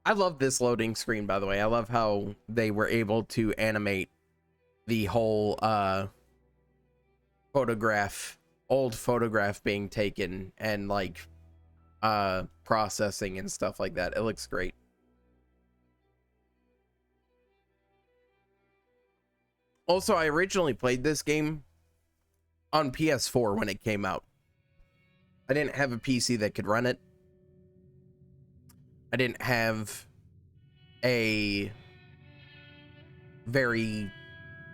I love this loading screen, by the way. I love how they were able to animate the whole old photograph being taken and like processing and stuff like that. It looks great. Also, I originally played this game on PS4 when it came out. I didn't have a PC that could run it. I didn't have a very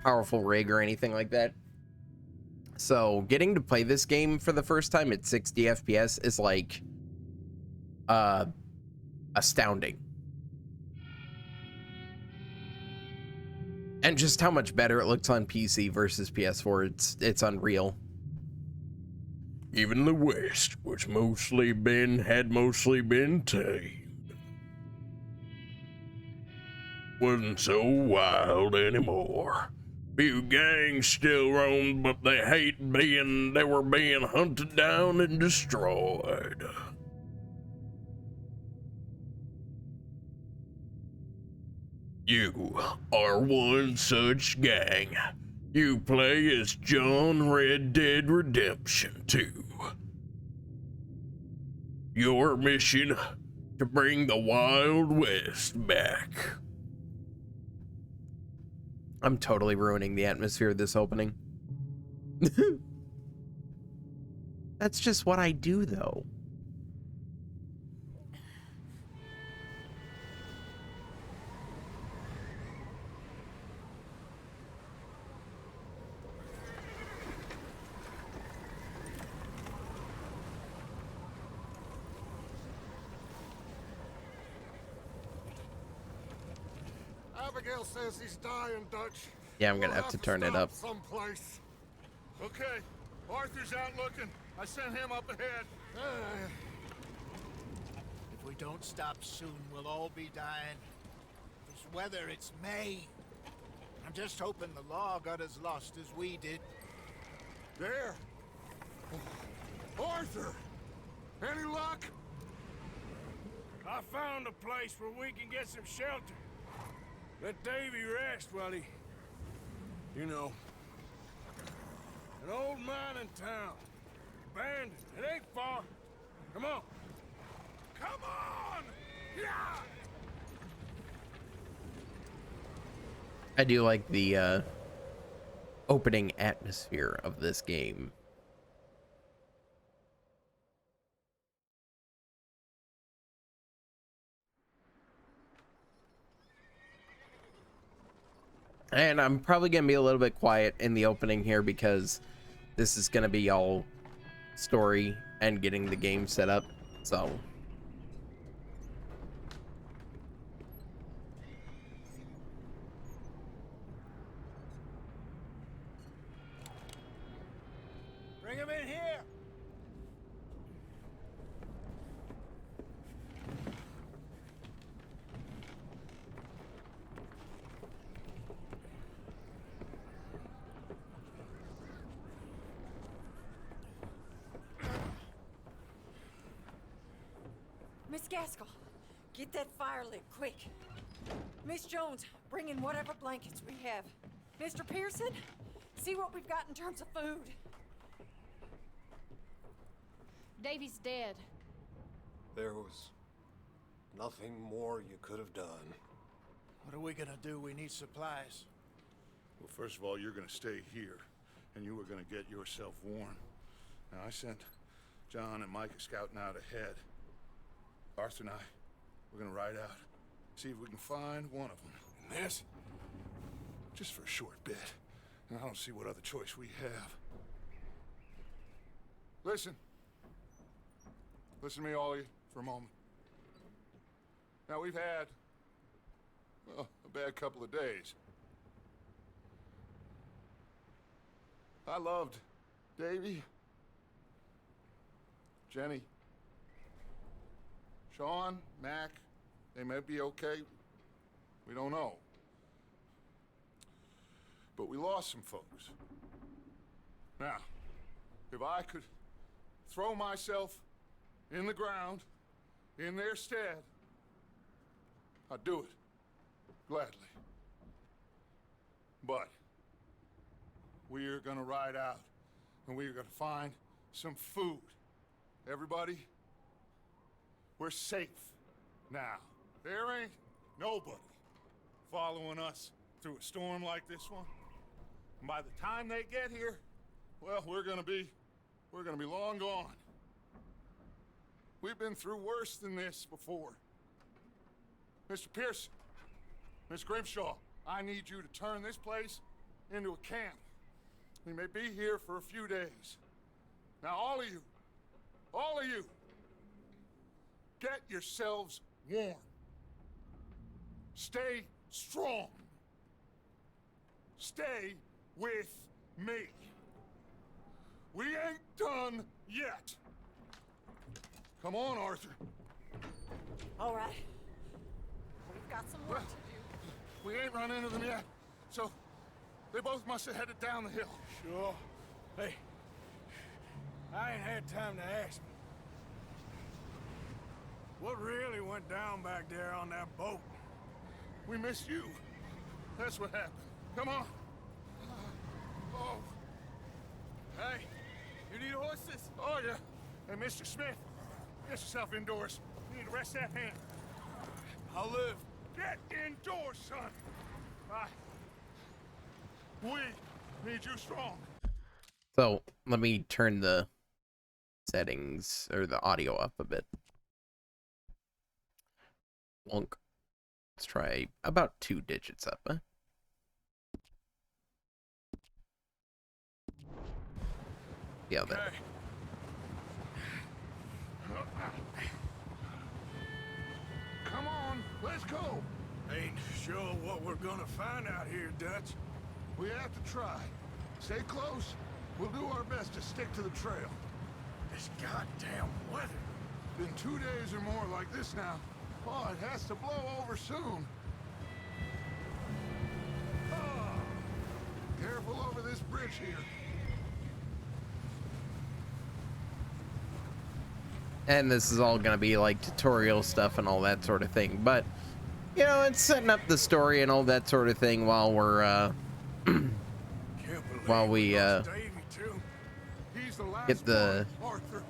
powerful rig or anything like that. So getting to play this game for the first time at 60 FPS is like astounding. And just how much better it looks on PC versus PS4, it's unreal. Even the West had mostly been tamed. Wasn't so wild anymore. Few gangs still roamed, but they were being hunted down and destroyed. You are one such gang. You play as John Red Dead Redemption 2. Your mission, to bring the Wild West back. I'm totally ruining the atmosphere of this opening. That's just what I do, though. Abigail says he's dying, Dutch. Yeah, I'm gonna have to turn it up. Someplace. Okay, Arthur's out looking. I sent him up ahead. If we don't stop soon, we'll all be dying. This weather, it's May. I'm just hoping the law got as lost as we did. There. Arthur! Any luck? I found a place where we can get some shelter. Let Davy rest while he... You know. An old mining town. Abandoned. It ain't far. Come on. Come on! Yeah! I do like the opening atmosphere of this game. And I'm probably going to be a little bit quiet in the opening here because this is going to be all story and getting the game set up. So Bring him in here! Miss Gaskell, get that fire lit, quick. Miss Jones, bring in whatever blankets we have. Mr. Pearson, see what we've got in terms of food. Davy's dead. There was nothing more you could have done. What are we gonna do? We need supplies. Well, first of all, you're gonna stay here, and you were gonna get yourself warm. Now, I sent John and Micah scouting out ahead. Arthur and I, we're gonna ride out, see if we can find one of them. And this, just for a short bit. And I don't see what other choice we have. Listen. Listen to me, all of you, for a moment. Now, we've had, well, a bad couple of days. I loved Davy, Jenny, Sean, Mac. They may be okay. We don't know. But we lost some folks. Now, if I could throw myself in the ground in their stead, I'd do it. Gladly. But we're gonna ride out, and we're gonna find some food. Everybody, we're safe now. There ain't nobody following us through a storm like this one. And by the time they get here, well, we're gonna be long gone. We've been through worse than this before. Mr. Pearson, Miss Grimshaw, I need you to turn this place into a camp. We may be here for a few days. Now, all of you, get yourselves warm. Stay strong. Stay with me. We ain't done yet. Come on, Arthur. All right. We've got some work to do. We ain't run into them yet, so they both must have headed down the hill. Sure. Hey, I ain't had time to ask. What really went down back there on that boat? We missed you. That's what happened. Come on. Oh. Hey, you need horses? Oh, yeah. Hey, Mr. Smith, get yourself indoors. You need to rest that hand. I'll live. Get indoors, son. We need you strong. So let me turn the settings or the audio up a bit. Wonk. Let's try about 2 digits up, huh? Yeah, that. Okay. Come on, let's go. Ain't sure what we're gonna find out here, Dutch. We have to try. Stay close. We'll do our best to stick to the trail. This goddamn weather. Been 2 days or more like this now. Oh, it has to blow over soon. Oh, careful over this bridge here. And this is all gonna be like tutorial stuff and all that sort of thing, but you know, it's setting up the story and all that sort of thing while we're while we He's the last get the one, Arthur.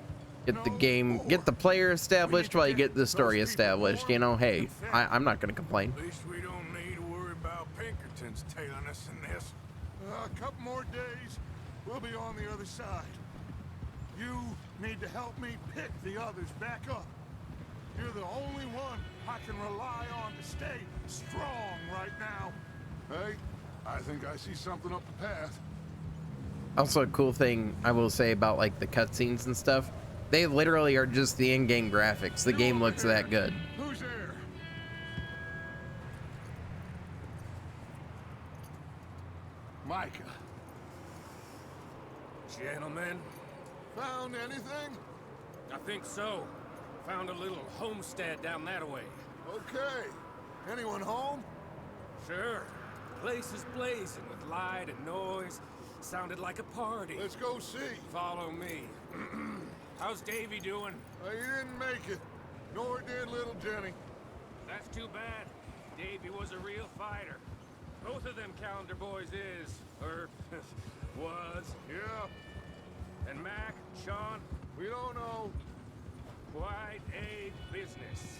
get the No game, more. get the player established while you get the story established. You know, hey, I'm not gonna complain. At least we don't need to worry about Pinkertons tailing us in this. A couple more days, we'll be on the other side. You need to help me pick the others back up. You're the only one I can rely on to stay strong right now. Hey, I think I see something up the path. Also, a cool thing I will say about like the cutscenes and stuff, they literally are just the in-game graphics. The game looks that good. Who's there? Micah. Gentlemen, Found anything? I think so. Found a little homestead down that way. Okay. Anyone home? Sure. Place is blazing with light and noise. Sounded like a party. Let's go see. Follow me. How's Davy doing? He didn't make it. Nor did little Jenny. That's too bad. Davy was a real fighter. Both of them calendar boys is, or was. Yeah, And Mac, Sean, we don't know. quite a business.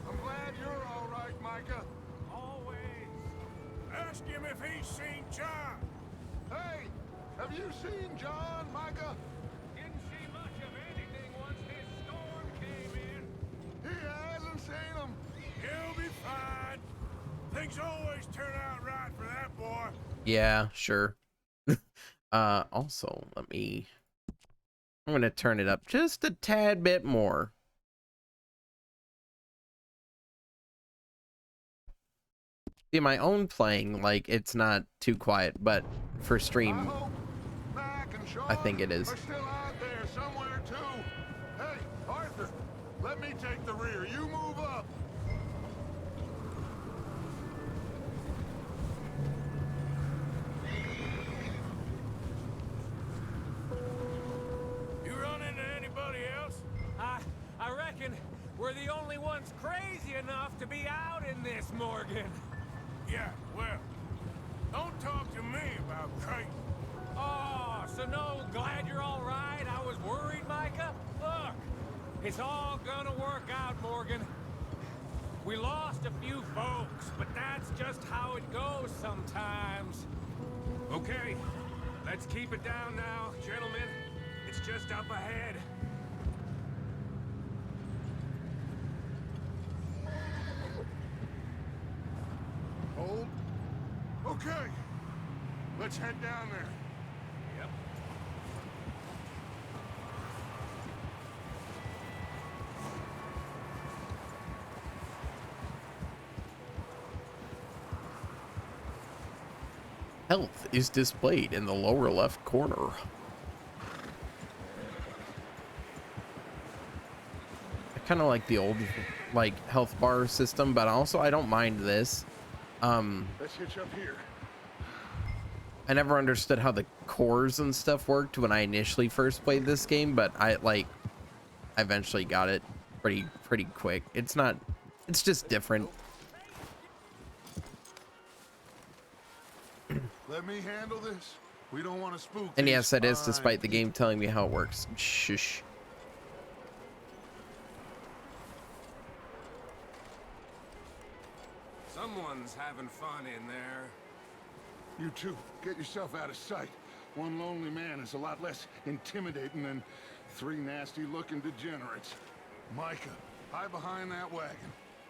I'm glad you're all right, Micah. Always. Ask him if he's seen John. Hey, have you seen John, Micah? Didn't see much of anything once this storm came in. He hasn't seen him. He'll be fine. Things always turn out right for that boy. Yeah, sure. Also, I'm gonna turn it up just a tad bit more. See, my own playing, like, it's not too quiet, but for I stream, hope Mac and Sean I think it is. are still out there somewhere, too. Hey, Arthur, let me take the rear. You move up. You run into anybody else? I reckon one's crazy enough to be out in this, Morgan. Yeah, well, don't talk to me about Creighton. Oh, so no, glad you're all right. I was worried, Micah. Look, it's all gonna work out, Morgan. We lost a few folks, but that's just how it goes sometimes. Okay, let's keep it down now, gentlemen. It's just up ahead. Hold. Okay. Let's head down there. Yep. Health is displayed in the lower left corner. I kind of like the old like health bar system, but also I don't mind this. Let's hitch up here. I never understood how the cores and stuff worked when I initially first played this game, but I eventually got it pretty quick. It's just different. Let me handle this. We don't want to spook. And these yes, that is fine despite the game telling me how it works. Shush. Someone's having fun in there. You two, get yourself out of sight. One lonely man is a lot less intimidating than three nasty-looking degenerates. Micah, hide behind that wagon.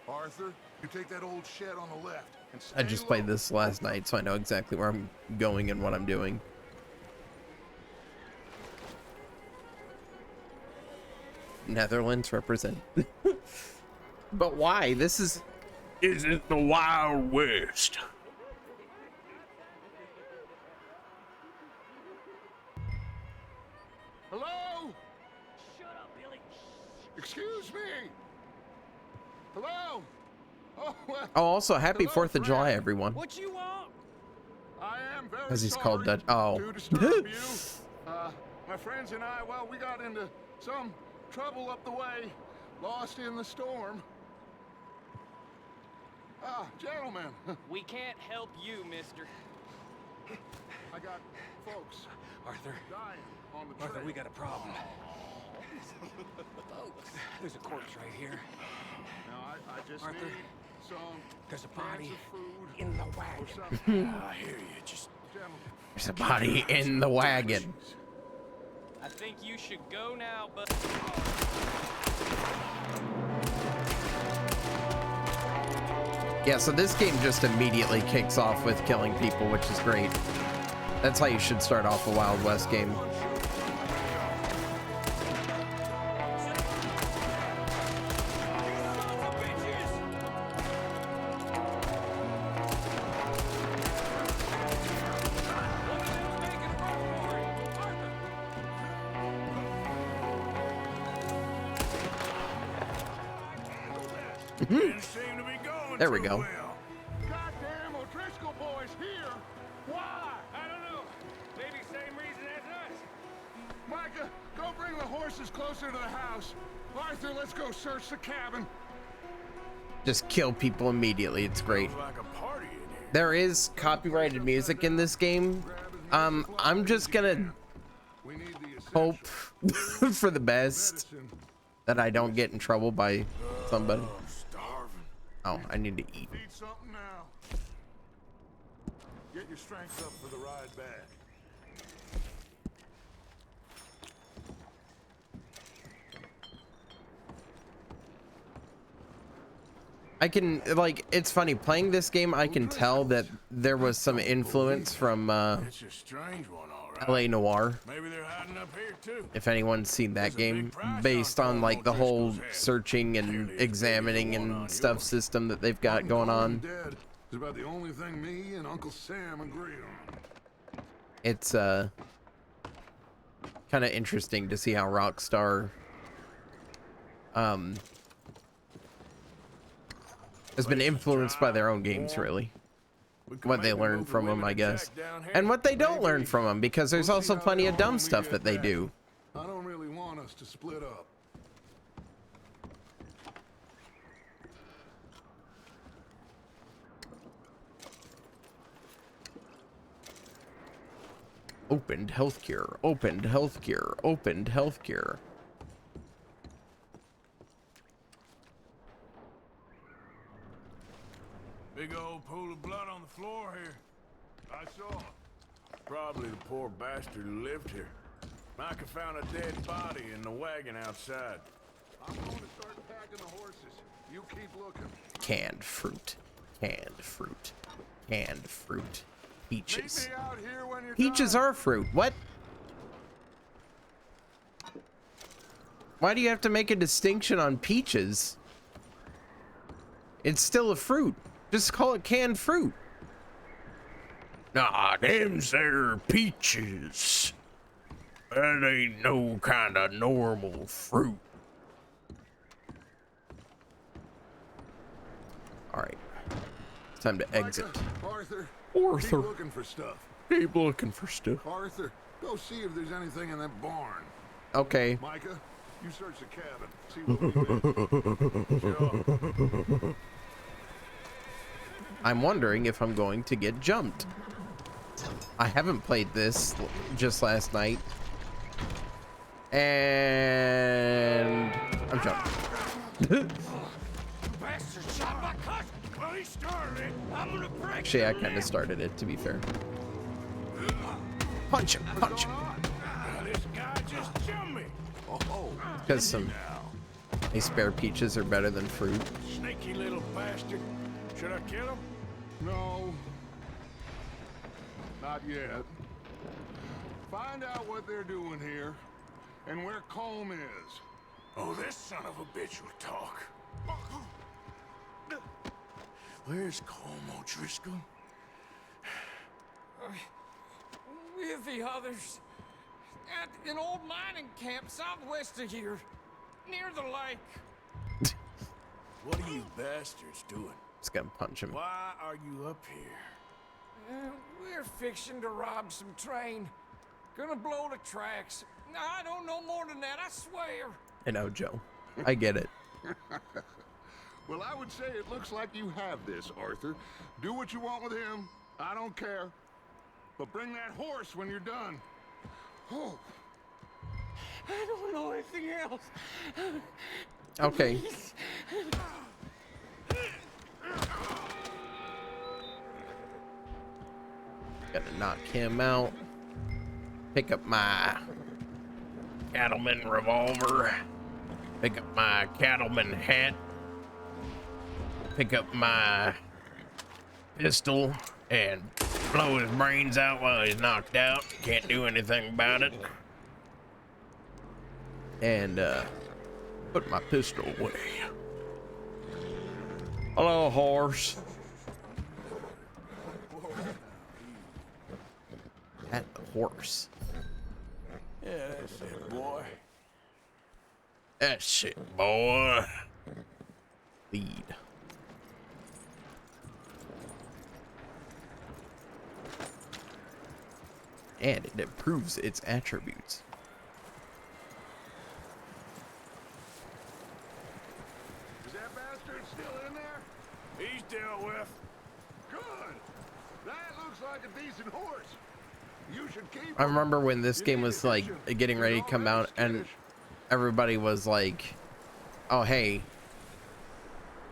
Arthur, you take that old shed on the left. And I just stay played low. this last night, so I know exactly where I'm going and what I'm doing. Netherlands represent. But why? This is Isn't the Wild West. Hello? Shut up, Billy. Excuse me. Hello? Oh, well, oh, also happy hello, 4th of July, friend. everyone. What you want? I am very As he's sorry called Dutch. Oh. to disturb you. My friends and I, well, we got into some trouble up the way, lost in the storm. Ah, gentlemen, We can't help you, mister. I got folks Arthur, dying on the trail. Arthur, we got a problem. There's a corpse right here. Now, I just Arthur, need some there's a cans body of food in the or wagon. something. I hear you. Just Gentlemen, There's a body in the wagon. I think you should go now, but Yeah, so this game just immediately kicks off with killing people, which is great. That's how you should start off a Wild West game. didn't seem to be going There we too go. well. goddamn O'Driscoll boys here. Why? I don't know. Maybe same reason as us. Micah, go bring the horses closer to the house. Arthur, let's go search the cabin. Just kill people immediately. It's great. Sounds like a party in here. There is copyrighted music in this game. I'm just gonna We need the hope essential for the best medicine. that I don't get in trouble by somebody. I'm starving. Oh, I need to eat. Need something now. Get your strength up for the ride back. I can, like, it's funny playing this game. I can tell that there was some influence from It's a strange one, all right. LA Noir. Maybe they're hiding up here too. If anyone's seen that There's a game, big price based on on like the whole O'Driscoll's head. searching and Clearly it's examining bigger than the one and on stuff yours. system that they've got going on. Dead is about the only thing me and Uncle Sam agree on. It's kind of interesting to see how Rockstar has been influenced by their own games, really. We could What they maybe learn move the from them, women I and guess, Jack down here. and what they don't Maybe. learn from them, because there's We'll see also how plenty they of are dumb when we stuff get that they back. do. I don't really want us to split up. Opened healthcare. Opened healthcare. Opened healthcare. Big old pool of blood on the floor here. I saw. Probably the poor bastard who lived here. Micah found a dead body in the wagon outside. I'm going to start packing the horses. You keep looking. Canned fruit. Canned fruit. Canned fruit. Peaches. Meet me out here when you're Peaches done. are fruit. What? Why do you have to make a distinction on peaches? It's still a fruit. Just call it canned fruit. Nah, them's there peaches. That ain't no kind of normal fruit. All right. It's time to exit. Arthur. Arthur. Keep looking for stuff. Keep looking for stuff. Arthur, go see if there's anything in that barn. Okay. Micah, you search the cabin. See what we found. Sure. I'm wondering if I'm going to get jumped. I haven't played this just last night. And I'm jumped. Bastard shot my cousin. Well, he started it. I'm gonna break. Actually, I kind of started it, to be fair. Punch him, punch him. This guy just jumped me. Because some nice spare peaches are better than fruit. Sneaky little bastard. Should I kill him? No. Not yet. Find out what they're doing here and where Colm is. Oh, this son of a bitch will talk. Where's Colm O'Driscoll? With the others. At an old mining camp southwest of here. Near the lake. What are you bastards doing? Just gonna punch him. Why are you up here? We're fixing to rob some train. Gonna blow the tracks. I don't know more than that, I swear. I know, Joe. I get it. Well, I would say it looks like you have this, Arthur. Do what you want with him. I don't care. But bring that horse when you're done. Oh. I don't know anything else. Okay. Gotta knock him out. Pick up my Cattleman revolver. Pick up my cattleman hat. Pick up my pistol and blow his brains out while he's knocked out. Can't do anything about it. and put my pistol away. Hello, horse. At the horse. Yeah, that's it, boy. That's it, boy. Lead. And it improves its attributes. Is that bastard still in there? He's dealt with. Good. That looks like a decent horse. You should keep I him. remember when this You game need was to like hitch him. getting ready to He's come already out, and skittish. everybody was like, "Oh hey,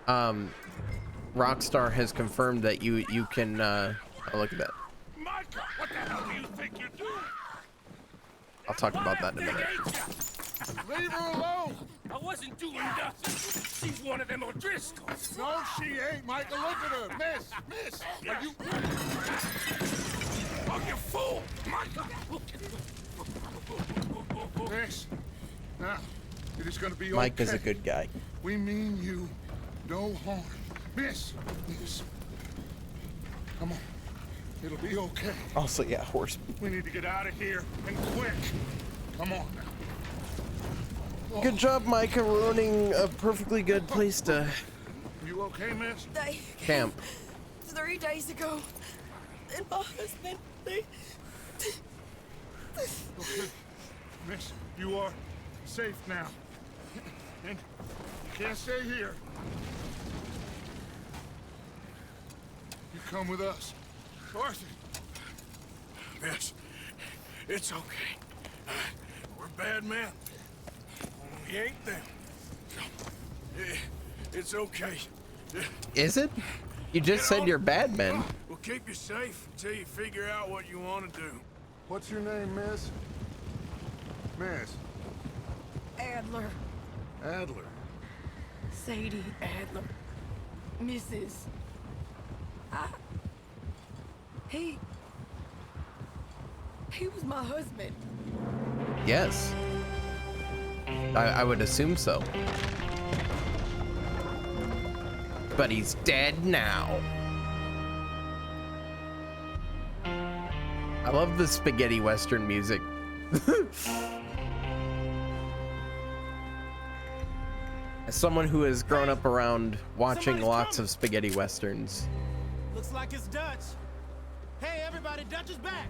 Rockstar has confirmed that you can." Oh, look at that. Micah, what the hell do you think you're doing? I'll talk about that in a minute. Leave her alone. I wasn't doing nothing. She's one of them O'Driscolls. No, she ain't, Micah. Look at her. Miss. Are you... Oh, you fool! Micah! Miss. Now, it is going to be Mike okay. is a good guy. We mean you no harm. Miss. Come on. It'll be okay. Also, yeah, horse. We need to get out of here, and quick. Come on now. Good job, Micah, ruining a perfectly good place to You okay, miss? They camp. 3 days ago, and my husband, they... Okay. Miss, you are safe now. And you can't stay here. You come with us. Arthur. Miss, It's okay. We're bad men. We ain't them. It's okay. Is it? You just said you're bad men. We'll keep you safe until you figure out what you want to do. What's your name, miss? Miss Adler. Adler. Sadie Adler. Mrs. He was my husband. Yes. I would assume so. But he's dead now. I love the spaghetti western music. As someone who has grown up around watching lots of spaghetti westerns. Looks like it's Dutch. Hey, everybody, Dutch is back.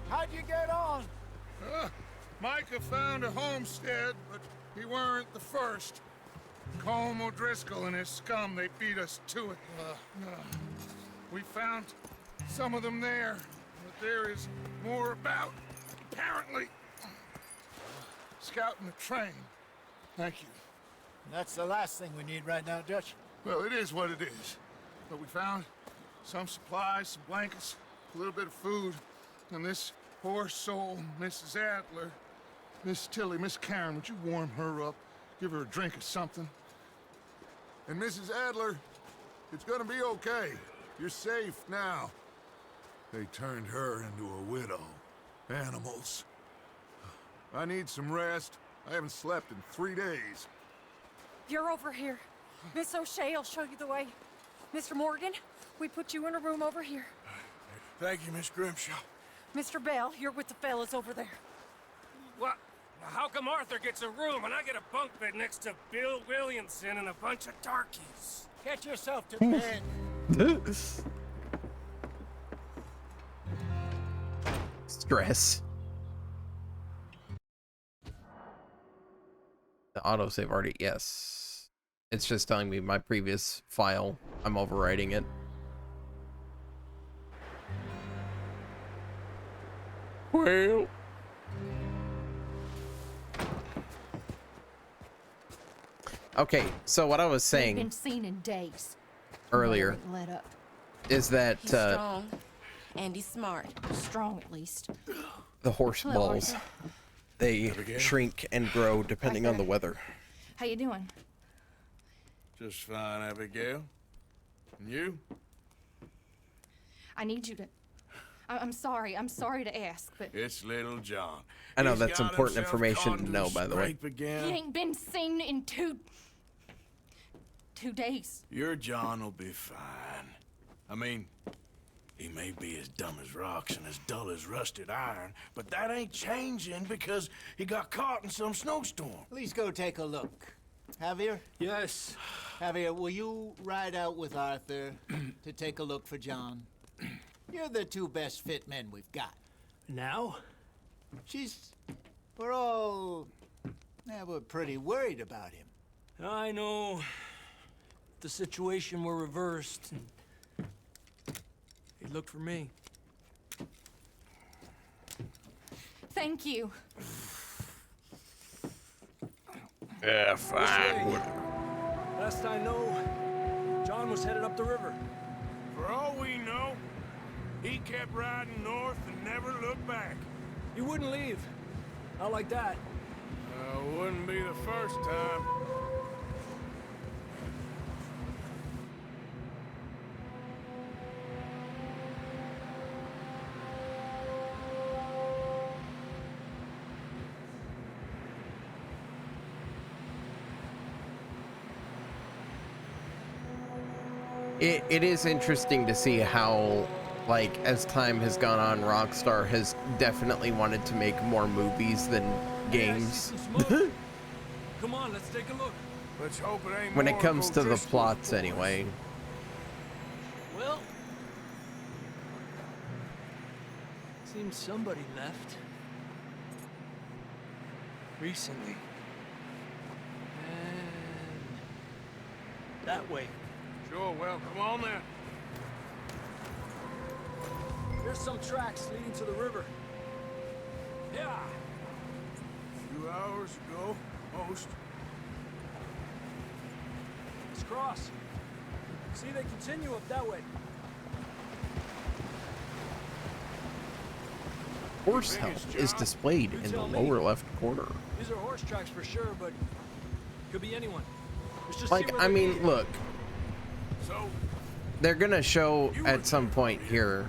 How'd you get on? Micah found a homestead, but he weren't the first. Colm O'Driscoll and his scum, they beat us to it. We found some of them there, but there is more about, apparently. Scouting the train. Thank you. That's the last thing we need right now, Dutch. Well, it is what it is. But we found some supplies, some blankets, a little bit of food, and this poor soul, Mrs. Adler, Miss Tilly, Miss Karen, would you warm her up? Give her a drink or something? And Mrs. Adler, it's gonna be okay. You're safe now. They turned her into a widow. Animals. I need some rest. I haven't slept in 3 days. You're over here. Miss O'Shea will show you the way. Mr. Morgan, we put you in a room over here. Thank you, Miss Grimshaw. Mr. Bell, you're with the fellas over there. What? How come Arthur gets a room and I get a bunk bed next to Bill Williamson and a bunch of darkies? Get yourself to bed. Stress. The autosave already, yes. It's just telling me my previous file. I'm overwriting it. Well. Okay, so what I was saying Been seen in days. earlier Let up. is that He's strong and he's smart. Strong at least. the horse Hello, balls, Arthur. they shrink and grow depending on the weather. How you doing? Just fine, Abigail. And you? I need you to. I'm sorry. I'm sorry to ask, but It's little John. I know He's that's got important himself information caught to into know, a by the way. scrape again. he ain't been seen in two days. Your John will be fine. I mean, he may be as dumb as rocks and as dull as rusted iron, but that ain't changing because he got caught in some snowstorm. Please go take a look. Javier? Yes. Javier, will you ride out with Arthur to take a look for John? You're the two best fit men we've got. Now? We're pretty worried about him. I know. If the situation were reversed, he'd look for me. Thank you. Yeah, fine. Last I know, John was headed up the river. For all we know, he kept riding north and never looked back. He wouldn't leave. Not like that. Wouldn't be the first time. It is interesting to see how, like, as time has gone on, Rockstar has definitely wanted to make more movies than games. Come on, let's take a look. Let's hope it ain't When it more comes to the O'Driscoll's plots, boys. anyway. Well, seems somebody left recently. And that way. Sure, well, come on then. There's some tracks leading to the river. Yeah. A few hours ago, most. Let's cross. See, they continue up that way. Horse health is displayed in the lower left corner. These are horse tracks for sure, but could be anyone. Let's just Like, see where I they mean, lead. look, So, they're gonna show at some point here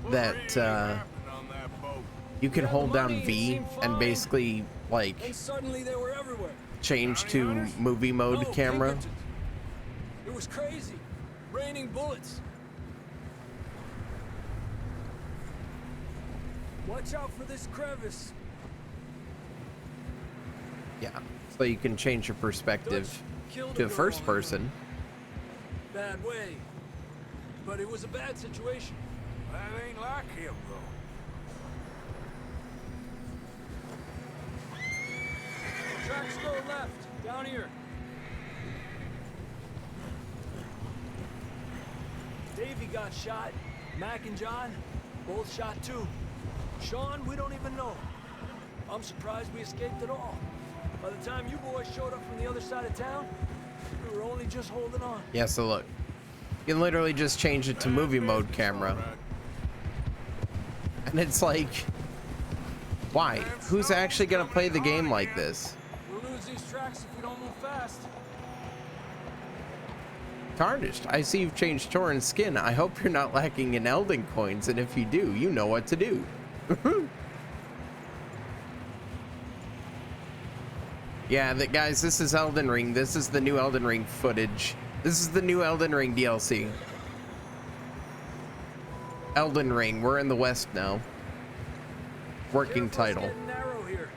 that happened on that boat? you can Yeah, the hold down money V seemed and fine. basically like And suddenly they were everywhere. change to movie mode No, camera. Pinkertons. It was crazy. Raining bullets. Watch out for this crevice. Yeah, so you can change your perspective Dutch killed to a a girl first in a person. bad way. But it was a bad situation. That ain't like him, though. Tracks go left, down here. Davey got shot. Mac and John, both shot too. Sean, we don't even know. I'm surprised we escaped at all. By the time you boys showed up from the other side of town, we were only just holding on. Yeah, so look, you can literally just change it to movie mode camera. And it's like, why? Who's actually gonna play the game like this? We'll lose these tracks if we don't move fast. Tarnished, I see you've changed Torin's skin. I hope you're not lacking in Elden coins, and if you do, you know what to do. Yeah, guys, this is Elden Ring. This is the new Elden Ring footage. This is the new Elden Ring DLC. Elden Ring, we're in the West now. Working title. Getting narrow here.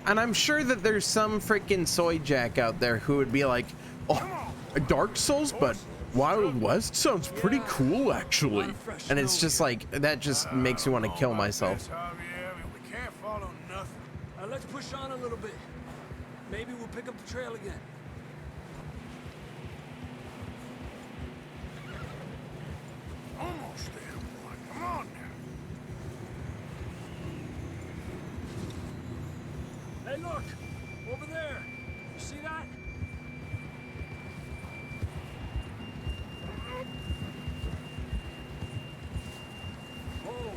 And I'm sure that there's some freaking soy jack out there who would be like, oh, Dark Souls, but Wild West sounds pretty cool, actually. And it's just like, that just makes me want to kill myself. We can't follow nothing. Let's push on a little bit. Maybe we'll pick up the trail again. Almost there, boy. Come on now. Hey, look! Over there! You see that? Oh!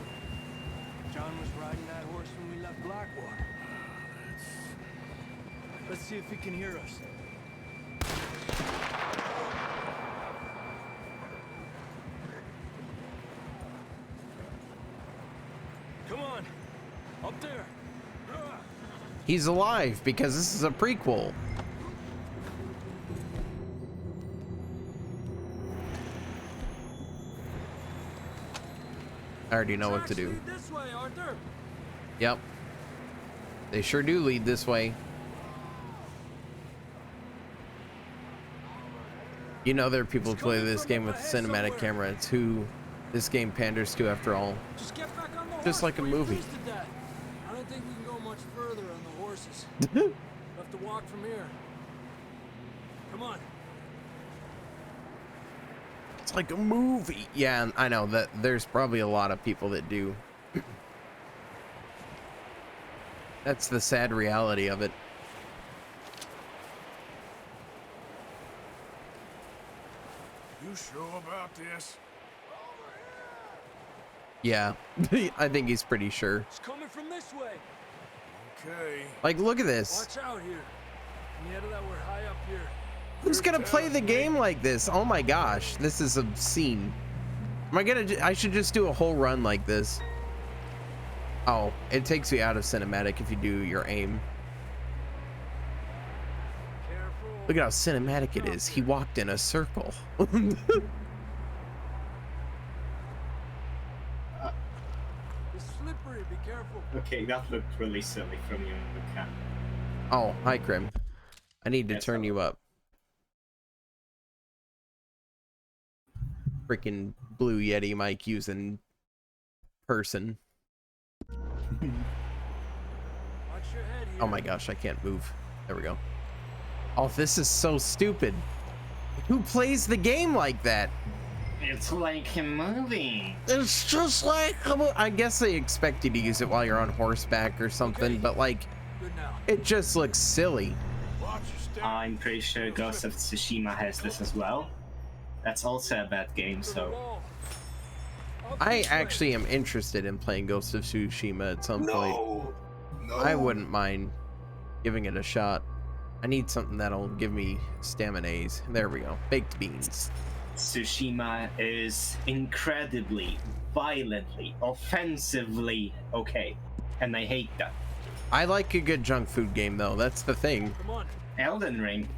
John was riding that horse when we left Blackwater. Let's see if he can hear us. Come on! Up there! He's alive because this is a prequel. I already know what to do. Lead this way, Arthur. Yep. They sure do lead this way. You know there are people who play this game with cinematic camera. It's who this game panders to after all. Just get back on the horse Just like a before you movie. lose the dad. I don't think we can go much further on the horses. We'll have to walk from here. Come on. It's like a movie. Yeah, I know that there's probably a lot of people that do. That's the sad reality of it. You sure about this? Yeah, I think he's pretty sure. It's coming from this way. Okay. Like, look at this. Watch out here. And the other that we're high up here. Who's gonna play the game like this? Oh my gosh, this is obscene. Am I gonna? I should just do a whole run like this. Oh, it takes you out of cinematic if you do your aim. Careful. Look at how cinematic it is. He walked in a circle. It's slippery. Be careful. Okay, that looked really silly from you in the camp. Oh, hi, Krim. I need to Yes, turn hello. you up. Freaking Blue Yeti mic using person. Watch your head here. Oh my gosh, I can't move. There we go. Oh, this is so stupid. Who plays the game like that? It's like a movie. It's just like I guess they expect you to use it while you're on horseback or something, but like, it just looks silly. I'm pretty sure Ghost of Tsushima has this as well. That's also a bad game, so... I actually am interested in playing Ghost of Tsushima at some point. I wouldn't mind giving it a shot. I need something that'll give me stamina's. There we go. Baked beans. Tsushima is incredibly, violently, offensively okay. And I hate that. I like a good junk food game though. That's the thing. Elden Ring.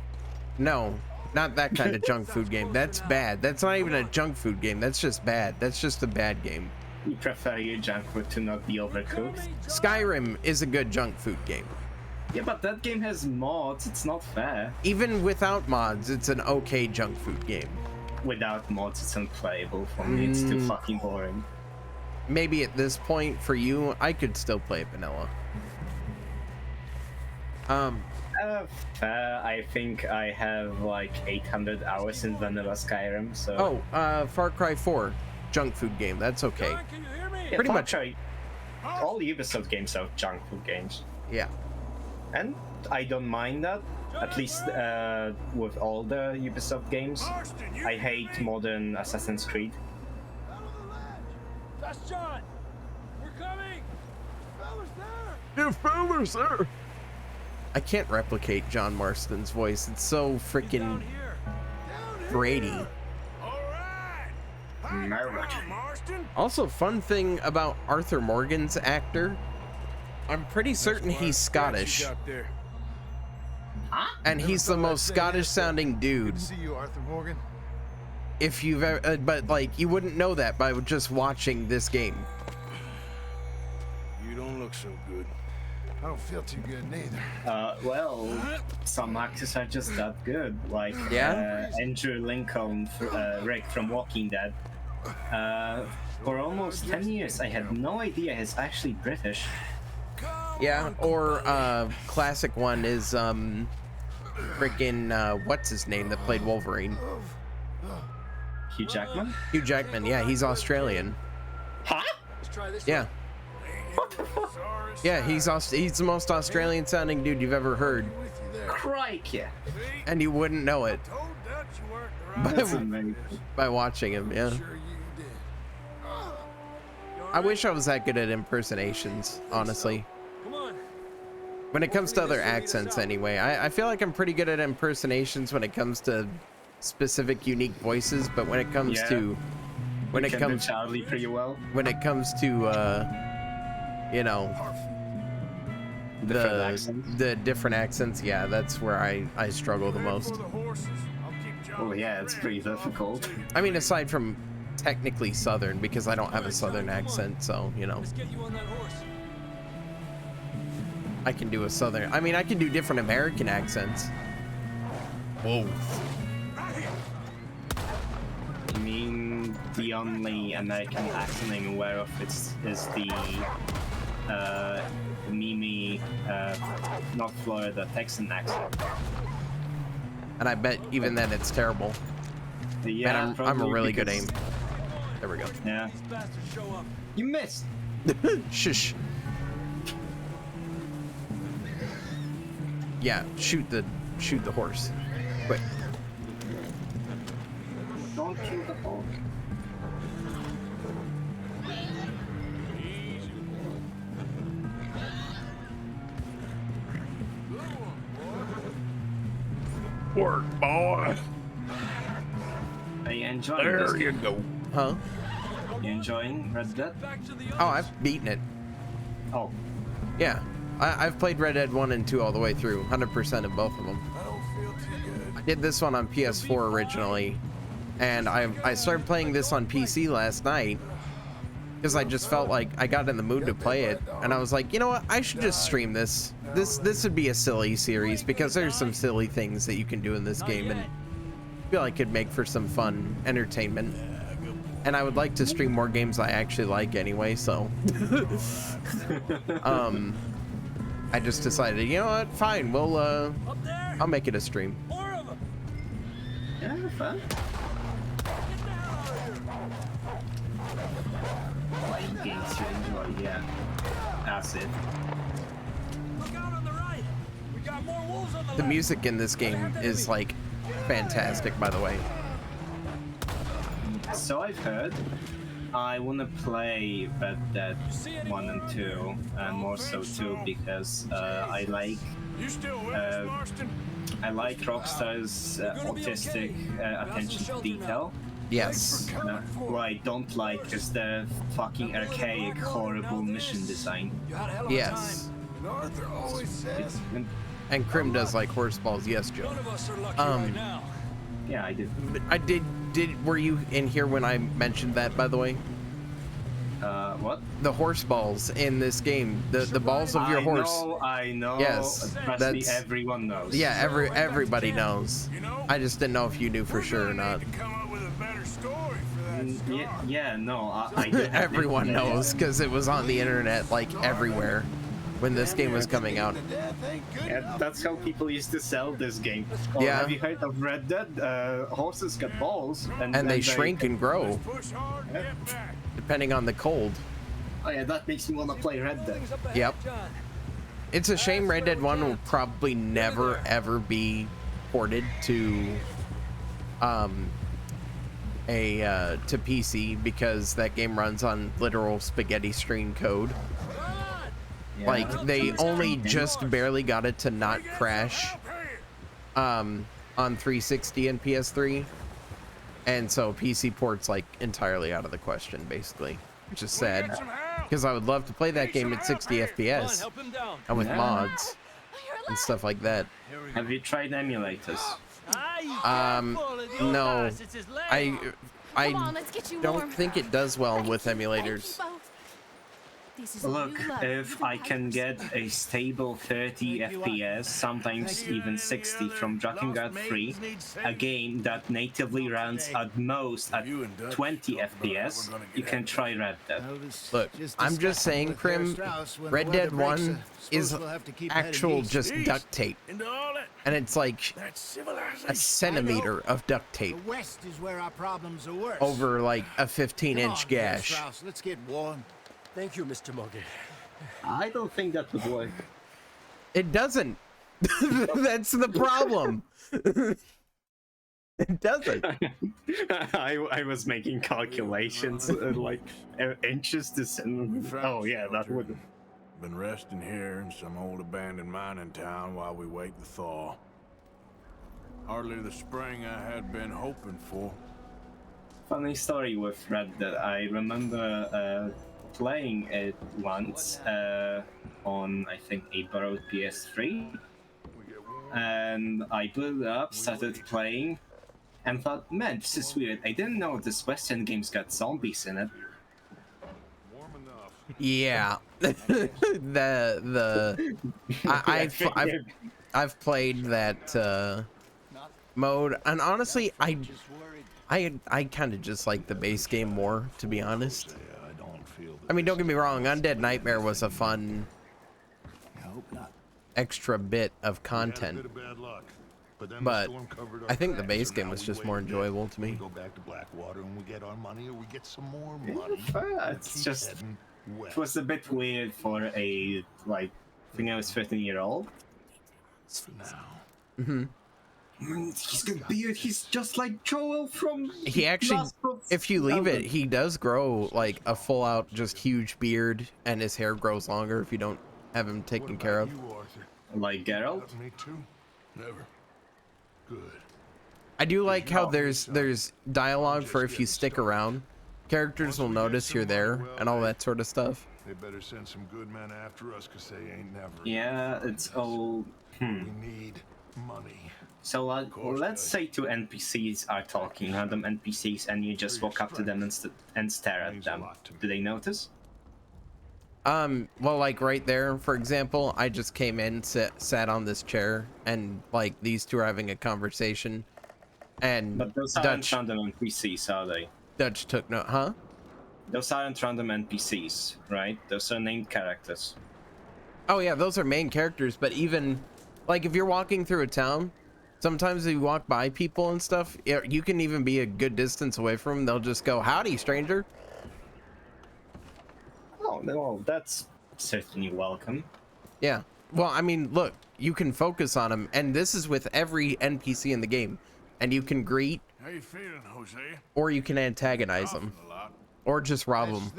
No, not that kind of junk food game. That's bad. That's not even a junk food game. That's just bad. That's just a bad game. You prefer your junk food to not be overcooked? Skyrim is a good junk food game. Yeah, but that game has mods. It's not fair. Even without mods, it's an okay junk food game. Without mods, it's unplayable for me. It's too fucking boring. Maybe at this point for you, I could still play vanilla. Fair. I think I have like 800 hours in vanilla Skyrim, so... Oh, Far Cry 4, junk food game. That's okay. Yeah, pretty much. All Ubisoft games are junk food games. Yeah. And I don't mind that. At least with all the Ubisoft games. I hate modern Assassin's Creed. That's John. We're coming. Fellas there. I can't replicate John Marston's voice. It's so freaking Brady. Also, fun thing about Arthur Morgan's actor, I'm pretty certain he's Scottish. And he's the most Scottish sounding dude. Good to see you, Arthur Morgan. If you've ever, but like, you wouldn't know that by just watching this game. You don't look so good. I don't feel too good neither. Well, some actors are just that good. Like Andrew Lincoln, Rick from Walking Dead. For almost 10 years, I had no idea he's actually British. Yeah, or classic one is freaking what's his name that played Wolverine? Hugh Jackman? Hugh Jackman, yeah, he's Australian. Huh? Yeah. Yeah, he's the most Australian sounding dude you've ever heard. Crikey. And you wouldn't know it by watching him, yeah. I wish I was that good at impersonations, honestly. When it comes to other accents anyway. I feel like I'm pretty good at impersonations when it comes to specific unique voices, but when it comes to Charlie pretty well. When it comes to you know, the different accents, yeah, that's where I struggle the most. Oh yeah, it's pretty difficult. I mean, aside from technically Southern, because I don't have a Southern accent, so you know, I can do a Southern. I mean, I can do different American accents. Whoa. I mean, the only American accent I'm aware of is the Mimi, North Florida Texan accent. And I bet even then it's terrible. Yeah, man, I'm a really good aim. There we go. Yeah. You missed. Shush. Yeah, shoot the horse. Quick. Don't shoot the horse. Work, boy. Are you enjoying there this? You go. Huh? You enjoying Red Dead? Oh, I've beaten it. Oh. Yeah. I've played Red Dead 1 and 2 all the way through. 100% of both of them. I did this one on PS4 originally. And I started playing this on PC last night. Because I just felt like I got in the mood to play it. And I was like, you know what? I should just stream this. This would be a silly series. Because there's some silly things that you can do in this game. And I feel like it'd make for some fun entertainment. And I would like to stream more games I actually like anyway, so I just decided, you know what, fine, we'll I'll make it a stream. Yeah, fun. games you enjoy. Yeah, that's it. Look out on the right. We got more wolves on the The left. music in this game is like fantastic, by the way. So I've heard. I want to play Red Dead 1 and 2, and more so 2, because I like Rockstar's autistic attention to detail. Yes. What I don't like is the fucking archaic, horrible mission design. Yes. Arthur always says. And Krim does like horse balls. Yes, Joe. Yeah, I did. Were you in here when I mentioned that, by the way? What? The horse balls in this game, the balls of your horse. I know. Yes, Trust me, everyone knows. Yeah, everybody knows. I just didn't know if you knew for sure or not. Yeah, no, I Everyone knows because it was on the internet like everywhere when this game was coming out. Yeah, that's how people used to sell this game. Oh, Yeah. Have you heard of Red Dead? Horses got balls, and they shrink and grow depending on the cold. Oh yeah, that makes me want to play Red Dead. Yep. It's a shame Red Dead 1 will probably never ever be ported to to PC because that game runs on literal spaghetti string code. Yeah. Like they only just barely got it to not crash on 360 and PS3, and so PC port's like entirely out of the question basically, which is sad because I would love to play that game at 60 FPS and with mods and stuff like that. Have you tried emulators? No, I don't think it does well with emulators. Look, if I can get a stable 30 FPS, sometimes even 60 from Drakengard 3, a game that natively runs at most at 20 FPS, you can try Red Dead. Look, I'm just saying, Krim, Red Dead 1 is actual just duct tape. And it's like a centimeter of duct tape The west is where our problems are worse. over like a 15-inch gash. Strauss, let's get warm. Thank you, Mr. Morgan. I don't think that would work. It doesn't. That's the problem. It doesn't. I was making calculations like inches to send. Oh yeah, that would. Been resting here in some old abandoned mining town while we wait the thaw. Hardly the spring I had been hoping for. Funny story with Red Dead. I remember playing it once on, I think, a borrowed PS3, and I blew it up, started playing, and thought, man, this is weird. I didn't know this Western game's got zombies in it. Yeah. I've played that mode, and honestly, I kind of just like the base game more, to be honest. I mean, don't get me wrong, Undead Nightmare was a fun extra bit of content, but I think the base game was just more enjoyable to me. Go back to Blackwater and we get our money, or we get some more money. It's just, it was a bit weird for a, like, I think I was 13-year-old. Mm-hmm. He's got beard. He's just like Joel from. He actually, if you leave it, he does grow like a full-out, just huge beard, and his hair grows longer if you don't have him taken care of. Like Geralt. Me too. Never. Good. I do like how there's dialogue for if you stick around. Characters will notice you're there and all that sort of stuff. They better send some good men after us, cause they ain't never. Yeah, it's all. We need money. So let's say two NPCs are talking, random NPCs, and you just walk up to them and stare at them. Do they notice? Well, like right there, for example, I just came in, sat on this chair, and like these two are having a conversation, and but those aren't random NPCs, are they? Dutch took note, huh? Those aren't random NPCs, right? Those are named characters. Oh yeah, those are main characters, but even like if you're walking through a town, sometimes if you walk by people and stuff, you can even be a good distance away from them. They'll just go, "Howdy, stranger." Oh, that's certainly welcome. Yeah. Well, I mean, look, you can focus on them, and this is with every NPC in the game, and you can greet. How you feeling, Jose? Or you can antagonize them, or just rob them.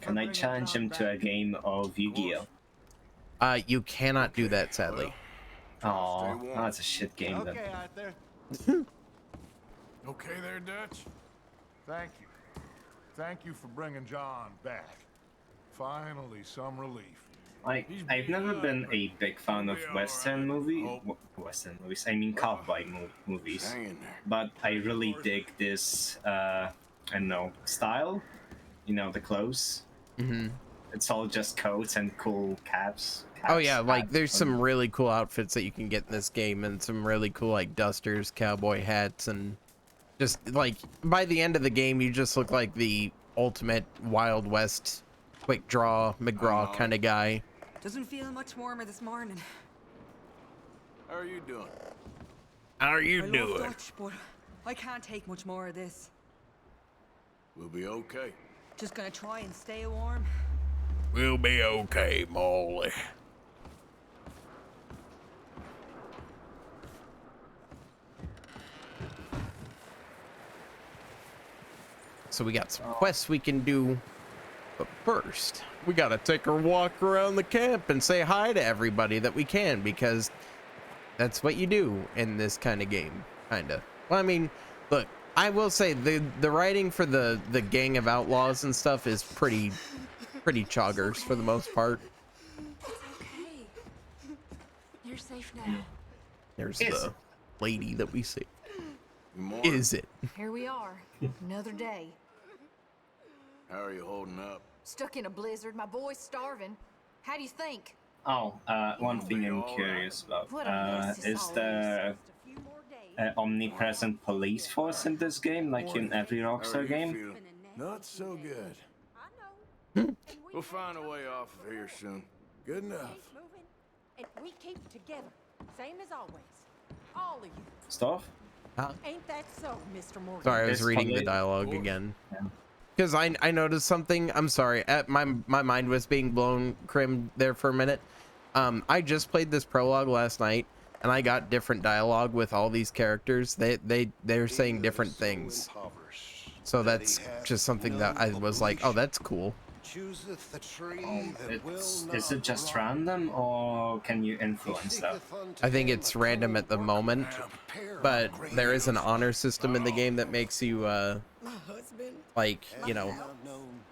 Can I challenge him to a game of Yu-Gi-Oh? You cannot do that, sadly. Oh, that's a shit game then. Okay, Arthur. Okay there, Dutch? Thank you. Thank you for bringing John back. Finally, some relief. I've never been a big fan of Western movies. I mean cowboy movies. But I really dig this, I don't know, style. You know, the clothes. Mm-hmm. It's all just coats and cool caps. Oh yeah, like there's some really cool outfits that you can get in this game, and some really cool like dusters, cowboy hats, and just like by the end of the game, you just look like the ultimate Wild West, quick draw McGraw kind of guy. Doesn't feel much warmer this morning. How are you doing? How are you I doing? love Dutch, but I can't take much more of this. We'll be okay. Just gonna try and stay warm. We'll be okay, Molly. So we got some quests we can do, but first we gotta take a walk around the camp and say hi to everybody that we can, because that's what you do in this kind of game, kinda. Well, I mean, look, I will say the writing for the gang of outlaws and stuff is pretty choggers for the most part. It's okay. You're safe now. There's the lady that we see. Is it? Here we are, another day. How are you holding up? Stuck in a blizzard, my boy's starving. How do you think? Oh, one thing I'm curious about. Is there omnipresent police force in this game, like in every Rockstar game? Not so good. We'll find a way off of here soon. Good enough. Keep moving, and we keep together, same as always. All of you. Stuff? Ain't that so, Mr. Morgan? Sorry, I was reading the dialogue again. Because I noticed something. I'm sorry. My mind was being blown, Crim, there for a minute. I just played this prologue last night, and I got different dialogue with all these characters. They're saying different things. So that's just something that I was like, oh, that's cool. Is it just random, or can you influence that? I think it's random at the moment, but there is an honor system in the game that makes you, like, you know,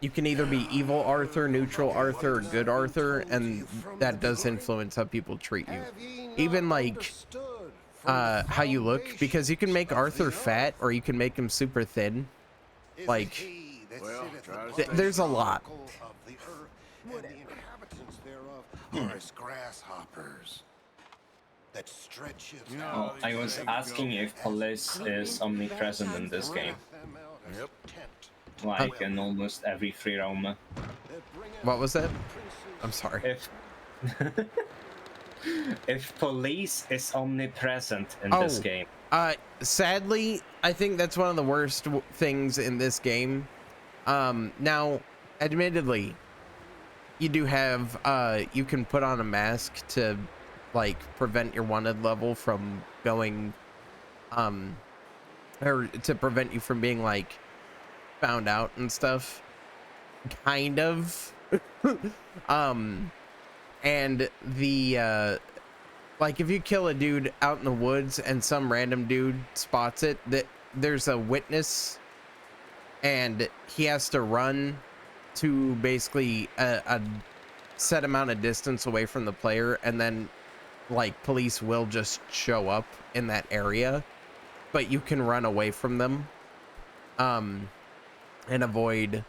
you can either be evil Arthur, neutral Arthur, or good Arthur, and that does influence how people treat you. Even, like, how you look, because you can make Arthur fat, or you can make him super thin. Like, there's a lot. And the inhabitants thereof are as grasshoppers that stretcheth out. I was asking if police is omnipresent in this game. Yep. Like in almost every free roamer. What was that? I'm sorry. If police is omnipresent in this game. Sadly, I think that's one of the worst things in this game. Now, admittedly, you do have, you can put on a mask to, like, prevent your wanted level from going, or to prevent you from being, like, found out and stuff. Kind of. And the, like, if you kill a dude out in the woods and some random dude spots it, that there's a witness and he has to run to basically a set amount of distance away from the player, and then, like, police will just show up in that area, but you can run away from them, and avoid,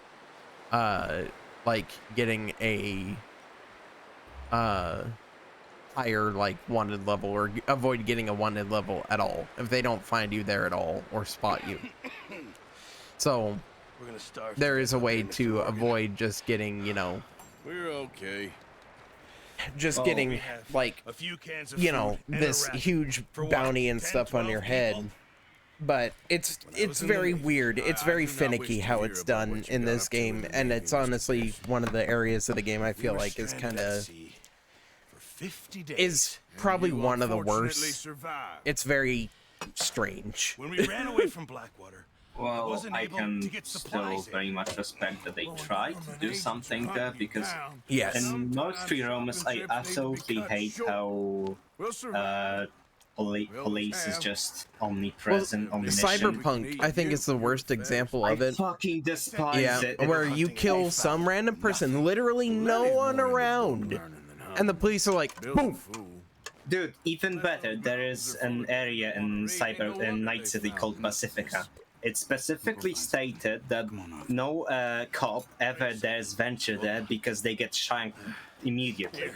like, getting a, higher, like, wanted level, or avoid getting a wanted level at all if they don't find you there at all or spot you. So there is a way to avoid just getting, you know, we're okay. Just getting, like, a few cans of you know, food and this a ration. huge For what, bounty and 10, stuff on 12 your head. people? but it's very weird. It's very finicky how it's done in this game, and it's honestly one of the areas of the game I feel like is kind of probably one of the worst. It's very strange. When we ran away from Blackwater, well, I can still very much respect that they tried to do something there, because in most free roamers, I absolutely hate how police is just omnipresent, omniscient. Cyberpunk, I think, is the worst example of it. I fucking despise it. Where you kill some random person, literally no one around, and the police are like, boom. Dude, even better, there is an area in Night City called Pacifica. It's specifically stated that no cop ever dares venture there because they get shanked immediately.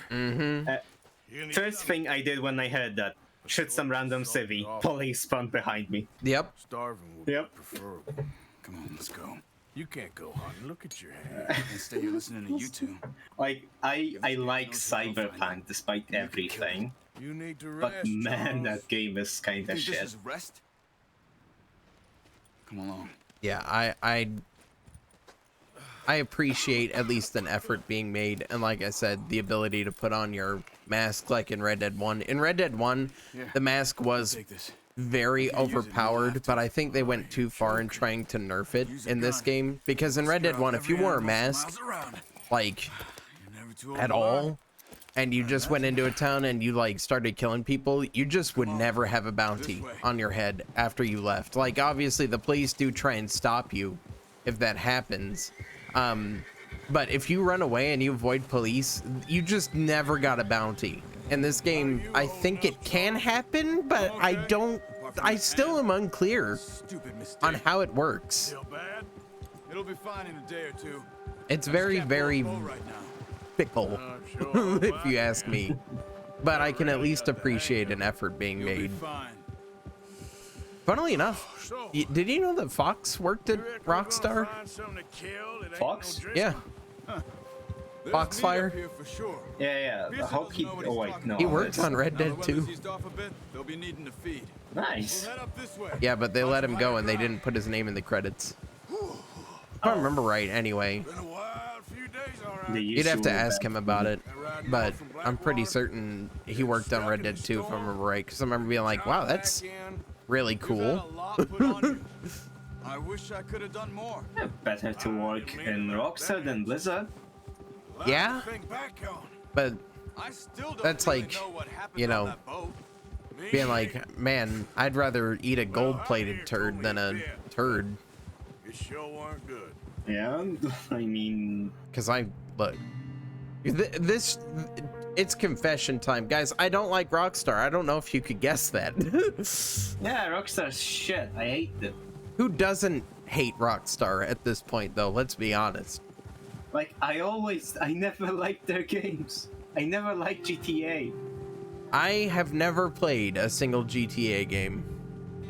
First thing I did when I heard that, shoot some random civvy, police spawned behind me. Yep. Starving will be preferable. Come on, let's go. You can't go hunting. Look at your hand. Instead, you're listening to you two. Like, I like Cyberpunk despite everything. You need to But rest, man, Charles. that game is kinda Think this shit. is rest? Come along. Yeah, I appreciate at least an effort being made, and like I said, the ability to put on your mask like in Red Dead 1. In Red Dead 1, the mask was very overpowered, but I think they went too far in trying to nerf it in this game, because in Red Dead 1, if you wore a mask, like, at all, and you just went into a town and you like started killing people, you just would never have a bounty on your head after you left. Like, obviously the police do try and stop you if that happens, but if you run away and you avoid police, you just never got a bounty. In this game, I think it can happen, but I still am unclear on how it works. It'll be fine in a day or two. It's very, very fickle, if you ask me. But I can at least appreciate an effort being made. Funnily enough, did you know that Fox worked at Rockstar? Fox? Yeah. Foxfire? Yeah. I hope he. Oh wait, no. He worked on Red Dead 2. Nice. Yeah, but they let him go and they didn't put his name in the credits. If I remember right, anyway. You'd have to ask him about it, but I'm pretty certain he worked on Red Dead 2 if I remember right, because I remember being like, wow, that's really cool. I wish I could have done more. Better to work in Rockstar than Blizzard. Yeah, but that's like, you know, being like, man, I'd rather eat a gold-plated turd than a turd. It sure weren't good. Yeah, I mean, because look, it's confession time, guys. I don't like Rockstar. I don't know if you could guess that. Yeah, Rockstar's shit. I hate them. Who doesn't hate Rockstar at this point, though? Let's be honest. Like, I never liked their games. I never liked GTA. I have never played a single GTA game.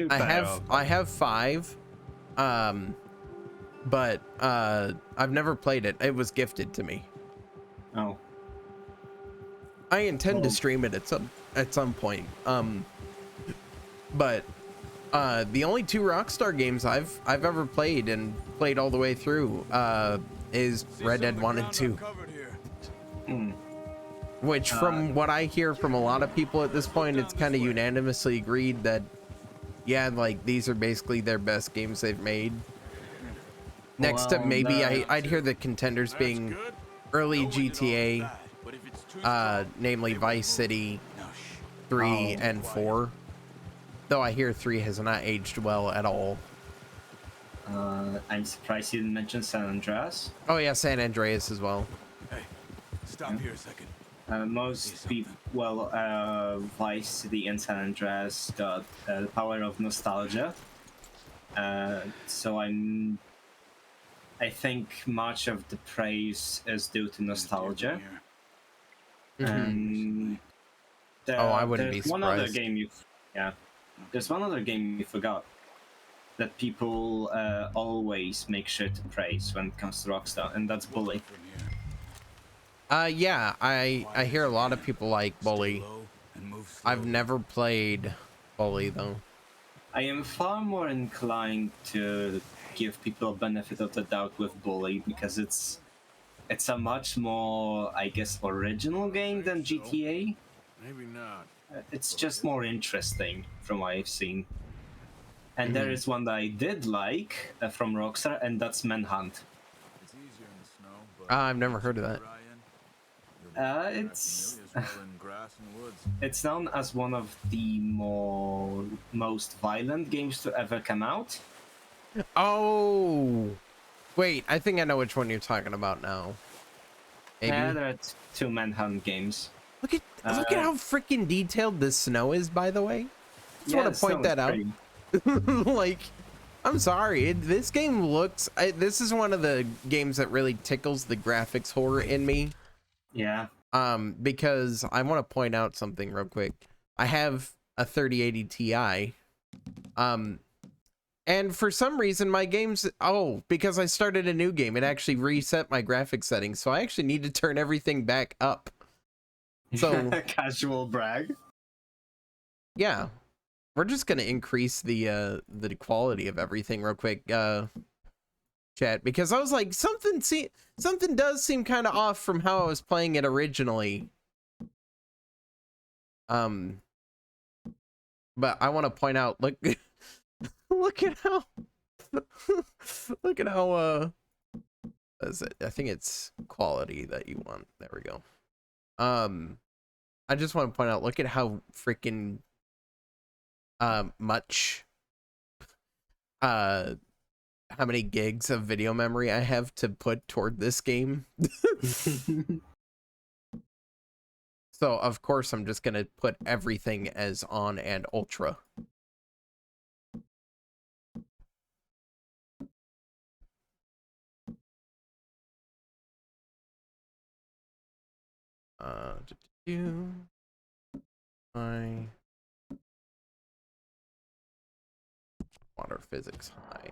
I have 5, but I've never played it. It was gifted to me. Oh. I intend to stream it at some point. But the only 2 Rockstar games I've ever played and played all the way through is Red Dead 1 and 2. Which, from what I hear from a lot of people at this point, it's kind of unanimously agreed that, yeah, like, these are basically their best games they've made. Next to maybe, I'd hear the contenders being early GTA, namely Vice City 3 and 4. Though I hear 3 has not aged well at all. I'm surprised you didn't mention San Andreas. Oh yeah, San Andreas as well. Hey, stop here a second. Most people, Vice City and San Andreas got the power of nostalgia. So I think much of the praise is due to nostalgia. And I wouldn't be surprised. There's one other game you forgot that people always make sure to praise when it comes to Rockstar, and that's Bully. Yeah, I hear a lot of people like Bully. I've never played Bully though. I am far more inclined to give people a benefit of the doubt with Bully because it's a much more, I guess, original game than GTA. Maybe not. It's just more interesting from what I've seen. And there is one that I did like from Rockstar, and that's Manhunt. It's easier in the snow, but I've never heard of that. It's known as one of the most violent games to ever come out. Oh, wait, I think I know which one you're talking about now. Maybe. Yeah, there are two Manhunt games. Look at how freaking detailed this snow is, by the way. Just yeah, want to point that out. Like, I'm sorry, this game looks. This is one of the games that really tickles the graphics horror in me. Yeah. Because I want to point out something real quick. I have a 3080 Ti. And for some reason my games, because I started a new game, it actually reset my graphics settings. So I actually need to turn everything back up. So casual brag. Yeah. We're just going to increase the quality of everything real quick, chat, because I was like, something does seem kind of off from how I was playing it originally. But I want to point out, look at how is it? I think it's quality that you want. There we go. I just want to point out, look at how freaking much how many gigs of video memory I have to put toward this game. So of course I'm just gonna put everything as on and ultra. My water physics high.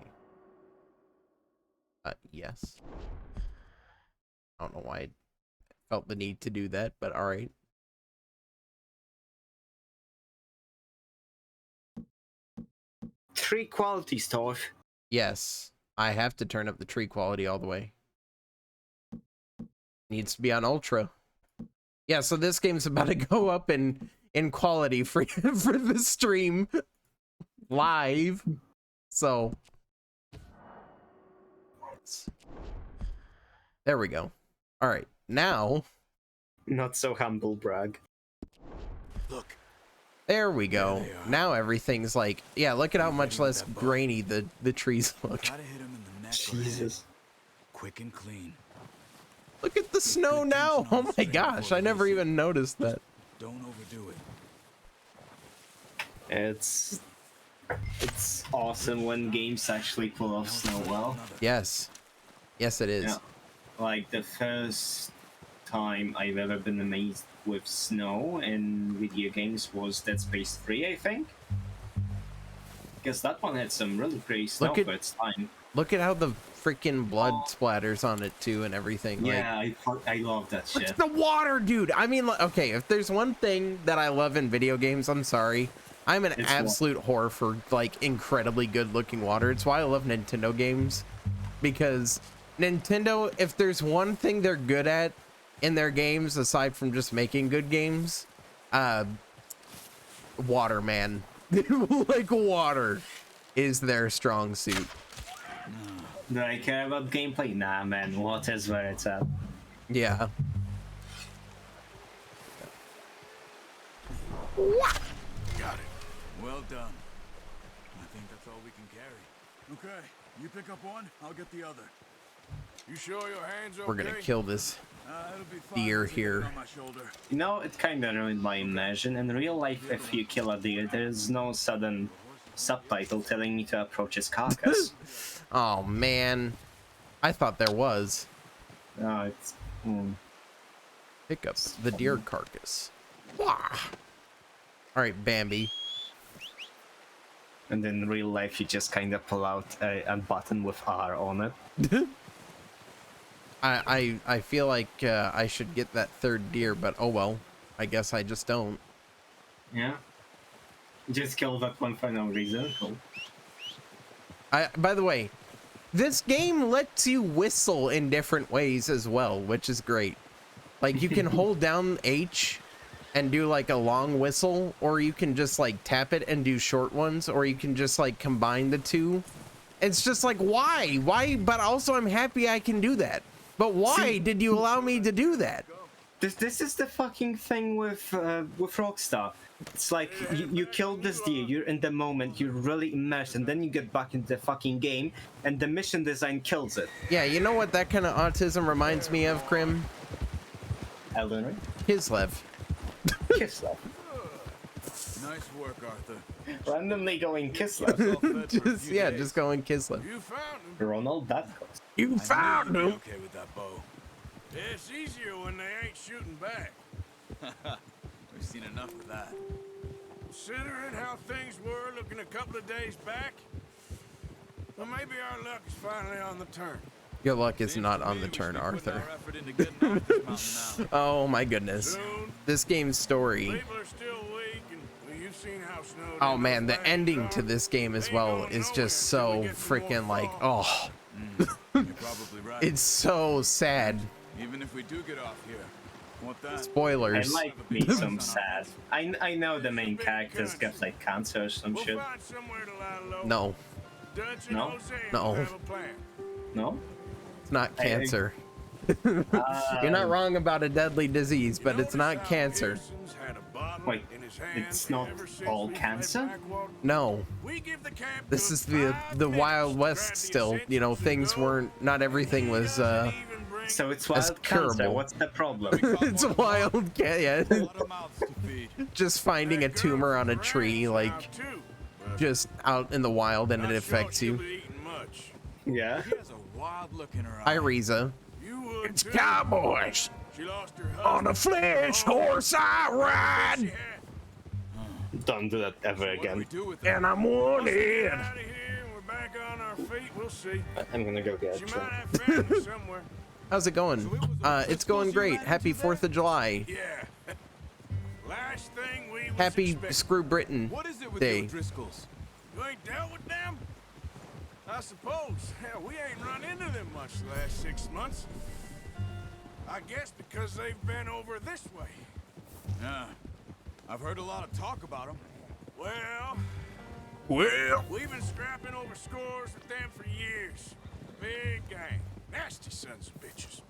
Yes. I don't know why I felt the need to do that, but all right. Tree quality stuff. Yes, I have to turn up the tree quality all the way. Needs to be on ultra. Yeah, so this game's about to go up in quality for the stream live. So there we go. All right, now. Not so humble brag. Look. There we go. Now everything's like, yeah, look at how much less grainy the trees look. Jesus. Quick and clean. Look at the snow now. Oh my gosh, I never even noticed that. Don't overdo it. It's awesome when games actually pull off snow well. Yes. Yes, it is. Yeah. Like the first time I've ever been amazed with snow in video games was Dead Space 3, I think. Because that one had some really pretty snow for its time. Look at how the freaking blood splatters on it too and everything. Yeah, like, I love that shit. It's the water, dude. I mean, okay, if there's one thing that I love in video games, I'm sorry. I'm an absolute whore for like incredibly good looking water. It's why I love Nintendo games. Because Nintendo, if there's one thing they're good at in their games, aside from just making good games, water, man. Like, water is their strong suit. Do I care about gameplay? Nah, man. Water is where it's at. Yeah. Got it. Well done. I think that's all we can carry. Okay, you pick up one, I'll get the other. You sure your hands okay? We're gonna kill this deer here. You know, it kind of ruined my immersion. In real life, if you kill a deer, there's no sudden subtitle telling me to approach its carcass. Oh man, I thought there was. No, it's pick up the deer carcass. Wah! All right, Bambi. And in real life, you just kind of pull out a button with R on it. I feel like I should get that third deer, but oh well. I guess I just don't. Yeah. Just kill that one for no reason. Cool. By the way, this game lets you whistle in different ways as well, which is great. Like you can hold down H and do like a long whistle, or you can just like tap it and do short ones, or you can just like combine the two. It's just like, why? But also I'm happy I can do that. But why did you allow me to do that? This is the fucking thing with Rockstar. It's like you killed this deer, you're in the moment, you're really immersed, and then you get back into the fucking game, and the mission design kills it. Yeah, you know what that kind of autism reminds me of, Krim? Elden Ring? Kislev. Kislev. Nice work, Arthur. Randomly going Kislev. just going Kislev. You found him. Ronald, that goes. You found him. Okay with that bow. Yeah, it's easier when they ain't shooting back. We've seen enough of that. Considering how things were looking a couple of days back, well, maybe our luck is finally on the turn. Your luck is not on the turn, Arthur. Oh my goodness. This game's story. People are still weak, and you've seen how snowed. Oh man, the ending to this game as well is just so freaking like, oh. You're probably right. It's so sad. Even if we do get off here, what that? Spoilers. It might be some sad. I know the main characters get like cancer or some shit. No. No? No. No? It's not cancer. You're not wrong about a deadly disease, but it's not cancer. Wait, it's not all cancer? No. This is the Wild West still. You know, things weren't, not everything was so it's wild cancer. What's the problem? It's wild cancer. Yeah. Just finding a tumor on a tree, like just out in the wild, and it affects you. Yeah. Hi, Riza. It's cowboys. On a flesh horse I ride. Don't do that ever again. And I'm wanted. I'm gonna go get you. How's it going? It's going great. Happy 4th of July. Happy Screw Britain Day. You ain't dealt with them? I suppose. Hell, we ain't run into them much the last 6 months. I guess because they've been over this way. Yeah. I've heard a lot of talk about them. Well, we've been scrapping over scores with them for years. Big gang. Nasty sons of bitches.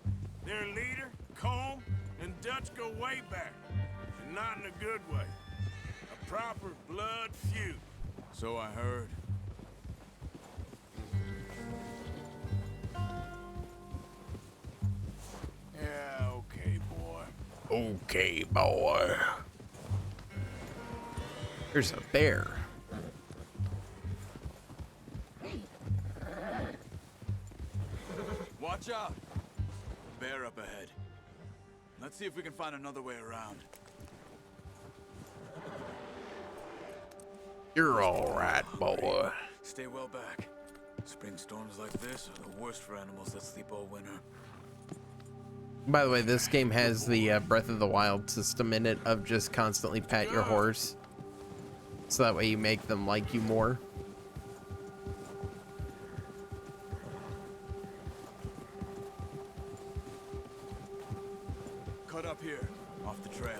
Their leader, Combe, and Dutch go way back. And not in a good way. A proper blood feud. So I heard. Yeah, okay, boy. Okay, boy. There's a bear. Watch out! Bear up ahead. Let's see if we can find another way around. You're all right, boy. Stay well back. Spring storms like this are the worst for animals that sleep all winter. By the way, this game has the Breath of the Wild system in it of just constantly pat your horse. So that way you make them like you more. Cut up here, off the trail.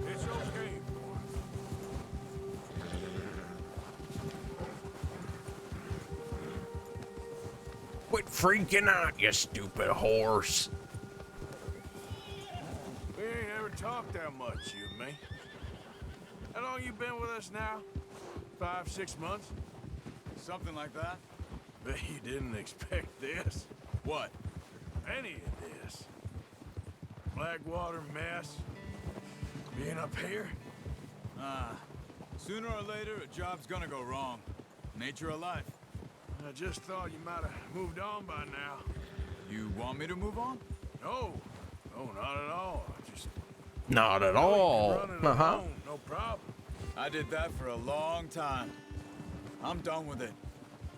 It's okay, boy. Quit freaking out, you stupid horse. We ain't ever talked that much, you and me. How long you been with us now? 5, 6 months? Something like that? Bet you didn't expect this. What? Any of this. Blackwater mess. Being up here? Sooner or later, a job's gonna go wrong. Nature of life. I just thought you might have moved on by now. You want me to move on? No. No, not at all. Not at all. No problem. I did that for a long time. I'm done with it.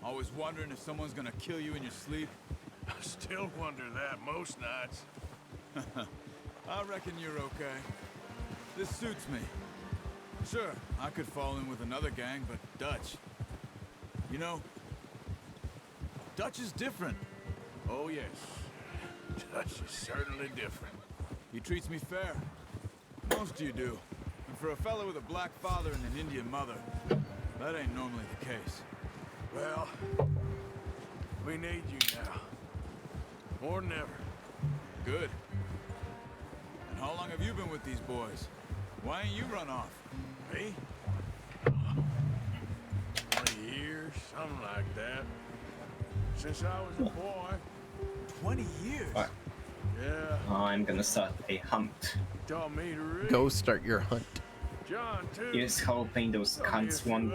Always wondering if someone's gonna kill you in your sleep. I still wonder that most nights. I reckon you're okay. This suits me. Sure, I could fall in with another gang, but Dutch... You know, Dutch is different. Oh, yes. Dutch is certainly different. He treats me fair. Most of you do. And for a fella with a black father and an Indian mother, that ain't normally the case. Well, we need you now. More than ever. Good. And how long have you been with these boys? Why ain't you run off? Me? 20 years, something like that. Since I was a boy. 20 years? What? Yeah. I'm gonna start a hunt. Taught me to read. Go start your hunt. John, too. Here's hoping those cunts won't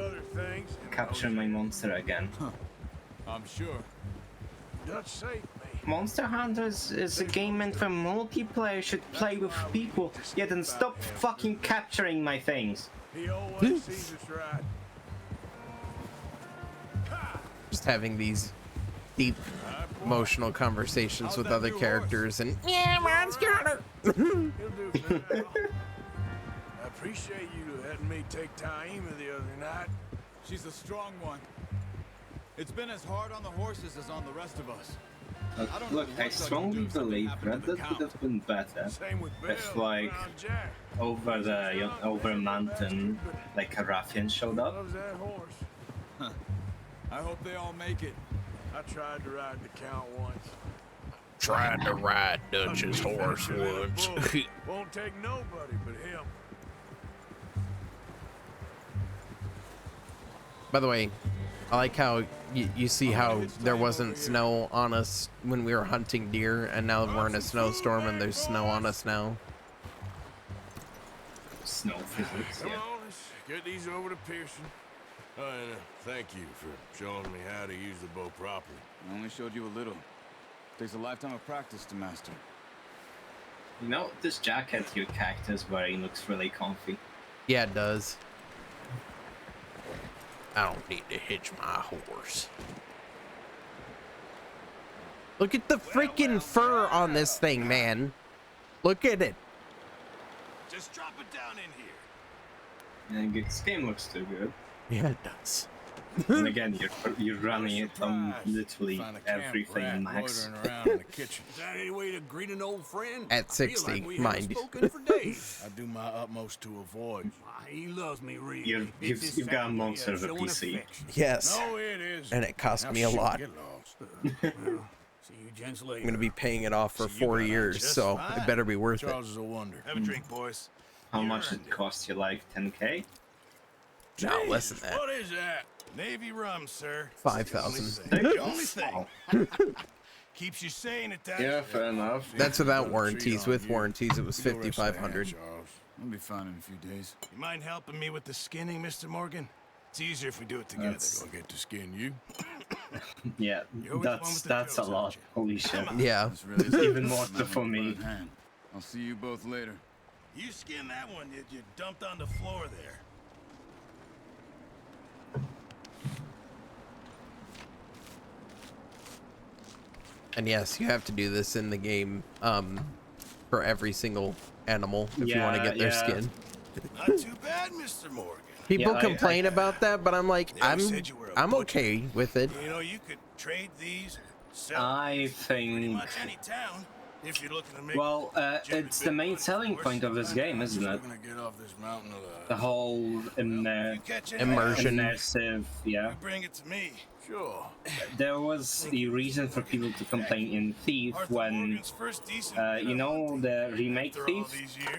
capture my monster again. I'm sure. Dutch saved me. Monster Hunters is a game meant for multiplayer, should play with people. Yeah, then stop fucking capturing my things. He always sees us right. Just having these deep emotional conversations with other characters and yeah, Monster Hunter. He'll do for now. I appreciate you letting me take Taima the other night. She's a strong one. It's been as hard on the horses as on the rest of us. Look, I strongly believe that would have been better if, like, over a mountain, like a ruffian showed up. Loves that horse. Huh. I hope they all make it. I tried to ride the Count once. Tried to ride Dutch's horse once. Won't take nobody but him. By the way, I like how you see how there wasn't snow on us when we were hunting deer, and now we're in a snowstorm and there's snow on us now. Snow physics, Come yeah. on, let's get these over to Pearson. And thank you for showing me how to use the bow properly. I only showed you a little. Takes a lifetime of practice to master. You know, this jacket your cactus wearing looks really comfy. Yeah, it does. I don't need to hitch my horse. Look at the freaking fur on this thing, man. Look at it. Just drop it down in here. And this game looks too good. Yeah, it does. And again, you're running it on literally everything max. Around in the kitchen. Is that any way to greet an old friend? At 60, I feel like we mind you. spoken for days. I do my utmost to avoid. He loves me, really. You've got a monster of a PC. Yes. No, it is. And it cost Now, me a shit, lot. get lost. See you gents later. I'm gonna be paying it off for 4 years, so it better be worth it. Charles is a wonder. Have a drink, boys. How much did it cost you, like 10K? No, less than that. What is that? Navy rum, sir. 5,000. The only thing. Keeps you sane at that. Yeah, fair enough. That's without warranties. With warranties, it was You go rest that 5,500. hand, Charles. I'll be fine in a few days. You mind helping me with the skinning, Mr. Morgan? It's easier if we do it together. Gonna get to skin you. Yeah, that's a lot. Holy shit. Yeah. This really It's even more for me. I'll see you both later. You skinned that one that you dumped on the floor there. And yes, you have to do this in the game for every single animal if you want to get their skin. Not too bad, Mr. Morgan. People complain about that, but I'm like, I'm okay with it. You know, you could trade these. I think. Much any town if you're looking to make. Well, it's the main selling point of this game, isn't it? Get off this mountain alive. The whole immersion. Immersive, yeah. Bring it to me. Sure. There was the reason for people to complain in Thief when, you know, the remake Thief,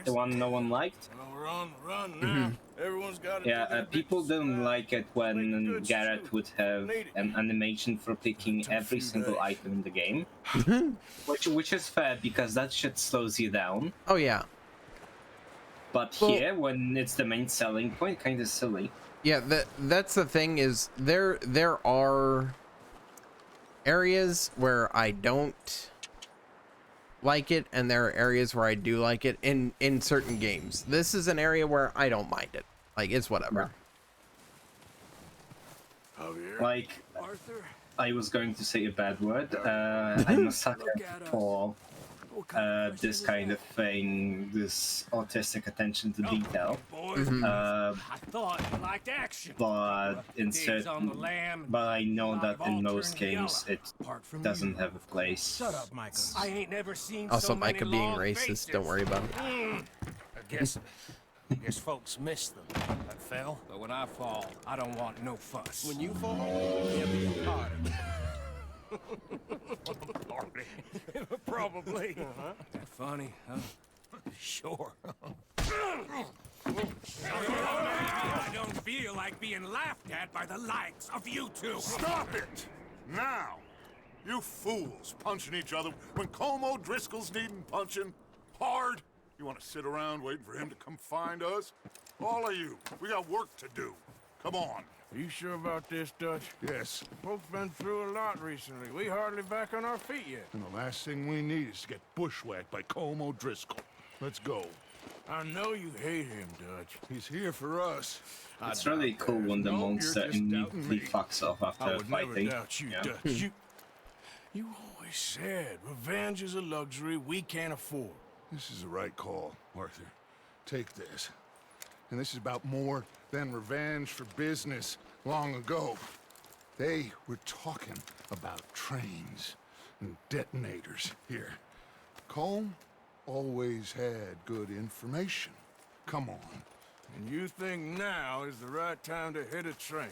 the one no one liked. We're on the run now. Everyone's got people didn't like it when Garrett would have an animation for picking every single item in the game, which is fair because that shit slows you down. Oh yeah. But here, when it's the main selling point, kind of silly. Yeah, that's the thing is there are areas where I don't like it, and there are areas where I do like it in certain games. This is an area where I don't mind it. Like, it's whatever. Like, I was going to say a bad word. I'm a sucker for this kind of thing, this artistic attention to detail. I thought you liked action. But in certain, but I know that in most games it doesn't have a place. Shut up, Micah. I ain't never seen Also, so many Micah being long racist. faces. Don't worry about it. I guess folks miss them. I fell, but when I fall, I don't want no fuss. When you fall, there'll be a party. Probably. That funny, huh? Sure. I don't feel like being laughed at by the likes of you two. Stop it! Now! You fools punching each other when Colm O'Driscoll's needing punching hard. You want to sit around waiting for him to come find us? All of you, we got work to do. Come on. Are you sure about this, Dutch? Yes. Folks been through a lot recently. We hardly back on our feet yet. And the last thing we need is to get bushwhacked by Colm O'Driscoll. Let's go. I know you hate him, Dutch. He's here for us. It's really cool when the monster immediately fucks off I after would never fighting. doubt you, Yeah. Dutch. You always said revenge is a luxury we can't afford. This is the right call, Arthur. Take this. And this is about more than revenge for business long ago. They were talking about trains and detonators here. Colm always had good information. Come on. And you think now is the right time to hit a train?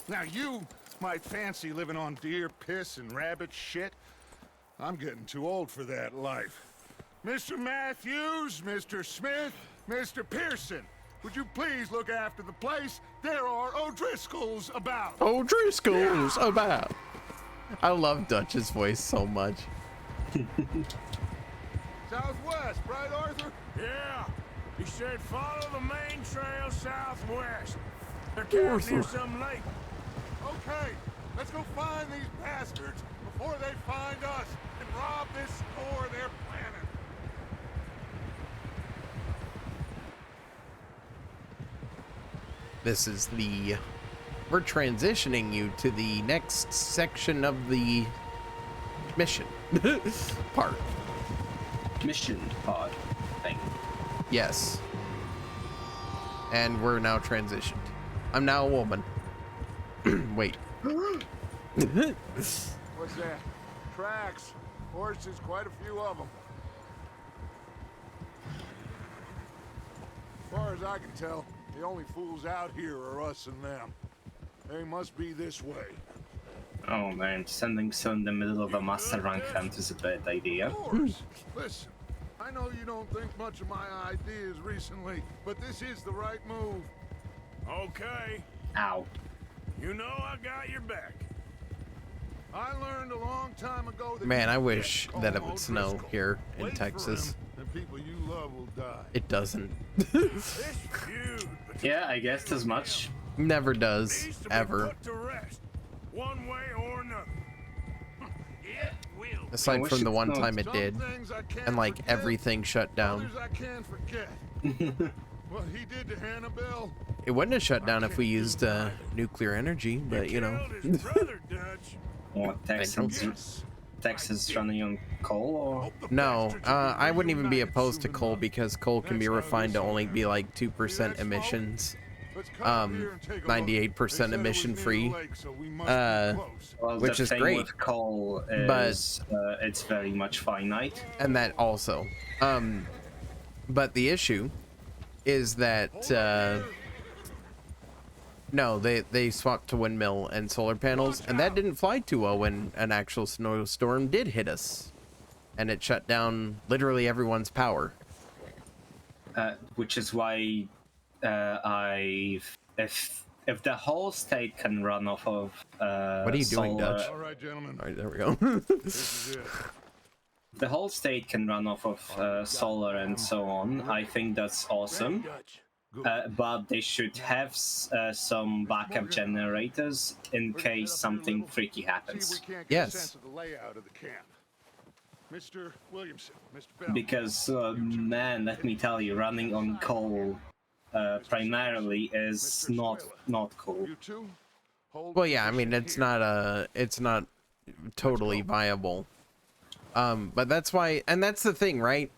Now you might fancy living on deer piss and rabbit shit. I'm getting too old for that life. Mr. Matthews, Mr. Smith, Mr. Pearson, would you please look after the place? There are O'Driscolls about. O'Driscoll's about. I love Dutch's voice so much. Southwest, right, Arthur? Yeah. He said follow the main trail southwest. They're camped near some lake. Okay, let's go find these bastards before they find us and rob this store they're planning. This is the... We're transitioning you to the next section of the mission part. Mission pod thing. Yes. And we're now transitioned. I'm now a woman. Wait. What's that? Tracks. Horses, quite a few of them. As far as I can tell, the only fools out here are us and them. They must be this way. Oh man, sending so in the middle of a master rank hunt is a bad idea. Of course. Listen, I know you don't think much of my ideas recently, but this is the right move. Okay. Ow. You know I got your back. I learned a long time ago that Man, I wish that it would snow here in Wait Texas. for him, and people you love will die. It doesn't. This feud Yeah, I guessed as much. Never does. needs to be Ever. put to rest, one way or another. It will. Aside wish from the it one snowed. time it did. Some things I can't And like forget, everything shut down. others I can't forget. What he did to Hannibal. It wouldn't have shut down if we used nuclear energy, but you know. Killed his brother, Dutch. What, Texas running on coal or? No, I wouldn't even be opposed to coal because coal can be refined to only be like 2% emissions. 98% emission free, Well, which the is thing great. with coal is it's very much finite. And that also. But the issue is that no, they swapped to windmill and solar panels, and that didn't fly too well when an actual snowstorm did hit us, and it shut down literally everyone's power. Which is why if the whole state can run off of What are you doing, solar, Dutch? All right, gentlemen. All right, there we go. This is it. the whole state can run off of solar and so on. I think that's awesome. But they should have some backup generators in case something freaky See happens. if we can't get a Yes. sense of the layout of the camp. Mr. Williamson, Mr. Bell. Because man, let me tell you, running on coal primarily is not cool. You two, hold Well, yeah, I mean, position it's here. not totally viable. But that's why, and that's the thing, right?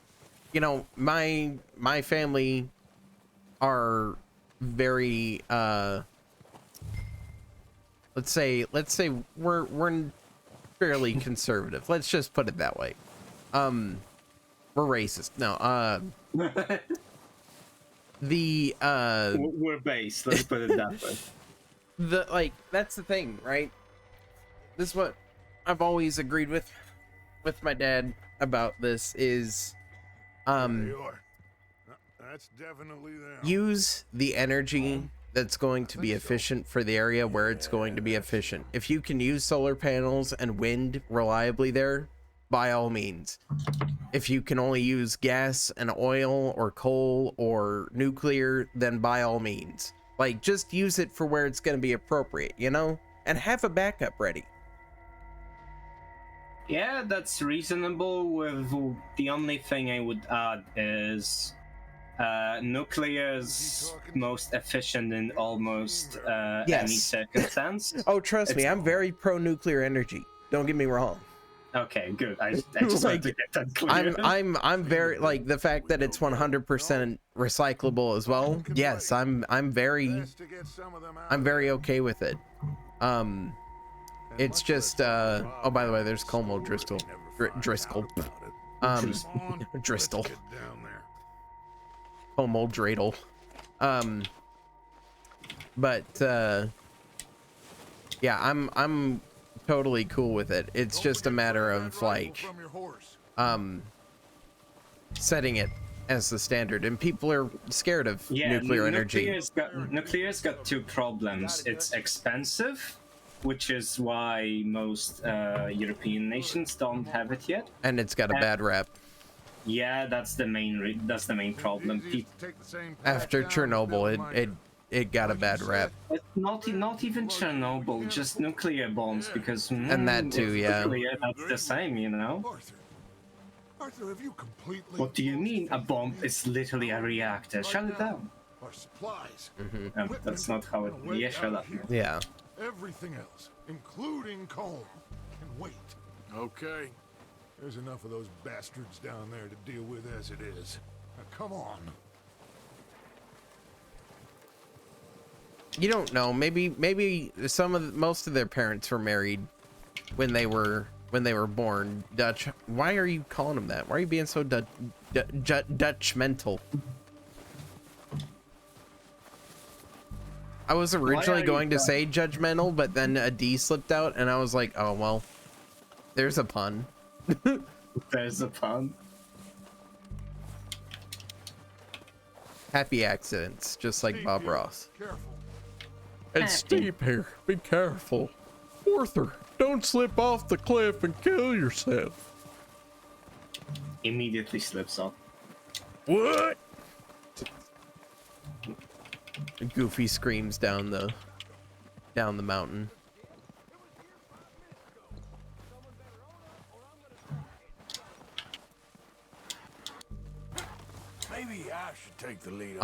You know, my family are very let's say we're fairly conservative. Let's just put it that way. We're racist. No, we're based, let's put it that way. That's the thing, right? This is what I've always agreed with my dad about this is that's definitely there. Use the energy that's going to be efficient for the area where it's going to be efficient. If you can use solar panels and wind reliably there, by all means. If you can only use gas and oil or coal or nuclear, then by all means. Like, just use it for where it's going to be appropriate, you know? And have a backup ready. Yeah, that's reasonable. With the only thing I would add is nuclear is most efficient in almost any circumstance. Oh, trust me, I'm very pro nuclear energy. Don't get me wrong. Okay, good. I just like, to get that clear. I'm very, like, the fact that it's 100% recyclable as well. Yes, I'm very okay with it. It's just oh, by the way, there's Como Driscoll. Driscoll. Driscoll. Como Dreidel. But yeah, I'm totally cool with it. It's just a matter of like setting it as the standard, and people are scared of nuclear energy. Nuclear's got two problems. It's expensive, which is why most European nations don't have it yet, and it's got a bad rap. Yeah, that's the main problem. After Chernobyl, it got a bad rap. It's not even Chernobyl, just nuclear bombs, because and that too, yeah. Nuclear, that's the same, you know. Arthur, have you completely? What do you mean? A bomb is literally a reactor. Shut it down. Our supplies. That's not how it. Yeah, shut up. Yeah. Everything else, including coal, can wait. Okay. There's enough of those bastards down there to deal with as it is. Now, come on. You don't know. Maybe most of their parents were married when they were born. Dutch. Why are you calling them that? Why are you being so Dutchmental? I was originally going to say judgmental, but then a D slipped out, and I was like, oh well, there's a pun. There's a pun. Happy accidents, just like Bob Ross. Careful. It's steep here. Be careful. Arthur, don't slip off the cliff and kill yourself. Immediately slips off. What? Goofy screams down the mountain. Maybe I should take the lead.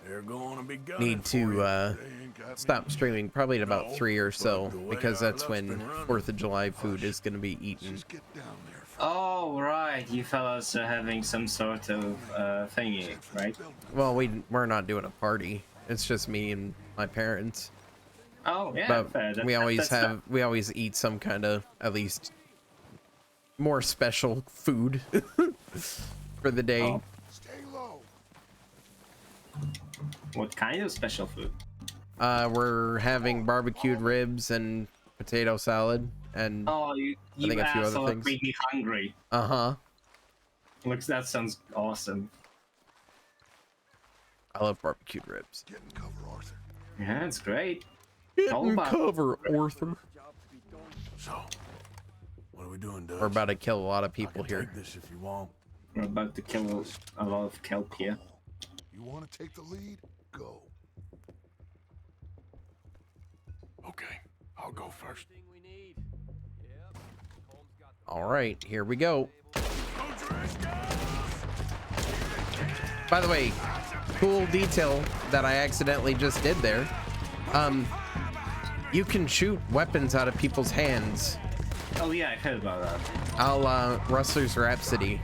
They're gonna be need to stop streaming probably at about 3 or so, because that's when 4th of July food is going to be eaten. Oh right, you fellas are having some sort of thingy, right? Well, we're not doing a party. It's just me and my parents. Oh yeah, but fair. we always eat some kind of at least more special food for the day. Oh. What kind of special food? We're having barbecued ribs and potato salad, and you I think a few other things. Made me hungry. Looks, that sounds awesome. I love barbecued ribs. Get in cover, Arthur. Yeah, it's great. Get in cover, Arthur. So, what are we doing, Dutch? We're about to kill a lot of people here. Take this if you want. We're about to kill a lot of kelp here. You want to take the lead? Go. Okay, I'll go first. All right, here we go. By the way, cool detail that I accidentally just did there. You can shoot weapons out of people's hands Oh yeah, I heard about that. I'll Rustler's Rhapsody.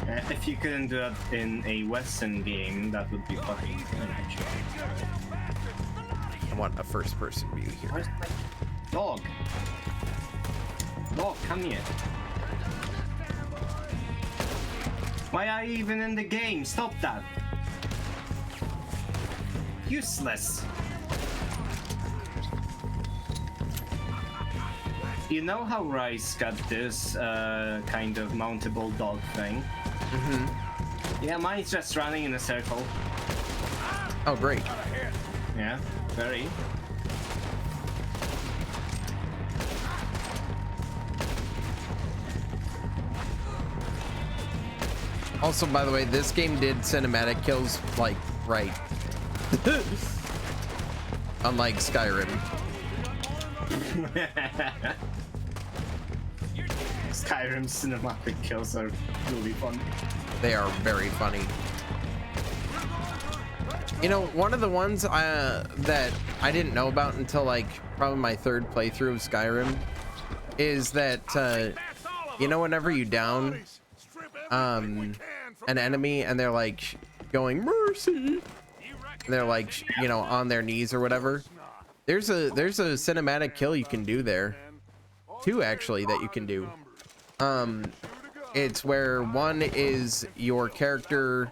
If you couldn't do that in a Western game, that would be fucking fun, actually. I want a first-person view here. Where's my dog? Dog, come here. Why are you even in the game? Stop that. Useless. You know how Rice got this kind of mountable dog thing? Mm-hmm. Yeah, mine's just running in a circle. Oh, great. Yeah, very. Also, by the way, this game did cinematic kills, like, right. Unlike Skyrim. Skyrim's cinematic kills are really fun. They are very funny. You know, one of the ones that I didn't know about until, like, probably my third playthrough of Skyrim is that, you know, whenever you down an enemy and they're, like, going, mercy, and they're, like, you know, on their knees or whatever, there's a cinematic kill you can do there. Two, actually, that you can do. It's where one is your character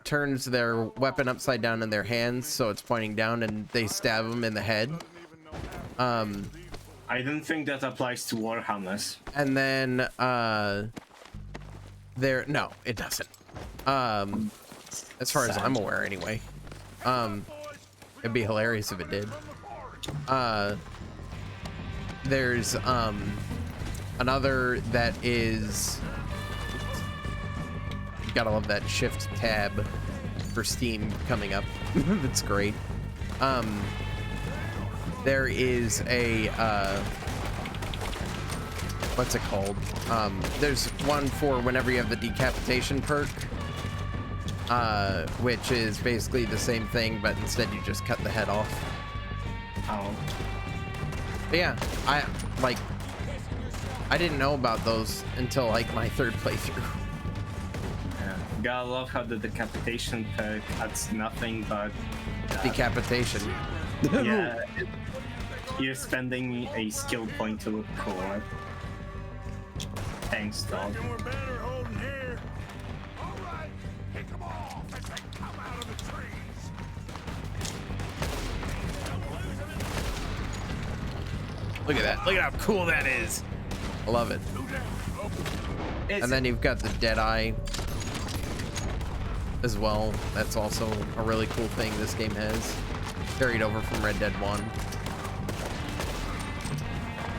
turns their weapon upside down in their hands, so it's pointing down, and they stab them in the head. I don't think that applies to Warhammers. And then no, it doesn't. As far as I'm aware, anyway. It'd be hilarious if it did. There's another that is, you gotta love that shift tab for Steam coming up. That's great. There is a what's it called? There's one for whenever you have the decapitation perk, which is basically the same thing, but instead you just cut the head off. Oh. But yeah, I didn't know about those until like my third playthrough. Yeah. Gotta love how the decapitation perk adds nothing but decapitation. Yeah, you're spending a skill point to look cool. Thanks, dog. Look at that. Look at how cool that is. I love it. And then you've got the Deadeye as well. That's also a really cool thing this game has. Carried over from Red Dead 1.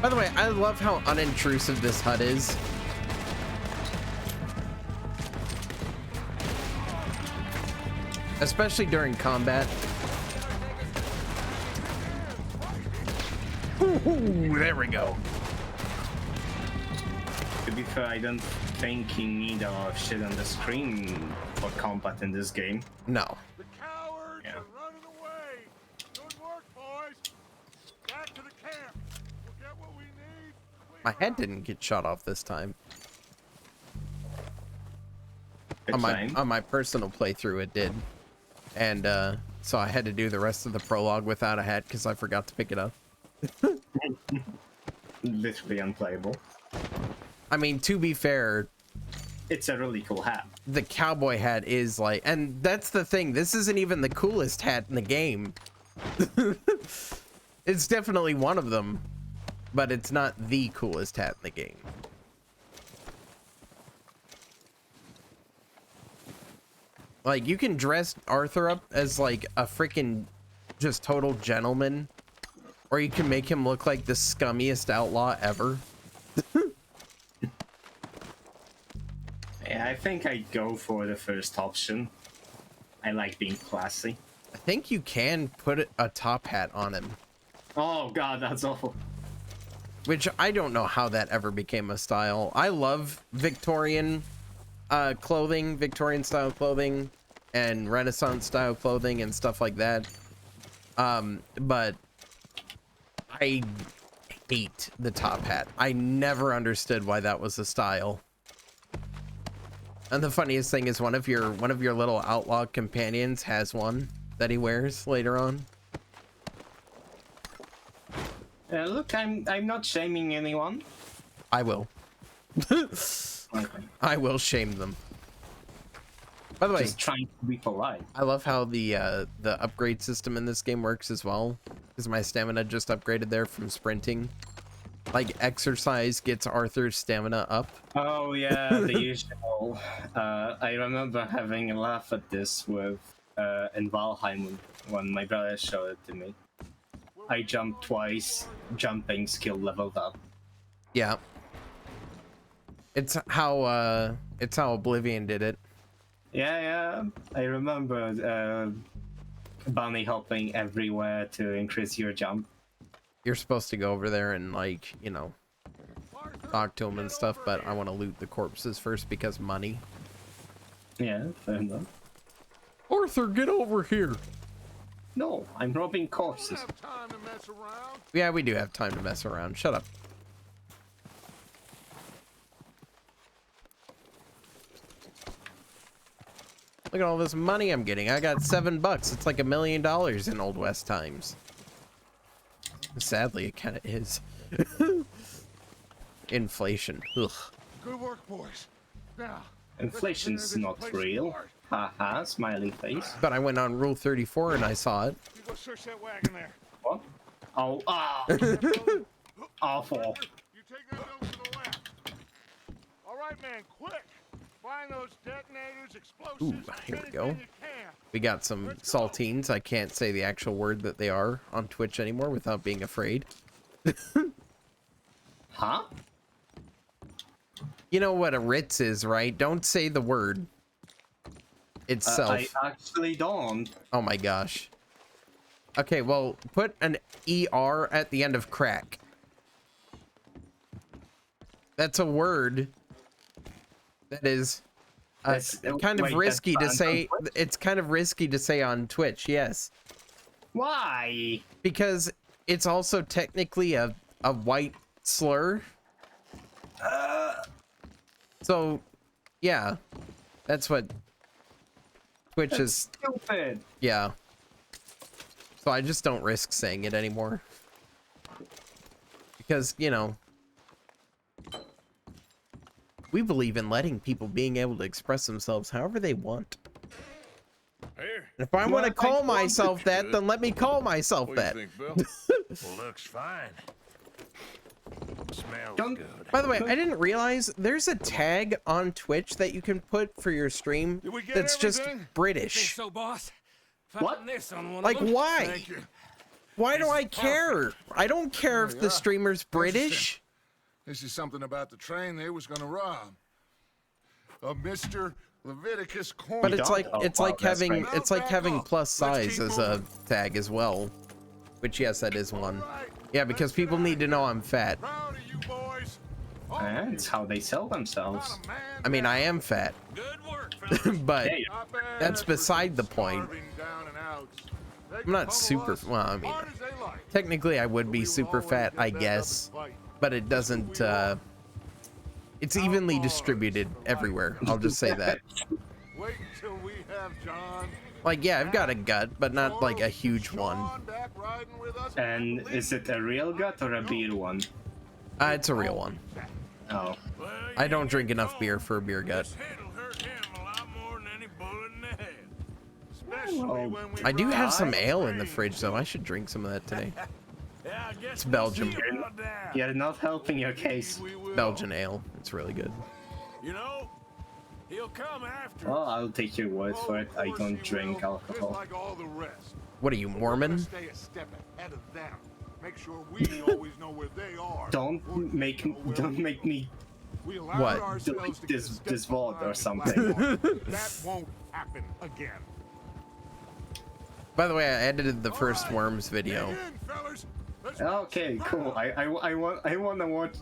By the way, I love how unintrusive this HUD is. Especially during combat. Ooh, there we go. To be fair, I don't think you need a lot of shit on the screen for combat in this game. No. The cowards are running away. Good work, boys. Back to the camp. We'll get what we need. My head didn't get shot off this time. On my personal playthrough, it did. And so I had to do the rest of the prologue without a hat because I forgot to pick it up. Literally unplayable. I mean, to be fair, it's a really cool hat. The cowboy hat is like, and that's the thing, this isn't even the coolest hat in the game. It's definitely one of them, but it's not the coolest hat in the game. Like, you can dress Arthur up as like a freaking just total gentleman, or you can make him look like the scummiest outlaw ever. Yeah, I think I'd go for the first option. I like being classy. I think you can put a top hat on him. Oh god, that's awful. Which I don't know how that ever became a style. I love Victorian clothing, Victorian style clothing, and Renaissance style clothing and stuff like that. But I hate the top hat. I never understood why that was a style. And the funniest thing is one of your little outlaw companions has one that he wears later on. Look, I'm not shaming anyone. I will. I will shame them. By the way, just trying to be polite. I love how the upgrade system in this game works as well, because my stamina just upgraded there from sprinting. Like, exercise gets Arthur's stamina up. Oh yeah, the usual. I remember having a laugh at this with in Valheim when my brother showed it to me. I jumped twice, jumping skill leveled up. Yeah. It's how Oblivion did it. Yeah, I remember bunny hopping everywhere to increase your jump. You're supposed to go over there and, like, you know, talk to them and stuff, but I want to loot the corpses first because money. Yeah, fair enough. Arthur, get over here. No, I'm robbing corpses. Yeah, we do have time to mess around. Shut up. Look at all this money I'm getting. I got $7. It's like $1 million in Old West times. Sadly, it kind of is. Inflation. Ugh. Good work, boys. Now, inflation's not real. Haha, smiley face. But I went on Rule 34 and I saw it. You go search that wagon there. What? Oh, ah! Awful. You take that over to the left. All right, man, quick. Find those detonators, explosives. Ooh, here we go. We got some saltines. I can't say the actual word that they are on Twitch anymore without being afraid. Huh? You know what a Ritz is, right? Don't say the word itself. I actually don't. Oh my gosh. Okay, well, put an ER at the end of crack. That's a word that is kind of risky to say. It's kind of risky to say on Twitch, yes. Why? Because it's also technically a white slur. So, yeah, that's what Twitch is. Stupid. Yeah. So I just don't risk saying it anymore. Because, you know, we believe in letting people being able to express themselves however they want. Here. And if I want to call myself that, then let me call myself What that. do you think, Bill? Well, looks fine. Smells good. By the way, I didn't realize there's a tag on Twitch that you can put for your stream that's just British. So, boss. What? This on one Like, of them. why? Thank you. Why do I care? I don't care if the streamer's British. This is something about the train they was gonna rob. A Mr. Leviticus Corn. But it's like having plus size as a tag as well. Which, yes, that is one. Yeah, because people need to know I'm fat. It's how they sell themselves. I mean, I am fat. But that's beside the point. I'm not super, well, I mean, technically I would be super fat, I guess. But it doesn't, it's evenly distributed everywhere. I'll just say that. Wait until we have John. Like, yeah, I've got a gut, but not like a huge one. And is it a real gut or a beer one? It's a real one. Oh. I don't drink enough beer for a beer gut. Oh. I do have some ale in the fridge, though. I should drink some of that today. It's Belgium. You're not helping your case. Belgian ale. It's really good. You know, he'll come after. Well, I'll take your word for it. I don't drink alcohol. Like all the rest. What are you, Mormon? Stay a step ahead of them. Make sure we always know where they are. Don't make me What? delete this VOD or something. That won't happen again. By the way, I edited the first Worms video. Okay, cool. I want to watch.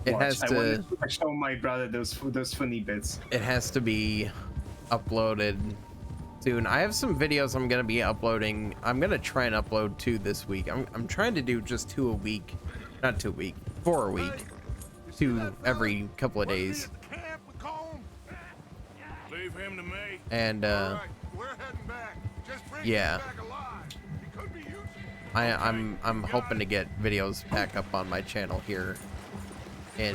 It has I to want to show my brother those funny bits. It has to be uploaded soon. I have some videos I'm gonna be uploading. I'm gonna try and upload 2 this week. I'm trying to do just 2 a week, not 2 a week, 4 a week, 2 every couple of days. Leave him to me. And We're heading back. Just bring yeah, him back alive. He could be useful. I'm hoping to get videos back up on my channel here in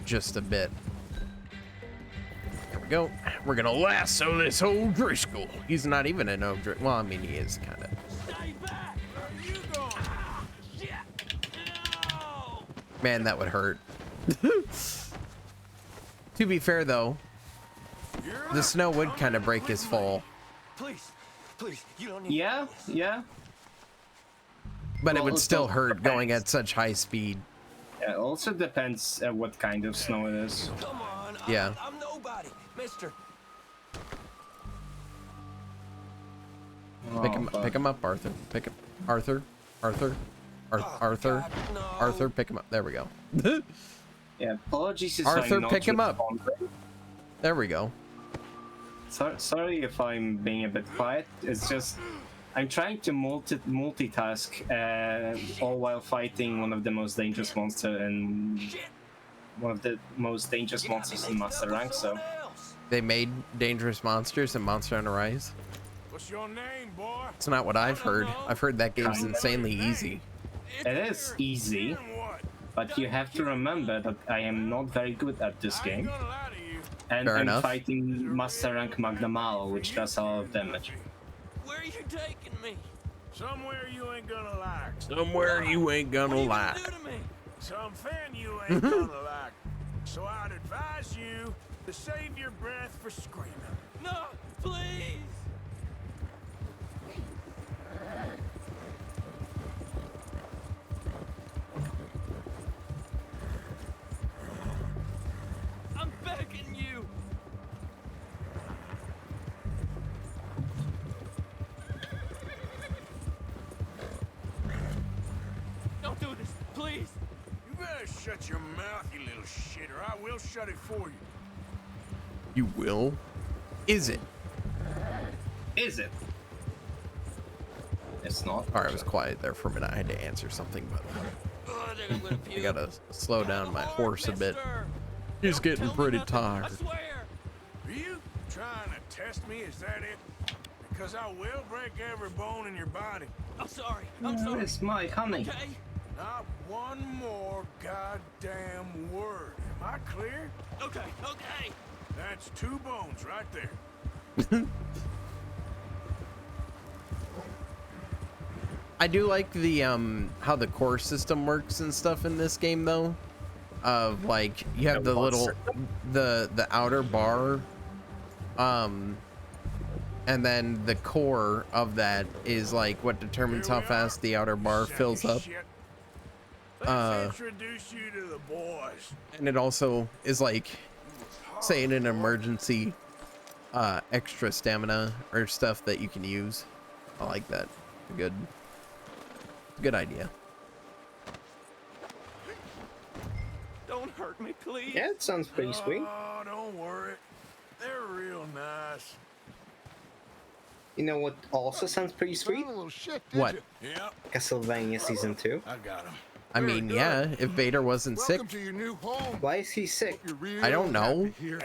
just a bit. There we go. We're gonna lasso this old Driscoll. He's not even an old Driscoll. Well, I mean, he is kind of. Stay back. Where are you going? Ah, shit. No. Man, that would hurt. To be fair, though, the snow would kind of break his fall. Please, please, you don't need. Yeah, yeah. But it Well, would still also hurt depends. going at such high speed. Yeah, also depends what kind of snow it is. Come on. Yeah. I'm nobody, mister. Pick him up, Arthur. Pick him, Arthur. Arthur. Pick him up. There we go. Yeah, apologies if Arthur, I'm not pick him up. responding. There we go. Sorry if I'm being a bit quiet. It's just I'm trying to multitask all while fighting one of the most dangerous monsters in Master Rank. So They made dangerous monsters in Monster Hunter Rise. What's your name, boy? It's not what I've heard. I've heard that game's insanely easy. it is easy, but you have to remember that I am not very good at this game. And Fair I'm enough. fighting Master Rank Magnamal, which does a lot of damage. Where are you taking me? Somewhere you ain't gonna like. Somewhere you ain't gonna lie. Something you ain't gonna like. So I'd advise you to save your breath for screaming. No, please. I'm begging you. Don't do this, please. You better shut your mouth, you little shit, or I will shut it for you. You will? Is it? Is it? It's not. All right, I was quiet there for a minute. I had to answer something, but I gotta slow down my horse a bit. He's getting pretty tired. Are you trying to test me? Is that it? Because I will break every bone in your body. I'm sorry. I'm sorry. It's my honey. Okay. Not one more goddamn word. Am I clear? Okay. Okay. That's 2 bones right there. I do like the how the core system works and stuff in this game, though. Of like you have the little the outer bar, and then the core of that is like what determines how fast the outer bar fills up. Let's introduce you to the boys. And it also is like, say in an emergency, extra stamina or stuff that you can use. I like that. Good idea. Don't hurt me, please. Yeah, it sounds pretty sweet. Oh, don't worry. They're real nice. You know what also sounds pretty sweet? What? Yep. Castlevania Season 2. I got him. I mean, yeah, if Vader wasn't sick. To your new home. Why is he sick? I don't know. You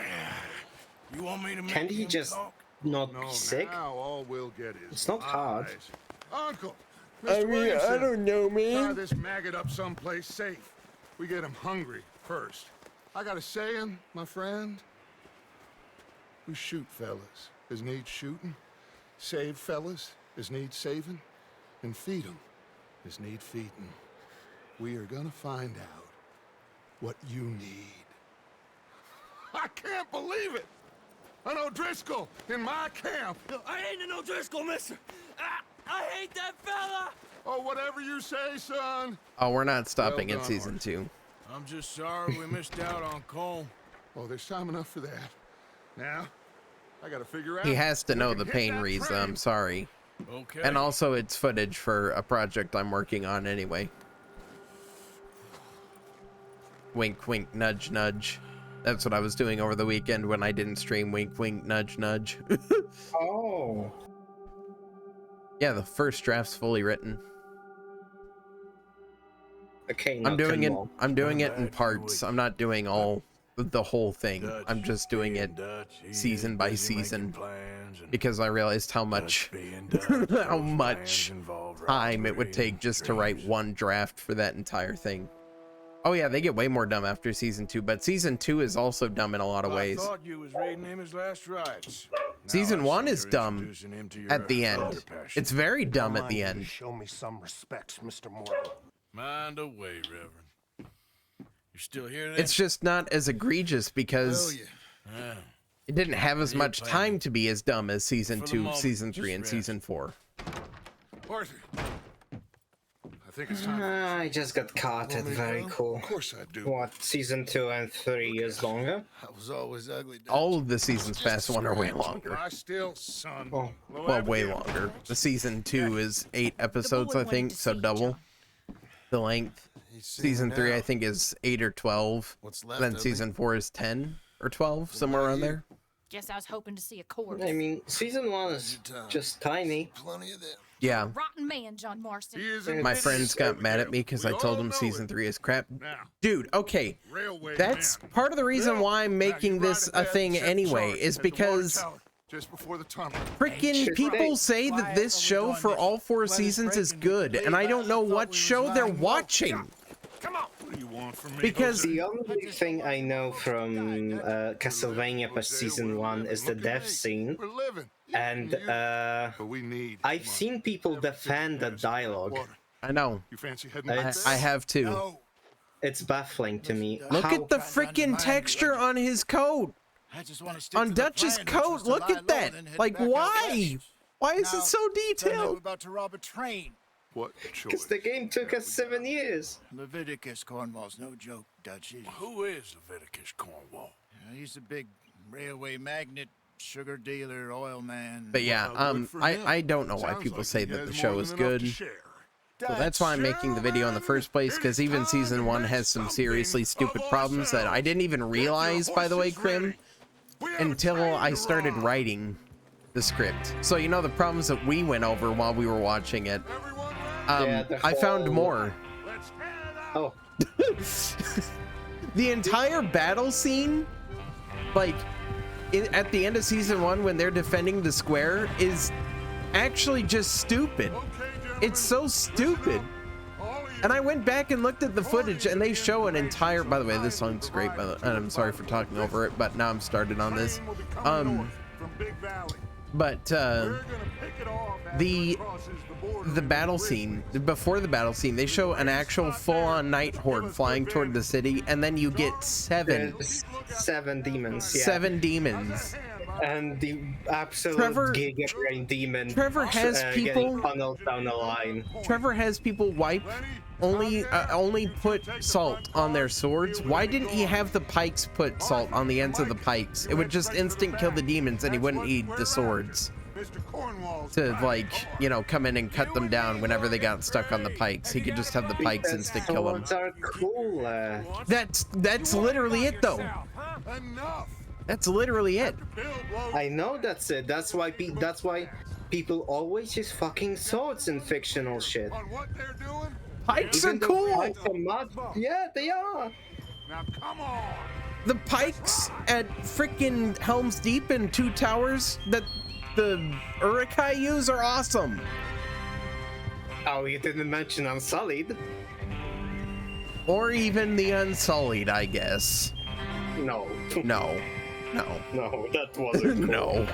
want me to make Can't he him just talk? not No, be sick? now all we'll get is It's not hard. lies. Uncle, I Mr. mean, I Williamson, don't know, tie man. this maggot up someplace safe. We get him hungry first. I got a saying, my friend. We shoot fellas as need shooting, save fellas as need saving, and feed 'em as need feeding. We are gonna find out what you need. I can't believe it! An O'Driscoll in my camp! I ain't an O'Driscoll, mister! I hate that fella! Oh, whatever you say, son. Oh, we're not stopping Well in done, season 2. I'm just sorry we missed out on Cole. Oh, there's time enough for that. Now, I gotta figure out. He has to if know we the can hit pain that reason. train. I'm sorry. Okay. And also, it's footage for a project I'm working on anyway. Wink, wink, nudge, nudge. That's what I was doing over the weekend when I didn't stream. Wink, wink, nudge, nudge. Oh. Yeah, the first draft's fully written. Okay, I'm doing it in parts. I'm not doing the whole thing. I'm just doing it season by season because I realized how much time it would take just to write one draft for that entire thing. Oh yeah, they get way more dumb after season 2, but season 2 is also dumb in a lot of ways. I thought you was reading him his last rites. Season 1 is dumb at the end. It's very dumb at the end. Show me some respect, Mr. Morgan. Mind away, Reverend. You still hear that? It's just not as egregious because it didn't have as much time to be as dumb as season 2, season 3, and season 4. Arthur, I think it's time. I just got caught at very cool. Of course I do. What, season 2 and 3 years longer? I was always ugly. All of the seasons past 1 are way longer. My still son. Oh. Well, way longer. The season 2 is 8 episodes, I think, so double the length. Season 3, I think, is 8 or 12. Then season 4 is 10 or 12, somewhere around there. Guess I was hoping to see a corpse. I mean, season 1 is just tiny. Yeah. Rotten man, John Marston. My friends got mad at me because I told them season 3 is crap. Dude, okay. That's part of the reason why I'm making this a thing anyway, is because freaking people say that this show for all 4 seasons is good, and I don't know what show they're watching. Because the only thing I know from Castlevania past season 1 is the death scene, and I've seen people defend the dialogue. I know. I have too. It's baffling to me. Look at the freaking texture on his coat. On Dutch's coat, look at that. Like, why? Why is it so detailed? About to rob a train. What? Because the game took us 7 years. Leviticus Cornwall's no joke, Dutch. Who is Leviticus Cornwall? He's a big railway magnate, sugar dealer, oil man. But yeah, I don't know why people say that the show is good. So that's why I'm making the video in the first place, because even season 1 has some seriously stupid problems that I didn't even realize, by the way, Krim, until I started writing the script. So you know the problems that we went over while we were watching it. I found more. Oh. The entire battle scene, like at the end of season 1 when they're defending the square, is actually just stupid. It's so stupid. And I went back and looked at the footage, and they show an entire, by the way, this song's great, and I'm sorry for talking over it, but now I'm started on this. The battle scene, before the battle scene, they show an actual full-on night horde flying toward the city, and then you get 7 demons. Yeah. 7 demons. And the absolute Giga Brain demon. Trevor has people funneled down the line. Trevor has people wipe only put salt on their swords. Why didn't he have the pikes put salt on the ends of the pikes? It would just instant kill the demons, and he wouldn't need the swords to, like, you know, come in and cut them down whenever they got stuck on the pikes. He could just have the pikes instant kill them. Are cool. That's literally it, though. That's literally it. I know that's it. That's why people always use fucking swords in fictional shit. Pikes are cool. Pikes are yeah, they are. Now come on. The pikes at freaking Helm's Deep and 2 Towers that the Urukai use are awesome. Oh, you didn't mention Unsullied. Or even the Unsullied, I guess. No. No. No, that wasn't cool. No.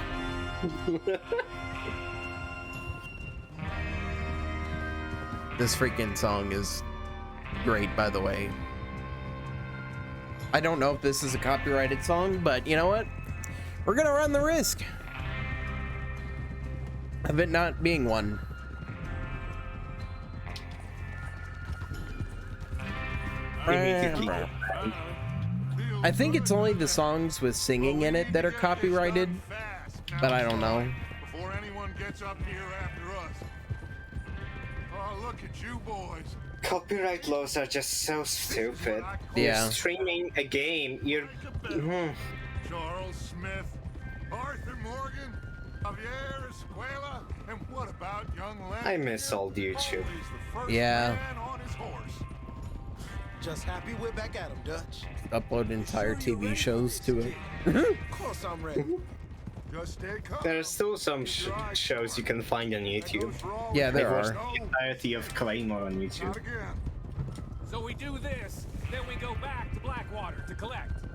This freaking song is great, by the way. I don't know if this is a copyrighted song, but you know what? We're gonna run the risk of it not being one. I think it's only the songs with singing in it that are copyrighted, but I don't know. Before anyone gets up here after us. Oh, look at you boys. Copyright laws are just so stupid. Yeah. You're streaming a game. You're. Charles Smith, Arthur Morgan, Javier Escuela, and what about young Lennon? I miss old YouTube. Yeah. Just happy we're back at 'em, Dutch. Upload entire TV shows to it. Of course I'm ready. Just stay calm. There are still some shows you can find on YouTube. Yeah, there I watched are. the entirety of Claymore on YouTube. So we do this, then we go back to Blackwater to collect.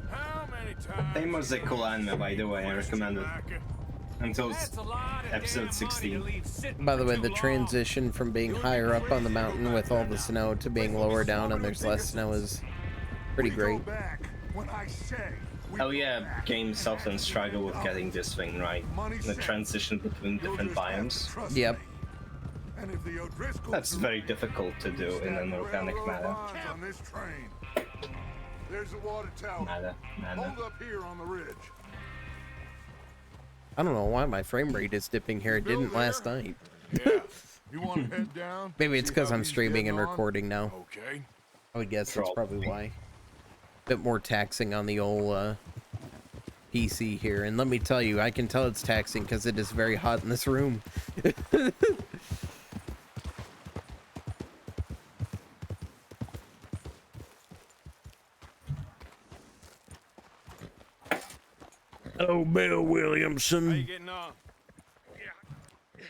How many times? Claymore is a cool anime, by the way. I recommend it. Until episode 16. By the way, the transition from being higher up on the mountain with all the snow to being lower down and there's less snow is pretty great. Oh yeah, games often struggle with getting this thing right. The transition between different biomes. Yep. That's very difficult to do in an organic manner. There's a water tower. Hold up here on the ridge. I don't know why my frame rate is dipping here. It didn't last night. Yeah. You want to head down? Maybe it's because I'm streaming and recording now. Okay. I would guess that's probably why. Bit more taxing on the old PC here. And let me tell you, I can tell it's taxing because it is very hot in this room. Oh, Bill Williamson. How you getting on? Yeah,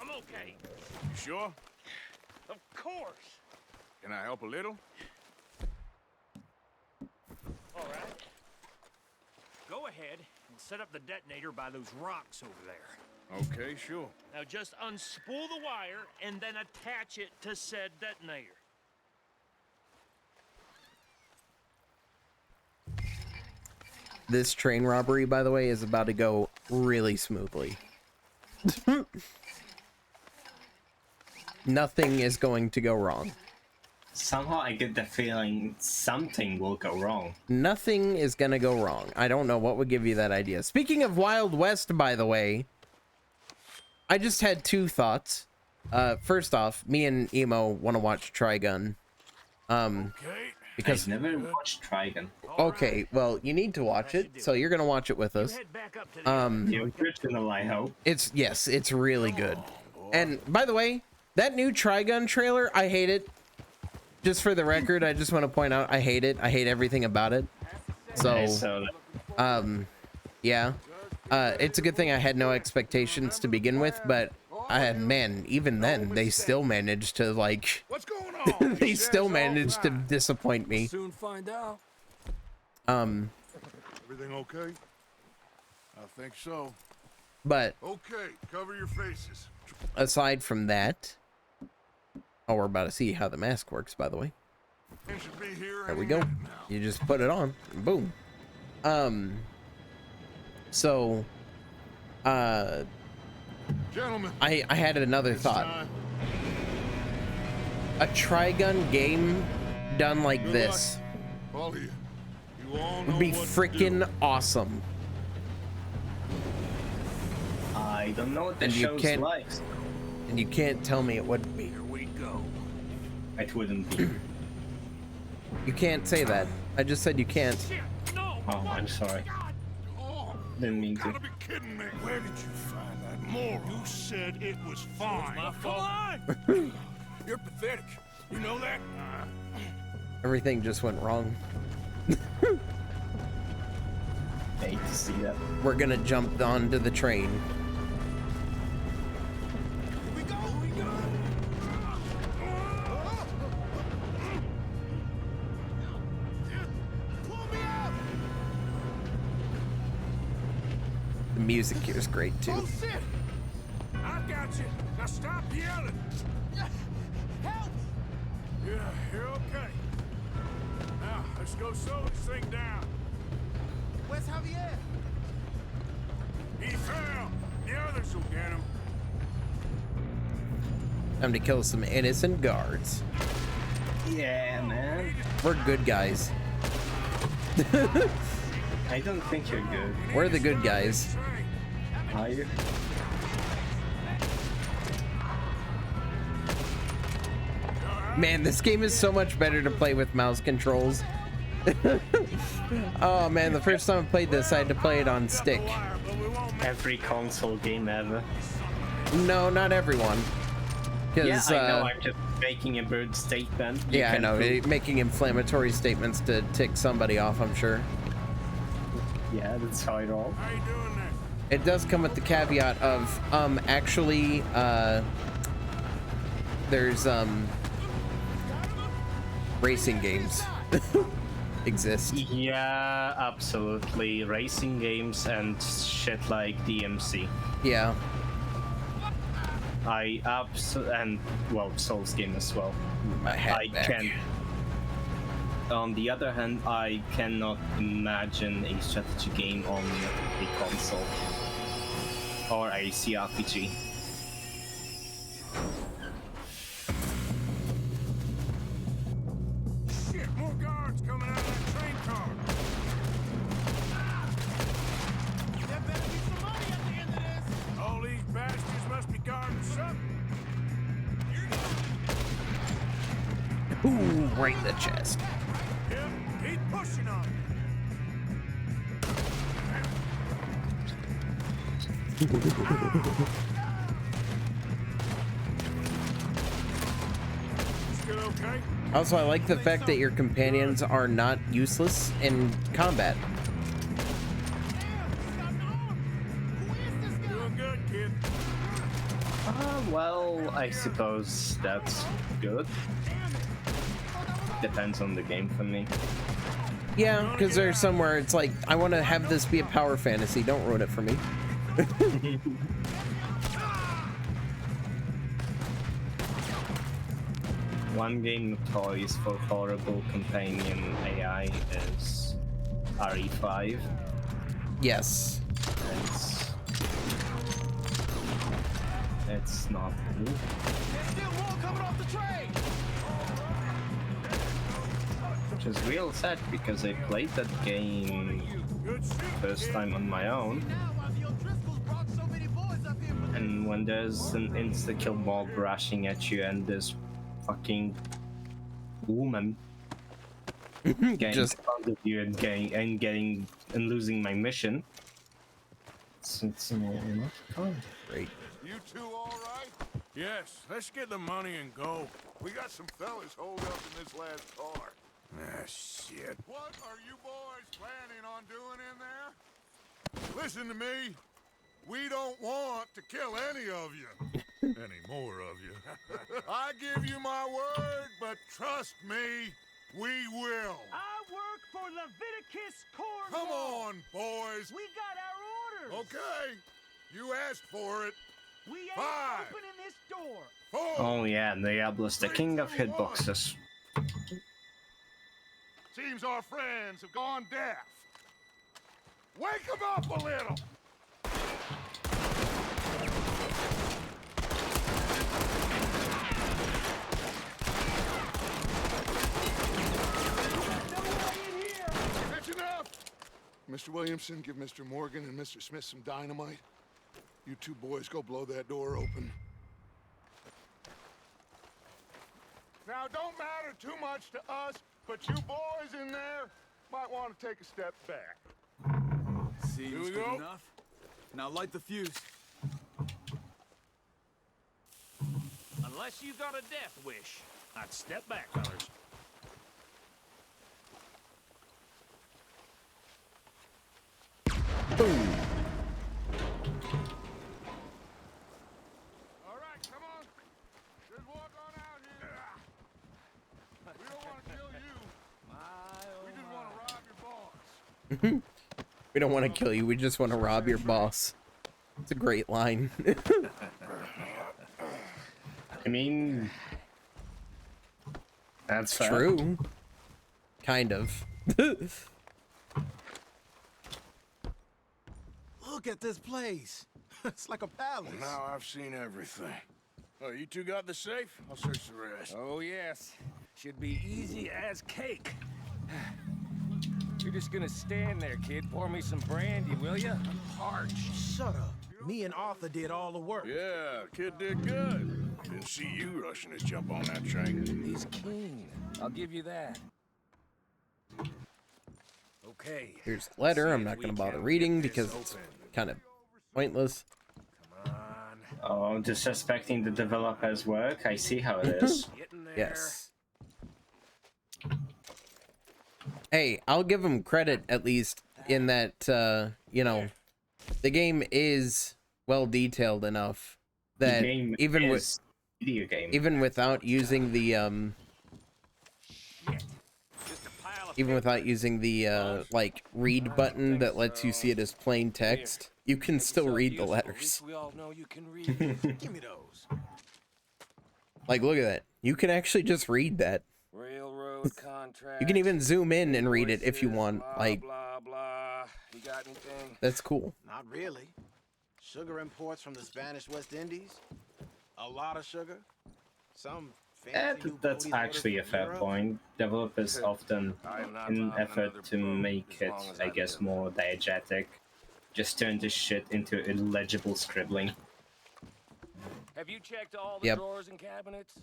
I'm okay. You sure? Of course. Can I help a little? All right. Go ahead and set up the detonator by those rocks over there. Okay, sure. Now just unspool the wire and then attach it to said detonator. This train robbery, by the way, is about to go really smoothly. Nothing is going to go wrong. Somehow I get the feeling something will go wrong. Nothing is gonna go wrong. I don't know what would give you that idea. Speaking of Wild West, by the way, I just had two thoughts. First off, me and Emo want to watch Trigun. Because I've never watched Trigun. Okay, well, you need to watch it, so you're gonna watch it with us. The original, I hope. It's really good. And by the way, that new Trigun trailer, I hate it. Just for the record, I just want to point out I hate it. I hate everything about it. So, yeah. It's a good thing I had no expectations to begin with, but man, even then, they still managed to, like, they still managed to disappoint me. Soon find out. Everything okay? I think so. But Okay, cover your faces. aside from that, oh, we're about to see how the mask works, by the way. Should be here There we go. You just put it on, and boom. So, Gentlemen, I had another thought. A Trigun game done like this all of you. You all know would be what to freaking awesome. I don't know what the And you show's can't- like. And you can't tell me it wouldn't be. Here we go. It wouldn't be. You can't say that. I just said you can't. No. Oh, I'm sorry. Didn't mean to. Gotta be kidding me. Where did you find that moron? You said it was fine. Come on! You're pathetic. You know that? Everything just went wrong. Hate to see that. We're gonna jump onto the train. We go. Pull me out. The music here is great too. Oh shit! I got you. Now stop yelling. Help! Yeah, you're okay. Now, let's go slow this thing down. Where's Javier? He fell. The others will get him. Time to kill some innocent guards. Yeah, man. We're good guys. I don't think you're good. We're the good guys. Are you? Man, this game is so much better to play with mouse controls. Oh man, the first time I played this, I had to play it on stick. Every console game ever. No, not everyone. Yeah, I know. I'm just making a bird statement. Yeah, I know. Making inflammatory statements to tick somebody off, I'm sure. Yeah, that's how it rolls. How you doing there? It does come with the caveat of, actually, there's, racing games exist. Yeah, absolutely. Racing games and shit like DMC. Yeah. And well, Souls game as well. My hat back. On the other hand, I cannot imagine a strategy game on a console or a CRPG. Shit, more guards coming out of that train car. There better be some money at the end of this. All these bastards must be guarding something. Ooh, right in the chest. Yeah, keep pushing on. Still okay? Also, I like the fact that your companions are not useless in combat. Doing good, kid. Well, I suppose that's good. Depends on the game for me. Yeah, because there's somewhere it's like, I want to have this be a power fantasy. Don't ruin it for me. One game notorious for horrible companion AI is RE5. Yes. It's not good. There's still more coming off the train. Which is real sad because I played that game first time on my own. And when there's an insta-kill mob rushing at you and this fucking woman getting Just in front of you and losing my mission. It's not fun. Great. You two all right? Yes, let's get the money and go. We got some fellas holed up in this last car. Ah, shit. What are you boys planning on doing in there? Listen to me. We don't want to kill any of you. Any more of you. I give you my word, but trust me, we will. I work for Leviticus Corps. Come on, boys. We got our orders. Okay. You asked for it. We ain't 5, opening this door. 4. Oh yeah, Diablo's the king of hitboxes. Seems our friends have gone deaf. Wake them up a little. That's enough. Mr. Williamson, give Mr. Morgan and Mr. Smith some dynamite. You two boys go blow that door open. Now, don't matter too much to us, but you boys in there might want to take a step back. Seems good enough. Now light the fuse. Unless you got a death wish, I'd step back, fellas. Boom. All right, come on. Just walk on out here. We don't want to kill you. We just want to rob your boss. We don't want to kill you. We just want to rob your boss. It's a great line. I mean, that's true. Kind of. Look at this place. It's like a palace. Well, now I've seen everything. Oh, you two got the safe? I'll search the rest. Oh, yes. Should be easy as cake. You're just gonna stand there, kid. Pour me some brandy, will ya? I'm parched. Shut up. Me and Arthur did all the work. Yeah, kid did good. Didn't see you rushing to jump on that train. These I'll give you that. Okay. Here's the letter. I'm not going to bother reading because it's kind of pointless. Oh, disrespecting the developer's work. I see how it is. Yes. Hey, I'll give them credit at least in that, you know, the game is well detailed enough that even without using the like read button that lets you see it as plain text, you can still read the letters. We all know you can read. Give me those. Like, look at that. You can actually just read that. Railroad contract. You can even zoom in and read it if you want. Like, Blah blah. You got anything? that's cool. Not really. Sugar imports from the Spanish West Indies. A lot of sugar. Some That's actually a fair point. Developers often, in an effort to make it, I guess, more diegetic, just turn this shit into illegible scribbling. Have you checked all the drawers and cabinets?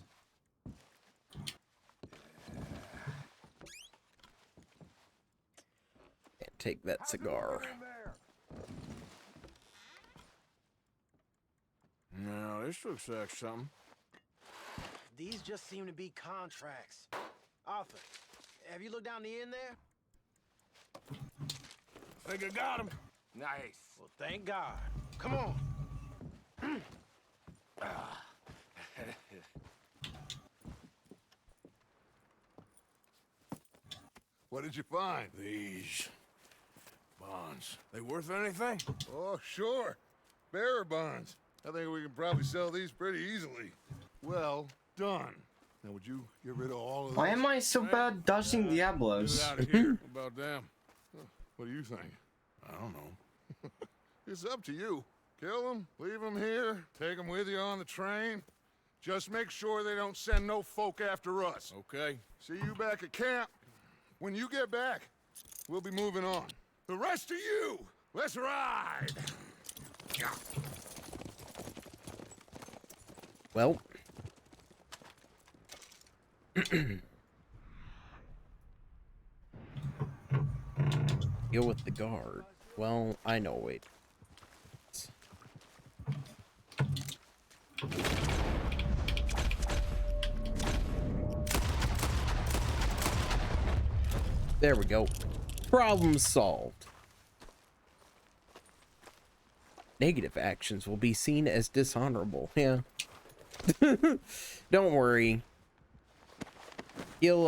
Can't take that cigar. No, this looks like something. These just seem to be contracts. Arthur, have you looked down the end there? Think I got him. Nice. Well, thank God. Come on. What did you find? These bonds. They worth anything? Oh, sure. Bearer bonds. I think we can probably sell these pretty easily. Well done. Now, would you get rid of all of this? Why am I so bad dodging Diablos? Get out of here. About them. What do you think? I don't know. It's up to you. Kill them, leave them here, take them with you on the train. Just make sure they don't send no folk after us. Okay. See you back at camp. When you get back, we'll be moving on. The rest of you, let's ride! Well. Deal with the guard. Well, I know, wait. There we go. Problem solved. Negative actions will be seen as dishonorable. Yeah. Don't worry. He'll,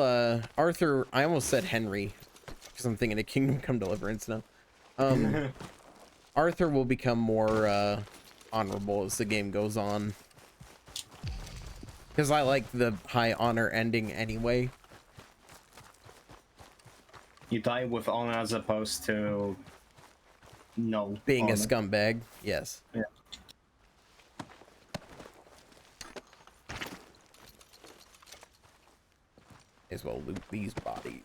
Arthur, I almost said Henry, because I'm thinking of Kingdom Come Deliverance now. Arthur will become more, honorable as the game goes on. Because I like the high honor ending anyway. You die with honor as opposed to no being honor. A scumbag. Yes. Yeah. As well loot these bodies.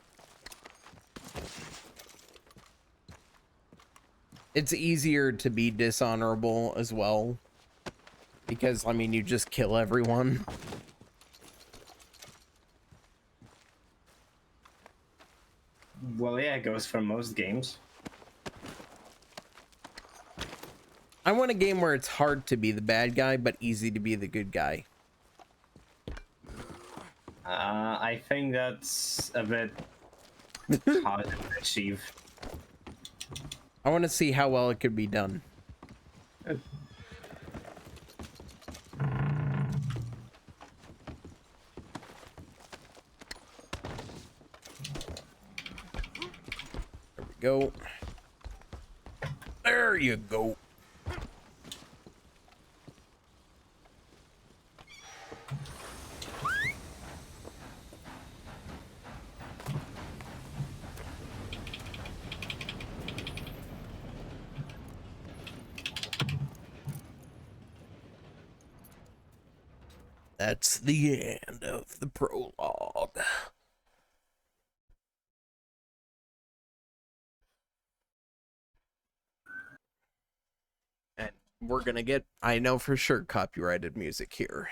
It's easier to be dishonorable as well. Because, I mean, you just kill everyone. Well, yeah, it goes for most games. I want a game where it's hard to be the bad guy, but easy to be the good guy. I think that's a bit hard to achieve. I want to see how well it could be done. There we go. There you go. That's the end of the prologue. And we're gonna get, I know for sure, copyrighted music here.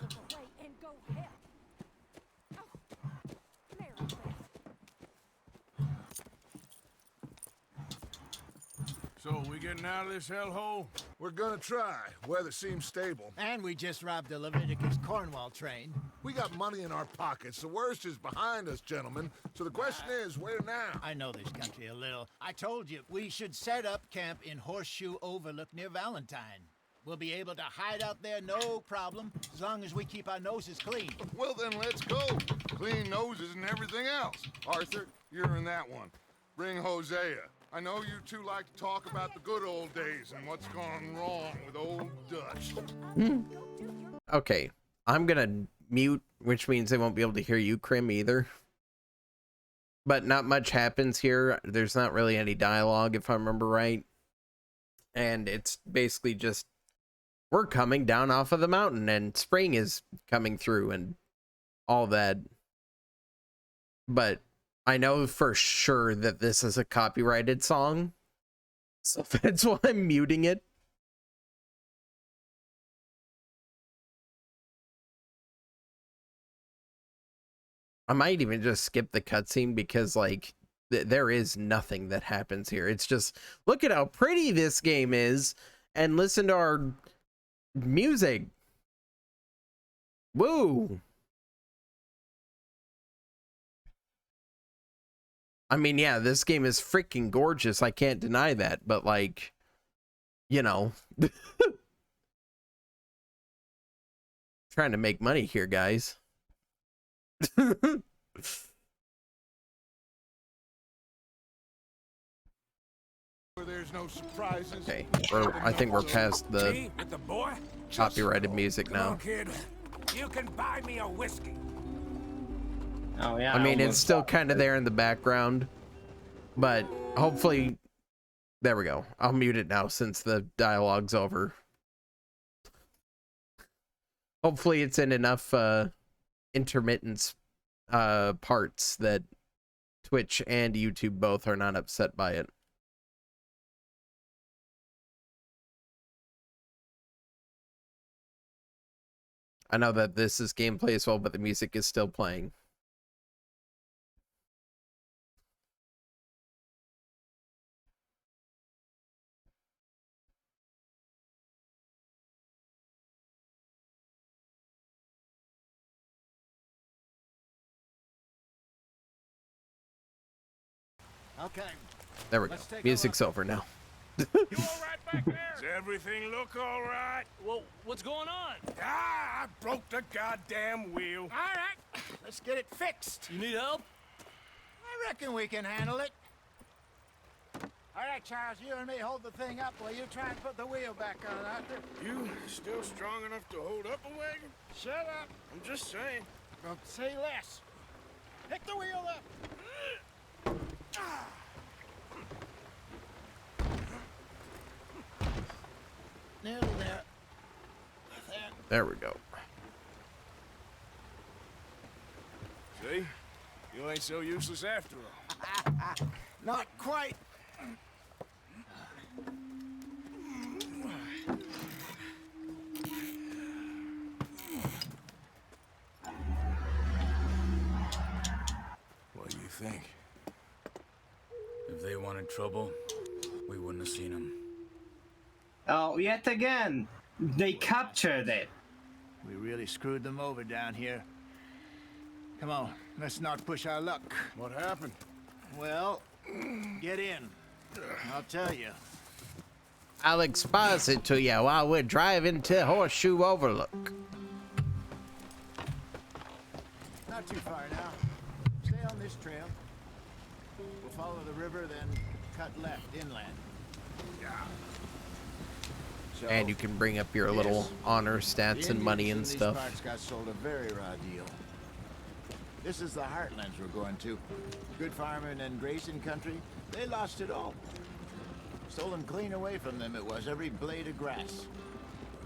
And go help. Oh, Mary Beth. So, we getting out of this hellhole? We're gonna try. Weather seems stable. And we just robbed the Leviticus Cornwall train. We got money in our pockets. The worst is behind us, gentlemen. So the question is, where now? I know this country a little. I told you, we should set up camp in Horseshoe Overlook near Valentine. We'll be able to hide out there, no problem, as long as we keep our noses clean. Well, then let's go. Clean noses and everything else. Arthur, you're in that one. Bring Hosea. I know you two like to talk about the good old days and what's gone wrong with old Dutch. Okay, I'm gonna mute, which means they won't be able to hear you, Krim, either. But not much happens here. There's not really any dialogue, if I remember right. And it's basically just, we're coming down off of the mountain and spring is coming through and all that. But I know for sure that this is a copyrighted song, so that's why I'm muting it. I might even just skip the cutscene because, like, there is nothing that happens here. It's just, look at how pretty this game is, and listen to our music. Woo! I mean, yeah, this game is freaking gorgeous. I can't deny that, but, like, you know, trying to make money here, guys. There's no surprises. Okay, I think we're past the copyrighted music now. Kid, you can buy me a whiskey. Oh yeah. I mean, it's still kind of there in the background, but hopefully, there we go. I'll mute it now since the dialogue's over. Hopefully it's in enough intermittent parts that Twitch and YouTube both are not upset by it. I know that this is gameplay as well, but the music is still playing. Okay. There we go. Music's over now. You all right back there? Does everything look all right? Well, what's going on? Ah, I broke the goddamn wheel. All right, let's get it fixed. You need help? I reckon we can handle it. All right, Charles, you and me hold the thing up while you try and put the wheel back on, Arthur. You still strong enough to hold up a wagon? Shut up. I'm just saying. Well, say less. Pick the wheel up. Nearly there. There we go. See? You ain't so useless after all. Not quite. What do you think? If they wanted trouble, we wouldn't have seen them. Oh, yet again! They captured it! We really screwed them over down here. Come on, let's not push our luck. What happened? Well, get in. I'll tell you. I'll expose it to you while we're driving to Horseshoe Overlook. Not too far now. Stay on this trail. We'll follow the river, then cut left inland. Yeah. So, And you can bring up your little honor stats and money and stuff. These parts got sold a very raw deal. This is the heartlands we're going to. Good farming and grazing country. They lost it all. Stolen clean away from them it was, every blade of grass.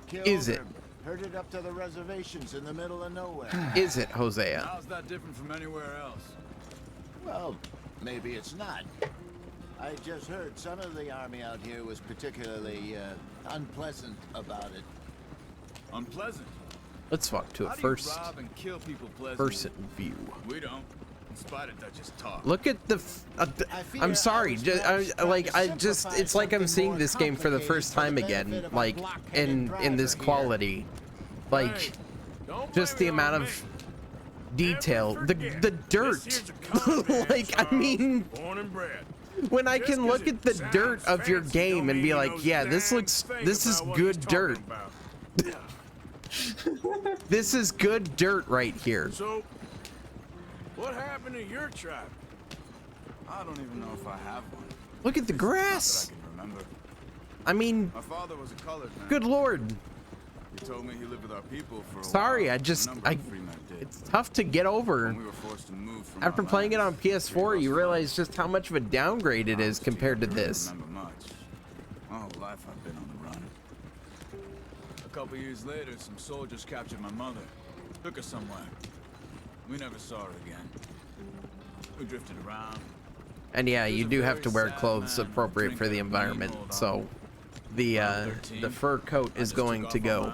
Killed Is it? Herded up to the reservations in the middle of nowhere. Is it, Hosea? How's that different from anywhere else? Well, maybe it's not. I just heard some of the army out here was particularly unpleasant about it. Unpleasant? Let's swap to a How do you first rob and kill people pleasantly? person view. We don't. In spite of Dutch's talk. Look at the. I'm sorry. It's like I'm seeing this game for the first time again. Like in this quality, like just the amount of detail, the dirt. Like I mean, when I can look at the dirt of your game and be like, yeah, this is good dirt. This is good dirt right here. So, what happened to your tribe? I don't even know if I have one. Look at the grass. Not that I can remember. I mean, My father was a colored man. good lord. He told me he lived with our people for a Sorry, while. it's tough to get over. We were forced to move from After our playing it on lands. PS4, you realize just how much of a downgrade it is compared to this. Remember much. My whole life I've been on the run. A couple years later, some soldiers captured my mother. Took her somewhere. We never saw her again. We drifted around. And yeah, you do have to wear clothes appropriate for the environment. So the fur coat is going to go.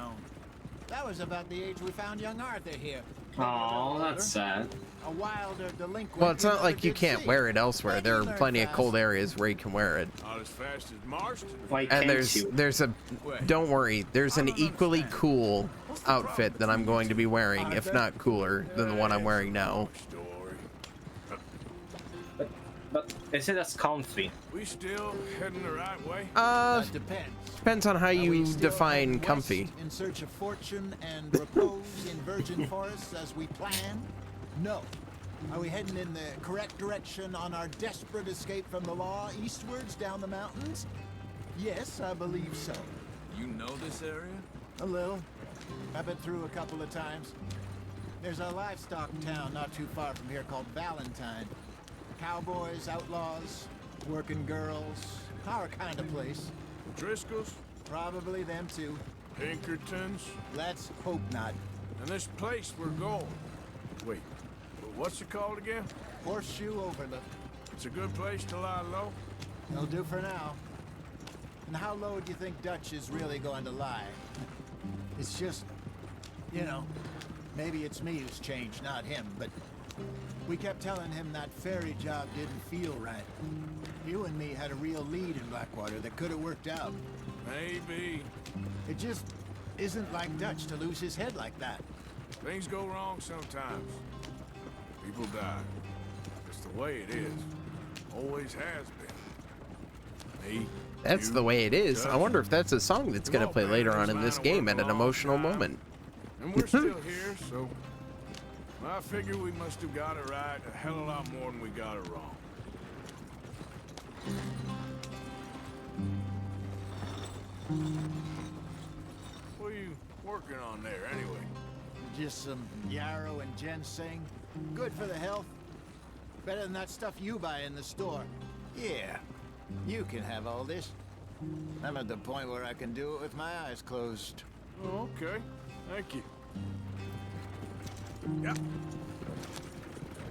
That was about the age we found young Arthur here. Oh, that's sad. A wilder delinquent. Well, it's you not never like you did can't see. wear it elsewhere. There are plenty of cold areas where you can wear it. Not as fast as Marston. Why And can't you? don't worry, there's an equally cool outfit that I'm going to be wearing, if not cooler than the one I'm wearing now. But is it as comfy? We still heading the right way? Depends on how you define comfy. In search of fortune and repose in virgin forests as we planned? No. Are we heading in the correct direction on our desperate escape from the law eastwards down the mountains? Yes, I believe so. You know this area? A little. I've been through a couple of times. There's a livestock town not too far from here called Valentine. Cowboys, outlaws, working girls, our kind of place. Driscoll's? Probably them too. Pinkertons? Let's hope not. And this place we're going. Wait, what's it called again? Horseshoe Overlook. It's a good place to lie low? It'll do for now. And how low do you think Dutch is really going to lie? It's just, you know, maybe it's me who's changed, not him, but we kept telling him that ferry job didn't feel right. You and me had a real lead in Blackwater that could have worked out. Maybe. It just isn't like Dutch to lose his head like that. Things go wrong sometimes. People die. It's the way it is. Always has been. Me. That's the way it is. I wonder if that's a song that's going to play later on in this game at an emotional moment. And we're still here, so I figure we must have got it right a hell of a lot more than we got it wrong. What are you working on there, anyway? Just some yarrow and ginseng. Good for the health. Better than that stuff you buy in the store. Yeah, you can have all this. I'm at the point where I can do it with my eyes closed. Oh, okay. Thank you. Yeah.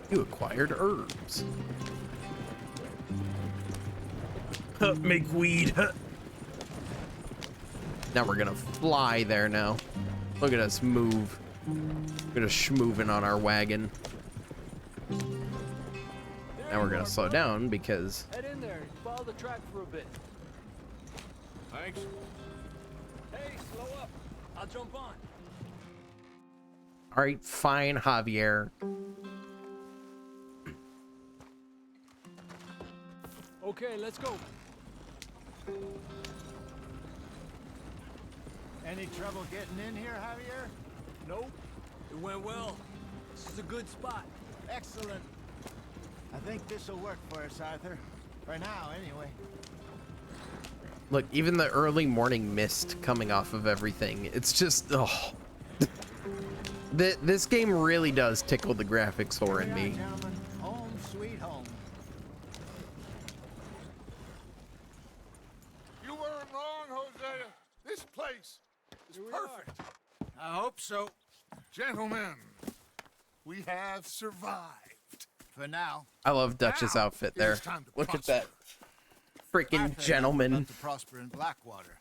You acquired herbs. Make weed. Now we're gonna fly there now. Look at us move. Look at us schmooving on our wagon. Now we're gonna slow down because Head in there. Follow the track for a bit. Thanks. Hey, slow up. I'll jump on. all right, fine, Javier. Okay, let's go. Any trouble getting in here, Javier? Nope. It went well. This is a good spot. Excellent. I think this'll work for us, Arthur. For now, anyway. Look, even the early morning mist coming off of everything. It's just, oh. This game really does tickle the graphics whore in me. Gentlemen, home sweet home. You weren't wrong, Hosea. This place is perfect. I hope so. Gentlemen, we have survived. For now. I love Dutch's outfit there. Look at that. Freaking gentleman. To prosper in Blackwater.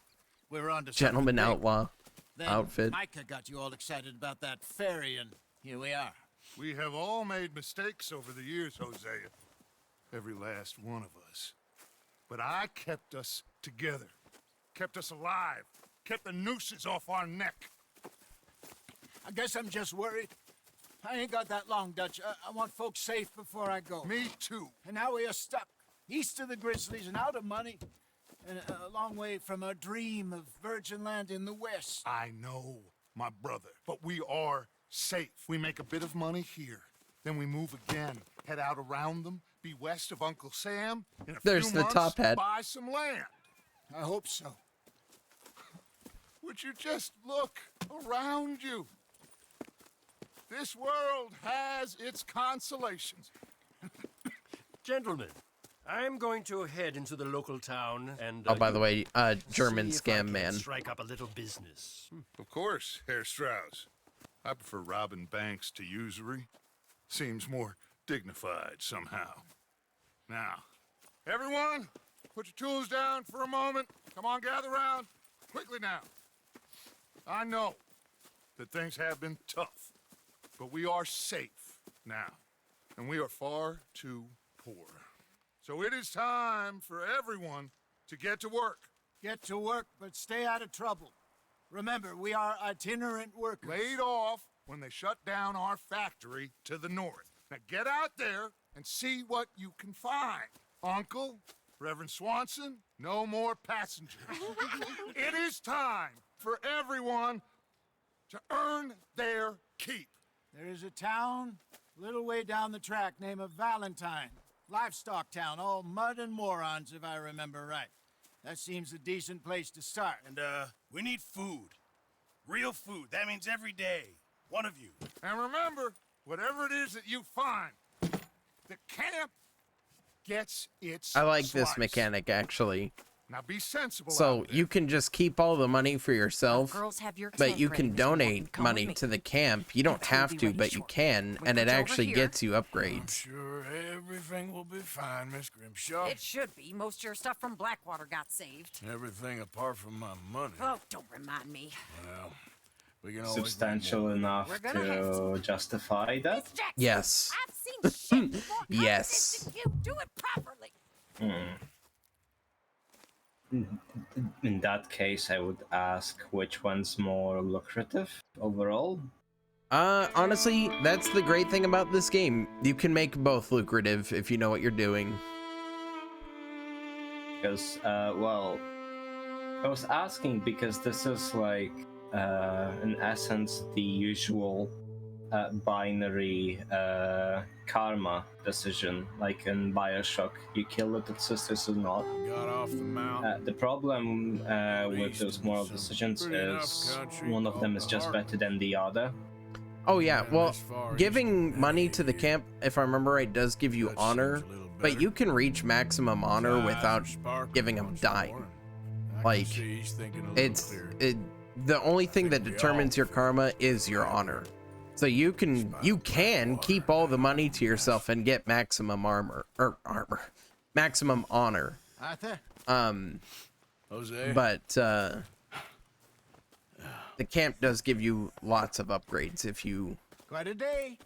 We were on to Gentleman something big. outlaw. outfit. Micah got you all excited about that ferry, and here we are. We have all made mistakes over the years, Hosea. Every last one of us. But I kept us together. Kept us alive. Kept the nooses off our neck. I guess I'm just worried. I ain't got that long, Dutch. I want folks safe before I go. Me too. And now we are stuck, east of the Grizzlies and out of money, and a long way from a dream of virgin land in the west. I know, my brother, but we are safe. We make a bit of money here, then we move again, head out around them, be west of Uncle Sam. In a There's few the months, top hat. buy some land. I hope so. Would you just look around you? This world has its consolations. Gentlemen, I'm going to head into the local town and... Oh, by the way, German see if I scam can man. strike up a little business. Of course, Herr Strauss. I prefer robbing banks to usury. Seems more dignified somehow. Now, everyone, put your tools down for a moment. Come on, gather round. Quickly now. I know that things have been tough, but we are safe now, and we are far too poor. So it is time for everyone to get to work. Get to work, but stay out of trouble. Remember, we are itinerant workers. Laid off when they shut down our factory to the north. Now get out there and see what you can find. Uncle, Reverend Swanson, no more passengers. It is time for everyone to earn their keep. There is a town a little way down the track named Valentine. Livestock town, all mud and morons, if I remember right. That seems a decent place to start. And, we need food. Real food. That means every day. One of you. And remember, whatever it is that you find, the camp gets its I like slice. this mechanic, actually. Now be sensible. So you can just keep all the money for yourself, Girls have your but tent you ready, can Mr. donate Morgan. Come money with me. to the camp. You don't Everything will have be to, ready but you shortly. can, We and put it you over actually here. gets you upgrades. Sure, everything will be fine, Miss Grimshaw. It should be. Most of your stuff from Blackwater got saved. Everything apart from my money. Oh, don't remind me. Well, we can always Substantial enough We're gonna have to justify that? Jackson, Yes. I've seen shit more Yes. than you. Do it properly. In that case, I would ask which one's more lucrative overall. Honestly, that's the great thing about this game. You can make both lucrative if you know what you're doing. Because, well, I was asking because this is like, in essence, the usual binary karma decision, like in Bioshock. You kill little sisters or not. got off the mountain. The problem with those moral decisions is one of them is just better than the other. Oh yeah, well, giving money to the camp, if I remember right, does give you honor, but you can reach maximum honor without giving them dime. Like, the only thing that determines your karma is your honor. So you can keep all the money to yourself and get maximum maximum honor. Arthur? Jose? But the camp does give you lots of upgrades if you Quite a day.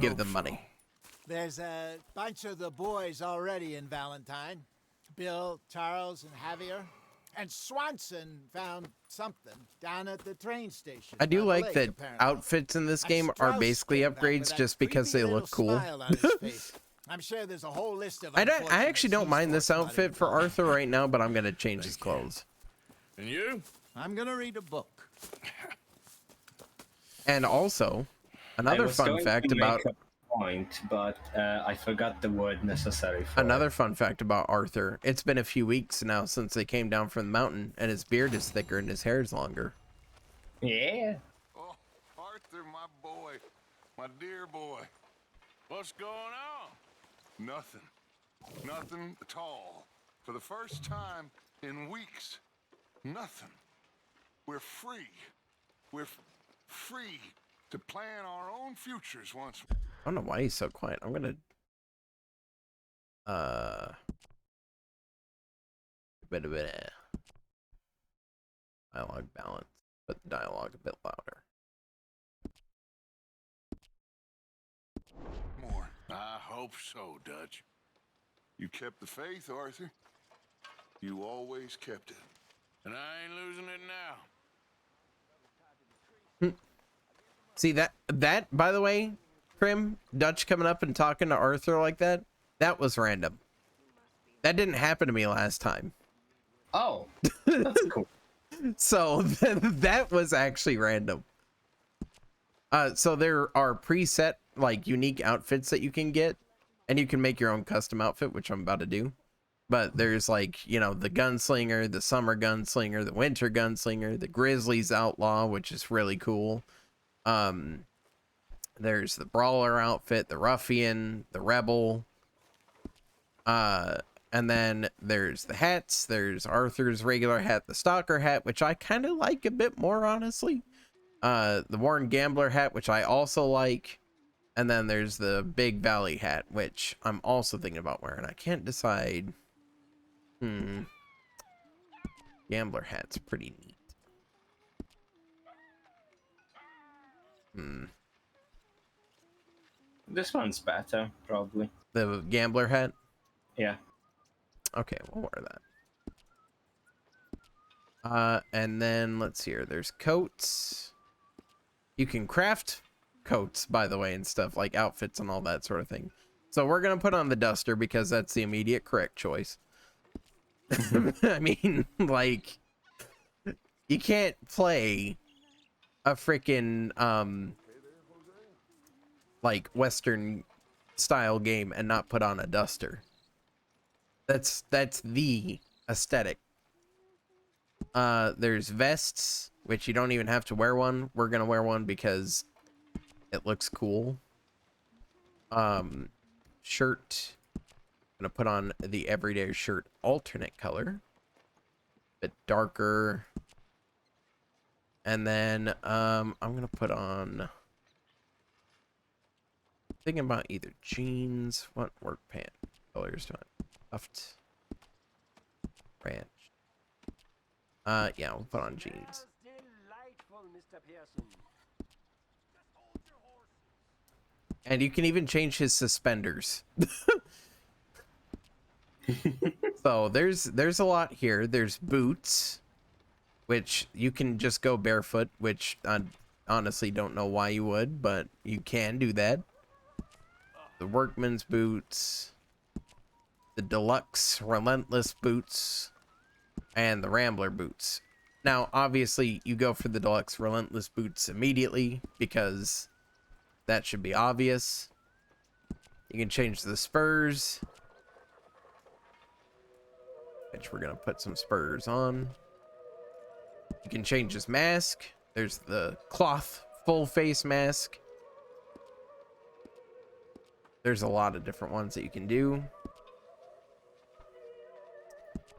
give them money. There's a bunch of the boys already in Valentine. Bill, Charles, and Javier. And Swanson found something down at the train station. I do by the like lake, that apparently. outfits in this And game are Strauss basically came back with upgrades that just because creepy they look little cool. smile on his face. I'm sure there's a whole list of I unfortunate actually don't mind this seasports outfit for Arthur right now, but I'm gonna change his clothes. And you? I'm gonna read a book. And also, I another was fun going fact to about make a point, but I forgot the word necessary for another fun fact about Arthur. It's been a few weeks now since they came down from the mountain, and his beard is thicker and his hair is longer. Yeah. Oh, Arthur, my boy. My dear boy. What's going on? Nothing. Nothing at all. For the first time in weeks. Nothing. We're free. We're free to plan our own futures once. I don't know why he's so quiet. I'm gonna bit of dialogue balance. put the dialogue a bit louder. More. I hope so, Dutch. You kept the faith, Arthur. You always kept it. And I ain't losing it now. See that by the way, Krim, Dutch coming up and talking to Arthur like that was random. That didn't happen to me last time. Oh, that's cool. So that was actually random. So there are preset, like, unique outfits that you can get, and you can make your own custom outfit, which I'm about to do. But there's, like, you know, the gunslinger, the summer gunslinger, the winter gunslinger, the grizzlies outlaw, which is really cool. There's the brawler outfit, the ruffian, the rebel. And then there's the hats. There's Arthur's regular hat, the stalker hat, which I kind of like a bit more, honestly. The Warren Gambler hat, which I also like. And then there's the Big Valley hat, which I'm also thinking about wearing. I can't decide. Gambler hat's pretty neat. This one's better, probably. The Gambler hat? Yeah. Okay, we'll wear that. And then let's see here. There's coats. You can craft coats, by the way, and stuff like outfits and all that sort of thing. So we're gonna put on the duster because that's the immediate correct choice. I mean, like, you can't play a freaking like Western style game and not put on a duster. That's the aesthetic. There's vests, which you don't even have to wear one. We're gonna wear one because it looks cool. Shirt. I'm gonna put on the everyday shirt alternate color. Bit darker. And then I'm gonna put on, thinking about either jeans, what work pant colors do I? Puffed. Ranch. Yeah, we'll put on jeans. And you can even change his suspenders. So there's a lot here. There's boots, which you can just go barefoot, which I honestly don't know why you would, but you can do that. The workman's boots, the deluxe relentless boots, and the rambler boots. Now, obviously, you go for the deluxe relentless boots immediately because that should be obvious. You can change the spurs, which we're gonna put some spurs on. You can change his mask. There's the cloth full face mask. There's a lot of different ones that you can do.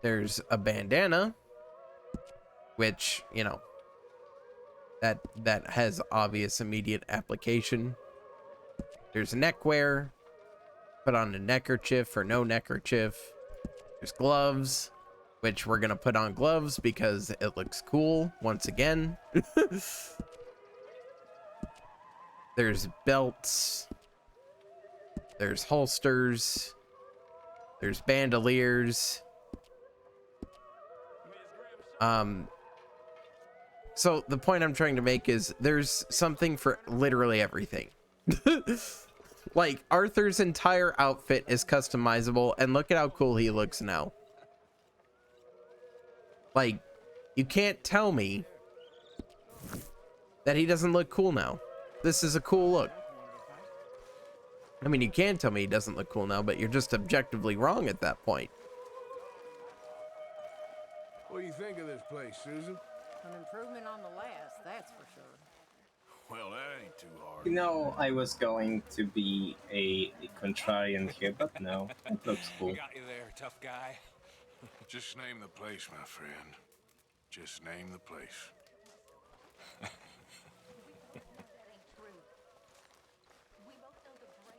There's a bandana, which, you know, that has obvious immediate application. There's neckwear. Put on a neckerchief or no neckerchief. There's gloves, which we're gonna put on gloves because it looks cool once again. There's belts. There's holsters. There's bandoliers. So the point I'm trying to make is there's something for literally everything. Like, Arthur's entire outfit is customizable, and look at how cool he looks now. Like, you can't tell me that he doesn't look cool now. This is a cool look. I mean, you can tell me he doesn't look cool now, but you're just objectively wrong at that point. What do you think of this place, Susan? An improvement on the last, that's for sure. Well, that ain't too hard. You know, I was going to be a contrarian here, but no, it looks cool. Got you there, tough guy. Just name the place, my friend. Just name the place.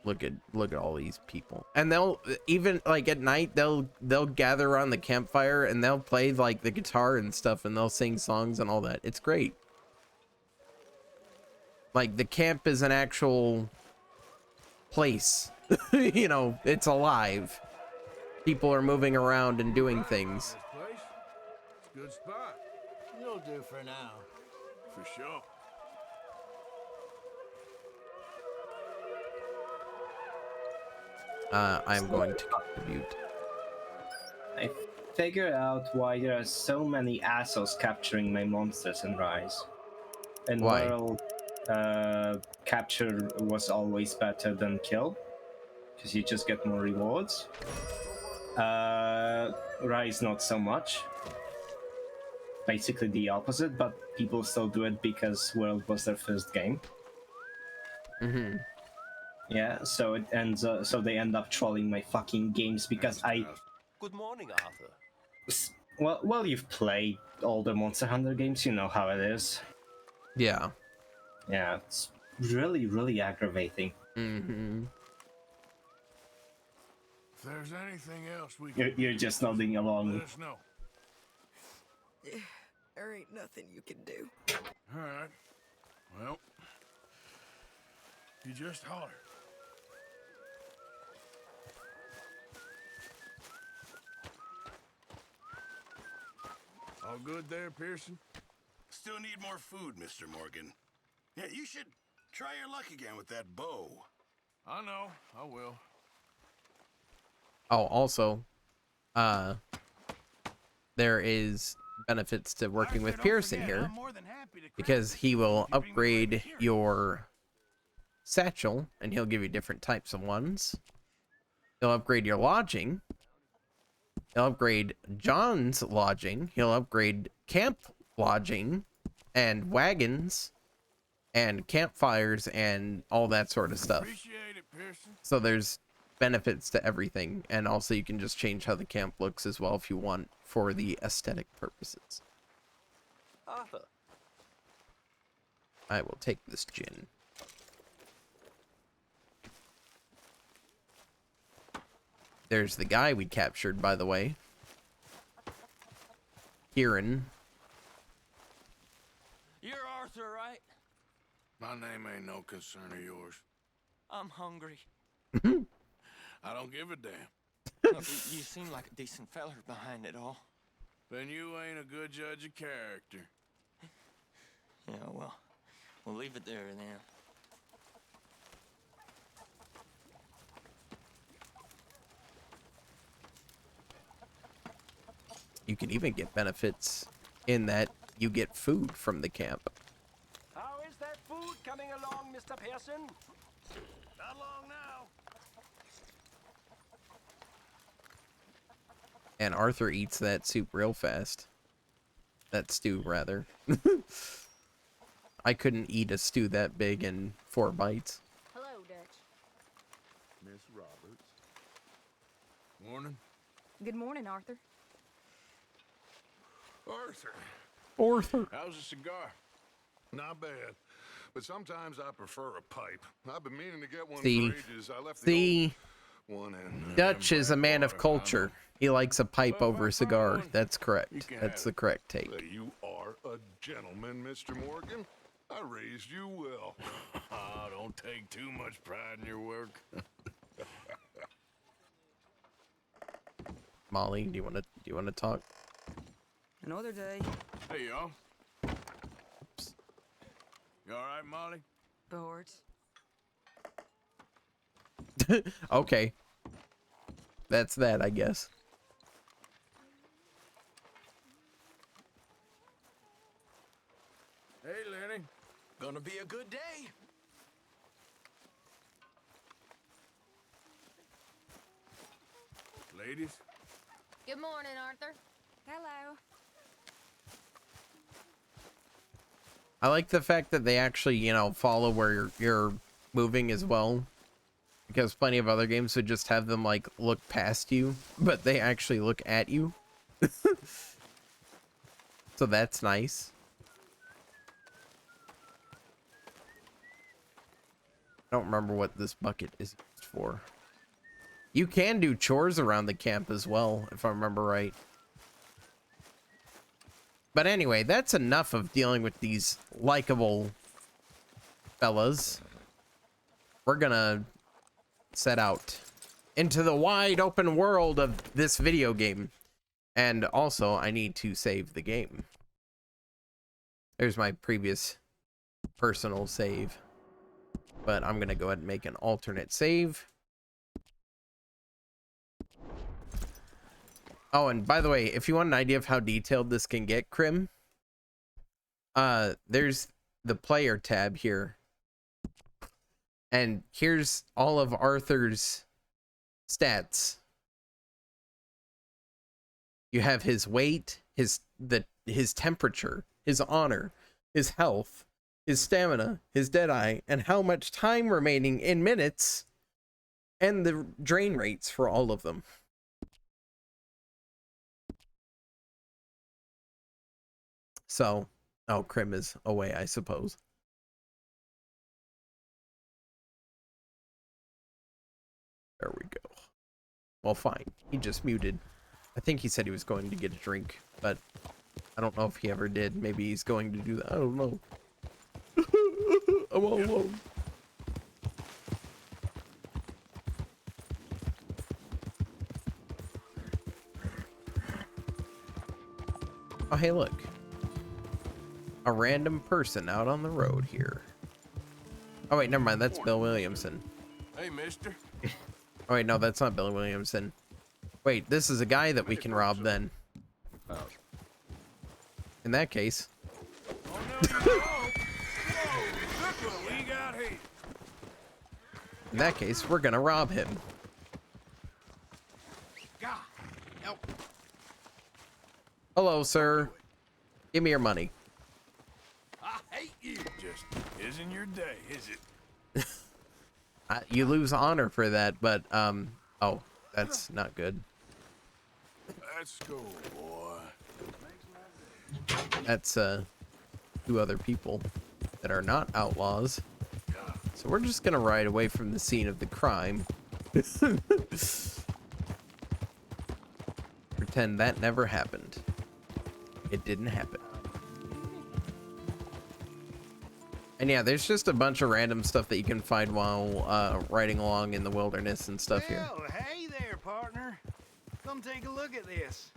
Look at all these people, and they'll even, like, at night they'll gather around the campfire and they'll play like the guitar and stuff, and they'll sing songs and all that. It's great. Like, the camp is an actual place. You know, it's alive. People are moving around and doing things. This place, it's a good spot. You'll do for now. For sure. I'm going to contribute. I figured out why there are so many assholes capturing my monsters in Rise. In Why? World, capture was always better than kill, because you just get more rewards. Rise not so much. Basically the opposite, but people still do it because World was their first game. Mm-hmm. Yeah, so it ends. So they end up trolling my fucking games because Good morning, Arthur. Well, you've played all the Monster Hunter games, you know how it is. Yeah. Yeah, it's really, really aggravating. Mm-hmm. If there's anything else we can You're just nodding along. let us know. There ain't nothing you can do. All right. Well, you just holler. All good there, Pearson? Still need more food, Mr. Morgan. Yeah, you should try your luck again with that bow. I know. I will. Oh, also, there is benefits to working with Pearson here, because he will upgrade your satchel, and he'll give you different types of ones. He'll upgrade your lodging. He'll upgrade John's lodging. He'll upgrade camp lodging and wagons and campfires and all that sort of stuff. Appreciate it, Pearson. So there's benefits to everything, and also you can just change how the camp looks as well if you want for the aesthetic purposes. Arthur. I will take this gin. There's the guy we captured, by the way. Kieran. You're Arthur, right? My name ain't no concern of yours. I'm hungry. I don't give a damn. You seem like a decent feller behind it all. Then you ain't a good judge of character. Yeah, well, we'll leave it there then. You can even get benefits in that you get food from the camp. How is that food coming along, Mr. Pearson? Not long now. And Arthur eats that soup real fast. That stew, rather. I couldn't eat a stew that big in 4 bites. Hello, Dutch. Miss Roberts. Morning. Good morning, Arthur. Arthur. How's a cigar? Not bad. But sometimes I prefer a pipe. I've been meaning to get one for ages. I left the old one in. Dutch is a man of culture. He likes a pipe over a cigar. That's correct. That's the correct take. You are a gentleman, Mr. Morgan. I raised you well. Don't take too much pride in your work. Molly, do you want to talk? Another day. Hey, y'all. You all right, Molly? Bored. Okay. That's that, I guess. Hey, Lenny. Gonna be a good day. Ladies. Good morning, Arthur. Hello. I like the fact that they actually, you know, follow where you're moving as well. Because plenty of other games would just have them, like, look past you, but they actually look at you. So that's nice. I don't remember what this bucket is used for. You can do chores around the camp as well, if I remember right. But anyway, that's enough of dealing with these likable fellas, we're gonna set out into the wide open world of this video game. And also, I need to save the game. There's my previous personal save. But I'm gonna go ahead and make an alternate save. Oh, and by the way, if you want an idea of how detailed this can get, Crim, there's the player tab here. And here's all of Arthur's stats. You have his weight, his temperature, his honor, his health, his stamina, his deadeye, and how much time remaining in minutes, and the drain rates for all of them. So, oh, Crim is away, I suppose. There we go. Well, fine. He just muted. I think he said he was going to get a drink, but I don't know if he ever did. Maybe he's going to do that. I don't know. I'm all alone. Oh, hey, look. A random person out on the road here. Oh, wait, never mind. That's Bill Williamson. Hey, mister. Oh, wait, no, that's not Bill Williamson. Wait, this is a guy that we can rob then. Oh. In that case. Oh, no, no, no. Whoa, look what we got here. In that case, we're gonna rob him. God, help. Hello, sir. Give me your money. I hate you. Just isn't your day, is it? You lose honor for that, but, oh, that's not good. Let's go, boy. That's, 2 other people that are not outlaws. So we're just gonna ride away from the scene of the crime. Pretend that never happened. It didn't happen. And yeah, there's just a bunch of random stuff that you can find while riding along in the wilderness and stuff here. Well, hey there, partner. Come take a look at this.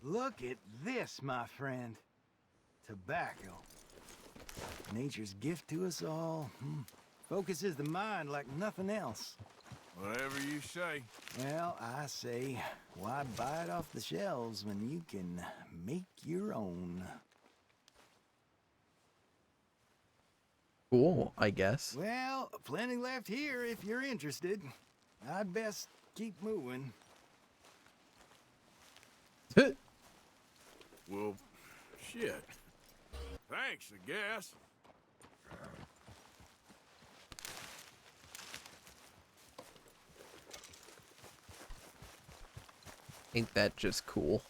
Look at this, my friend. Tobacco. Nature's gift to us all. Focuses the mind like nothing else. Whatever you say. Well, I say, why buy it off the shelves when you can make your own? Cool, I guess. Well, plenty left here if you're interested. I'd best keep moving. Well, shit. Thanks, I guess. Ain't that just cool?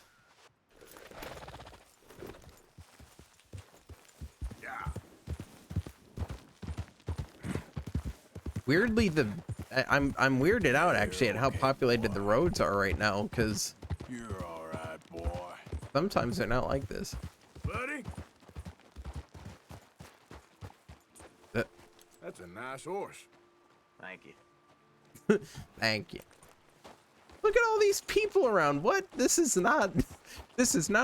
Weirdly, I'm weirded out actually at how populated the roads are right now, because You're all right, boy. sometimes they're not like this. Buddy? That's a nice horse. Thank you. Thank you. Look at all these people around. What? This is not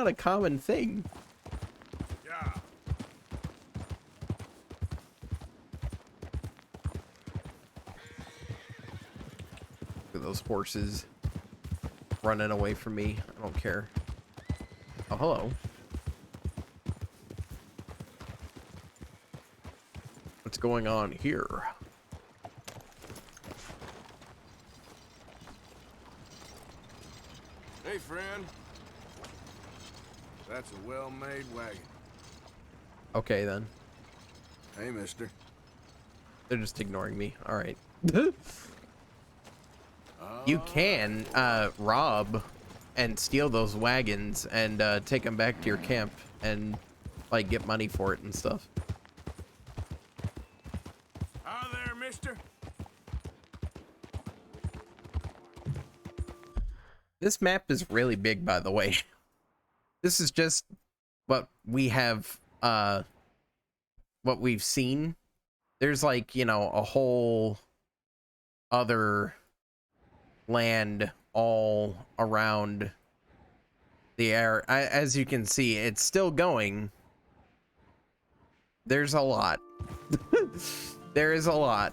a common thing. Yeah. Look at those horses running away from me. I don't care. Oh, hello. What's going on here? Hey, friend. That's a well-made wagon. Okay, then. Hey, mister. They're just ignoring me. All right. You can rob and steal those wagons and take them back to your camp and like get money for it and stuff. Hi there, mister. This map is really big, by the way. This is just what we have, what we've seen there's like, you know, a whole other land all around the air. As you can see, it's still going. There's a lot. There is a lot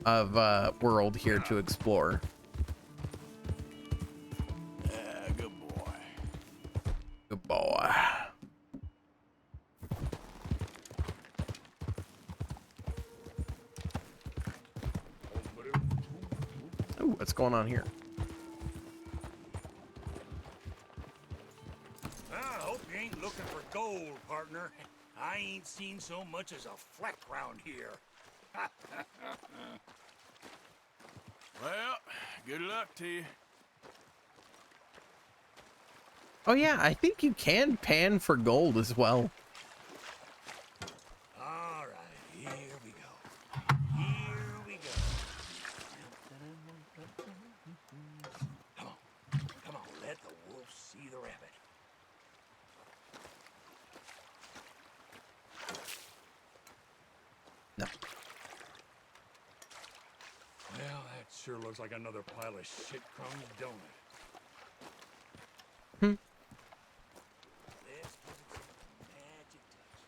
of world here to explore. Good boy. Good boy. Ooh, what's going on here? I hope you ain't looking for gold, partner. I ain't seen so much as a fleck round here. Well, good luck to you. Oh yeah, I think you can pan for gold as well. All right, here we go. Here we go. Come on, let the wolf see the rabbit. No. Well, that sure looks like another pile of shit crumbs, don't it? Hmm. Let's give it some magic touch.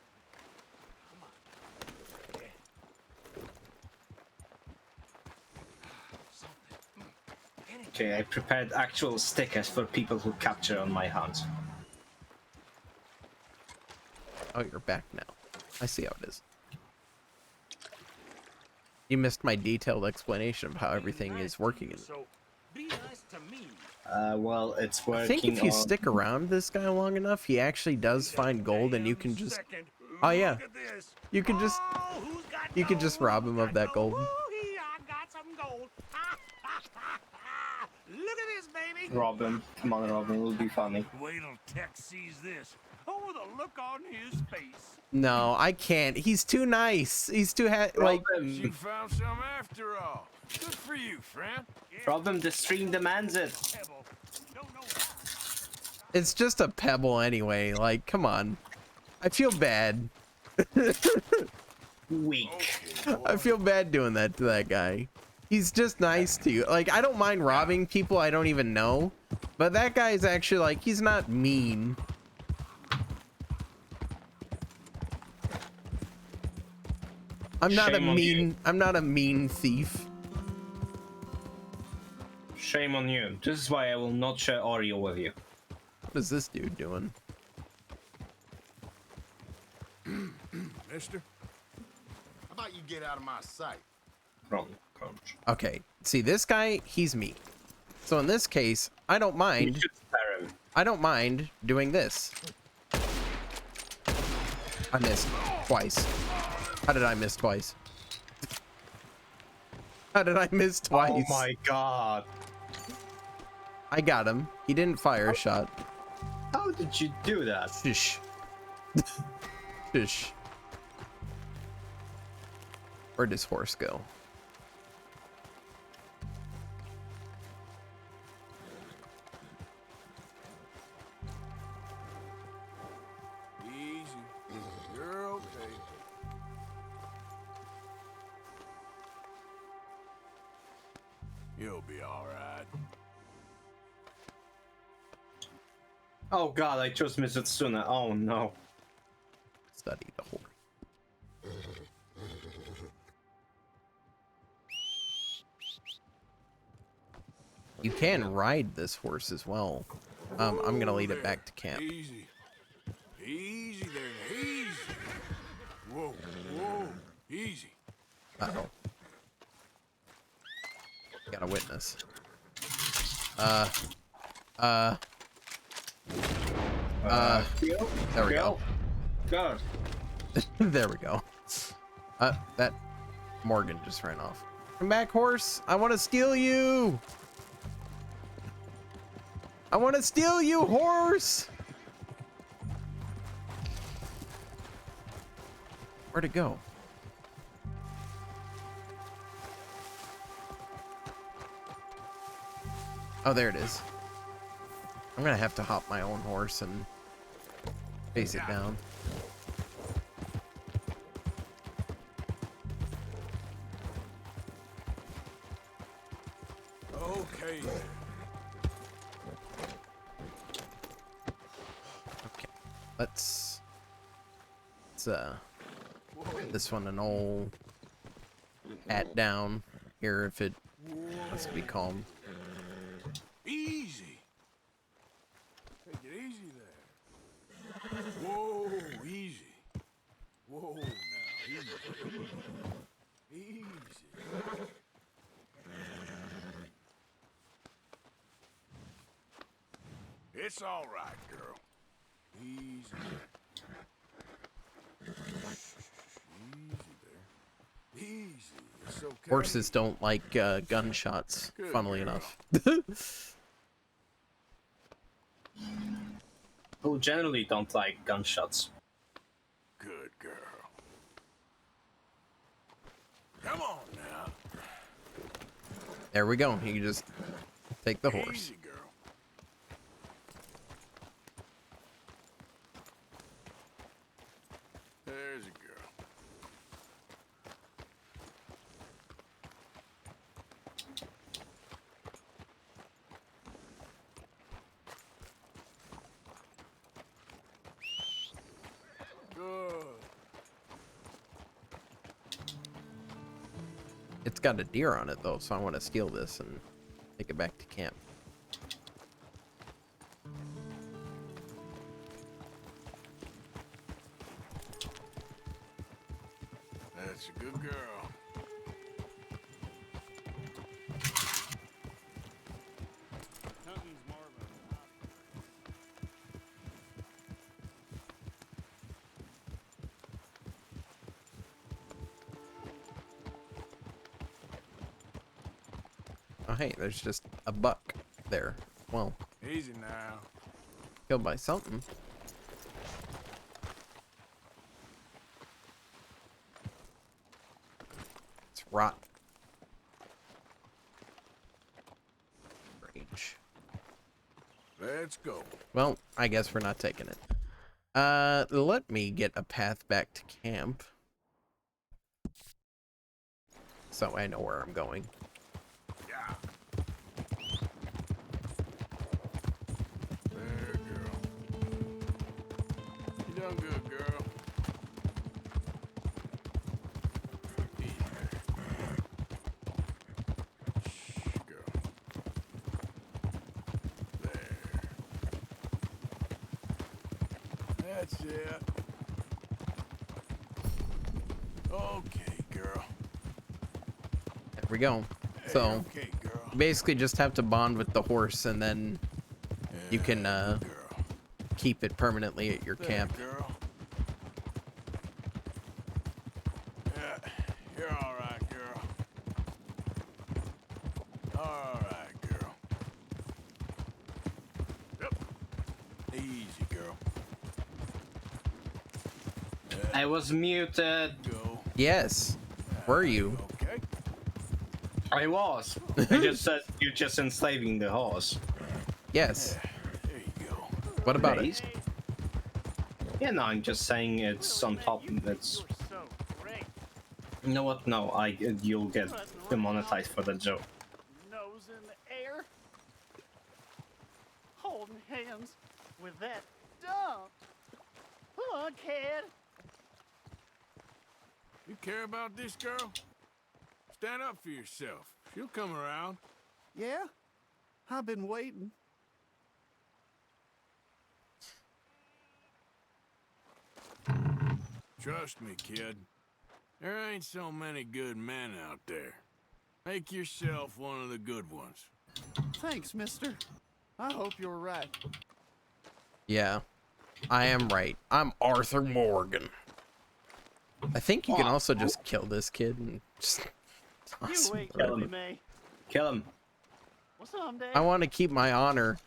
Come on. Yeah. Okay, I prepared actual stickers for people who capture on my hunt. Oh, you're back now. I see how it is. You missed my detailed explanation of how everything is working. So, be nice to me. Well, it's working. I think if you stick around this guy long enough, he actually does find gold, and you can just. Oh yeah. You can just rob him of that gold. I got some gold. Look at this, baby. Rob him. Come on, Rob him. It'll be funny. Wait till Tex sees this. Oh, the look on his face. No, I can't. He's too nice. He's too like. You found some after all. Good for you, friend. Rob him. The stream demands it. It's just a pebble anyway. Like, come on. I feel bad. Weak. I feel bad doing that to that guy. He's just nice to you. Like, I don't mind robbing people I don't even know, but that guy's actually like, he's not mean. I'm not a mean thief. Shame on you. This is why I will not share Oreo with you. What is this dude doing? Mister? How about you get out of my sight? Wrong coach. Okay, see this guy, he's me. So in this case, I don't mind. I don't mind doing this. I missed twice. How did I miss twice? How did I miss twice? Oh my god. I got him. He didn't fire a shot. How did you do that? Fish. Fish. Where'd his horse go? Easy. You're okay. You'll be all right. Oh god, I chose Mizutsuna. Oh no. Study the horse. You can ride this horse as well. I'm gonna lead it back to camp. Easy. Easy there. Easy. Whoa. Whoa. Easy. Uh-oh. Got a witness. There we go. Go. There we go. That Morgan just ran off. Come back, horse. I want to steal you. I want to steal you, horse. Where'd it go? Oh, there it is. I'm gonna have to hop my own horse and face it down. gives this one an old pat down here if it wants to be calm. Easy. Take it easy there. Whoa, easy. Whoa, now, easy. Easy. It's all right, girl. Easy. Easy there. Easy. It's okay. Horses don't like gunshots, Good funnily girl. enough. Who generally don't like gunshots. Good girl. Come on now. There we go. You can just take the horse. Easy, girl. There's a girl. Good. It's got a deer on it though, so I want to steal this and take it back to camp. That's a good girl. Oh hey, there's just a buck there. Well, Easy now. killed by something. It's rot. Rage. Let's go. Well, I guess we're not taking it. Let me get a path back to camp, so I know where I'm going. Yeah. There, girl. You done good, girl. Easy there. Shh, girl. There. That's it. Okay, girl. There we go. So Okay, girl. you basically just have to bond with the horse, and then you can keep it permanently at your There, camp. girl. Yeah, you're all right, girl. All right, girl. Yep. Easy, girl. I was muted. Go. Yes. Were you? Okay. I was. I just said you're just enslaving the horse. Yes. There you go. What about Please. Yeah, no, I'm just saying it's on top. It's. You know what? No, you'll get demonetized for the joke. Nose in the air, holding hands with that dump. Come on, kid. You care about this girl? Stand up for yourself. She'll come around. Yeah, I've been waiting. Trust me, kid. There ain't so many good men out there. Make yourself one of the good ones. Thanks, mister. I hope you're right. Yeah, I am right. I'm Arthur Morgan. I think you can also just kill this kid and just toss him. Kill him. Kill him. Well, someday. I want to keep my honor.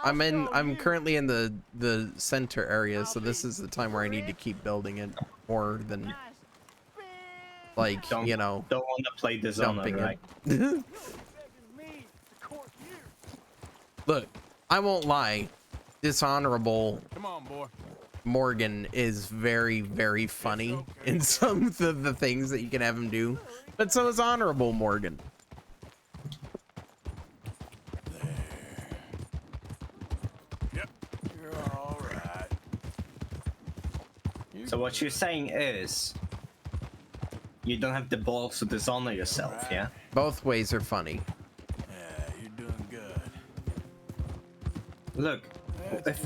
I'm currently in the center area, so this is the time where I need to keep building it more than like Don't want to play Dishonored, dumping right? it. Look, I won't lie. Dishonorable Come on, boy. Morgan is very, very funny in some of the things that you can have him do, but so is Honorable Morgan. Yep. You're all right. You So what you're saying is, you don't have the balls to dishonor yourself, yeah? Both ways are funny. Yeah, you're doing good. Look,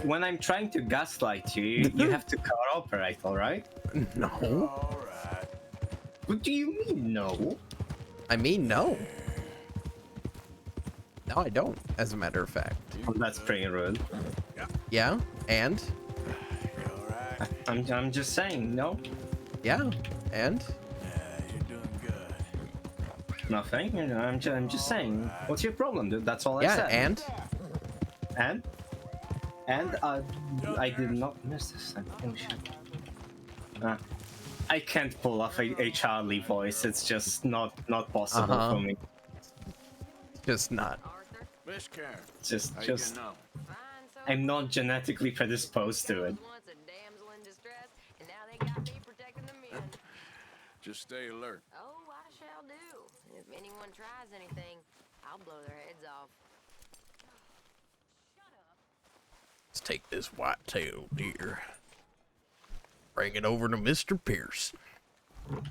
when I'm trying to gaslight you, you have to cooperate, alright? No. Alright. What do you mean, no? I mean, no. No, I don't, as a matter of fact. Well, that's pretty rude. Yeah, and? I'm just saying, no. Yeah, and? Yeah, you're doing good. Nothing, I'm just saying. What's your problem, dude? That's all I said. Yeah, and I did not miss this time. Oh shit. I can't pull off a Charlie voice. It's just not possible for me. Just not. Miss Karen, Just how you getting on? I'm not genetically predisposed to it. Just stay alert. Oh, I shall do. If anyone tries anything, I'll blow their heads off. Let's take this white-tailed deer. Bring it over to Mr. Pearson. I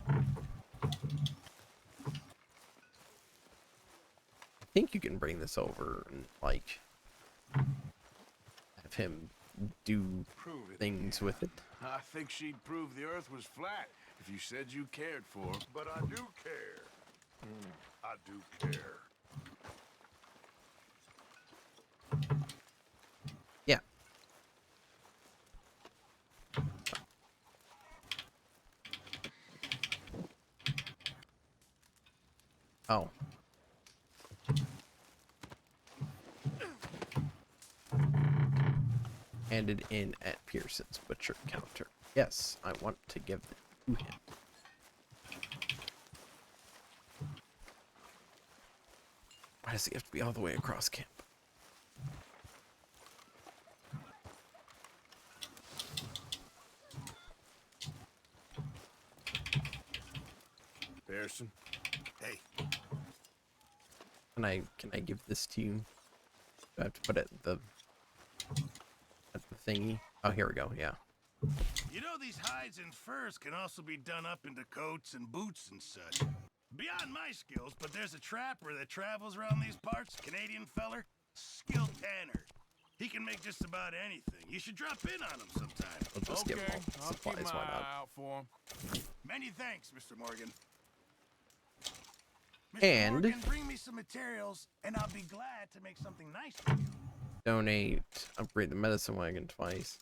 think you can bring this over and, like, have him do things with it. I think she'd prove the Earth was flat if you said you cared for her. But I do care. I do care. Yeah. Oh. Handed in at Pearson's butcher counter. Yes, I want to give it to him. Why does he have to be all the way across camp? Pearson. Hey. Can I give this to you? Do I have to put it at the thingy? Oh, here we go. Yeah. You know, these hides and furs can also be done up into coats and boots and such. Beyond my skills, but there's a trapper that travels around these parts, Canadian feller, skilled tanner. He can make just about anything. You should drop in on him sometime. We'll just give him all I'll supplies. keep my Why not? eye out for him. Many thanks, Mr. Morgan. And Morgan, bring me some materials, and I'll be glad to make something nice for you. donate, upgrade the medicine wagon twice.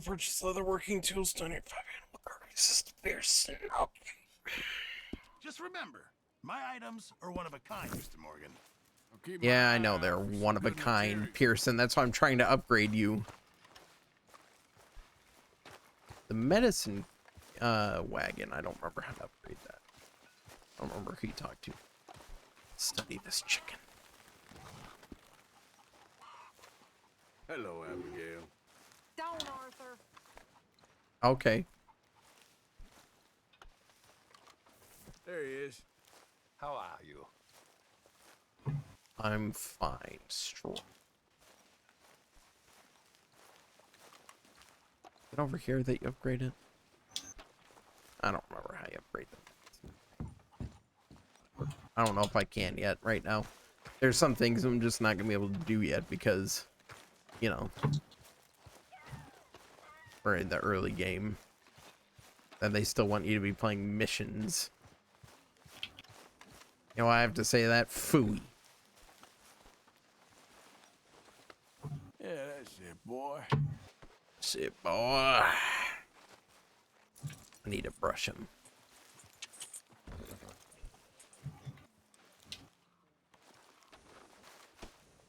Purchase leather working tools, donate 5 animal carcasses to Pearson. Okay. Just remember, my items are one of a kind, Mr. Morgan. Yeah, I know they're one of a kind, Pearson. That's why I'm trying to upgrade you. The medicine wagon, I don't remember how to upgrade that. I don't remember who you talked to. Study this chicken. Hello, Abigail. Don't, Arthur. Okay. There he is. How are you? I'm fine, strong. Is it over here that you upgraded? I don't remember how you upgrade them. I don't know if I can yet right now. There's some things I'm just not gonna be able to do yet because, you know, we're in the early game. And they still want you to be playing missions. You know why I have to say that? Phooey. Yeah, that's it, boy. That's it, boy. I need to brush him.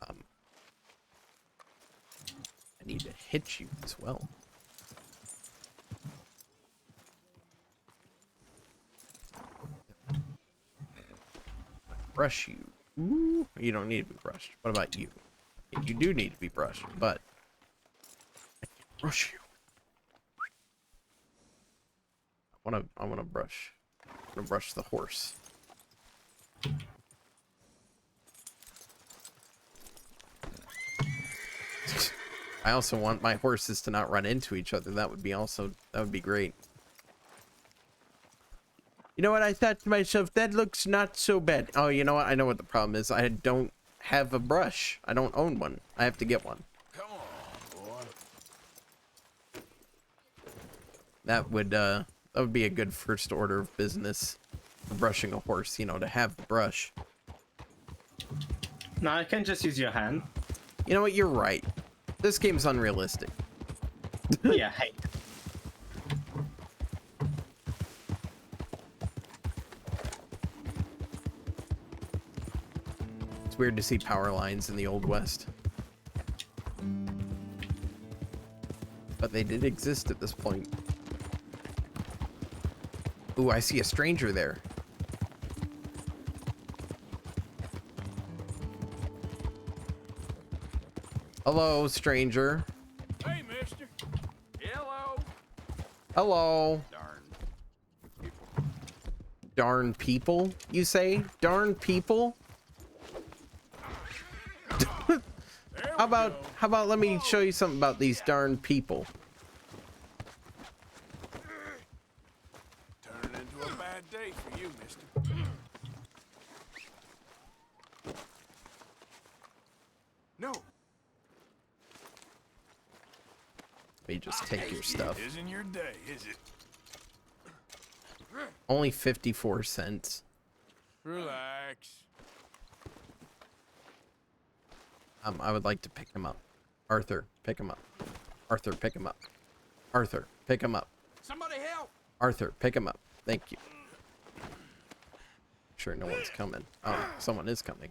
I need to hit you as well. Brush you. Ooh, you don't need to be brushed. What about you? You do need to be brushed, but I can't brush you. I wanna brush. I'm gonna brush the horse. I also want my horses to not run into each other. That would be great. You know what? I thought to myself, that looks not so bad. Oh, you know what? I know what the problem is. I don't have a brush. I don't own one. I have to get one. Come on, boy. That would be a good first order of business for brushing a horse, you know, to have the brush. No, I can just use your hand. You know what? You're right. This game's unrealistic. Yeah, hey. It's weird to see power lines in the Old West. But they did exist at this point. Ooh, I see a stranger there. Hello, stranger. Hey, mister. Hello. Hello. Darn. Darn people, you say? Darn people? How about let me show you something about these darn people. Turning into a bad day for you, mister. No. Let me just take your stuff. Isn't your day, is it? Only 54 cents. Relax. I would like to pick him up. Arthur, pick him up. Arthur, pick him up. Arthur, pick him up. Somebody help! Arthur, pick him up. Thank you. Sure, no one's coming. Oh, someone is coming.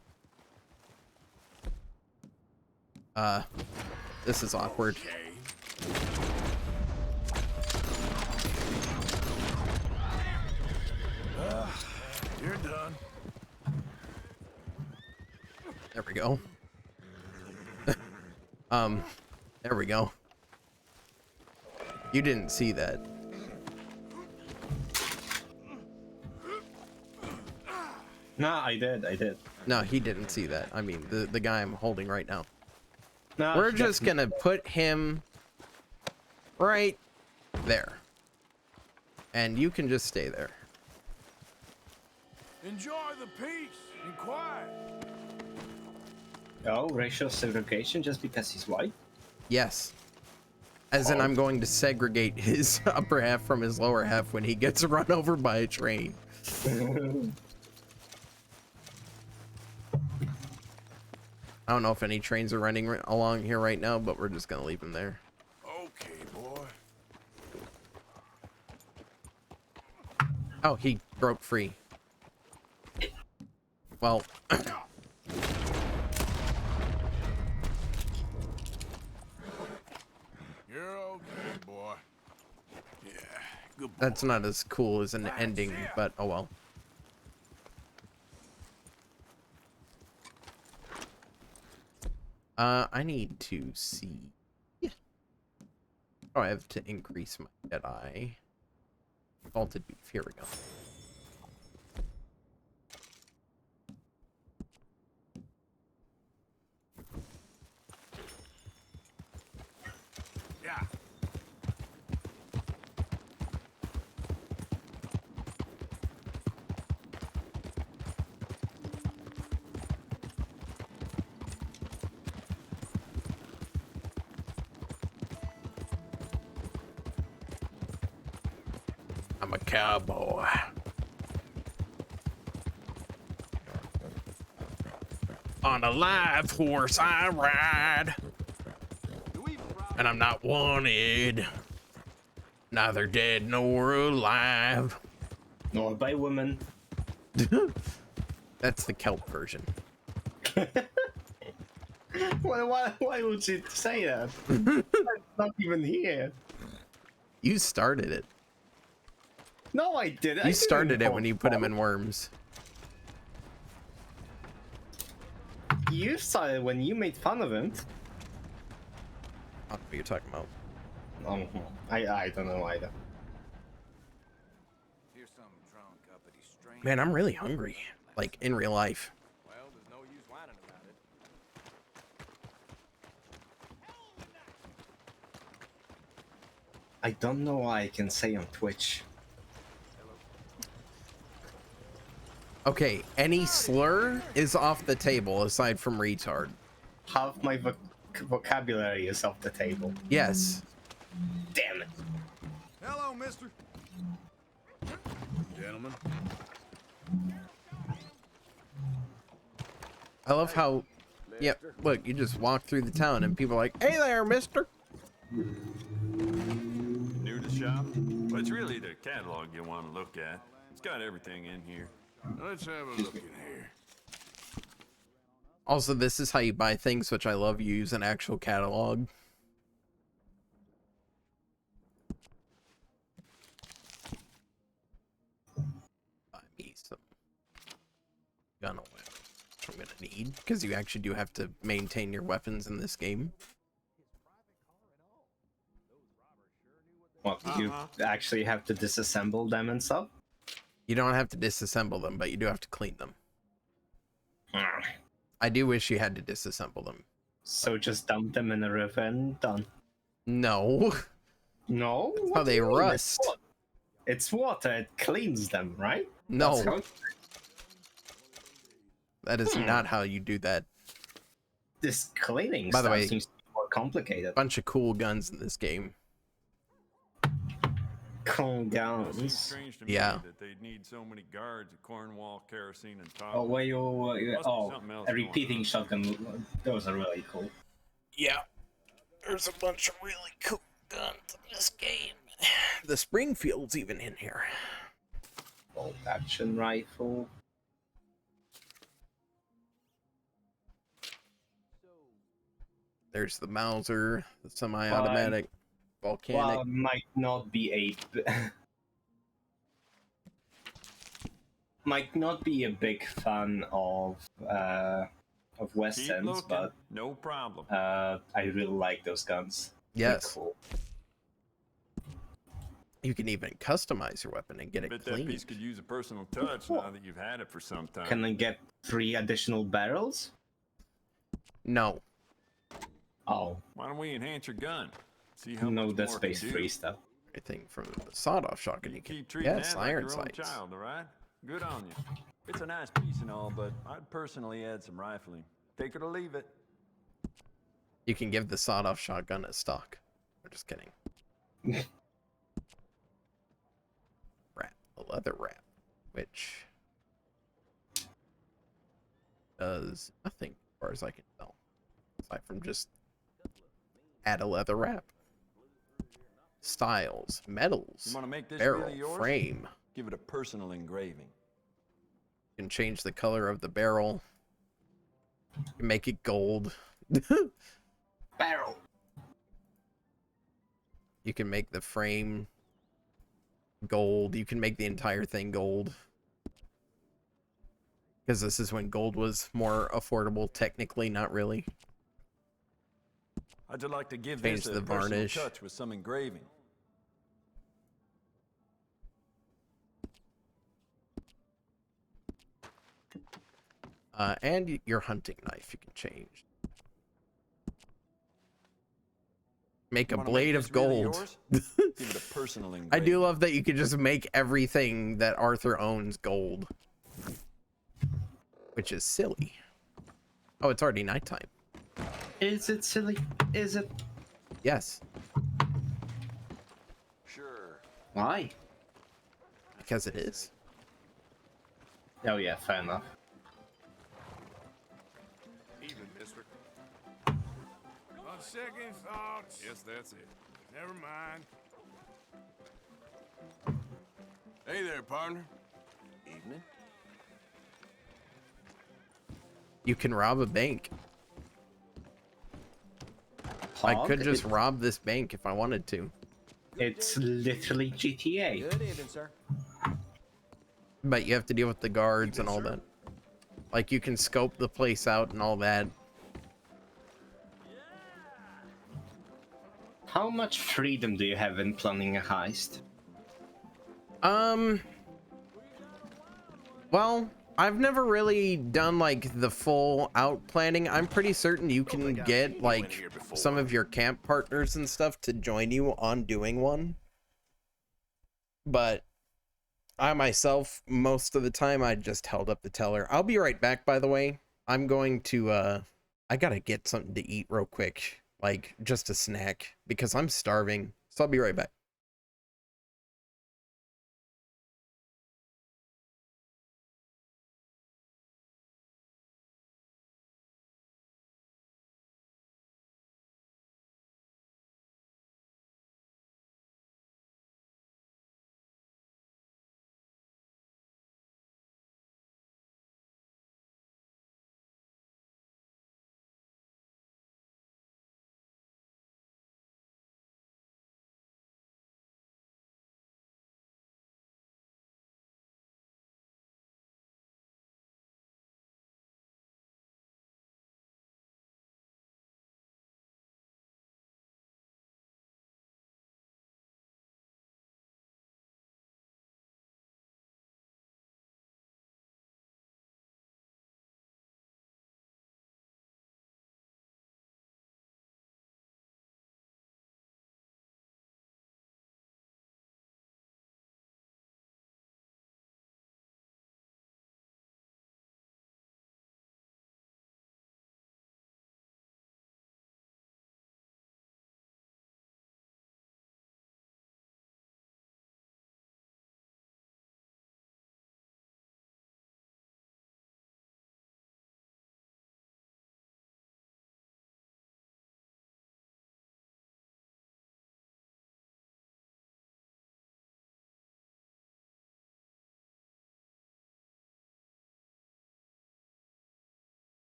This is awkward. You're done. There we go. There we go. You didn't see that. No, I did. No, he didn't see that. I mean, the guy I'm holding right now. No, we're just gonna put him right there. And you can just stay there. Enjoy the peace and quiet. Oh, racial segregation just because he's white? Yes. As in, I'm going to segregate his upper half from his lower half when he gets run over by a train. I don't know if any trains are running along here right now, but we're just gonna leave him there. Okay, boy. Oh, he broke free. Well. You're okay, boy. Yeah, good boy. That's not as cool as an ending, but oh well. I need to see. Oh, I have to increase my Jedi. Salted beef. Here we go. Yeah. I'm a cowboy. On a live horse I ride. And I'm not wanted. Neither dead nor alive. Nor by women. That's the kelp version. Why would you say that? It's not even here. You started it. No, I didn't. You started it when you put him in worms. You started when you made fun of him. I don't know what you're talking about. I don't know either. Man, I'm really hungry. Like, in real life. Well, there's no use whining about I don't know what I can say on Twitch. Okay, any slur is off the table aside from retard. Half my vocabulary is off the table. Yes. Damn it. Hello, mister. Gentlemen. I love how, yeah, look, you just walk through the town and people are like, hey there, mister. New to shop? Well, it's really the catalog you want to look at. It's got everything in here. Let's have a look in here. Also, this is how you buy things, which I love. You use an actual catalog. Buy me some gun oil, which I'm gonna need, because you actually do have to maintain your weapons in this game. What, you actually have to disassemble them and stuff? You don't have to disassemble them, but you do have to clean them. I do wish you had to disassemble them. So just dump them in a river and done. No. No? That's how they rust. It's water. It cleans them, right? No. That is not how you do that. This cleaning By the way, seems more complicated. Bunch of cool guns in this game. Cool guns. Strange to me that they'd need so many guards at Cornwall, Kerosene, and Top. Oh, a repeating shotgun. Those are really cool. Yeah. There's a bunch of really cool guns in this game. The Springfield's even in here. Bolt action rifle. There's the Mauser, the semi-automatic, volcanic. Well, might not be a big fan of westerns, but no problem. I really like those guns. Yes. Cool. You can even customize your weapon and get it Bet cleaned. that piece could use a personal touch now that you've had it for some time. Can I get 3 additional barrels? No. Oh. Why don't we enhance your gun? See how No, much that's more space it can do. free stuff. Everything from the sawed-off shotgun you can. Keep treating Yes, that like iron your own sights. child, all right? Good on you. It's a nice piece and all, but I'd personally add some rifling. Take it or leave it. You can give the sawed-off shotgun a stock. I'm just kidding. Wrap, a leather wrap, which does nothing as far as I can tell, aside from just add a leather wrap. Styles, metals, You want to make this barrel, really yours? frame. Give it a personal engraving. You can change the color of the barrel. You can make it gold. Barrel. You can make the frame gold. You can make the entire thing gold. Because this is when gold was more affordable, technically, not really. I'd like to give Change this a the personal varnish. touch with some engraving. And your hunting knife you can change. Make a Wanna blade make of this really gold. yours? Give it a personal I engraving. do love that you can just make everything that Arthur owns gold. Which is silly. Oh, it's already nighttime. Is it silly? Is it? Yes. Sure. Why? Because it is. Oh yeah, fair enough. Even, mister. On second thoughts. Yes, that's it. Never mind. Hey there, partner. Evening. You can rob a bank. I could just rob this bank if I wanted to. It's literally GTA. Good evening, sir. But you have to deal with the guards and all that. Like, you can scope the place out and all that. How much freedom do you have in planning a heist? Well, I've never really done like the full out planning. I'm pretty certain you can get like some of your camp partners and stuff to join you on doing one. But I myself, most of the time, I just held up the teller. I'll be right back, by the way. I'm going to, I gotta get something to eat real quick. Like, just a snack. Because I'm starving. So I'll be right back.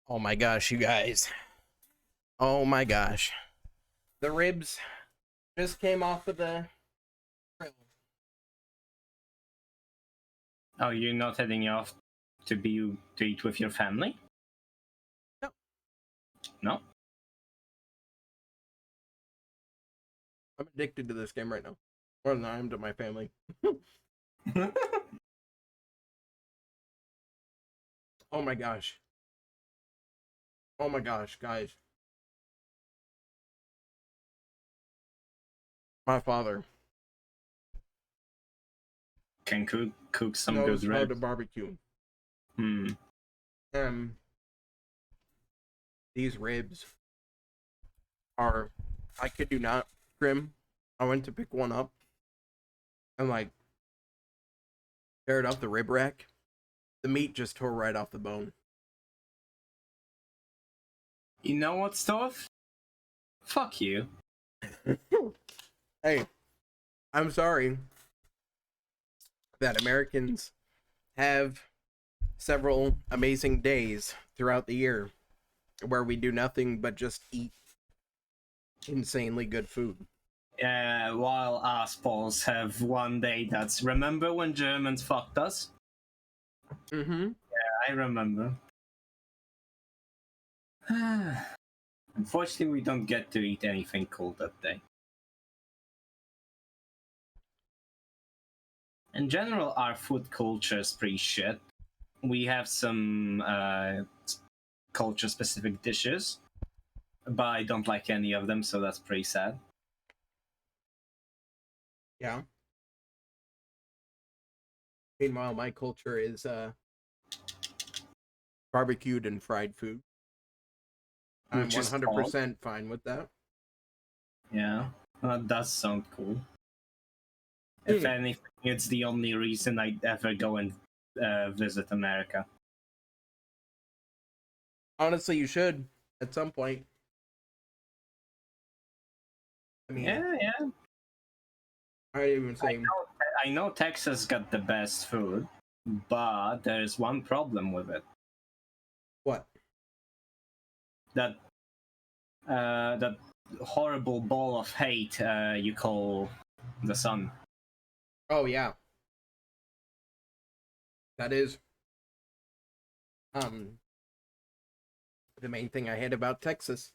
Oh my gosh, you guys. Oh my gosh. The ribs just came off of the grill. Oh, you're not heading off to eat with your family? No. No? I'm addicted to this game right now. More than I am to my family. Oh my gosh. Oh my gosh, guys. My father can cook some knows good how ribs. to barbecue. Hmm. These ribs are, I kid you not, Grim. I went to pick one up and like tear it off the rib rack. The meat just tore right off the bone. You know what, Storf? Fuck you. Hey, I'm sorry that Americans have several amazing days throughout the year where we do nothing but just eat insanely good food. While us Poles have one day that's... Remember when Germans fucked us? Mm-hmm. Yeah, I remember. Unfortunately, we don't get to eat anything cool that day. In general, our food culture is pretty shit. We have some culture-specific dishes, but I don't like any of them, so that's pretty sad. Yeah. Meanwhile, my culture is barbecued and fried food. I'm 100% fine with that. Yeah, that does sound cool. If anything, it's the only reason I'd ever go and visit America. Honestly, you should at some point. I mean, yeah. I even say I know Texas got the best food, but there's one problem with it. What? That horrible ball of hate you call the sun. Oh yeah. That is the main thing I hate about Texas.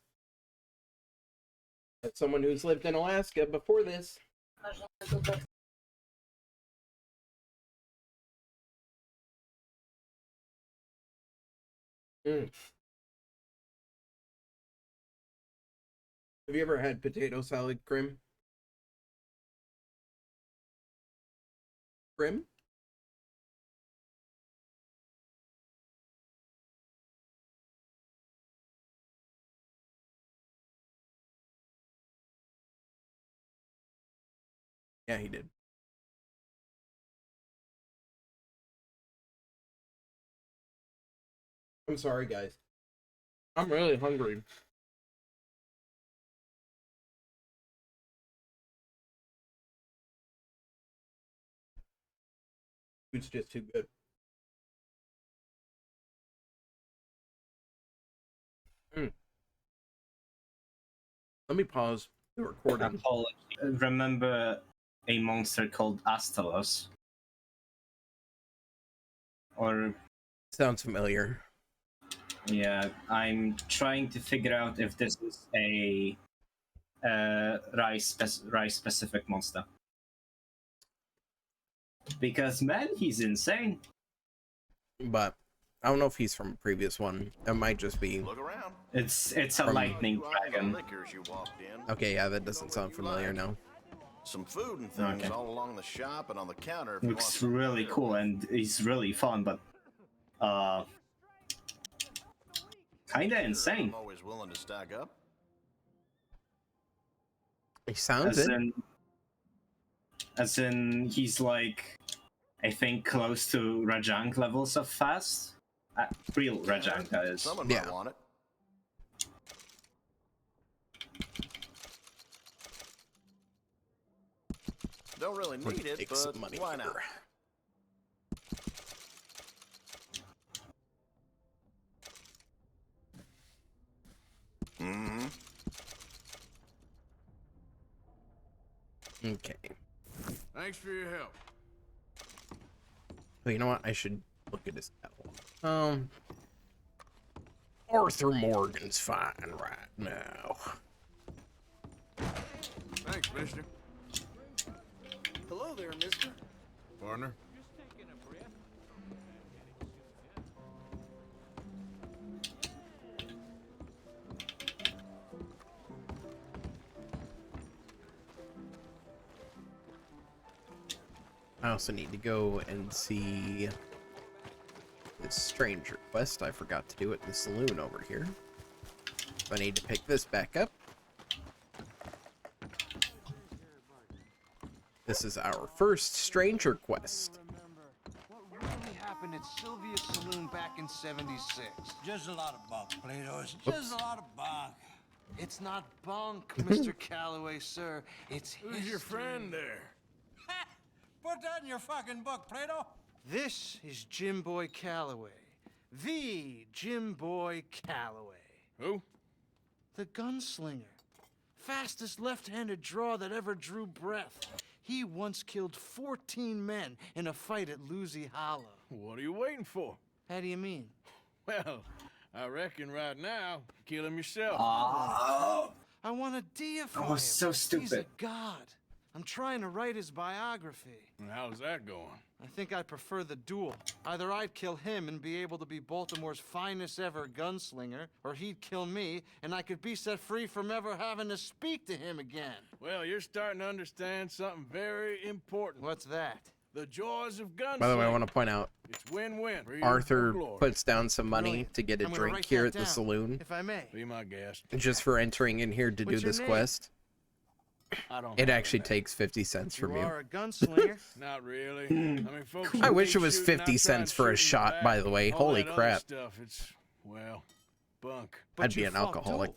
As someone who's lived in Alaska before this. Have you ever had potato salad, Grim? Grim? Yeah, he did. I'm sorry, guys. I'm really hungry. Food's just too good. Let me pause the recording. Remember a monster called Astalos? Or... Sounds familiar. Yeah, I'm trying to figure out if this is a rice-specific monster. Because, man, he's insane. But I don't know if he's from a previous one. It might just be. Look around. It's a lightning dragon. Okay, yeah, that doesn't sound familiar now. Some food and things all along the shop and on the counter. If Looks really cool and he's really fun, but kinda insane. I'm always willing to stack up. He sounds it. As in, he's like, I think, close to Rajang levels of fast. Real Rajang, that is. Someone might want it. Don't really need it, but why not? Okay. Thanks for your help. Well, you know what? I should look at his catalog. Arthur Morgan's fine right now. Thanks, mister. Hello there, mister. Partner. I also need to go and see this stranger quest. I forgot to do it in the saloon over here. So I need to pick this back up. This is our first stranger quest. What really happened at Sylvia's Saloon back in '76? Just a lot of bunk, Plato. It's just a lot of bunk. It's not bunk, Mr. Calloway, sir. It's Who's your friend there? Put that in your fucking book, Plato. This is Jim Boy Calloway. The Jim Boy Calloway. Who? The gunslinger. Fastest left-handed draw that ever drew breath. He once killed 14 men in a fight at Lucy Hollow. What are you waiting for? How do you mean? Well, I reckon right now, kill him yourself. Oh. I want to deify him. So stupid. He's a god. I'm trying to write his biography. And how's that going? I think I prefer the duel. Either I'd kill him and be able to be Baltimore's finest ever gunslinger, or he'd kill me and I could be set free from ever having to speak to him again. Well, you're starting to understand something very important. What's that? The joys of gunslinging. By the way, I want to point out, It's win-win. Arthur puts down some money to get a I'm gonna drink write here that at the down, saloon. if I may. Be my guest. Just for entering in here to What's do your this name? quest. I don't It actually takes 50 cents from You you. are a gunslinger. Not really. I mean, folks. I wish it shoot was shooting, 50 I try cents and for a shoot in the shot, back. by the way. All Holy that other crap. Stuff, it's, well, bunk. I'd be an alcoholic.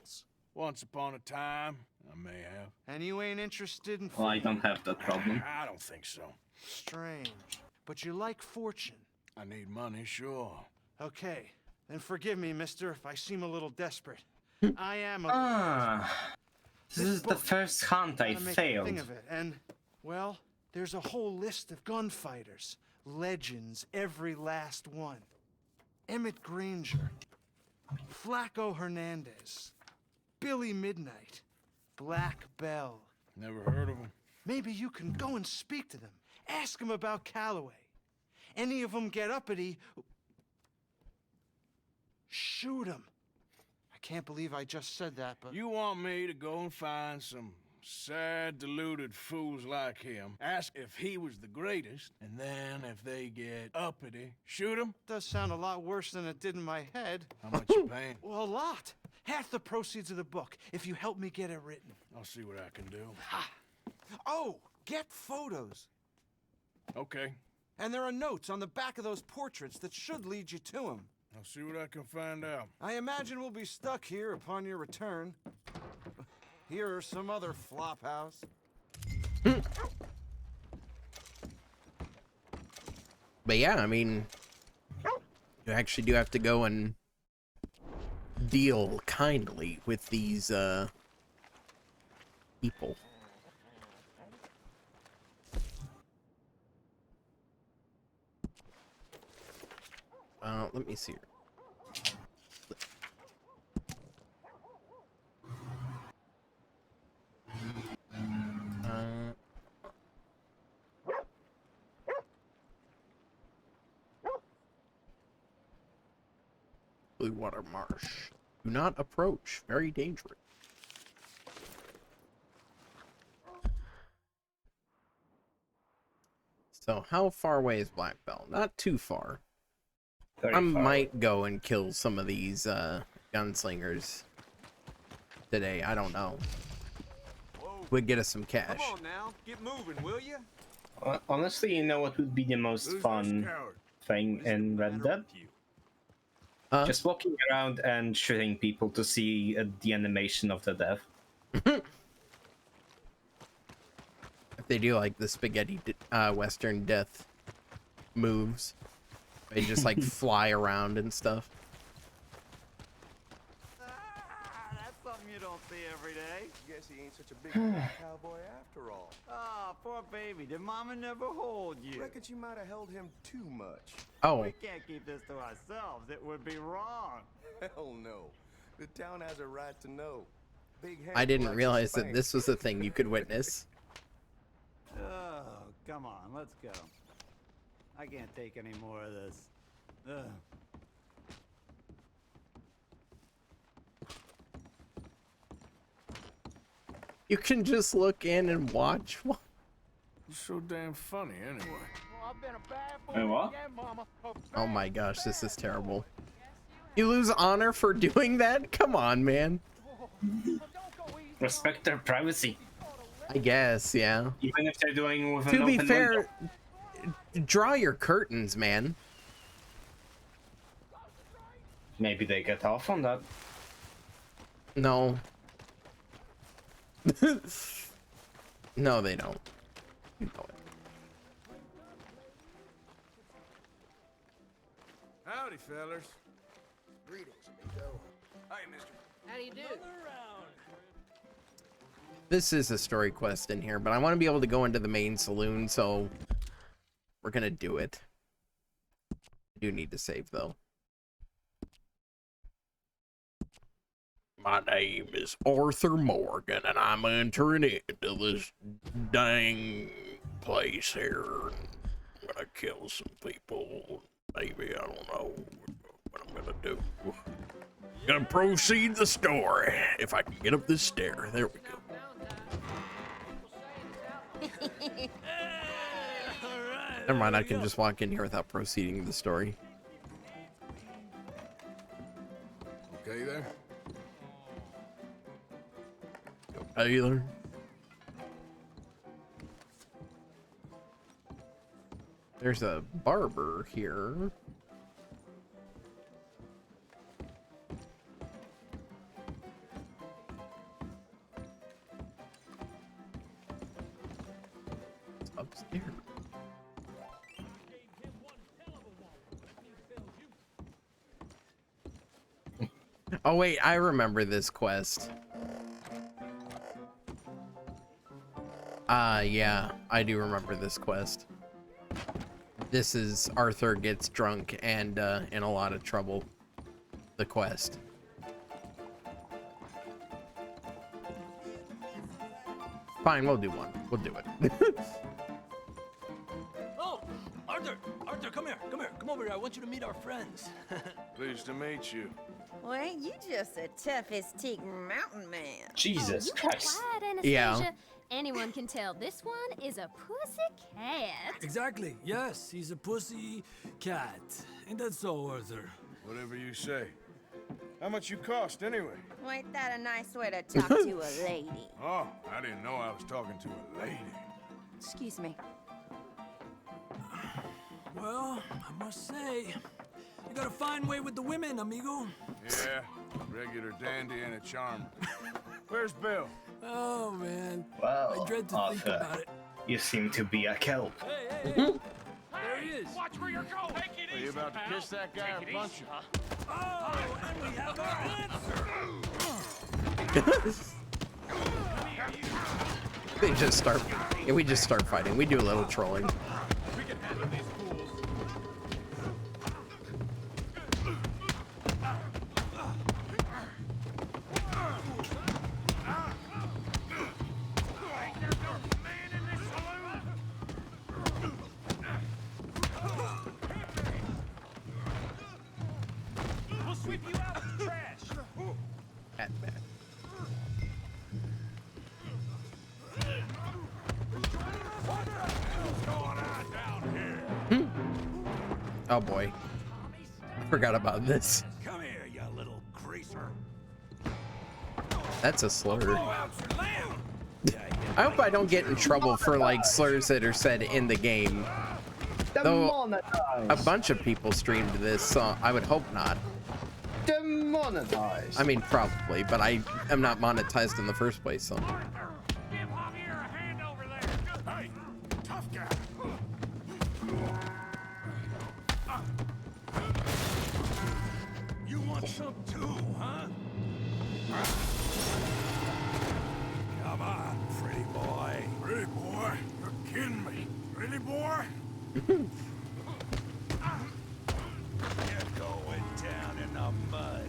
Once upon a time, I may have. And you ain't interested in Well, I don't have that problem. I don't think so. Strange. But you like fortune. I need money, sure. Okay. Then forgive me, mister, if I seem a little desperate. I am a... This is the first hunt I Gotta make a failed. thing of it. And, well, there's a whole list of gunfighters. Legends, every last one. Emmett Granger. Flaco Hernandez. Billy Midnight. Black Bell. Never heard of him. Maybe you can go and speak to them. Ask them about Calloway. Any of them get uppity, shoot them. I can't believe I just said that, but... You want me to go and find some sad, deluded fools like him, ask if he was the greatest, and then if they get uppity, shoot him? Does sound a lot worse than it did in my head. How much you paying? Well, a lot. Half the proceeds of the book, if you help me get it written. I'll see what I can do. Oh, get photos. Okay. And there are notes on the back of those portraits that should lead you to him. I'll see what I can find out. I imagine we'll be stuck here upon your return. Here are some other flophouse. But yeah, I mean, you actually do have to go and deal kindly with these people. Let me see here. Blue Water Marsh. Do not approach. Very dangerous. So, how far away is Black Bell? Not too far. I might go and kill some of these gunslingers today. I don't know. Would get us some cash. Come on now, get moving, will you? Honestly, you know what would be the most fun thing in Red Dead? Just walking around and shooting people to see the animation of the death. If they do like the spaghetti western death moves, they just like fly around and stuff. That's something Something you don't see every day. Guess he ain't such a big cowboy after all. Ah, poor baby. Did Mama never hold you? Reckon she might have held him too much. Oh. We can't keep this to ourselves. It would be wrong. Hell no. The town has a right to know. Big I didn't likes realize to that this was a thing you could witness. Oh, come on. Let's go. I can't take any more of this. Ugh. You can just look in and watch. It's so damn funny, anyway. Well, I've been a bad boy. Wait, what? Yeah, Mama. Oh my gosh, this is terrible. You lose honor for doing that? Come on, man. Respect their privacy. I guess, yeah. Even if they're doing with an To be open fair, window. draw your curtains, man. Maybe they get off on that. No. No, they don't. You know it. Howdy, fellers. Greetings, amigo. Hi, mister. How do you do? This is a story quest in here, but I want to be able to go into the main saloon, so we're gonna do it. I do need to save, though. My name is Arthur Morgan, and I'm entering into this dang place here. I'm gonna kill some people. Maybe, I don't know what I'm gonna do. Gonna proceed the story. If I can get up this stair. There we go. Never mind, I can just walk in here without proceeding the story. Okay there? Either. There's a barber here. It's upstairs. Oh wait, I remember this quest. Yeah, I do remember this quest. This is Arthur gets drunk and in a lot of trouble. The quest. Fine, we'll do one. We'll do it. Oh, Arthur! Arthur, come here. Come here. Come over here. I want you to meet our friends. Pleased to meet you. Well, ain't you just the toughest teak mountain man? Jesus Christ. Yeah. Anyone can tell this one is a pussy cat. Exactly. Yes, he's a pussy cat. Ain't that so, Arthur? Whatever you say. How much you cost, anyway? Well, ain't that a nice way to talk to a lady? Oh, I didn't know I was talking to a lady. Excuse me. Well, I must say, you got a fine way with the women, amigo. Yeah, regular dandy and a charm. Where's Bill? Oh, man. Well, I dread to think Arthur, about it. you seem to be a kelp. Hey, there he is. Watch where you're going. Take it Are you about to kiss that guy or punch him? Oh, and we have our answer. They just start. Yeah, we just start fighting. We do a little trolling. We can handle these fools. We'll sweep you out with the trash. Cat back. Oh boy. I forgot about this. Come here, you little greaser. That's a slur. I hope I don't get in trouble for like slurs that are said in the game. Though a bunch of people streamed this, so I would hope not. Demonetized. I mean, probably, but I am not monetized in the first place, so. Give Javier a hand over there. Hey, tough guy. You want some too, huh? You're going down in the mud.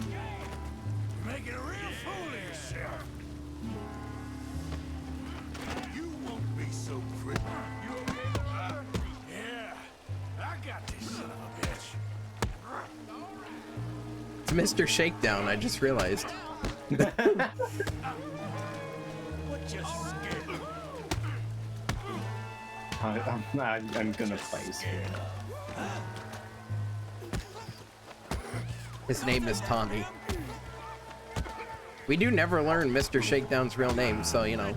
You're making a real fool of yourself. You won't be so quick. You okay? Yeah, I got this son of a bitch. It's Mr. Shakedown, I just realized. What just scared you? I'm gonna play scared. His name is Tommy. We do never learn Mr. Shakedown's real name, so you know.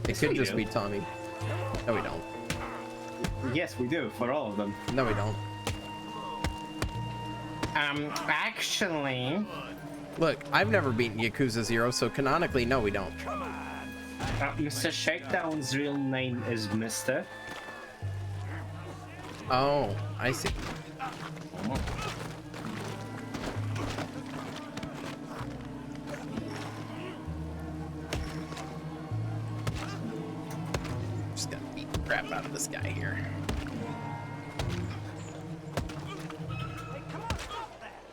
It could just be Tommy. No, we don't. Yes, we do, for all of them. No, we don't. Actually... Look, I've never beaten Yakuza 0, so canonically, no, we don't. Mr. Shakedown's real name is Mr. Oh, I see. Just gonna beat the crap out of this guy here.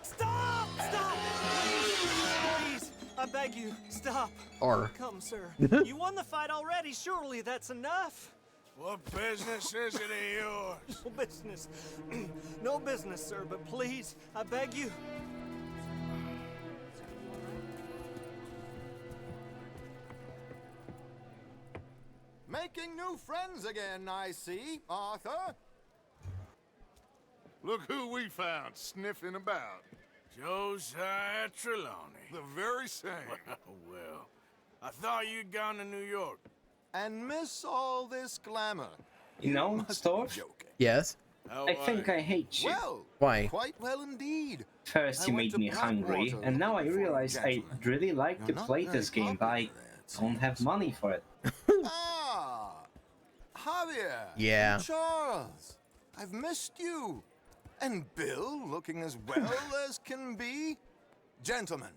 Stop! Stop! Please! I beg you, stop. Or. Come, sir. You won the fight already. Surely that's enough. What business is it of yours? No business. No business, sir, but please, I beg you. Making new friends again, I see, Arthur. Look who we found sniffing about. Josiah Trelawney. The very same. Well, I thought you'd gone to New York. And miss all this glamour. You know, Storf? Yes? I think I hate you. Well, why? Quite well indeed. First you made me hungry, and now I realize I'd really like to play this game, but I don't have money for it. Ah, Javier. Yeah. Charles, I've missed you. And Bill, looking as well as can be. Gentlemen,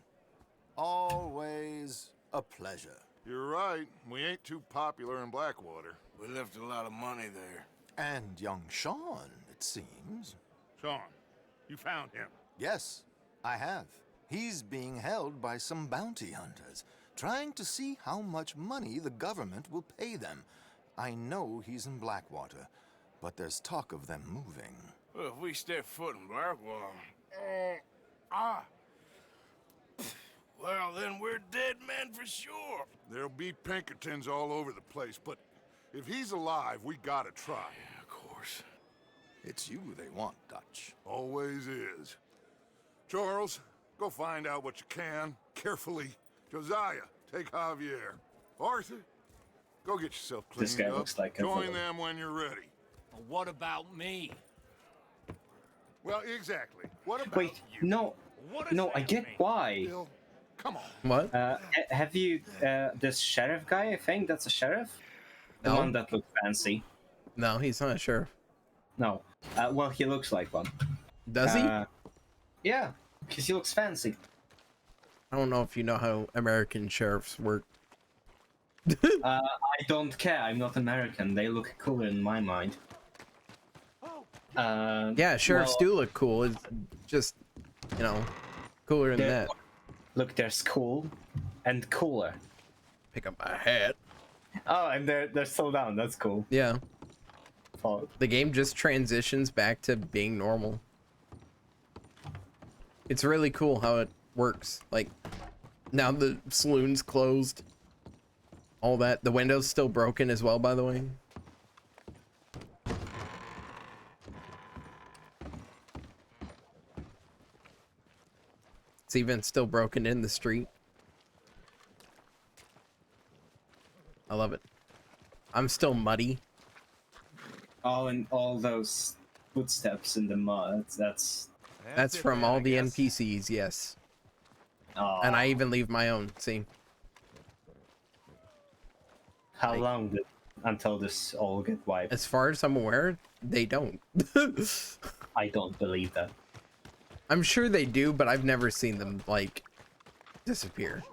always a pleasure. You're right. We ain't too popular in Blackwater. We left a lot of money there. And young Sean, it seems. Sean, you found him? Yes, I have. He's being held by some bounty hunters, trying to see how much money the government will pay them. I know he's in Blackwater, but there's talk of them moving. Well, if we step foot in Blackwater... Well, then we're dead men for sure. There'll be Pinkertons all over the place, but if he's alive, we gotta try. Yeah, of course. It's you they want, Dutch. Always is. Charles, go find out what you can, carefully. Josiah, take Javier. Arthur, go get yourself cleaned This guy up. looks like a Join villain. them when you're ready. But what about me? Well, exactly. What about Wait, you? no, I get why. Bill, come on. What? Have you, this sheriff guy, I think that's a sheriff? The No. one that looks fancy. No, he's not a sheriff. No. Well, he looks like one. Does he? Yeah, because he looks fancy. I don't know if you know how American sheriffs work. I don't care, I'm not American. They look cooler in my mind. Yeah, sheriffs do look cool. It's just, you know, cooler than that. Look, there's cool and cooler. Pick up my hat. Oh, and they're still down. That's cool. Yeah. Oh. The game just transitions back to being normal. It's really cool how it works. Like, now the saloon's closed. All that. The window's still broken as well, by the way. It's even still broken in the street. I love it. I'm still muddy. Oh, and all those footsteps in the mud. That's from all the NPCs, yes. Aw. And I even leave my own. See. How long did until this all get wiped? As far as I'm aware, they don't. I don't believe that. I'm sure they do, but I've never seen them like disappear.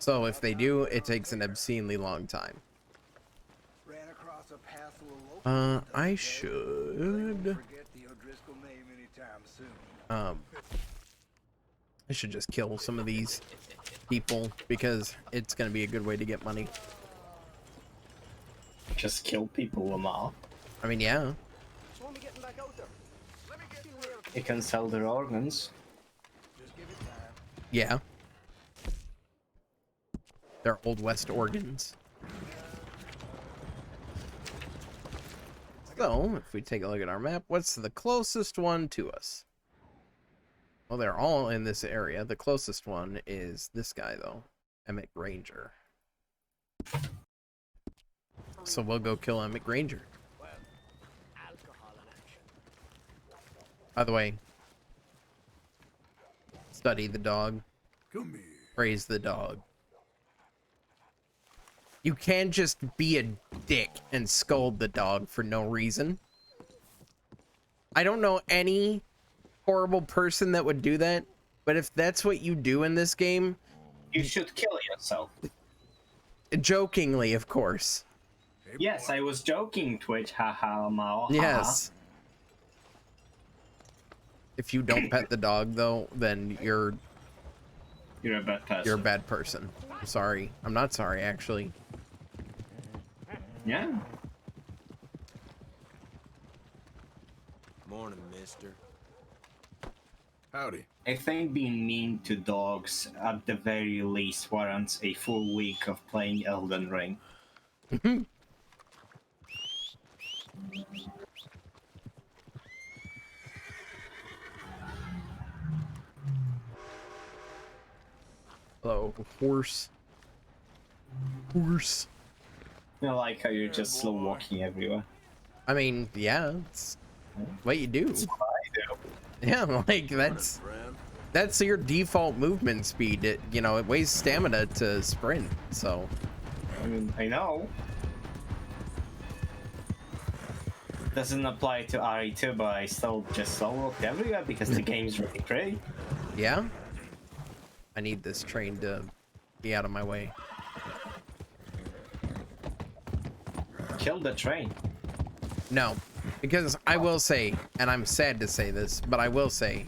So if they do, it takes an obscenely long time. I should I should just kill some of these people because it's gonna be a good way to get money. Just kill people, Lamar. I mean, yeah. You can sell their organs. Yeah. They're Old West organs. So, if we take a look at our map, what's the closest one to us? Well, they're all in this area. The closest one is this guy, though. Emmett Granger. So we'll go kill Emmett Granger. By the way, study the dog. Come here. Praise the dog. You can't just be a dick and scold the dog for no reason. I don't know any horrible person that would do that, but if that's what you do in this game, you should kill yourself. Jokingly, of course. Yes, I was joking, Twitch. Haha, Mao. Yes. If you don't pet the dog, though, then you're a bad person. You're a bad person. I'm sorry. I'm not sorry, actually. Yeah. Morning, mister. Howdy. I think being mean to dogs at the very least warrants a full week of playing Elden Ring. Hello, horse. Horse. I like how you're just slow walking everywhere. I mean, yeah, it's what you do. Yeah, like that's your default movement speed. It, you know, it weighs stamina to sprint, so. I mean, I know. Doesn't apply to RE2, but I still just slow walk everywhere because the game's really pretty. Yeah. I need this train to be out of my way. Kill the train. No, because I will say, and I'm sad to say this, but I will say,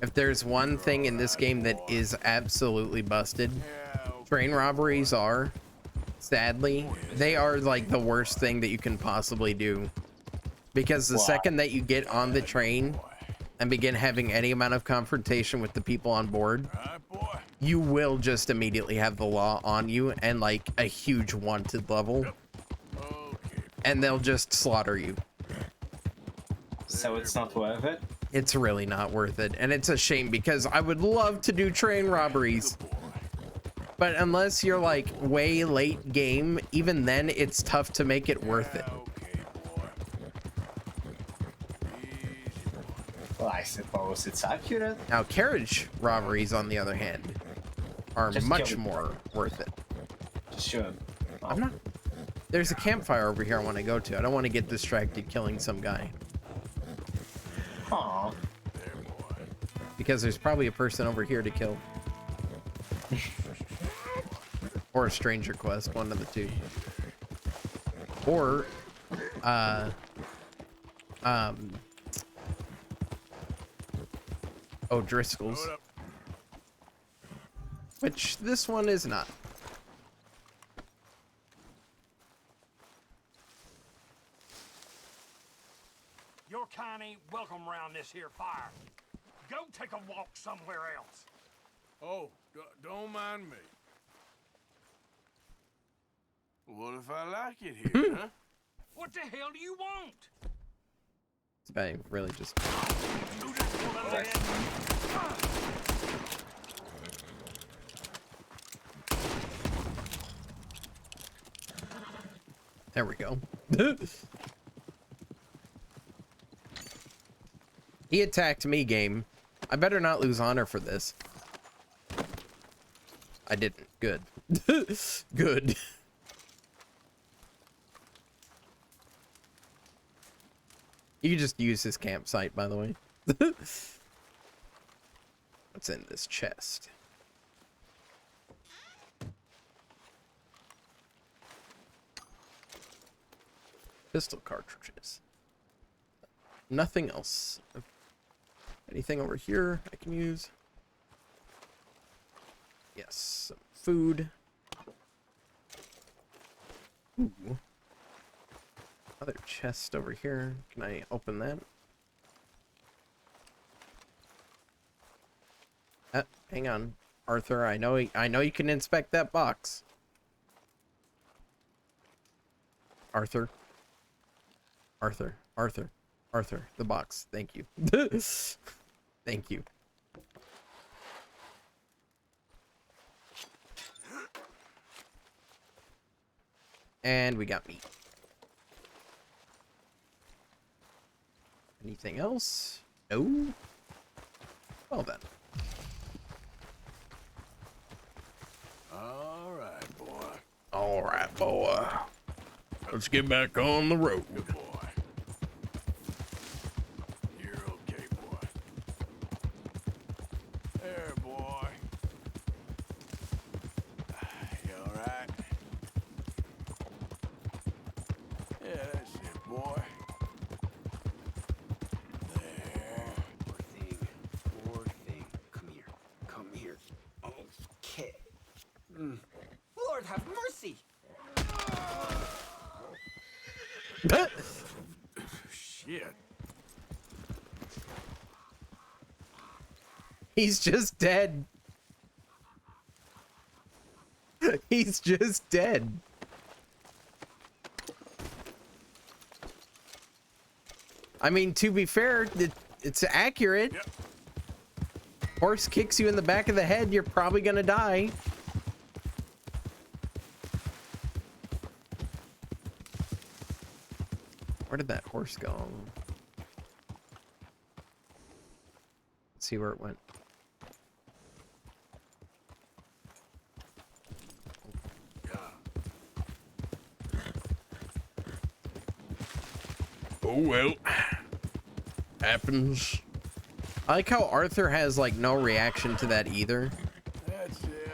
if there's one thing in this game that is absolutely busted, train robberies are, sadly, they are like the worst thing that you can possibly do. Because the second that you get on the train and begin having any amount of confrontation with the people on board, you will just immediately have the law on you and like a huge wanted level. And they'll just slaughter you. So it's not worth it? It's really not worth it. And it's a shame because I would love to do train robberies. But unless you're like way late game, even then it's tough to make it worth it. Well, I suppose it's accurate. Now, carriage robberies, on the other hand, are Just much more worth it. Sure. I'm not. There's a campfire over here I want to go to. I don't want to get distracted killing some guy. Aww. Because there's probably a person over here to kill. Or a stranger quest, one of the two. Or, O'Driscoll's. Which this one is not. Your kind ain't welcome around this here fire. Go take a walk somewhere else. Oh, don't mind me. What if I like it here, huh? What the hell do you want? This guy really just... There we go. He attacked me, game. I better not lose honor for this. I didn't. Good. Good. You can just use his campsite, by the way. What's in this chest? Pistol cartridges. Nothing else. Anything over here I can use? Yes, some food. Ooh. Another chest over here. Can I open that? Hang on, Arthur. I know you can inspect that box. Arthur. Arthur. Arthur. Arthur. The box. Thank you. Thank you. And we got meat. Anything else? No. Well then. All right, boy. All right, boy. Let's get back on the road. Good boy. You're okay, boy. There, boy. You all right? Yeah, that's it, boy. There. Poor thing. Poor thing. Come here. Come here. Okay. Lord have mercy! Shit. He's just dead. He's just dead. I mean, to be fair, it's accurate. Yep. Horse kicks you in the back of the head, you're probably gonna die. Where did that horse go? Let's see where it went. Oh well. Happens. I like how Arthur has like no reaction to that either. That's it.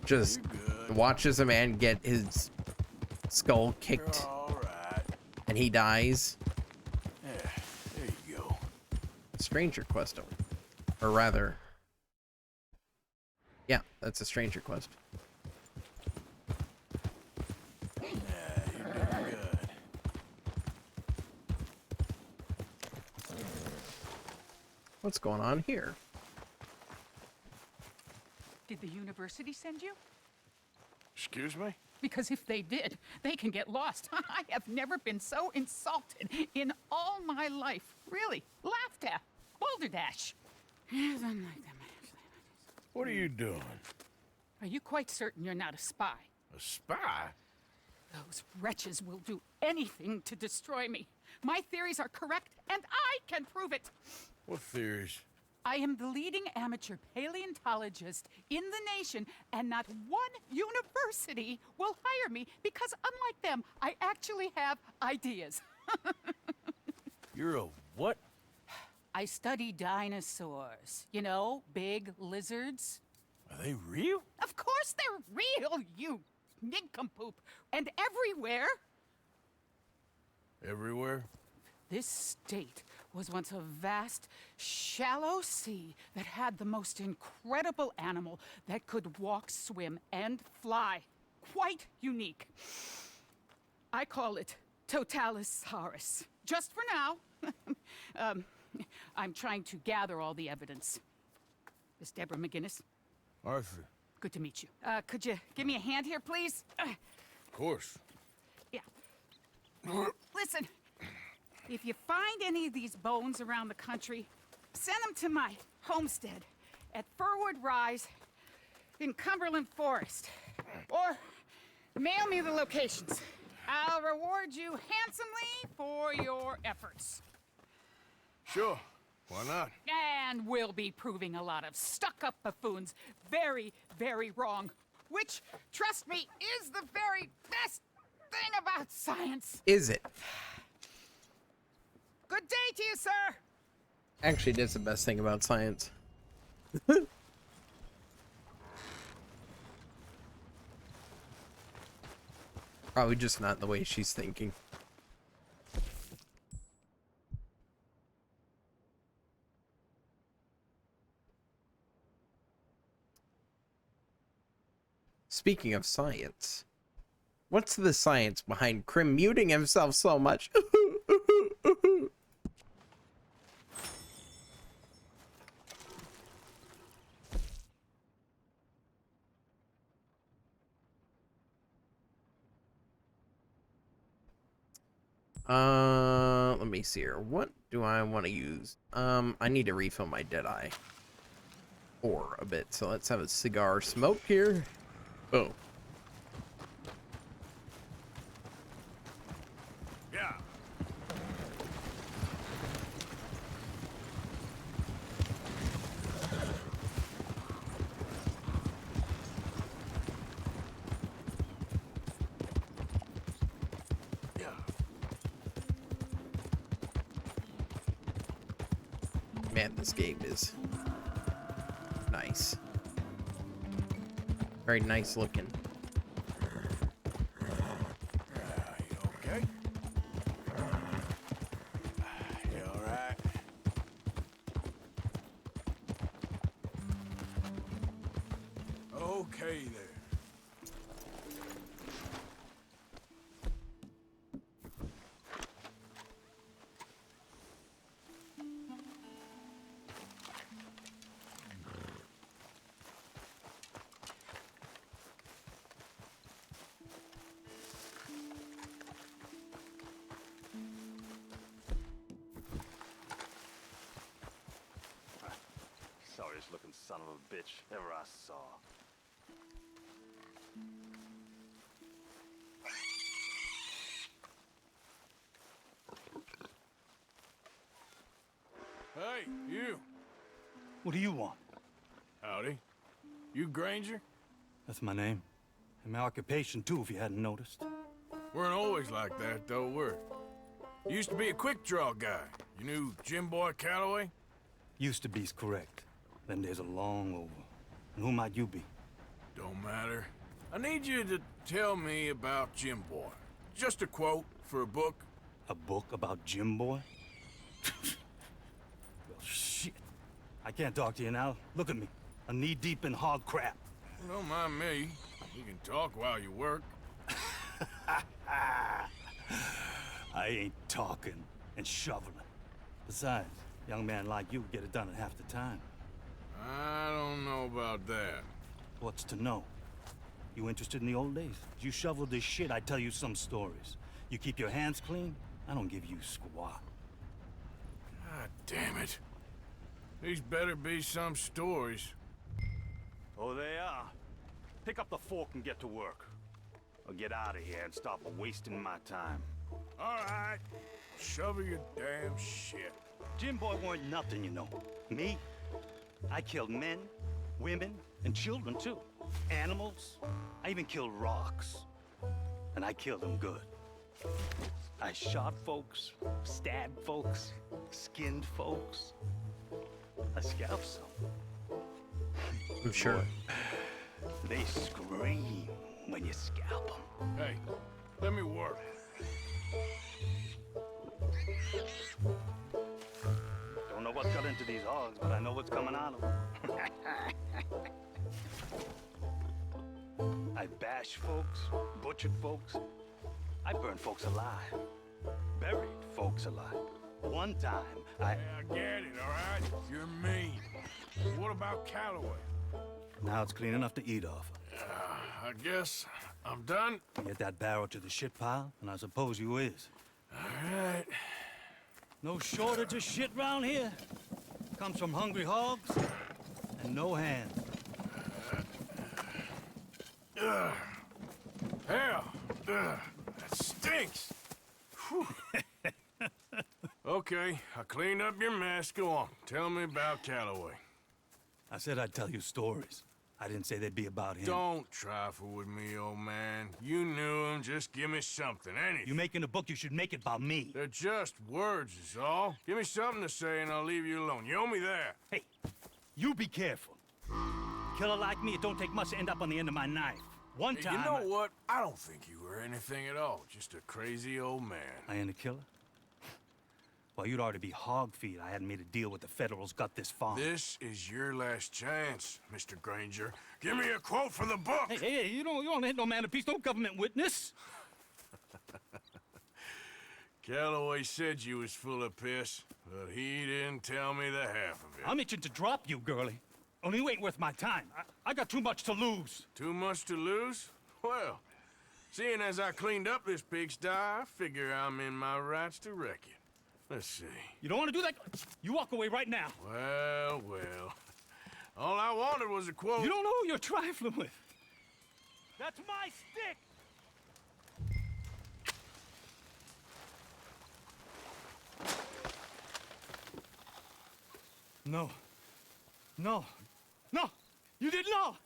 Just watches a man get his skull kicked. All right. And he dies. Yeah, there you go. Stranger quest over. Or rather. Yeah, that's a stranger quest. Yeah, you're doing good. What's going on here? Did the university send you? Excuse me? Because if they did, they can get lost. I have never been so insulted in all my life. Really, laughed at. Balderdash. What are you doing? Are you quite certain you're not a spy? A spy? Those wretches will do anything to destroy me. My theories are correct, and I can prove it. What theories? I am the leading amateur paleontologist in the nation, and not one university will hire me because, unlike them, I actually have ideas. You're a what? I study dinosaurs. You know, big lizards. Are they real? Of course they're real, you nincompoop. And everywhere. Everywhere? This state was once a vast, shallow sea that had the most incredible animal that could walk, swim, and fly. Quite unique. I call it Totalisaurus. Just for now. I'm trying to gather all the evidence. Miss Deborah McGinnis. Arthur. Good to meet you. Could you give me a hand here, please? Of course. Yeah. Listen. If you find any of these bones around the country, send them to my homestead at Furwood Rise in Cumberland Forest. Or mail me the locations. I'll reward you handsomely for your efforts. Sure. Why not? And we'll be proving a lot of stuck-up buffoons very, very wrong. Which, trust me, is the very best thing about science. Is it? Good day to you, sir. Actually, it is the best thing about science. Probably just not the way she's thinking. Speaking of science, what's the science behind Krim muting himself so much? Let me see here. What do I want to use? I need to refill my Deadeye for a bit. So let's have a cigar smoke here. Boom. Yeah. Man, this game is nice. Very nice looking. You okay? You all right? Okay there. Sorriest looking son of a bitch ever I saw. Hey, you. What do you want? Howdy. You Granger? That's my name. And my occupation, too, if you hadn't noticed. Weren't always like that, though, were you? Used to be a quick draw guy. You knew Jim Boy Calloway? Used to be's correct. Then there's a long over. And who might you be? Don't matter. I need you to tell me about Jim Boy. Just a quote for a book. A book about Jim Boy? Well, shit. I can't talk to you now. Look at me. I'm knee-deep in hog crap. Don't mind me. You can talk while you work. I ain't talking and shoveling. Besides, a young man like you get it done in half the time. I don't know about that. What's to know? You interested in the old days? You shoveled this shit, I tell you some stories. You keep your hands clean, I don't give you squat. God damn it. These better be some stories. Oh, they are. Pick up the fork and get to work. Or get out of here and stop wasting my time. All right. Shovel your damn shit. Jim Boy weren't nothing, you know. Me? I killed men, women, and children, too. Animals. I even killed rocks. And I killed them good. I shot folks, stabbed folks, skinned folks. I scalped some. I'm sure. They scream when you scalp them. Hey, let me work. Don't know what's got into these hogs, but I know what's coming out of them. I bashed folks, butchered folks. I burned folks alive. Buried folks alive. One time, I get it, all right? You're mean. What about Calloway? Now it's clean enough to eat off. I guess I'm done. Get that barrel to the shit pile, and I suppose you is. All right. No shortage of shit round here. Comes from hungry hogs and no hands. Hell, that stinks. Okay, I cleaned up your mess. Go on. Tell me about Calloway. I said I'd tell you stories. I didn't say they'd be about him. Don't trifle with me, old man. You knew him. Just give me something, anything. You making a book, you should make it about me. They're just words, is all. Give me something to say and I'll leave you alone. You owe me that. Hey, you be careful. Killer like me, it don't take much to end up on the end of my knife. One Hey, time. you know what? I don't think you were anything at all. Just a crazy old man. I ain't a killer? Well, you'd already be hog feed. I hadn't made a deal with the Federals, got this farm. This is your last chance, Mr. Granger. Give me a quote for the book. Hey, you don't hit no man of peace, no government witness. Calloway said you was full of piss, but he didn't tell me the half of it. I'm itching to drop you, girlie. Only you ain't worth my time. I got too much to lose. Too much to lose? Well, seeing as I cleaned up this pigsty, I figure I'm in my rights to wreck it. Let's see. You don't want to do that? You walk away right now. Well. All I wanted was a quote. You don't know who you're trifling with. That's my stick! No. No. No! You didn't know!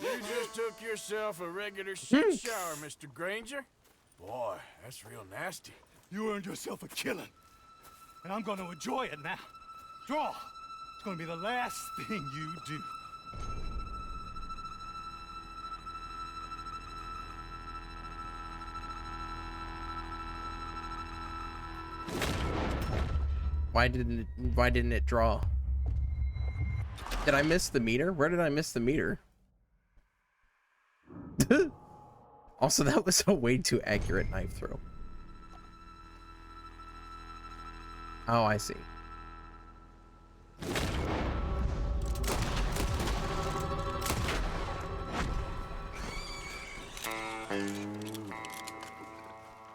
You just took yourself a regular shit shower, Mr. Granger. Boy, that's real nasty. You earned yourself a killing. And I'm gonna enjoy it now. Draw! It's gonna be the last thing you do. Why didn't it draw? Did I miss the meter? Where did I miss the meter? Also, that was a way too accurate knife throw. Oh, I see.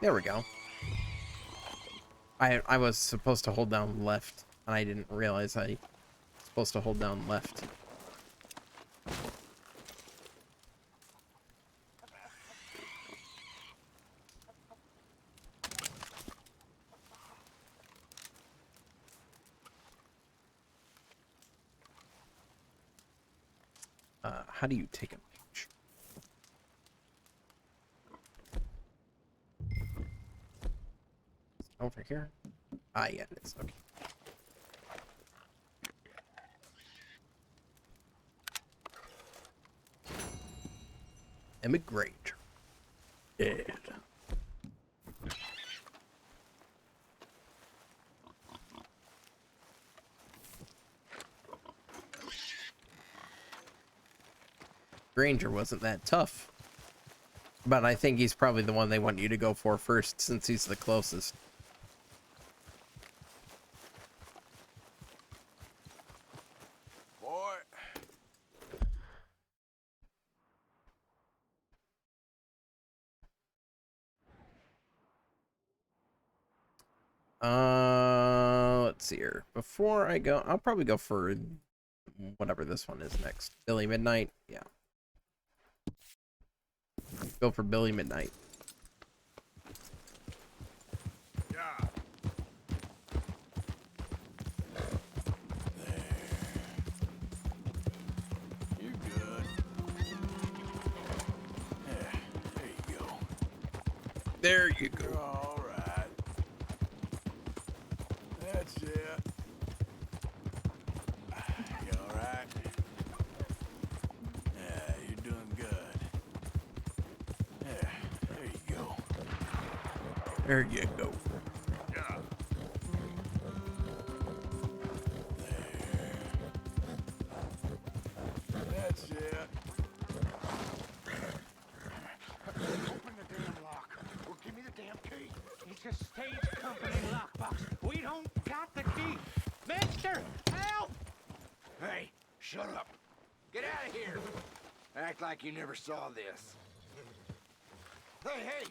There we go. I was supposed to hold down left, and I didn't realize I was supposed to hold down left. How do you take a picture? Over here? Ah, yeah, it is. Okay. Emmett Granger. Dead. Granger wasn't that tough. But I think he's probably the one they want you to go for first, since he's the closest. Boy. Let's see here. Before I go, I'll probably go for whatever this one is next. Billy Midnight? Yeah. Go for Billy Midnight. Yeah. There. You're good. Yeah, there you go. There you go. You're all right. That's it. You all right? Yeah, you're doing good. Yeah, there you go. There you go. Yeah. There. That's it. Open the damn lock, or give me the damn key. It's a stage company lockbox. We don't got the key. Mister, help! Hey, shut up. Get out of here. Act like you never saw this. Hey!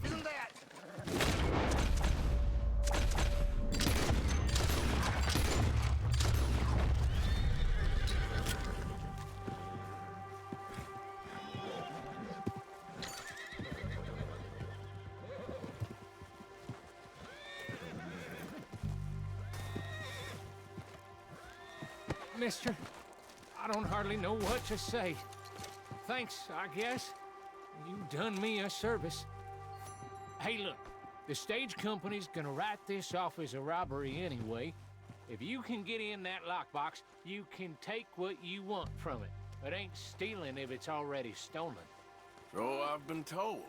Isn't that... Mister, I don't hardly know what to say. Thanks, I guess. You done me a service. Hey, look, The stage company's gonna write this off as a robbery anyway. If you can get in that lockbox, you can take what you want from it. It ain't stealing if it's already stolen. So I've been told.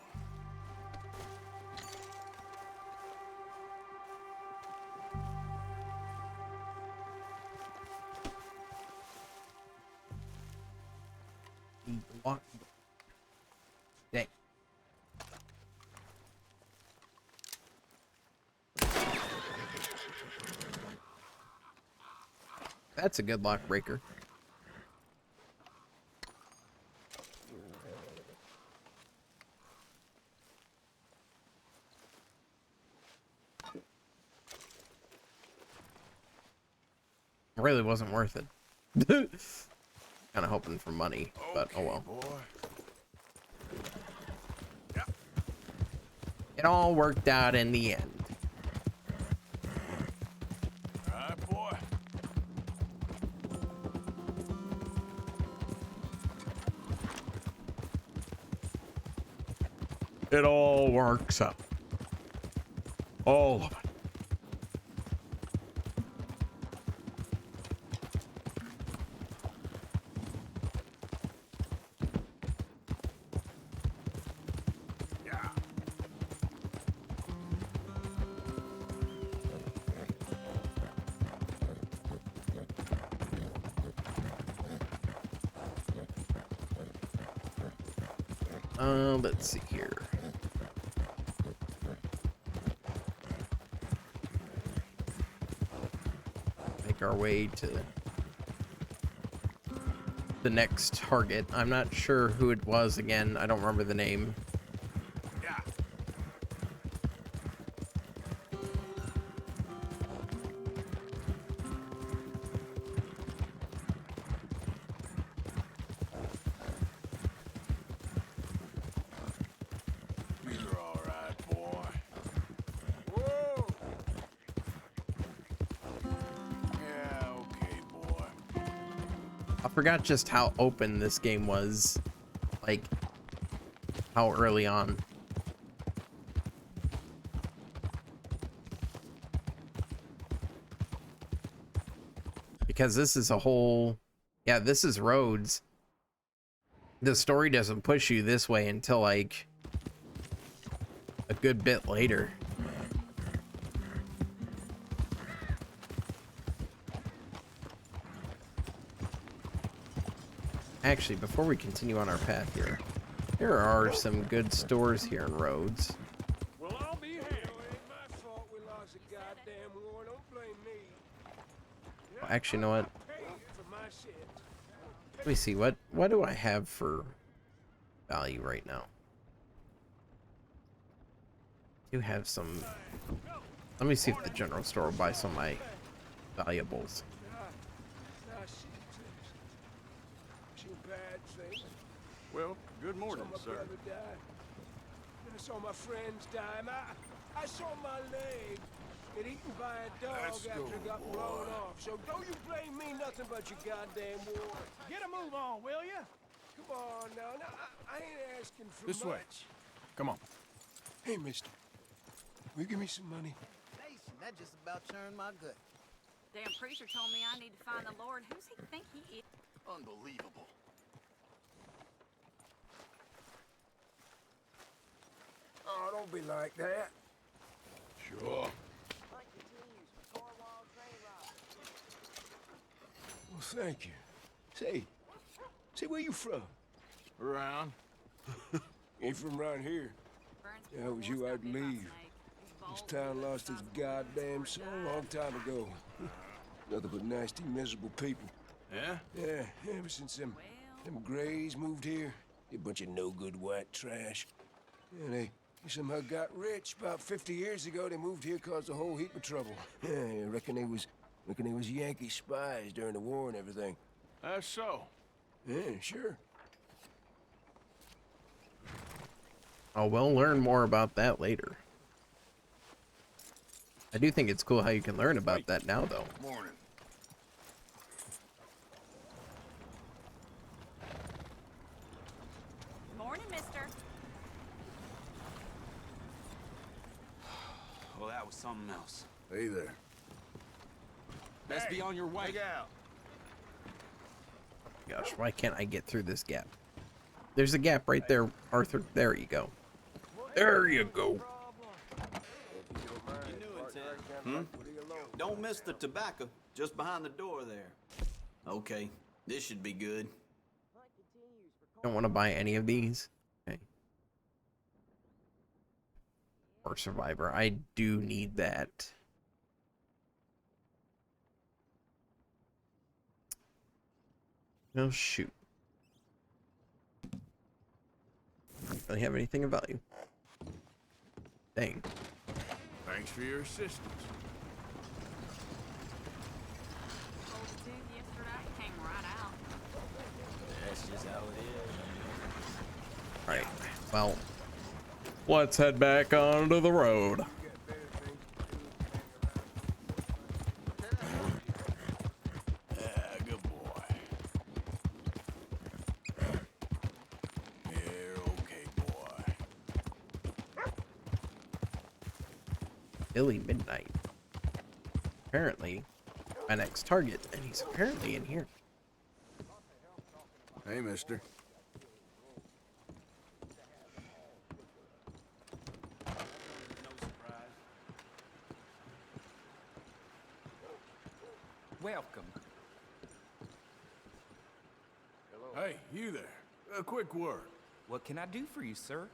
Dang. That's a good lock breaker. Really wasn't worth it. Kind of hoping for money, but oh well. It all worked out in the end. All right, boy. It all works out. All of it. Let's see here. Make our way to the next target. I'm not sure who it was again. I don't remember the name. I forgot just how open this game was, like, how early on. Because this is a whole, yeah, this is roads. The story doesn't push you this way until, like, a good bit later. Actually, before we continue on our path here, there are some good stores here in Rhodes. Well, I'll be here. It ain't my fault we lost a goddamn war. Don't blame me. Well, actually, you know what? Pay for my sins. Let me see, what do I have for value right now? I do have some. Let me see if the general store will buy some of my valuables. Well, good morning, sir. I saw my friends die. I saw my leg get eaten by a dog after it got blown off. So don't you blame me nothing but your goddamn war. Get a move on, will ya? Come on now. I ain't asking for This much. way. Come on. Hey, mister. Will you give me some money? Nation, that just about turned my gut. Damn preacher told me I need to find the Lord. Who's he think he is? Unbelievable. Oh, don't be like that. Sure. Well, thank you. Say, where you from? Around. Ain't from around here. Yeah, it was you, I'd leave. This town lost its goddamn soul a long time ago. Nothing but nasty, miserable people. Yeah? Yeah, ever since them Grays moved here, they a bunch of no-good white trash. Yeah, they somehow got rich. About 50 years ago, they moved here, caused a whole heap of trouble. Yeah, I reckon they was Yankee spies during the war and everything. That's so. Yeah, sure. Oh, we'll learn more about that later. I do think it's cool how you can learn about that now, though. Morning. Morning, mister. something else. Hey there. Best be on your way. Look out. Gosh, why can't I get through this gap? There's a gap right there, Arthur. There you go. There you go. Don't miss the tobacco, just behind the door there. Okay, this should be good. Don't want to buy any of these. Okay. Or Survivor. I do need that. Oh, shoot. Don't really have anything of value. Dang. Thanks for your assistance. That's just how it is. Alright, well, let's head back onto the road. Good boy. You're okay, boy. Billy Midnight. Apparently, my next target, and he's apparently in here. Hey, mister. Welcome. Hey, you there. A quick word. What can I do for you, sir?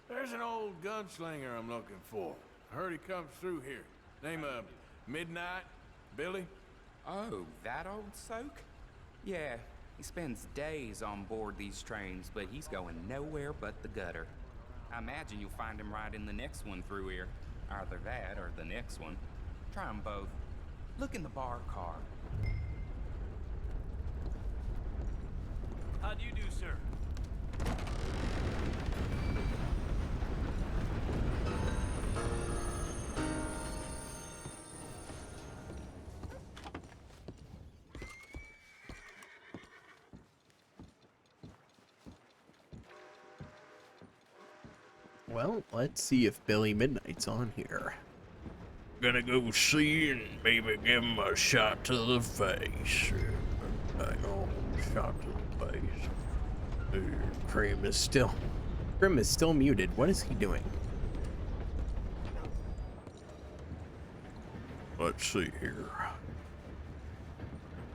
There's an old gunslinger I'm looking for. I heard he comes through here. Name of Midnight? Billy? Oh, that old soak? Yeah, he spends days on board these trains, but he's going nowhere but the gutter. I imagine you'll find him right in the next one through here. Either that or the next one. Try 'em both. Look in the bar car. How do you do, sir? Well, let's see if Billy Midnight's on here. Gonna go see and maybe give him a shot to the face. Hang on, shot to the face. Grim is still muted. What is he doing? Let's see here.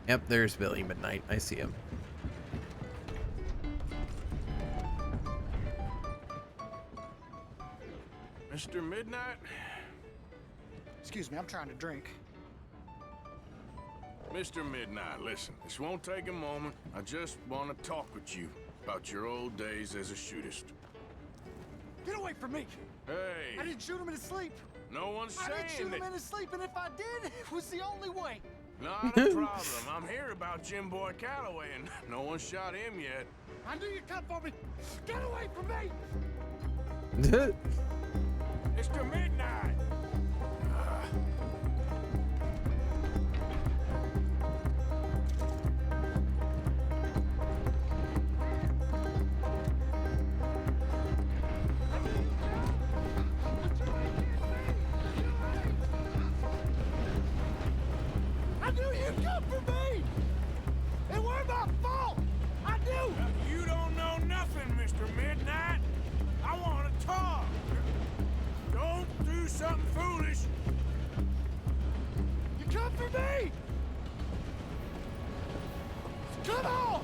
Yep, there's Billy Midnight. I see him. Mr. Midnight? Excuse me, I'm trying to drink. Mr. Midnight, listen, this won't take a moment. I just want to talk with you about your old days as a shootist. Get away from me! Hey! I didn't shoot him in his sleep! No one's I didn't shoot saying him that. in his sleep, and if I did, it was the only way. Not a problem. I'm here about Jim Boy Calloway, and no one shot him yet. I knew you'd come for me! Get away from me! Mr. Midnight! I knew you'd come for me! It weren't my fault! I knew! You don't know nothing, Mr. Midnight. I want to talk. Don't do something foolish. You come for me! Come on!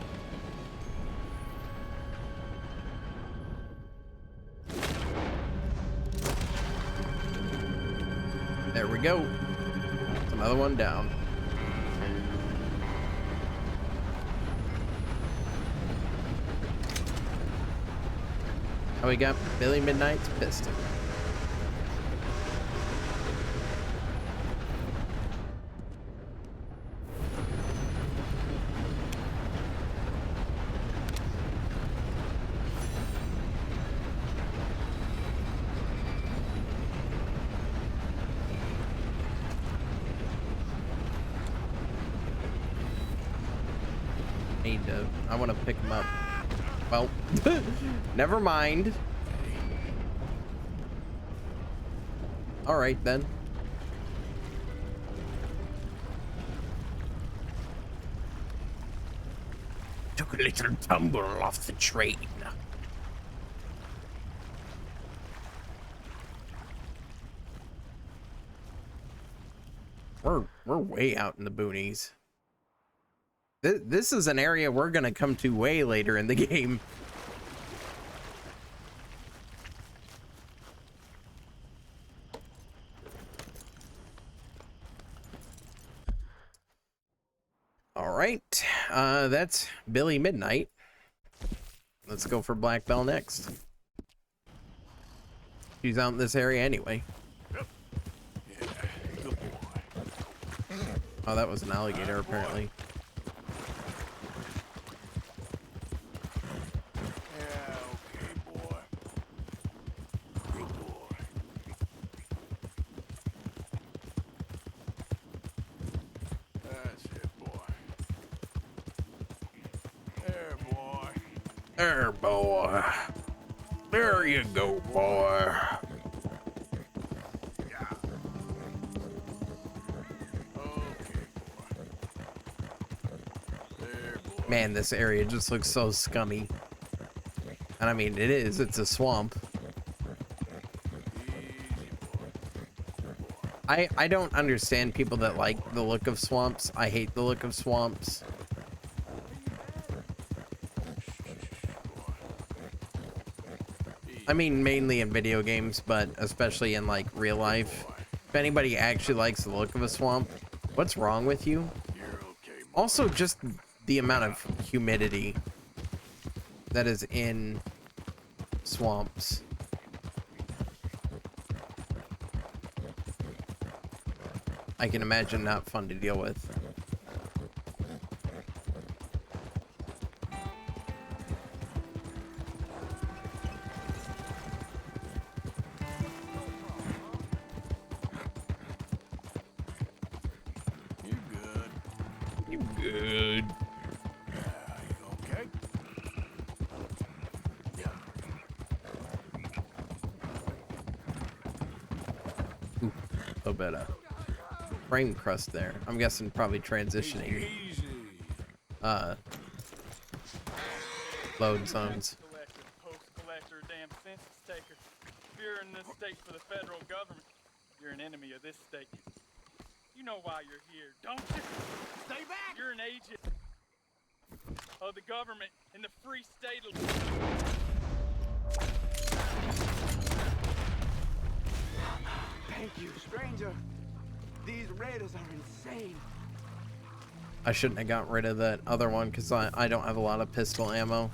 There we go. That's another one down. Oh, we got Billy Midnight's pistol. I want to pick him up. Well, never mind. All right then. a little tumble off the train. We're way out in the boonies. This is an area we're gonna come to way later in the game. All right, that's Billy Midnight. Let's go for Black Belle next. She's out in this area anyway. Oh, that was an alligator, apparently. Yeah, okay, boy. Good boy. That's it, boy. There, boy. There, boy. There you go, boy. Man, this area just looks so scummy. And I mean, it is. It's a swamp. I don't understand people that like the look of swamps. I hate the look of swamps. I mean, mainly in video games, but especially in like real life. If anybody actually likes the look of a swamp, what's wrong with you? Also, just the amount of humidity that is in swamps. I can imagine not fun to deal with. You good? You good? Okay. Yeah. Ooh, a little bit of frame crust there. I'm guessing probably transitioning. Load zones. Post-collector, damn census taker. If you're in this state for the federal government, you're an enemy of this state. You know why you're here, don't you? Stay back! You're an agent of the government in the free state of... Thank you, stranger. These raiders are insane. I shouldn't have got rid of that other one because I don't have a lot of pistol ammo.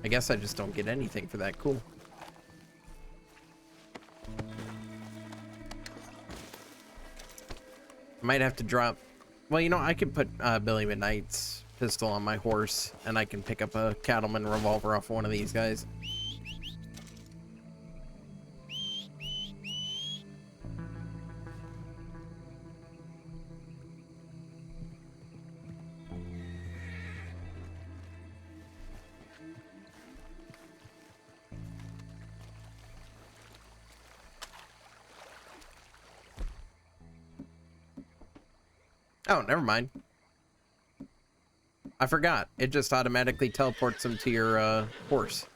I guess I just don't get anything for that. Cool. I might have to drop... Well, you know, I could put Billy Midnight's pistol on my horse, and I can pick up a cattleman revolver off one of these guys. Oh, never mind. I forgot. It just automatically teleports them to your horse.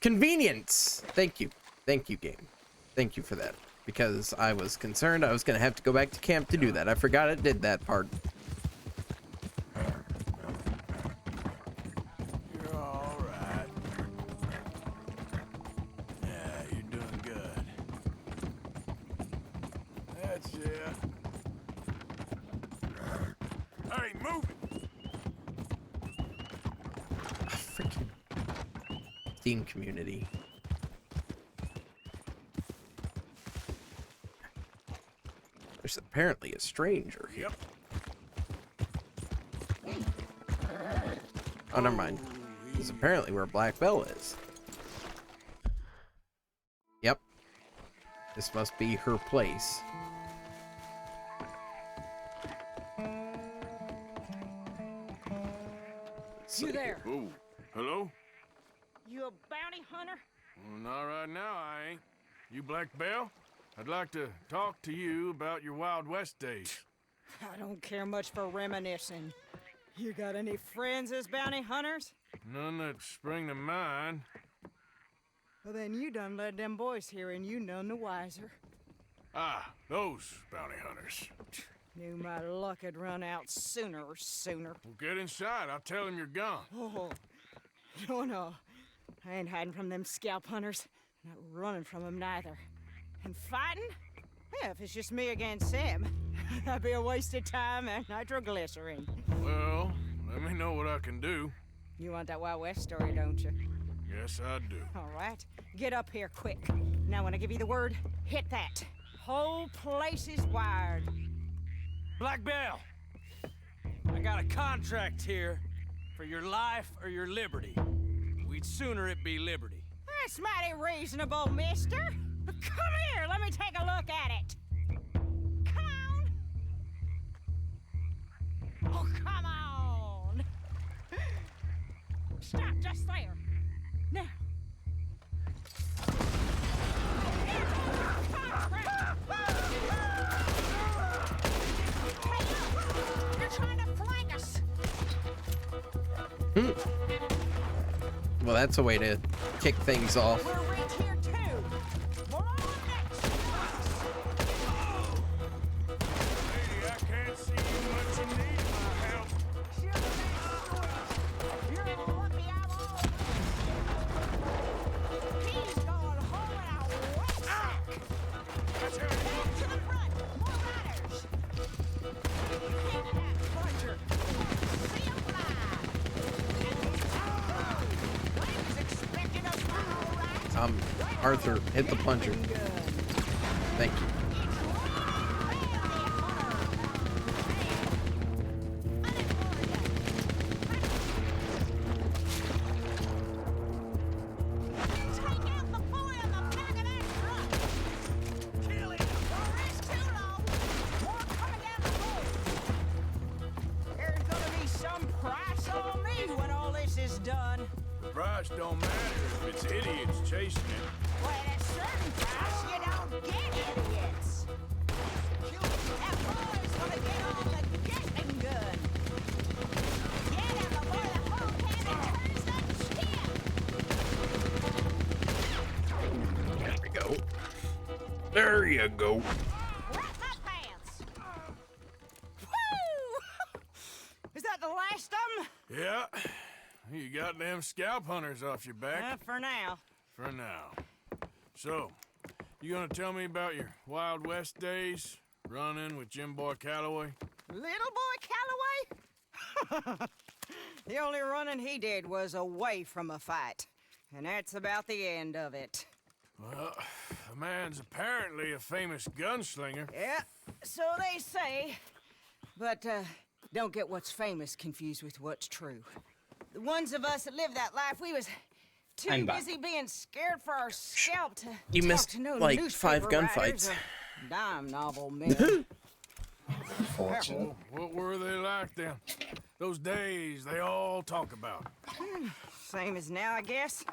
Convenience! Thank you. Thank you, game. Thank you for that. Because I was concerned I was going to have to go back to camp to do that. I forgot it did that part. You're all right. Yeah, you're doing good. That's it. Hey, move it! Freaking Steam community. There's apparently a stranger here. Oh, never mind. This is apparently where Black Belle is. Yep. This must be her place. You there? Oh, hello? You a bounty hunter? Well, not right now, I ain't. You Black Belle? I'd like to talk to you about your Wild West days. I don't care much for reminiscing. You got any friends as bounty hunters? None that spring to mind. Well, then you done led them boys here and you none the wiser. Ah, those bounty hunters. Knew my luck had run out sooner or sooner. Well, get inside. I'll tell him you're gone. Oh, no. I ain't hiding from them scalp hunters. Not running from them neither. And fighting? Yeah, if it's just me against him, that'd be a waste of time and nitroglycerin. Well, let me know what I can do. You want that Wild West story, don't you? Yes, I do. All right. Get up here quick. Now, when I give you the word, hit that. Whole place is wired. Black Bell, I got a contract here for your life or your liberty. We'd sooner it be liberty. That's mighty reasonable, mister. Come here, let me take a look at it. Come on. Oh, come on. Stop just there. Now. You're trying to flank us. Well, that's a way to kick things off. We're right here too. We're on next. Lady, I can't see you much in need of my help. You're lucky I'm all. He's going home in a wet sack. Back to the front. More riders. Hit that plunger. See him fly. Blake's expecting us all right. Arthur, hit the plunger. Thank you. There's gonna be some price on me when all this is done. The price don't matter if it's idiots chasing it. Well, at a certain price, you don't get idiots. That boy's gonna get on the Gatling gun. Get him before the whole cabin turns to shit. There we go. There you go. Wrap my pants. Woo! Is that the last of them? Yeah. You got them scalp hunters off your back. For now. For now. So, you gonna tell me about your Wild West days? Running with Jim Boy Calloway? Little boy Calloway? The only running he did was away from a fight. And that's about the end of it. Well, the man's apparently a famous gunslinger. Yeah, so they say. But don't get what's famous confused with what's true. The ones of us that lived that life, we was too I'm back. busy being scared for our scalp to You talk missed, to no like, newspaper 5 writers gunfights. or dime novel men. Unfortunate. What were they like then? Those days they all talk about. Same as now, I guess.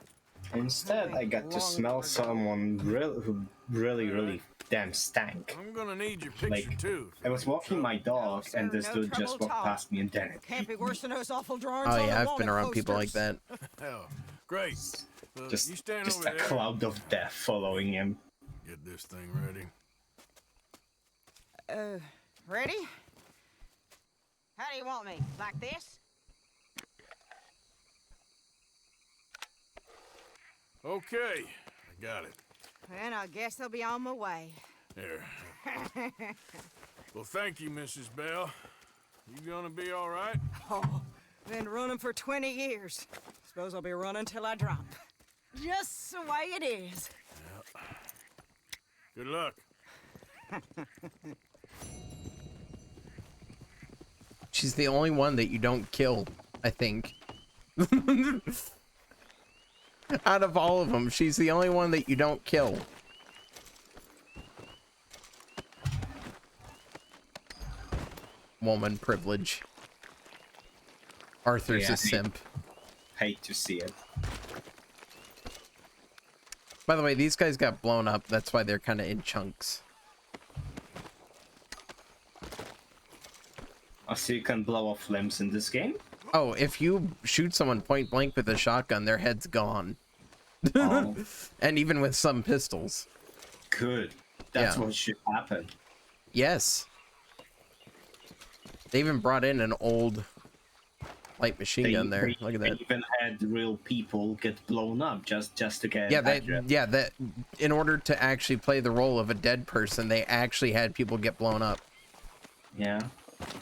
Instead, I got to smell someone who really damn stank. I'm gonna need your picture Like, too. I was walking my dog, and this dude just walked past me and then it. Can't be worse than those awful drawings. Oh on yeah, the I've been wanted around people like posters. that. Hell, great. You Just stand a over there. cloud of death following him. Get this thing ready. Ready? How do you want me? Like this? Okay, I got it. Then I guess I'll be on my way. Here. Well, thank you, Mrs. Bell. You gonna be all right? Oh, been running for 20 years. Suppose I'll be running till I drop. Just the way it is. Good luck. She's the only one that you don't kill, I think. Out of all of them, she's the only one that you don't kill. Woman privilege. Arthur's Yeah, a simp. Hate to see it. By the way, these guys got blown up. That's why they're kind of in chunks. so you can blow off limbs in this game? Oh, if you shoot someone point blank with a shotgun, their head's gone. Oh. And even with some pistols. Good. That's what should happen. Yes. They even brought in an old light machine gun there. Look at that. They even had real people get blown up just to get that in order to actually play the role of a dead person, they actually had people get blown up. Yeah.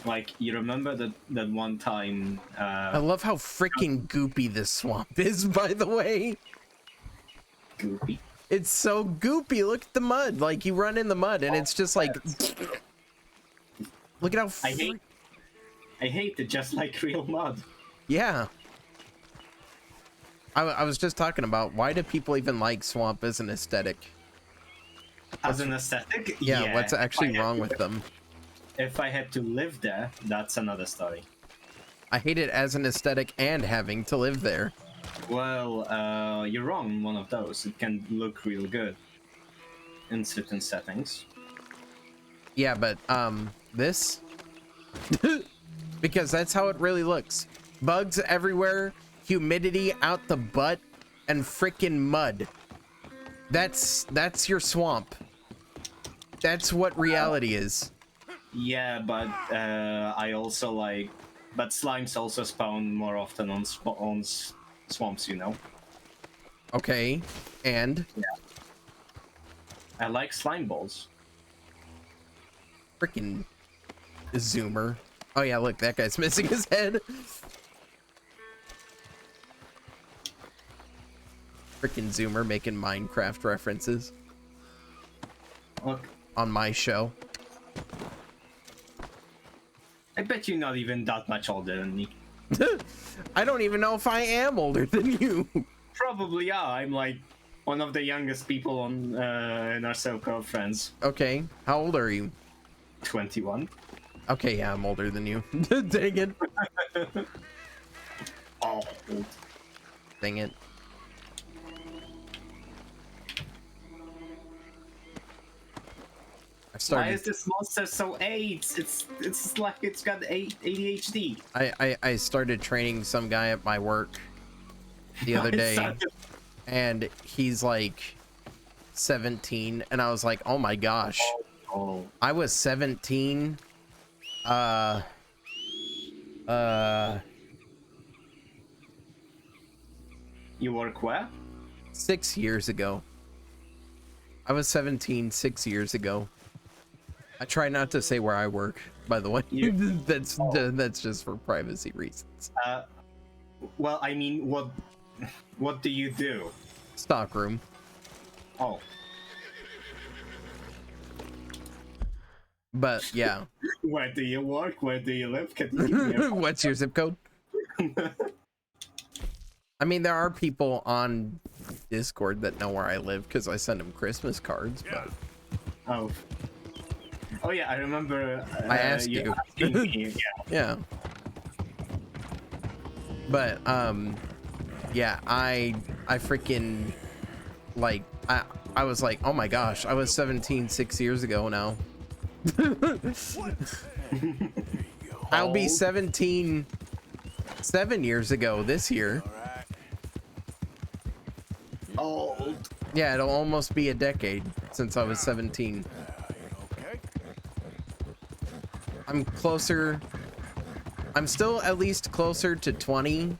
Like, you remember that one time... I love how freaking goopy this swamp is, by the way. Goopy? It's so goopy. Look at the mud. Like, you run in the mud, and it's just like... Look at how... I hate it, just like real mud. Yeah. I was just talking about, why do people even like swamp as an aesthetic? As an aesthetic? Yeah, what's actually wrong with them? If I had to live there, that's another story. I hate it as an aesthetic and having to live there. Well, you're wrong in one of those. It can look real good in certain settings. Yeah, but, this? Because that's how it really looks. Bugs everywhere, humidity out the butt, and frickin' mud. That's your swamp. That's what reality is. Yeah, but I also like... But slimes also spawn more often on swamps, you know? Okay, and? Yeah. I like slime balls. Frickin' zoomer. Oh yeah, look, that guy's missing his head. Frickin' zoomer making Minecraft references. Look. On my show. I bet you're not even that much older than me. I don't even know if I am older than you. Probably are. I'm like one of the youngest people on in our circle of friends. Okay, how old are you? 21. Okay, yeah, I'm older than you. Dang it. Oh. Dang it. Why is this monster so AIDS? It's like it's got ADHD. I started training some guy at my work the other day, and he's like 17, and I was like, oh my gosh. I was 17. You work where? 6 years ago. I was 17 6 years ago. I try not to say where I work, by the way. That's just for privacy reasons. Well, I mean, what do you do? Stockroom. Oh. But yeah. Where do you work? Where do you live? Can you give me a What's your zip code? I mean, there are people on Discord that know where I live because I send them Christmas cards. But... Oh. Oh yeah, I remember. I asked you. Me, yeah. But yeah, I freaking like I was like, oh my gosh, I was 17 6 years ago now. I'll be 17 7 years ago this year. Old. Yeah, it'll almost be a decade since I was 17. I'm closer. I'm still at least closer to 20.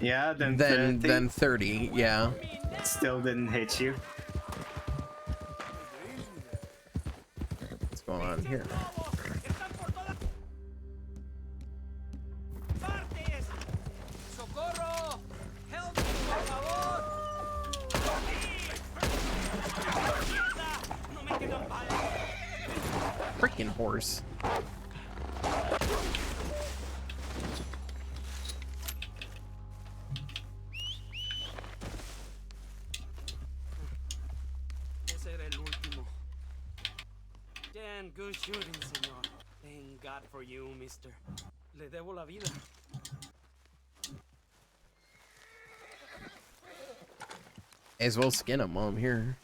Yeah, than 30. Yeah. Still didn't hit you. What's going on here? Freaking horse. Ese era el último. Damn good shooting, señor. Thank God for you, mister. Le debo la vida. May as well skin him while I'm here.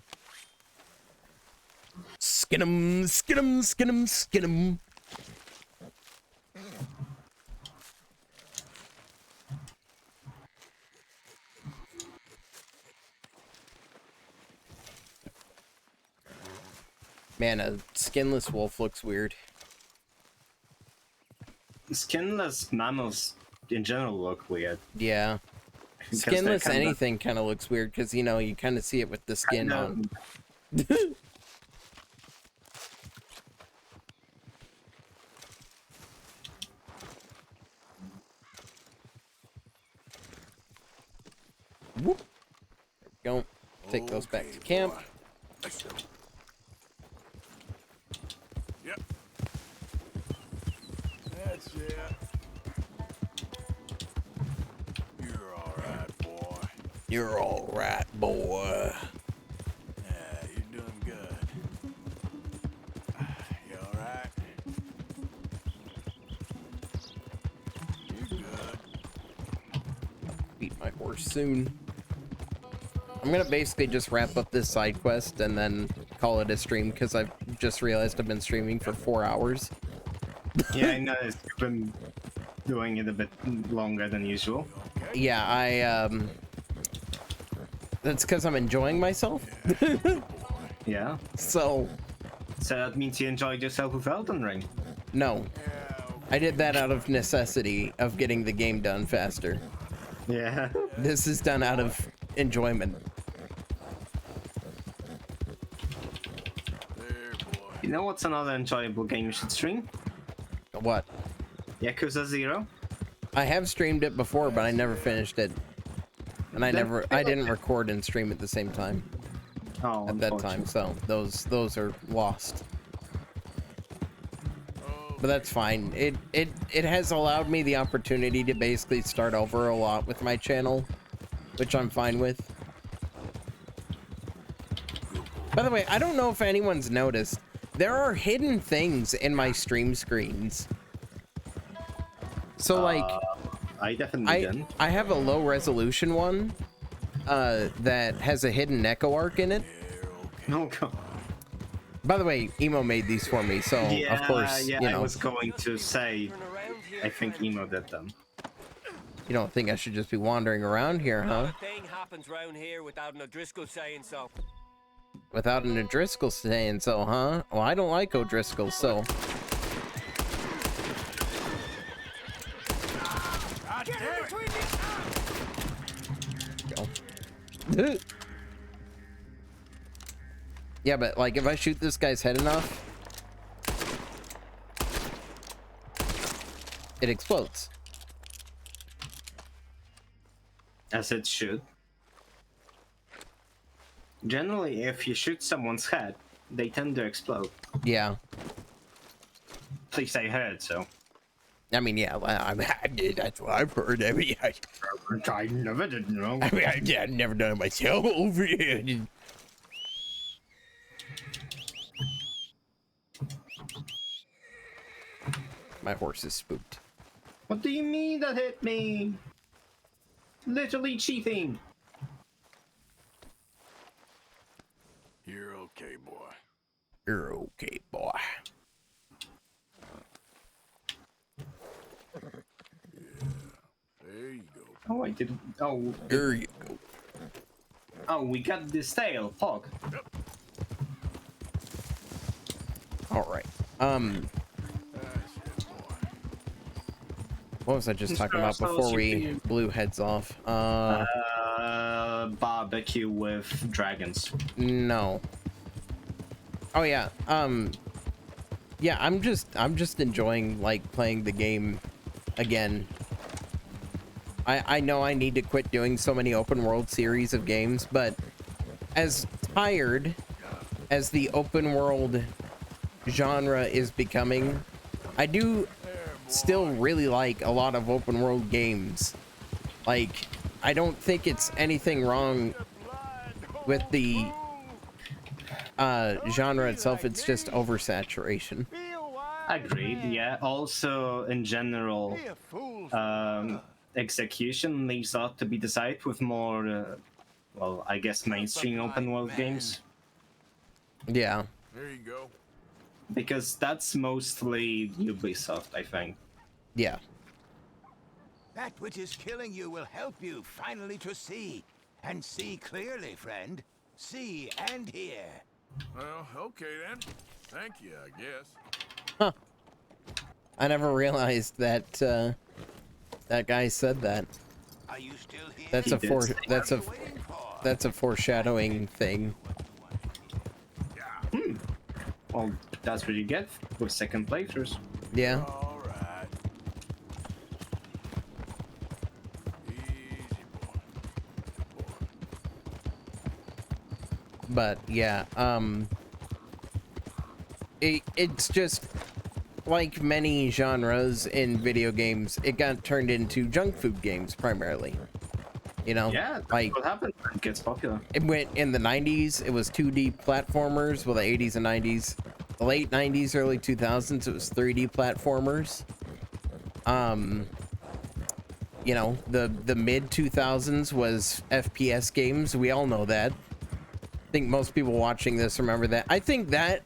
Skin him, skin him, skin him, skin him. Man, a skinless wolf looks weird. Skinless mammals in general look weird. Yeah. Because Skinless they're kinda- anything kind of looks weird because, you know, you kind of see it with the skin on. Whoop. There we go. Take those back to camp. Yep. That's it. You're all right, boy. You're all right, boy. Yeah, you're doing good. You all right? You're good. Beat my horse soon. I'm gonna basically just wrap up this side quest and then call it a stream because I've just realized I've been streaming for 4 hours. Yeah, I noticed you've been doing it a bit longer than usual. Yeah, that's because I'm enjoying myself. Yeah. So that means you enjoyed yourself with Elden Ring? No. I did that out of necessity of getting the game done faster. Yeah. This is done out of enjoyment. You know what's another enjoyable game you should stream? What? Yakuza 0? I have streamed it before, but I never finished it. And I didn't record and stream at the same time. Oh, at that time, so those are lost. But that's fine. It has allowed me the opportunity to basically start over a lot with my channel, which I'm fine with. By the way, I don't know if anyone's noticed, there are hidden things in my stream screens. So like, I definitely didn't. I have a low resolution one that has a hidden echo arc in it. Oh god. By the way, Emo made these for me, so Yeah, of course, yeah, you know. I was going to say, I think Emo did them. You don't think I should just be wandering around here, huh? Not a thing happens round here without an O'Driscoll saying so. Without an O'Driscoll saying so, huh? Well, I don't like O'Driscoll, so. Get in between Go. Yeah, but like if I shoot this guy's head enough, it explodes. As it should. Generally, if you shoot someone's head, they tend to explode. Yeah. At least I heard so. I mean, yeah, that's what I've heard. I mean, I never did know. I mean, I've never done it myself. My horse is spooked. What do you mean that hit me? Literally cheating. You're okay, boy. You're okay, boy. There you go. Oh, I didn't. Oh, there you go. Oh, we got this tail, Pog. All right. What was I just talking about before we blew heads off? Barbecue with dragons. No. Oh yeah. Yeah, I'm just enjoying like playing the game again. I know I need to quit doing so many open world series of games, but as tired as the open world genre is becoming, I do still really like a lot of open world games. Like, I don't think it's anything wrong with the genre itself, it's just oversaturation. Agreed, yeah. Also, in general, execution leaves out to be desired with more, well, I guess mainstream open world games. Yeah. There you go. Because that's mostly Ubisoft, I think. Yeah. That which is killing you will help you finally to see. And see clearly, friend. See and hear. Well, okay then. Thank you, I guess. Huh. I never realized that that guy said that. Are you still here? That's that's a foreshadowing thing. Well, that's what you get with second playthroughs. Yeah. All right. But yeah, it's just like many genres in video games, it got turned into junk food games primarily. You know, Yeah, like what happens when it gets popular. it went in the 90s, it was 2D platformers. Well, the 80s and 90s, the late 90s, early 2000s, it was 3D platformers. You know, the mid 2000s was FPS games. We all know that. I think most people watching this remember that. I think that,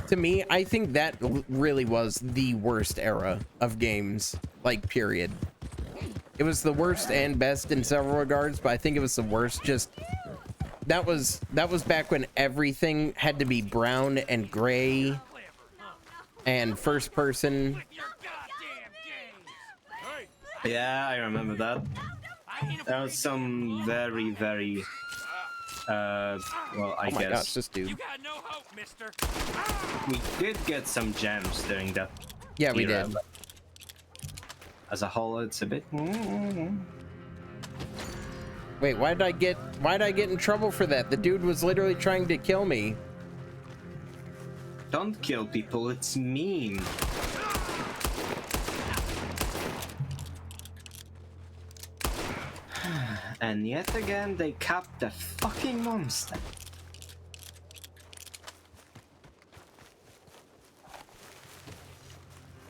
to me, I think that really was the worst era of games, like, period. It was the worst and best in several regards, but I think it was the worst. Just that was back when everything had to be brown and gray and first person. Yeah, I remember that. There was some very, very well, I Oh my guess. gosh, this dude. You got no hope, mister. We did get some gems during that. Yeah, we era, did. but as a whole, it's a bit. Wait, why did I get in trouble for that? The dude was literally trying to kill me. Don't kill people, it's mean. And yet again, they capped the fucking monster.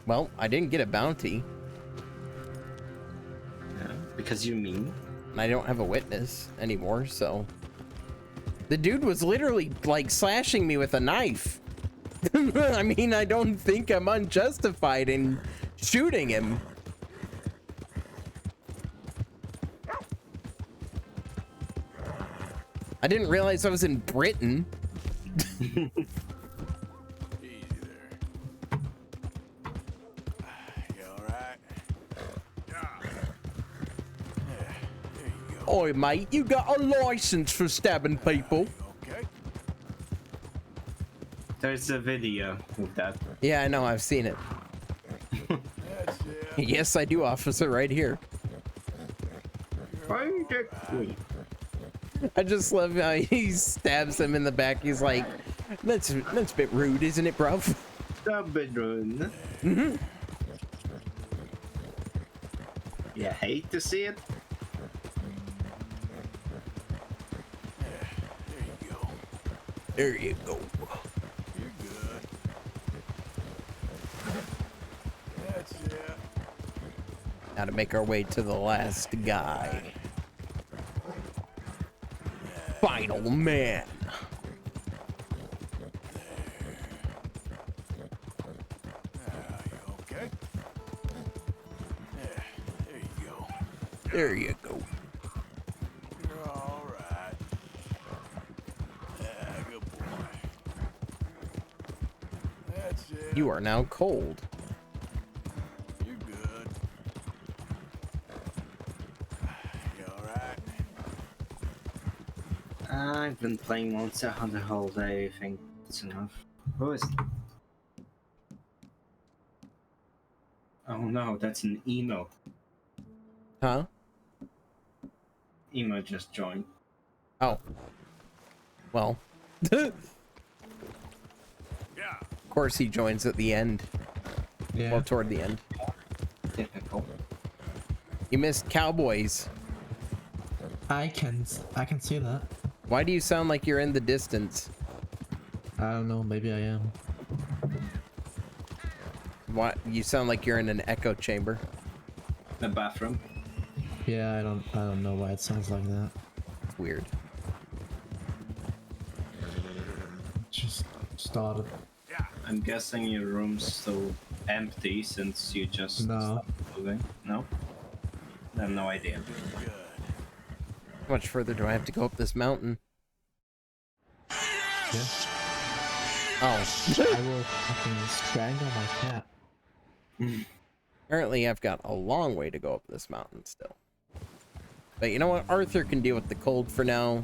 Well, I didn't get a bounty. Yeah, because you're mean. And I don't have a witness anymore, so. The dude was literally, like, slashing me with a knife. I mean, I don't think I'm unjustified in shooting him. I didn't realize I was in Britain. Easy there. You all right? Oi, mate, you got a license for stabbing people? Okay. There's a video of that. Yeah, I know, I've seen it. That's it. Yes, I do, officer, right here. I just love how he stabs him in the back. He's like, that's a bit rude, isn't it, bruv? A bit rude. You hate to see it. There you go. You're good. That's it. Now to make our way to the last guy. Final man. Okay. Yeah, there you go. There you go. You're all right. Yeah, good boy. That's it. You are now cold. You're good. You all right? I've been playing Monster Hunter the whole day. I think it's enough. Who is it? Oh no, that's an emo. Huh? Emo just joined. Oh. Well. Yeah. Of course he joins at the end. Yeah. Well, toward the end. Typical. You missed Cowboys. I can see that. Why do you sound like you're in the distance? I don't know, maybe I am. What? You sound like you're in an echo chamber. The bathroom. Yeah, I don't know why it sounds like that. It's weird. Just started. I'm guessing your room's still empty since you just stopped moving. No? I have no idea. How much further do I have to go up this mountain? Yeah. I will fucking strangle my cat. Apparently, I've got a long way to go up this mountain still. But you know what? Arthur can deal with the cold for now.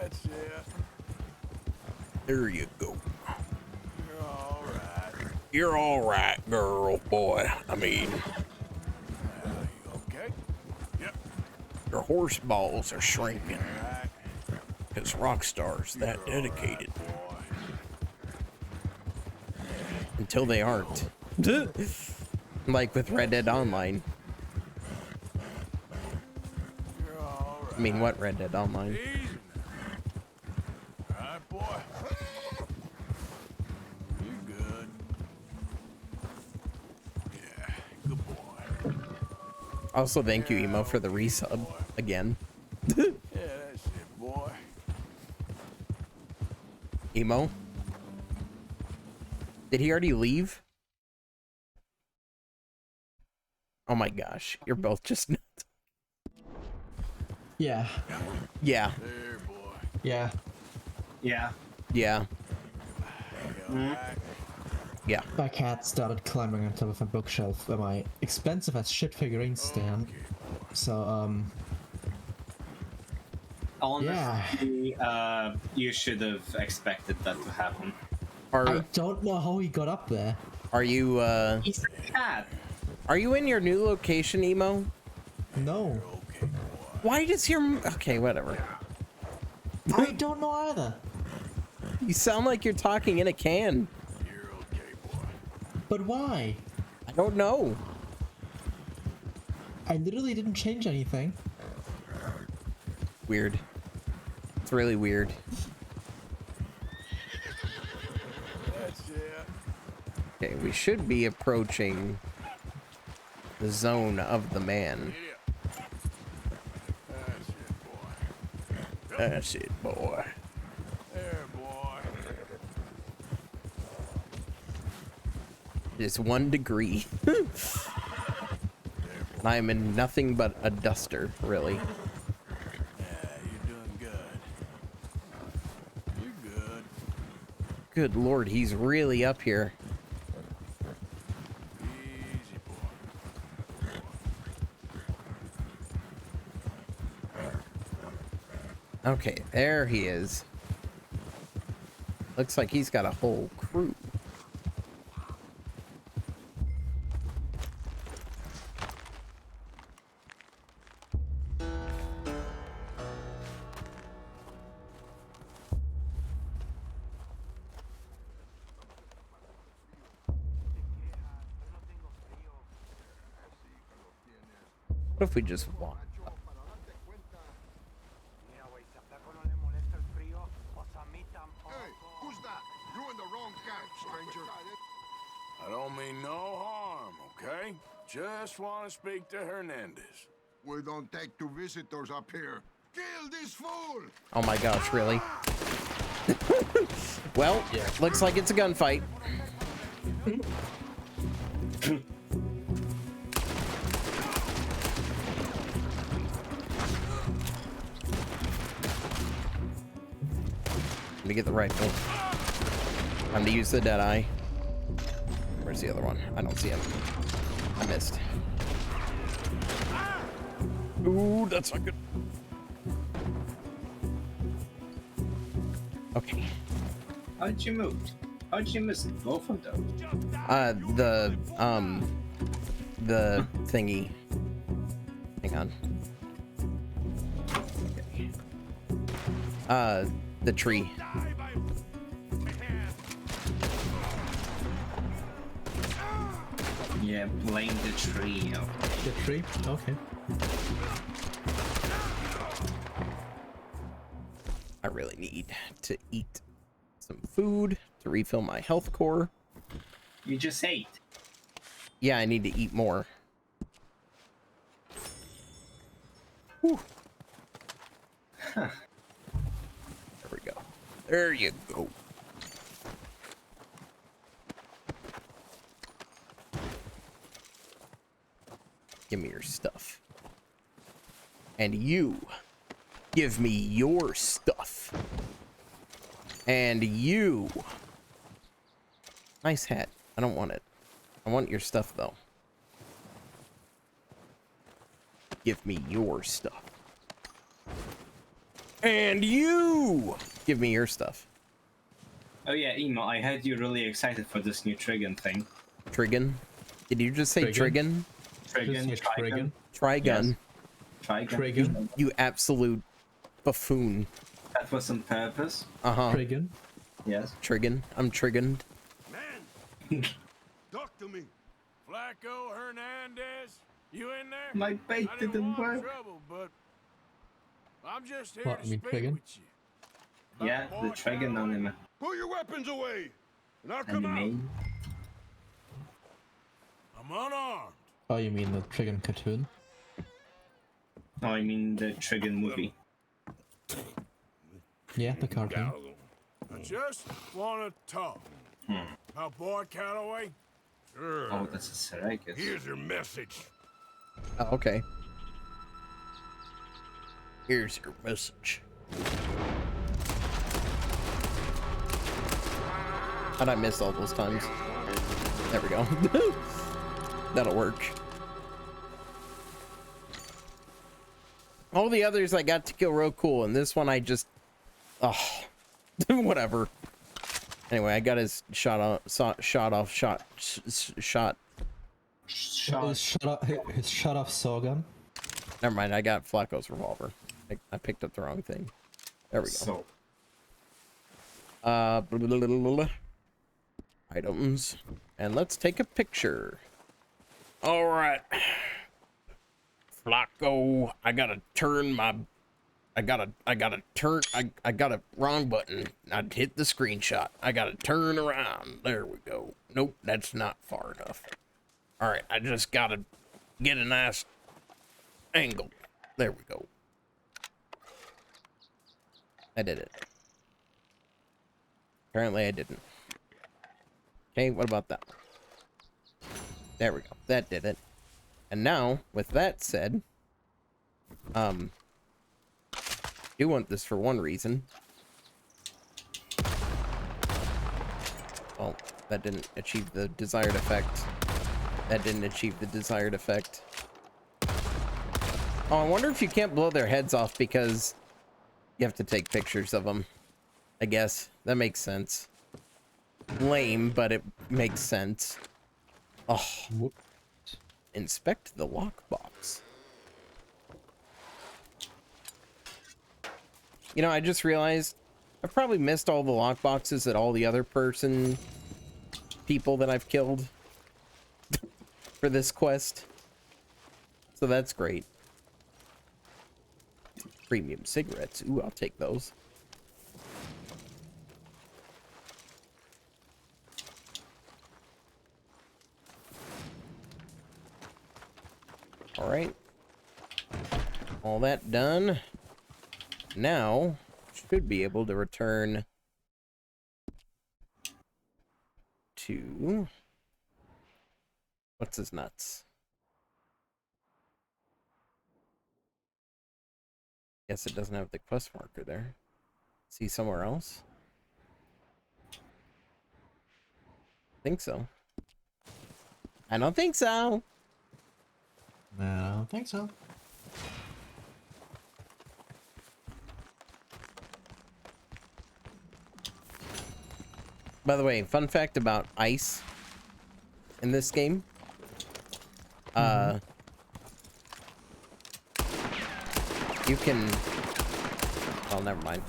That's it. There you go. You're all right. You're all right, girl, boy. I mean, Okay. Yep. your horse balls are shrinking. Because Rockstar's that dedicated. Until they aren't. Like with Red Dead Online. I mean, what Red Dead Online? All right, boy. You're good. Yeah, good boy. Also, thank you, Emo, for the resub again. Yeah, that's it, boy. Emo? Did he already leave? Oh my gosh, you're both just nuts. Yeah. Yeah. There, boy. Yeah. Yeah. Yeah. Yeah. My cat started climbing on top of a bookshelf where my expensive as shit figurines stand. So, Honestly, you should have expected that to happen. I don't know how he got up there. Are you, He's a cat. Are you in your new location, Emo? No. Why does your... Okay, whatever. I don't know either. You sound like you're talking in a can. But why? I don't know. I literally didn't change anything. Weird. It's really weird. That's it. Okay, we should be approaching the zone of the man. That's it, boy. That's it, boy. There, boy. It is 1 degree. And I am in nothing but a duster, really. Yeah, you're doing good. You're good. Good lord, he's really up here. Easy, boy. Okay, there he is. Looks like he's got a whole crew. What if we just walk up? Hey, who's that? You're in the wrong camp, stranger. I don't mean no harm, okay? Just want to speak to Hernandez. We don't take to visitors up here. Kill this fool! Oh my gosh, really? Well, looks like it's a gunfight. Let me get the rifle. Time to use the Deadeye. Where's the other one? I don't see him. I missed. Ooh, that's not good. Okay. How'd you move? How'd you miss both of them? The thingy. Hang on. Okay. The tree. Yeah, blame the tree. The tree? Okay. I really need to eat some food to refill my health core. You just ate. Yeah, I need to eat more. Whew. Huh. There we go. There you go. Give me your stuff. And you Give me your stuff. And you. Nice hat. I don't want it. I want your stuff, though. Give me your stuff. And you. Give me your stuff. Oh yeah, Emo, I heard you really excited for this new Trigun thing. Trigun? Did you just say Trigun? Trigun. Trigun. Yes. Trigun. You absolute buffoon. That was on purpose. Uh-huh. Trigun. Yes. Trigun. I'm triggered. Man, talk to me. Flacco Hernandez, you in there? My bait I didn't didn't want work. trouble, but I'm just here What, to you mean speak Trigun? with you. Yeah, the Trigun anime. Pull your weapons away, and I'll come out. Anime. I'm unarmed. Oh, you mean the Trigun cartoon? Oh, I mean the Trigun movie. Yeah, the cartoon. I just want to talk. About Boyd Calloway? Sure. Oh, that's a Sarakas. Here's your message. Oh, okay. Here's your message. How'd I miss all those times? There we go. That'll work. All the others I got to kill real cool, and this one I just... Oh. Whatever. Anyway, I got his shot off His shot off saw gun. Never mind, I got Flacco's revolver. I picked up the wrong thing. There we go. So. Items. And let's take a picture. All right. Flacco, I gotta turn my... I got a wrong button. I hit the screenshot. I gotta turn around. There we go. Nope, that's not far enough. All right, I just gotta get a nice angle. There we go. I did it. Apparently I didn't. Okay, what about that? There we go. That did it. And now, with that said, do want this for one reason. Well, that didn't achieve the desired effect. That didn't achieve the desired effect. Oh, I wonder if you can't blow their heads off because you have to take pictures of them. I guess. That makes sense. Lame, but it makes sense. Oh. Inspect the lockbox. You know, I just realized I've probably missed all the lockboxes at all the other people that I've killed for this quest. So that's great. Premium cigarettes. Ooh, I'll take those. All right. All that done. Now, should be able to return to... What's his nuts? Guess it doesn't have the quest marker there. See somewhere else? Think so. I don't think so. No, I don't think so. By the way, fun fact about ice in this game. You can... Oh, never mind.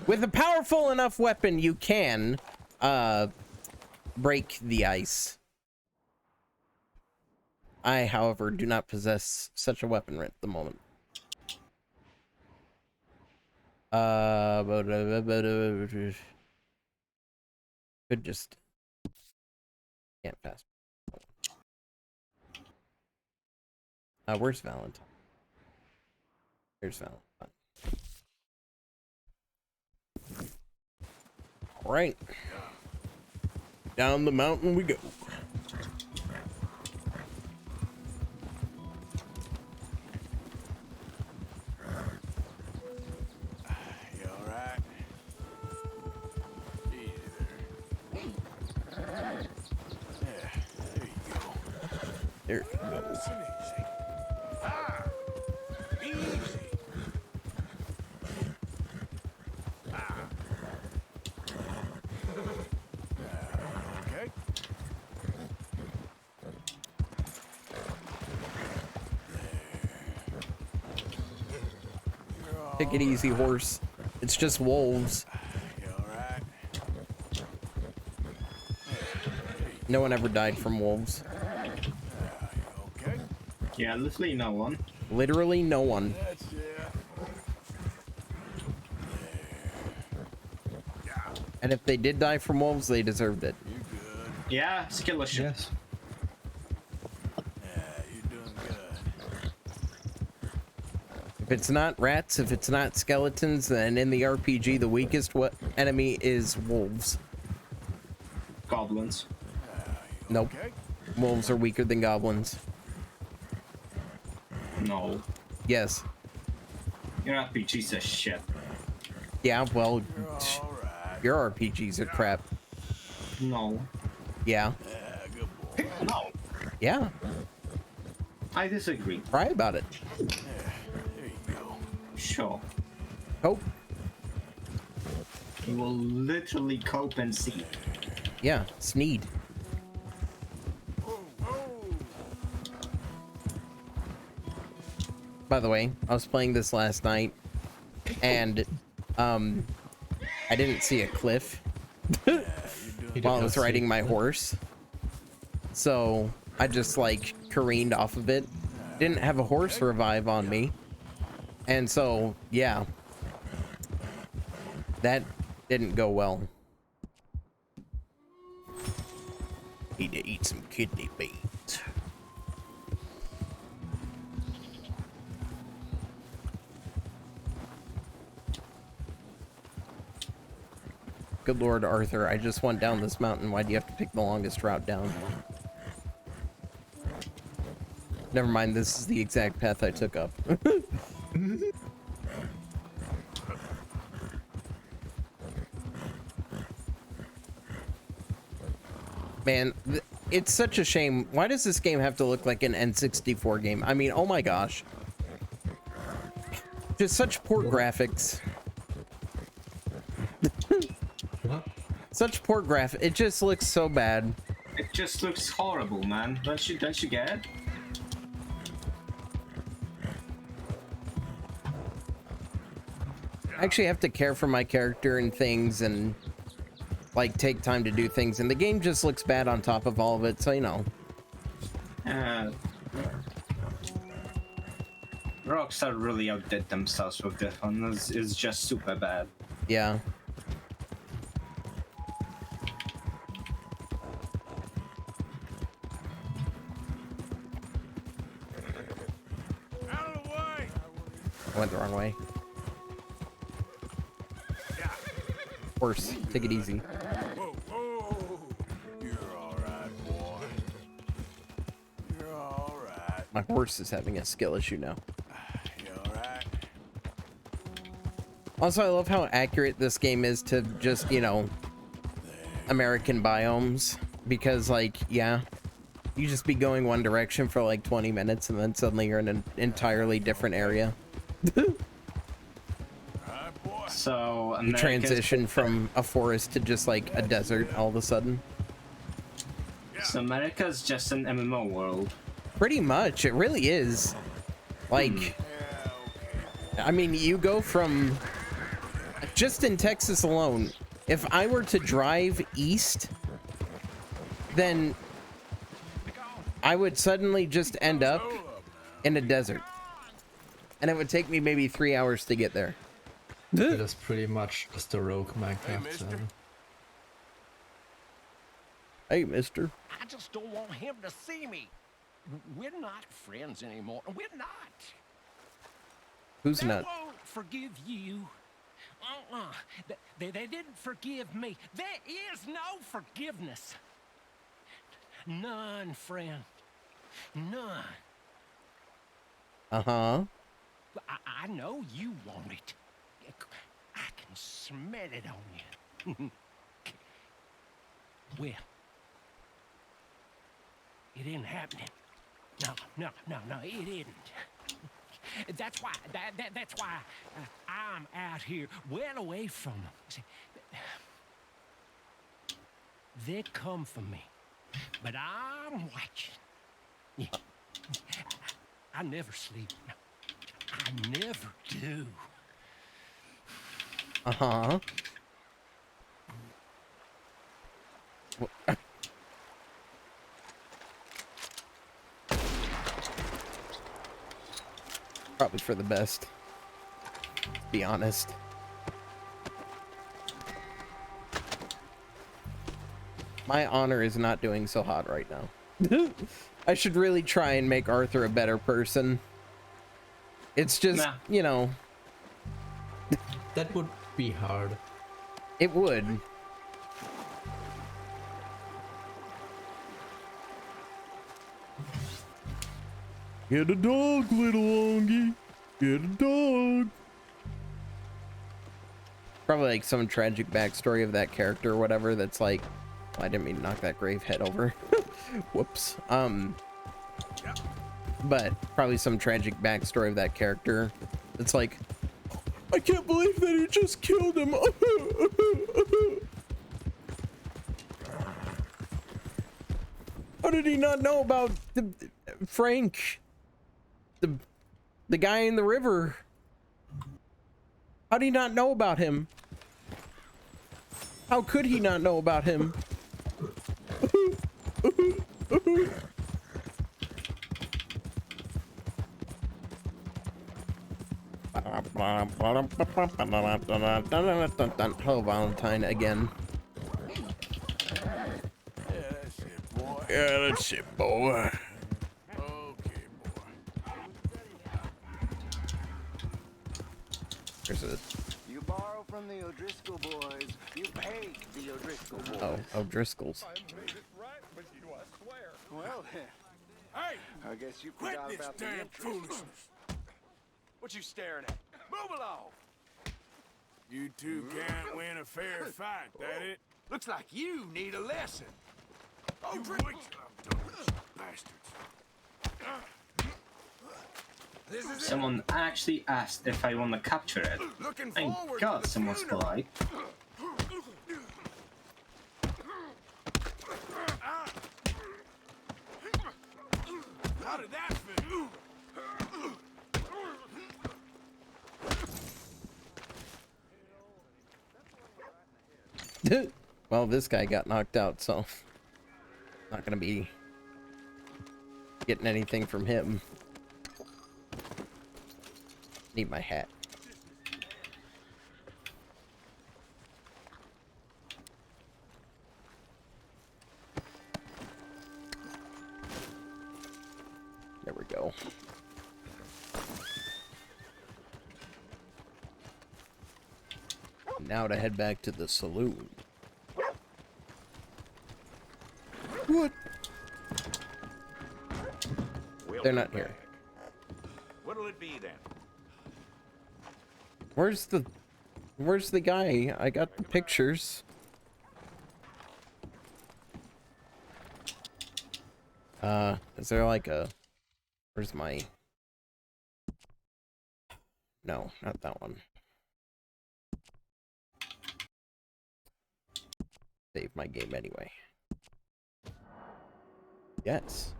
With a powerful enough weapon, you can break the ice. I, however, do not possess such a weapon right at the moment. Could just can't pass. Where's Valentine? Here's Valentine. All right, down the mountain we go. There we go. Easy. Okay. Take it easy, horse. It's just wolves. No one ever died from wolves. Yeah, literally no one. Literally no one. And if they did die from wolves, they deserved it. Yeah, skill issue. Yes. If it's not rats, if it's not skeletons, then in the RPG, the weakest enemy is wolves. Goblins. Nope. Wolves are weaker than goblins. No. Yes. Your RPG says shit. Yeah, well, your RPGs are crap. No. Yeah. No. Yeah. I disagree. Cry about it. Sure. Cope. You will literally cope and see. Yeah, Sneed. By the way, I was playing this last night, and I didn't see a cliff while I was riding my horse, so I just like careened off of it. Didn't have a horse revive on me, and so yeah, that didn't go well. Need to eat some kidney beans. Good Lord, Arthur, I just went down this mountain. Why do you have to pick the longest route down? Never mind, this is the exact path I took up. Man, it's such a shame. Why does this game have to look like an N64 game? I mean, oh my gosh. Just such poor graphics. Such poor graphics. It just looks so bad. It just looks horrible, man. Don't you get it? I actually have to care for my character and things and like take time to do things, and the game just looks bad on top of all of it, so you know. Rockstar really outdid themselves with this one. It's just super bad. Yeah. Out of the way. I went the wrong way. Horse, take it easy. Whoa, whoa. You're all right, boy. You're all right. My horse is having a skill issue now. You're all right. Also, I love how accurate this game is to just, you know, American biomes. Because, like, yeah, you just be going one direction for like 20 minutes and then suddenly you're in an entirely different area. So You transition from a forest to just like a desert all of a sudden. So America's just an MMO world. Pretty much, it really is. Like, I mean, you go from just in Texas alone. If I were to drive east, then I would suddenly just end up in a desert, and it would take me maybe 3 hours to get there. It is pretty much just a rogue Minecraft. Hey, mister. I just don't want him to see me. We're not friends anymore. We're not. Who's They not? won't forgive you. They didn't forgive me. There is no forgiveness. None, friend. None. Uh-huh. I know you want it. I can smell it on you. Well, it ain't happening. No, it isn't. That's why, that's why I'm out here, well away from them. See, they come for me, but I'm watching. Yeah. I never sleep. I never do. Uh-huh. Probably for the best, to be honest. My honor is not doing so hot right now. I should really try and make Arthur a better person. It's just, you know. That would be hard. It would. Get a dog, little Longy. Get a dog. Probably like some tragic backstory of that character or whatever that's like, oh, I didn't mean to knock that grave head over. Whoops. But probably some tragic backstory of that character that's like, I can't believe that he just killed him. How did he not know about Frank? The guy in the river. How did he not know about him? How could he not know about him? Hello, Valentine again. Yeah, that's it, boy. There's a... You borrow from the O'Driscoll boys. You pay the O'Driscoll boys. Oh, O'Driscolls. I made it right with you, I swear. Well then. Hey! I guess you Quit forgot this about the damn interest. foolishness. What you staring at? Move along. You two can't win a fair fight, that it? Looks like you need a lesson. Oh, you wait till I'm done with you bastards. This is Someone actually asked if I want to capture it. Thank God someone's polite. How did that fit? Well, this guy got knocked out, so not gonna be getting anything from him. Need my hat. There we go. Now to head back to the saloon. What? They're not here. What'll it be then? Where's the guy? I got the pictures. Is there like a... Where's my... No, not that one. Save my game anyway. Yes.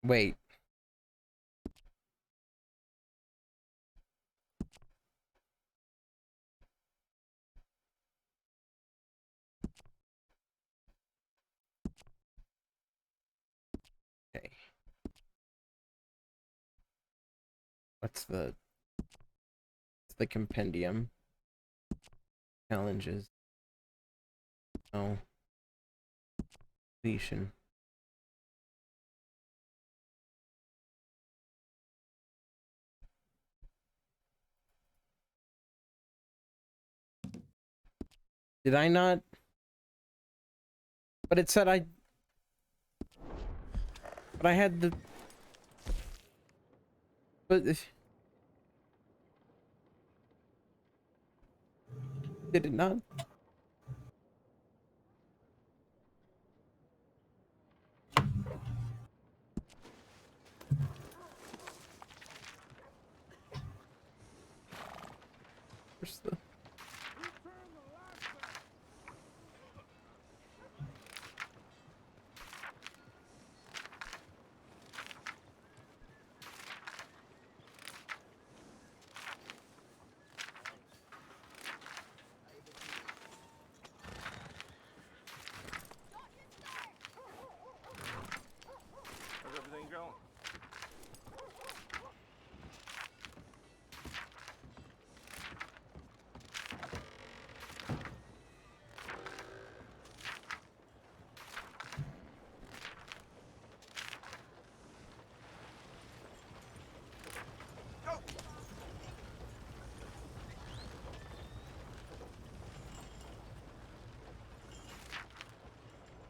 Wait. Okay. What's the compendium? Challenges. No. Completion. Did I not? But it said but I had the... But... Did it not?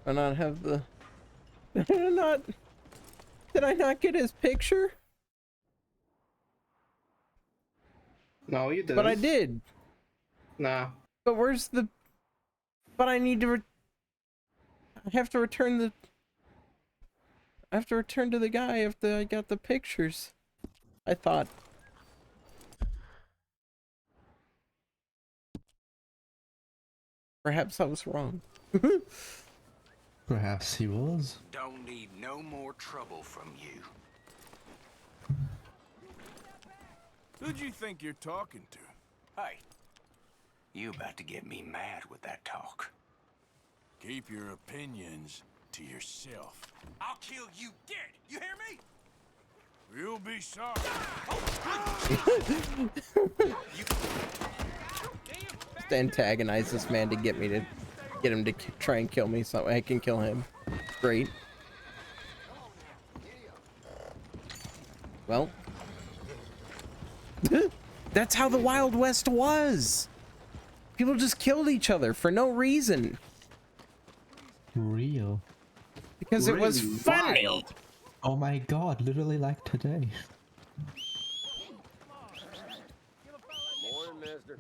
I not have the... Did I not get his picture? No, you didn't. But I did. Nah. But where's the... But I need to... I have to return the... I have to return to the guy after I got the pictures. I thought. Perhaps I was wrong. Perhaps he was. Don't need no more trouble from you. Who'd you think you're talking to? Hey, you about to get me mad with that talk. Keep your opinions to yourself. I'll kill you dead. You hear me? You'll be sorry. Just antagonize this man to get him to try and kill me so I can kill him. Great. Well, that's how the Wild West was. People just killed each other for no reason. Real. Because it was funny. Wild. Oh my god, literally like today. Morning, mister.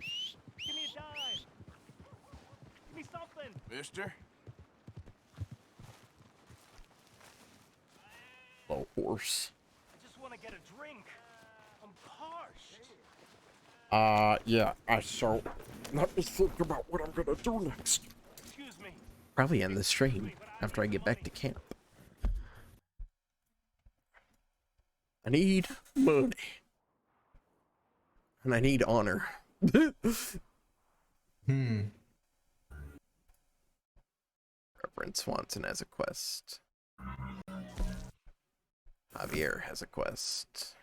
Give me a dime. Give me something. Mister? Oh, horse. I just want to get a drink. I'm parched. Yeah, so let me think about what I'm gonna do next. Excuse me. Probably end the stream after I get back to camp. I need money. And I need honor. Reverend Swanson has a quest. Javier has a quest.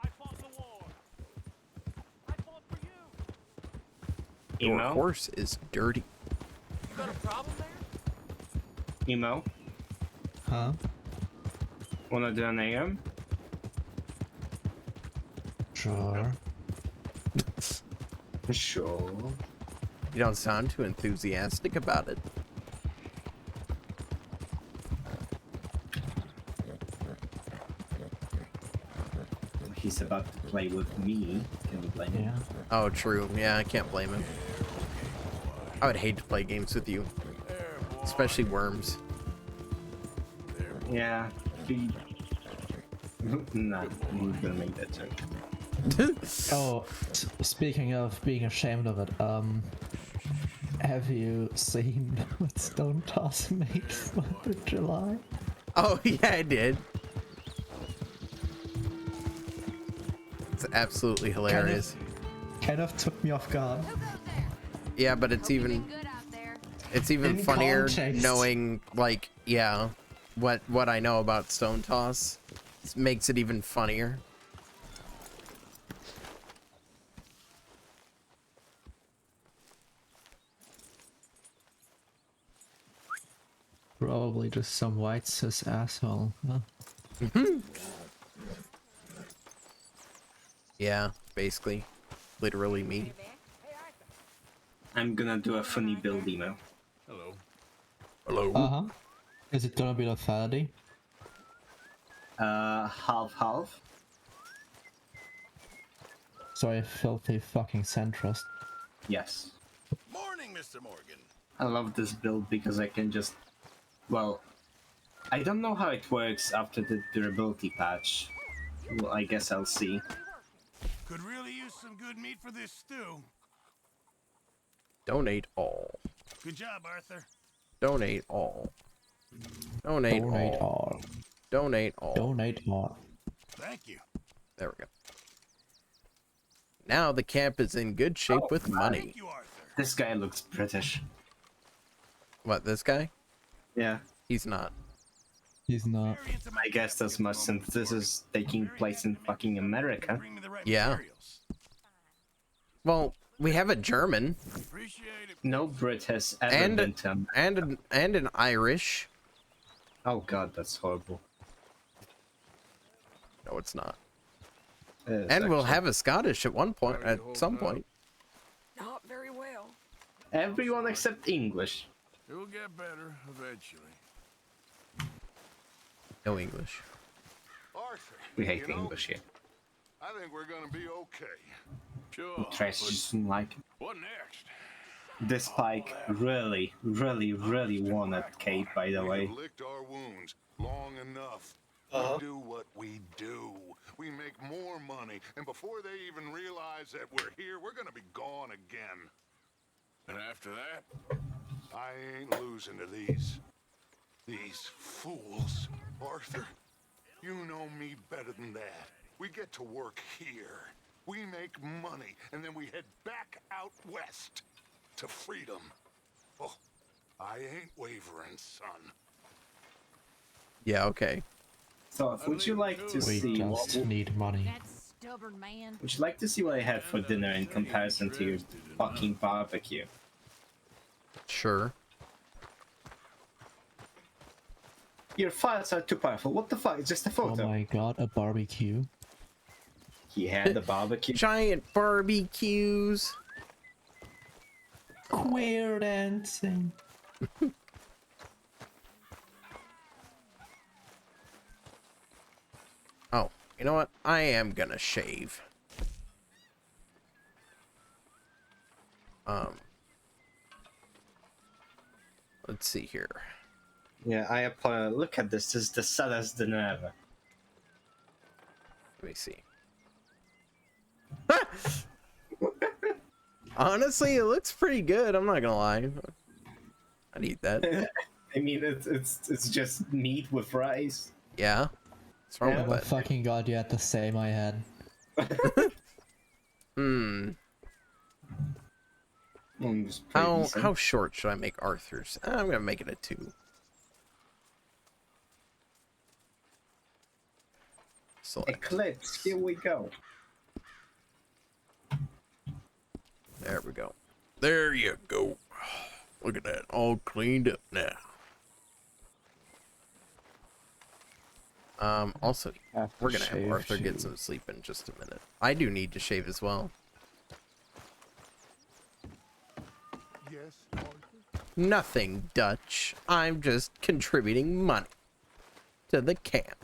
I fought the war. I fought for you. Your Emo? horse is dirty. You got a problem there? Emo? Huh? Wanna do an AM? Sure. Sure. You don't sound too enthusiastic about it. He's about to play with me. Can we blame him? Oh, true. Yeah, I can't blame him. I would hate to play games with you. Especially Worms. Yeah. Nah, we're gonna make that joke. Oh, speaking of being ashamed of it, have you seen what Stone Toss made 4th of July? Oh, yeah, I did. It's absolutely hilarious. Kind of took me off guard. Yeah, but it's even In funnier context. knowing, like, yeah, what I know about Stone Toss. It makes it even funnier. Probably just some white cis asshole. Huh? Yeah, basically. Literally me. I'm gonna do a funny build email. Hello. Hello. Uh-huh. Is it gonna be lethality? Half-half. Sorry, filthy fucking centrist. Yes. Morning, Mr. Morgan. I love this build because I can just... Well, I don't know how it works after the durability patch. Well, I guess I'll see. Could really use some good meat for this stew. Donate all. Good job, Arthur. Donate all. Donate, Donate all. all. Donate all. Donate all. Thank you. There we go. Now the camp is in good shape with money. This guy looks British. What, this guy? Yeah. He's not. He's not. I guess as much since this is taking place in fucking America. Yeah. Well, we have a German. No Brit has ever been to America. and an Irish. Oh god, that's horrible. No, it's not. It is And we'll actually. have a Scottish at some point. Not very well. Everyone except English. It will get better eventually. No English. Arthur, We hate you the know, English here. I think we're gonna be okay. Sure. Trash just don't like it. What next? This Pike really wanted Kate, by the way. We've licked our wounds long enough. We do what we do. We make more money, and before they even realize that we're here, we're gonna be gone again. And after that? I ain't losing to these fools. Arthur, you know me better than that. We get to work here. We make money, and then we head back out west to freedom. Oh, I ain't wavering, son. Yeah, okay. So, would you like to We see just need money. That stubborn man. Would you like to see what I had for dinner in comparison to your fucking barbecue? Sure. Your files are too powerful. What the fuck? It's just a photo. Oh my god, a barbecue. He had the barbecue. Giant barbecues. Queer dancing. Oh, you know what? I am gonna shave. Let's see here. Yeah, I look at this. This is the saddest dinner ever. Let me see. Honestly, it looks pretty good. I'm not gonna lie. I'd eat that. I mean, it's just meat with rice. Yeah. What's wrong Oh with my that? fucking god, you had the same I had. Hmm. How short should I make Arthur's? I'm gonna make it a 2. Select. Eclipse, here we go. There we go. There you go. Look at that, all cleaned up now. Also, we're gonna have Arthur get some sleep in just a minute. I do need to shave as well. Yes, Arthur? Nothing, Dutch. I'm just contributing money to the camp.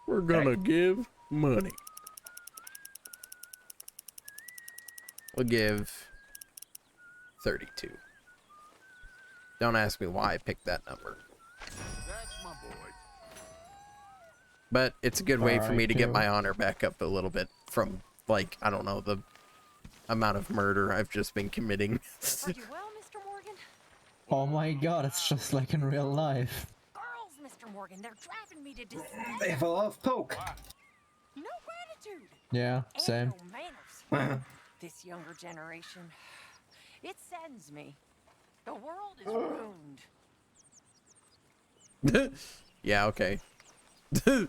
We're gonna give money. We'll give 32. Don't ask me why I picked that number. That's my boy. But it's a good way for me to get my honor back up a little bit from, like, I don't know, the amount of murder I've just been committing. Are you well, Mr. Morgan? Oh my god, it's just like in real life. Girls, Mr. Morgan, they're driving me to despair. They have a lot of poke. No gratitude. Yeah, And same. no manners. This younger generation, it saddens me. The world is ruined. Yeah, okay. You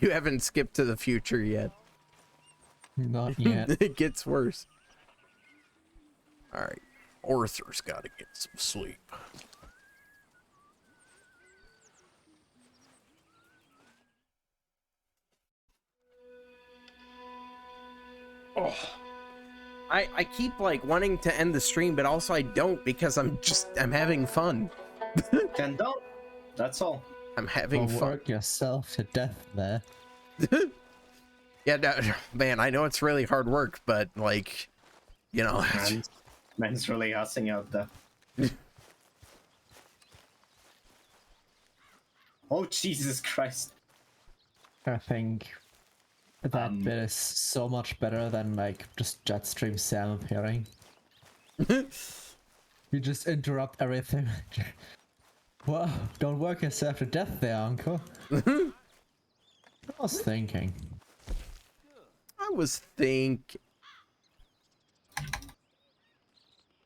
haven't skipped to the future yet. Not yet. It gets worse. Alright. Arthur's gotta get some sleep. Oh. I keep like wanting to end the stream, but also I don't because I'm having fun. Then don't. That's all. I'm having fun. Work yourself to death there. Yeah, no, man, I know it's really hard work, but like, you know, man's really hussing out there. Oh Jesus Christ! I think that bit is so much better than like just Jetstream Sam appearing. You just interrupt everything. Well, don't work yourself to death there, Uncle. I was thinking.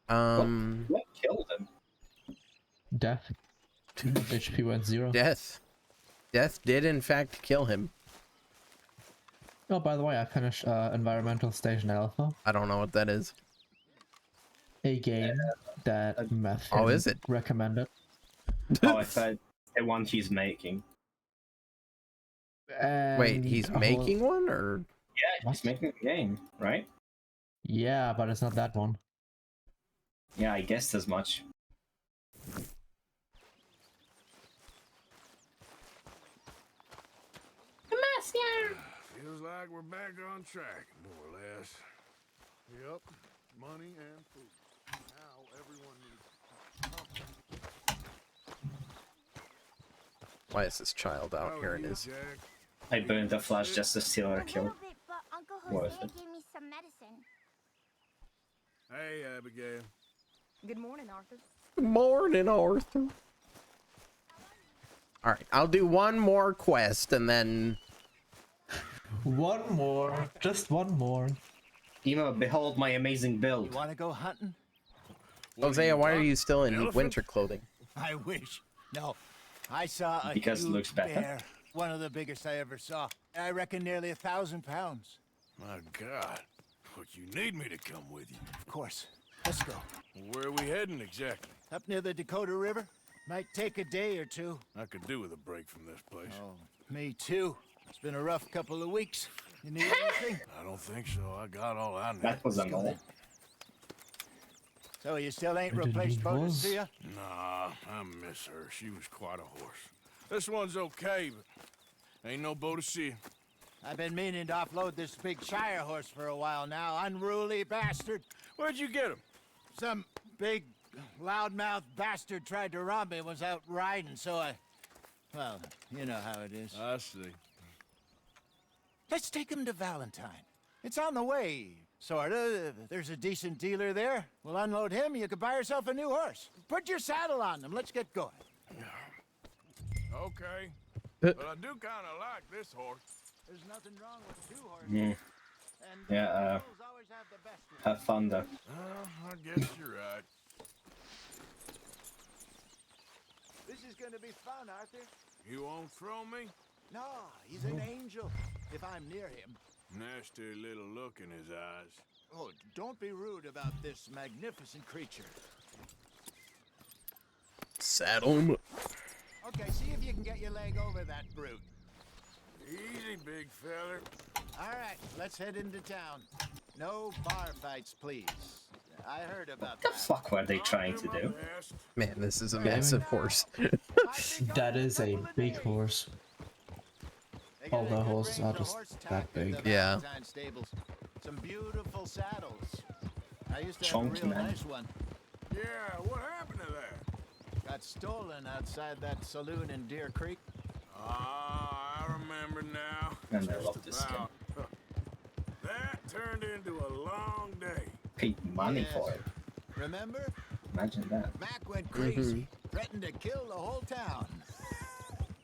What killed him? Death. HP went 0. Death did in fact kill him. Oh, by the way, I finished Environmental Station Alpha. I don't know what that is. A game that Meth is it? recommended. Oh, I thought the one he's making. Wait, he's making one, or? Yeah, he's making a game, right? Yeah, but it's not that one. Yeah, I guessed as much. Feels like we're back on track, more or less. Yep, money and food. Now everyone needs Why is this child out here in his... I burned the flash just to steal her kill. But Uncle Worth Jose it. gave me some medicine. Hey, Abigail. Good morning, Arthur. Good morning, Arthur. Alright, I'll do one more quest and then... One more. Just one more. Emo, behold my amazing build. You want to go hunting? Hosea, why are you still in winter clothing? I wish. No, I saw a Because it huge looks better? bear. One of the biggest I ever saw. I reckon nearly 1,000 pounds. My God. Look, you need me to come with you. Of course. Let's go. Where are we heading exactly? Up near the Dakota River. Might take a day or two. I could do with a break from this place. Oh, me too. It's been a rough couple of weeks. You need anything? I don't think so. I got all I need. That was a no. So you still ain't replaced Botus, do you? Nah, I miss her. She was quite a horse. This one's okay, but ain't no Boadicea. I've been meaning to offload this big Shire horse for a while now. Unruly bastard. Where'd you get him? Some big, loudmouth bastard tried to rob me and was out riding, so I... Well, you know how it is. I see. Let's take him to Valentine. It's on the way, sorta. There's a decent dealer there. We'll unload him, you could buy yourself a new horse. Put your saddle on him, let's get going. Okay. But I do kind of like this horse. There's nothing wrong with two horses. Yeah. Yeah, have fun though. I guess you're right. This is gonna be fun, Arthur. You won't throw me? No, he's an angel, if I'm near him. Nasty little look in his eyes. Oh, don't be rude about this magnificent creature. Saddle him. Okay, see if you can get your leg over that brute. Easy, big feller. All right, let's head into town. No bar fights, please. I heard about What the fuck were they trying to do? Man, this is a massive horse. That is a big horse. All the horses are just that big. Yeah. Stables. Some beautiful saddles. I used to have a Chunky, real man. nice one. Yeah, what happened to that? Got stolen outside that saloon in Deer Creek. Ah, I remember now. And I love this skin. That turned into a long day. Paid money for it. Remember? Imagine that. Mac went crazy, threatened to kill the whole town.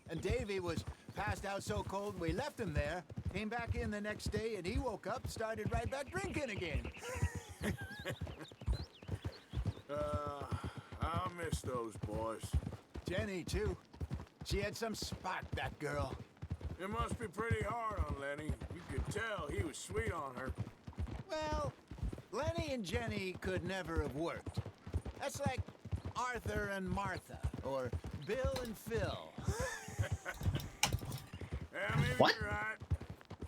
And Davy was passed out so cold we left him there. Came back in the next day and he woke up, started right back drinking again. I'll miss those boys. Jenny, too. She had some spark, that girl. It must be pretty hard on Lenny. You could tell he was sweet on her. Well, Lenny and Jenny could never have worked. That's like Arthur and Martha, or Bill and Phil. What? Right.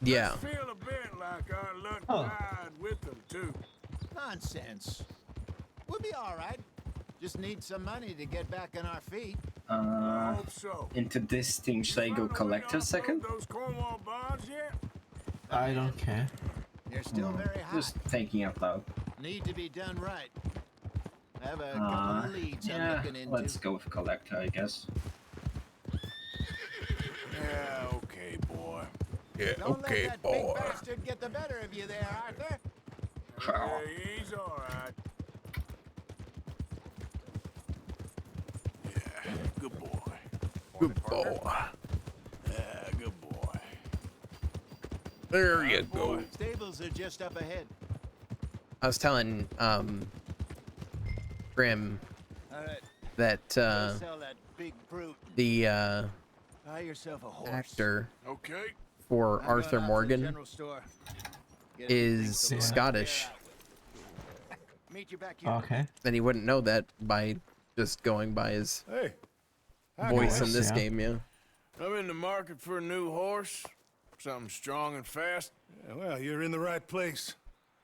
Yeah. Feel a bit like our luck died with them, too. Nonsense. We'll be all right. Just need some money to get back on our feet. Into this thing, should I go collect a second? Those Cornwall bonds yet? I don't care. You're still very hot. Just thinking out loud. Need to be done right. I have a couple of leads I'm Yeah, looking into. let's go with collector, I guess. Yeah, okay, boy. Yeah, Don't let that big bastard get the better of you there, Arthur. Yeah, he's all right. Yeah, good boy. Good boy. Yeah, good boy. There you go. Stables are just up ahead. I was telling Grim All right. that Sell that big brute. the Buy yourself a horse. actor Okay. for I'm Arthur going out to the Morgan general store. Get a few is things to look. Scottish, Meet you back here. Okay. and he wouldn't know that by just going by his Hey. voice in this yeah. game. Yeah. I'm in the market for a new horse. Something strong and fast? Yeah, well, you're in the right place.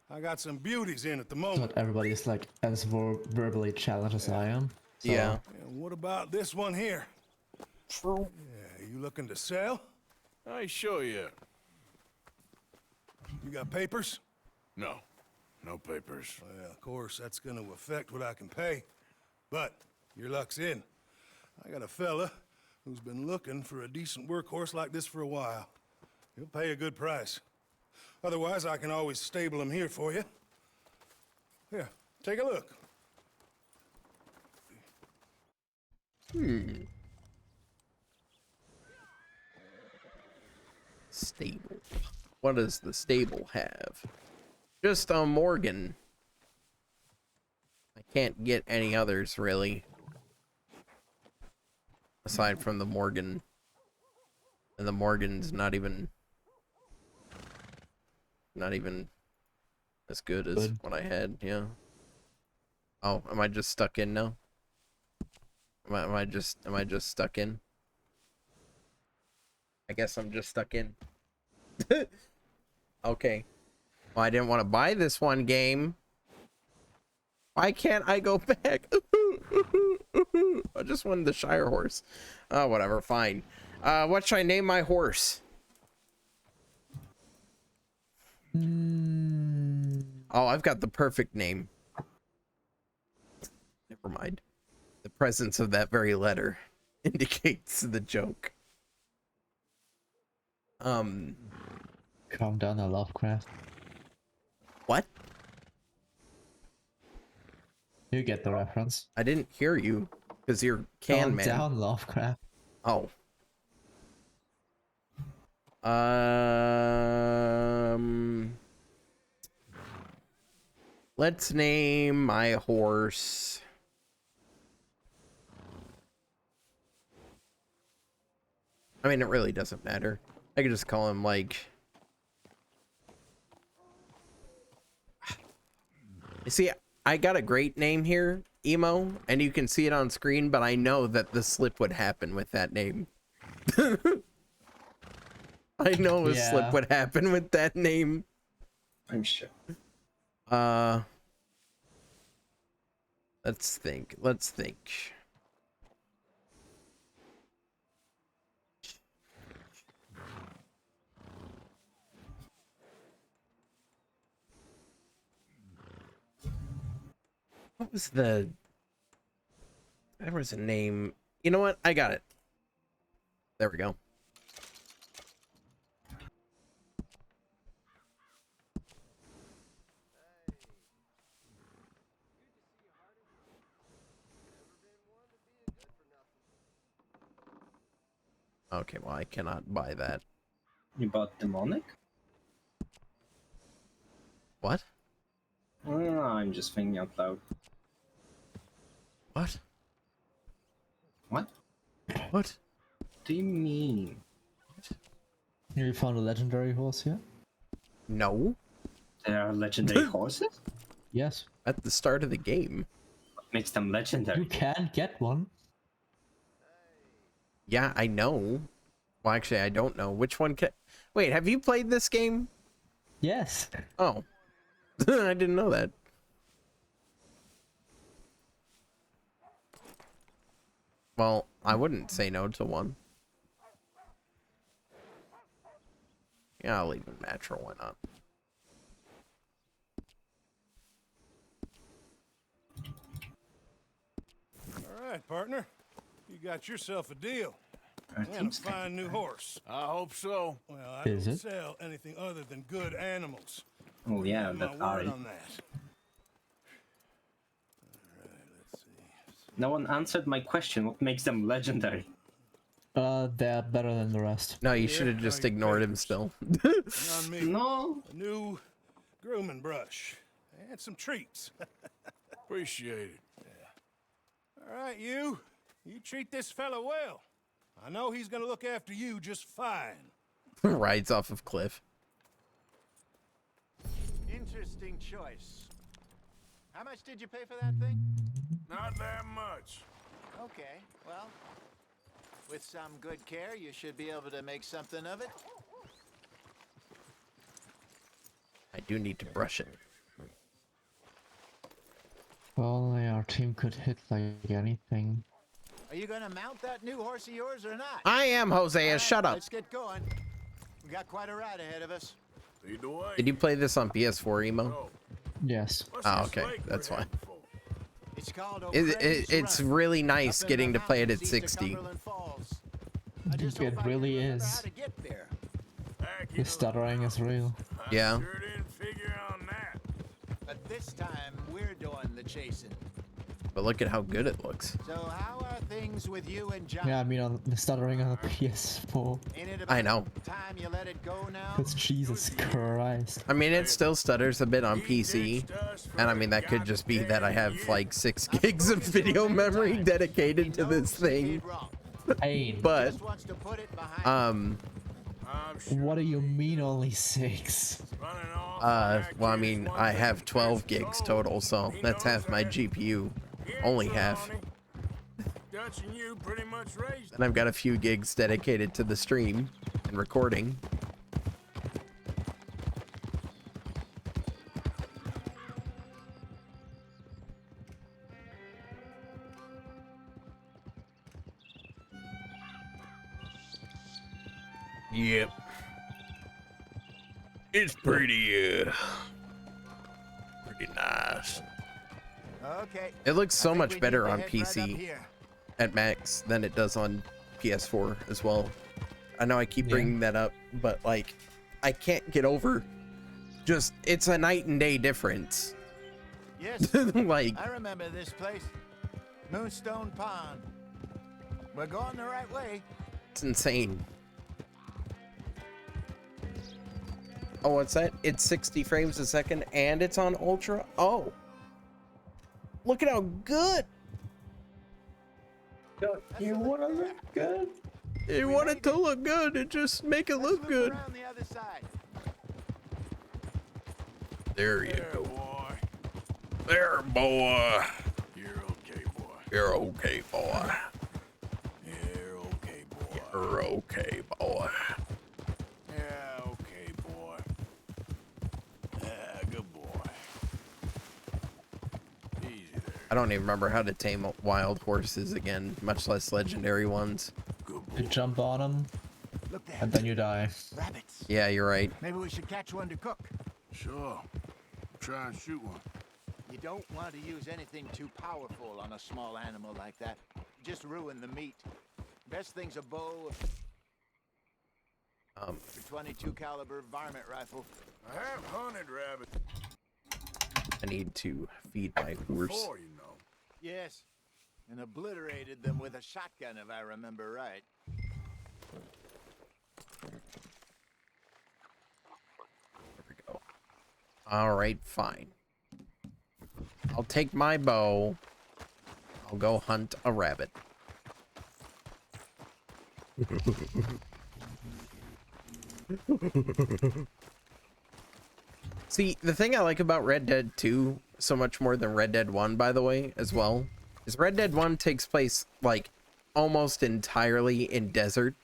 I got some beauties in at the moment. Not everybody is like as verbally challenged as I am. So. Yeah. And what about this one here? True. Yeah, you looking to sell? I ain't sure yet. You got papers? No. No papers. Well, of course, that's gonna affect what I can pay. But your luck's in. I got a fella who's been looking for a decent workhorse like this for a while. He'll pay a good price. Otherwise, I can always stable him here for you. Here, take a look. Stable. What does the stable have? Just a Morgan. I can't get any others, really. Aside from the Morgan. And the Morgan's not even as good as what I had, yeah. Oh, am I just stuck in now? Am I just stuck in? I guess I'm just stuck in. Okay. Well, I didn't want to buy this one game. Why can't I go back? I just wanted the Shire horse. Oh, whatever, fine. What should I name my horse? Oh, I've got the perfect name. Never mind. The presence of that very letter indicates the joke. Calm down, Lovecraft. What? You get the reference. I didn't hear you because you're can man. Calm down, Lovecraft. Oh. Let's name my horse. I mean, it really doesn't matter. I could just call him like. You see, I got a great name here, Emo, and you can see it on screen, but I know that the slip would happen with that name. I know a slip would happen with that name. I'm sure. Let's think. Let's think. What was the... There was a name. You know what? I got it. There we go. Okay, well, I cannot buy that. You bought demonic? What? Oh, I'm just thinking out loud. What? What? What do you mean? You found a legendary horse here? No. There are legendary horses? Yes. At the start of the game. What makes them legendary? You can get one. Yeah, I know. Well, actually, I don't know. Which one can... Wait, have you played this game? Yes. Oh. I didn't know that. Well, I wouldn't say no to one. Yeah, I'll leave it natural. Why not? All right, partner. You got yourself a deal. That And a seems fine new horse. I hope so. Well, I Is don't it? sell anything other than good animals. Oh yeah, My that word are. on that. No one answered my question. What makes them legendary? They're better than the rest. No, you should have just ignored him still. On me. No. A new grooming brush. And some treats. Appreciate it. All right, you. You treat this fella well. I know he's gonna look after you just fine. Rides off of cliff. Interesting choice. How much did you pay for that thing? Not that much. Okay, well, with some good care, you should be able to make something of it. I do need to brush it. Well, yeah, our team could hit like anything. Are you gonna mount that new horse of yours or not? I am, Hosea. Right, Shut up. Let's get going. We got quite a ride ahead of us. Did you play this on PS4, Emo? Yes. Oh, okay. That's fine. It's called It's really nice getting to play it at 60. It really is. The stuttering is real. Yeah. But this time we're doing the chasing. But look at how good it looks. So how are things with you and John? Yeah, I mean, on the stuttering on the PS4. I know. Time you let it go now? Because Jesus Christ. I mean, it still stutters a bit on PC. And I mean, that could just be that I have like 6 gigs of video memory dedicated to this thing. But, what do you mean only 6? well, I mean, I have 12 gigs total, so that's half my GPU. Only half. And I've got a few gigs dedicated to the stream and recording. Yep. It's pretty nice. Okay. It looks so I think much we better need to on head right up PC here. at max than it does on PS4 as well. I know I keep bringing that up, but like, I can't get over just, it's a night and day difference. Yes. Like, I remember this place. Moonstone Pond. We're going the right way. it's insane. Oh, what's that? It's 60 frames a second and it's on ultra? Oh. Look at how good. You want to look good? You want it to look good and just make it look good. Around the other side. There you go. There, boy. You're okay, boy. You're okay, boy. You're okay, boy. You're okay, boy. Yeah, okay, boy. Yeah, good boy. Easy there. I don't even remember how to tame wild horses again, much less legendary ones. You jump on them, and then you die. Rabbits. Yeah, you're right. Maybe we should catch one to cook. Sure. Try and shoot one. You don't want to use anything too powerful on a small animal like that. Just ruin the meat. Best thing's a bow. A 22 caliber varmint rifle. I have hunted rabbits. I need to feed my horse. Before, you know. Yes. And obliterated them with a shotgun, if I remember right. There we go. All right, fine. I'll take my bow. I'll go hunt a rabbit. See, the thing I like about Red Dead 2 so much more than Red Dead 1, by the way, as well, is Red Dead 1 takes place, like, almost entirely in desert.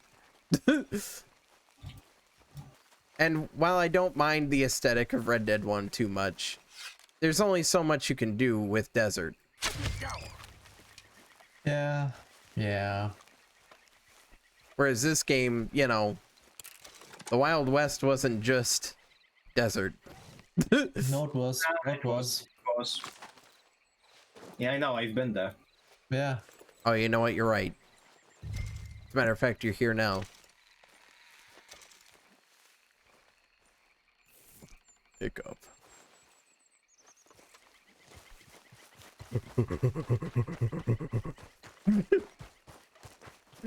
And while I don't mind the aesthetic of Red Dead 1 too much, there's only so much you can do with desert. Yeah. Whereas this game, you know, the Wild West wasn't just desert. No, it was. It was. Yeah, I know. I've been there. Yeah. Oh, you know what? You're right. As a matter of fact, you're here now. Pick up.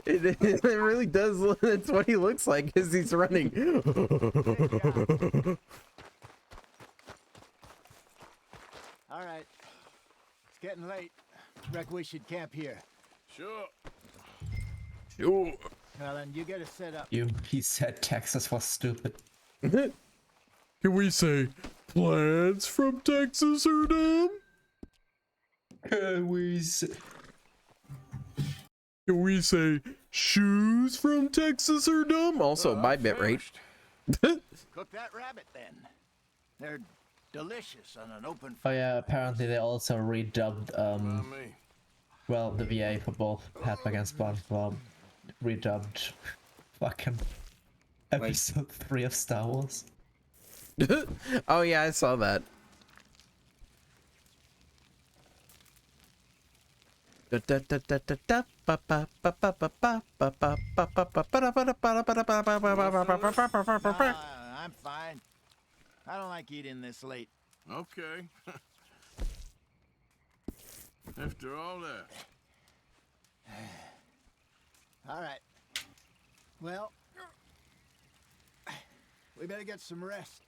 It really does. That's what he looks like as he's running. All right. It's getting late. Reckon we should camp here. Sure. Sure. Well, then you get us set up. He said Texas was stupid. Can we say plants from Texas are dumb? Can we say shoes from Texas are dumb? Also, my bit rate. Cook that rabbit then. They're delicious on an open Oh yeah, apparently they also redubbed well, the VA for both Padback and SpongeBob redubbed fucking episode 3 of Star Wars. Oh yeah, I saw that. I'm fine. I don't like eating this late. Okay. After all that. All right. Well, we better get some rest.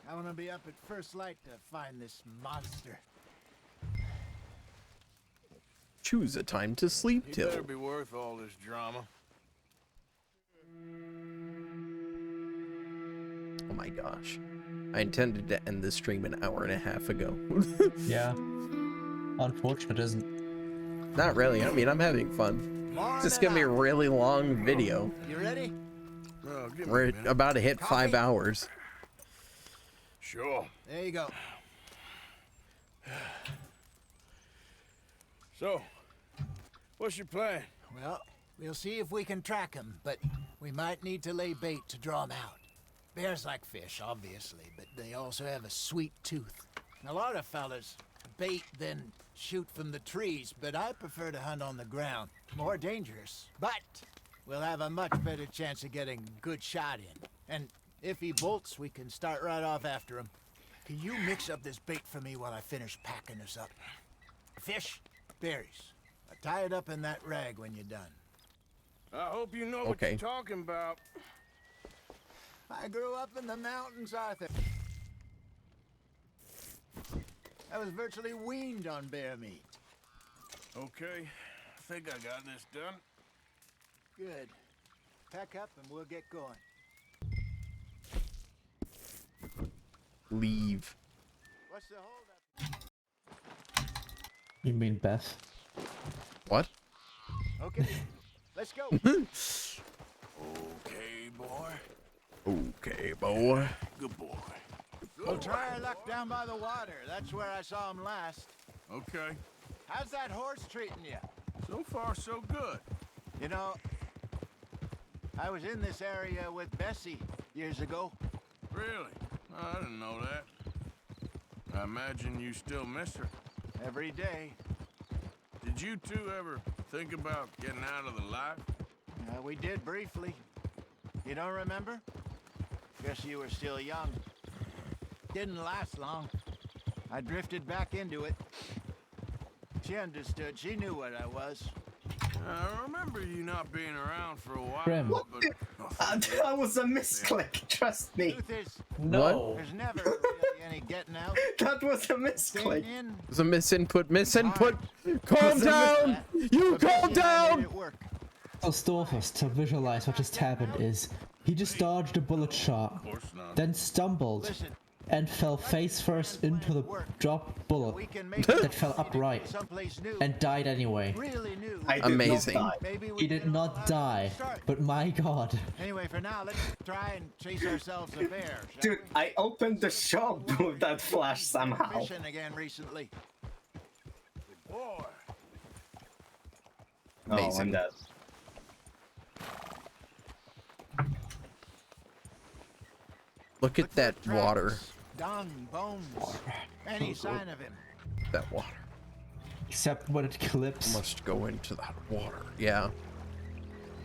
I want to be up at first light to find this monster. Choose a time to sleep You till. better be worth all this drama. Oh my gosh. I intended to end the stream an hour and a half ago. Yeah. Unfortunate, isn't? Not really. I mean, I'm having fun. It's just gonna be a really long video. You ready? Oh, give me We're a minute. about to hit Coffee? 5 hours. Sure. There you go. So, what's your plan? Well, we'll see if we can track him, but we might need to lay bait to draw him out. Bears like fish, obviously, but they also have a sweet tooth. A lot of fellas bait, then shoot from the trees, but I prefer to hunt on the ground. More dangerous, but we'll have a much better chance of getting a good shot in. And if he bolts, we can start right off after him. Can you mix up this bait for me while I finish packing this up? Fish, berries. Tie it up in that rag when you're done. I hope you know what you're talking about. I grew up in the mountains, Arthur. I was virtually weaned on bear meat. Okay, I think I got this done. Good. Pack up and we'll get going. Leave. What's the holdup? You mean Beth? What? Okay, let's go. Okay, boy. Okay, boy. Good boy. We'll try our luck down by the water. That's where I saw him last. Okay. How's that horse treating you? So far, so good. You know, I was in this area with Bessie years ago. Really? I didn't know that. I imagine you still miss her. Every day. Did you two ever think about getting out of the life? We did briefly. You don't remember? Guess you were still young. Didn't last long. I drifted back into it. She understood. She knew what I was. I remember you not being around for a while. Grim. But That was a misclick, trust me. Truth is, No. there's never really any getting out. That was a misclick. Staying in. There's a misinput. Calm down! You calm down! So Storfus, to visualize what just happened is, he just dodged a bullet shot, then stumbled, and fell face first into the dropped bullet that fell upright, and died anyway. Really new. Amazing. He did not die, but my god. Anyway, for now, let's try and chase ourselves a bear. Dude, I opened the shop with that flash somehow. Fishing again recently. boy. Oh, I'm dead. Look at that water. Dung, bones, any sign of him. That water. Except when it clips. Must go into that water. Yeah.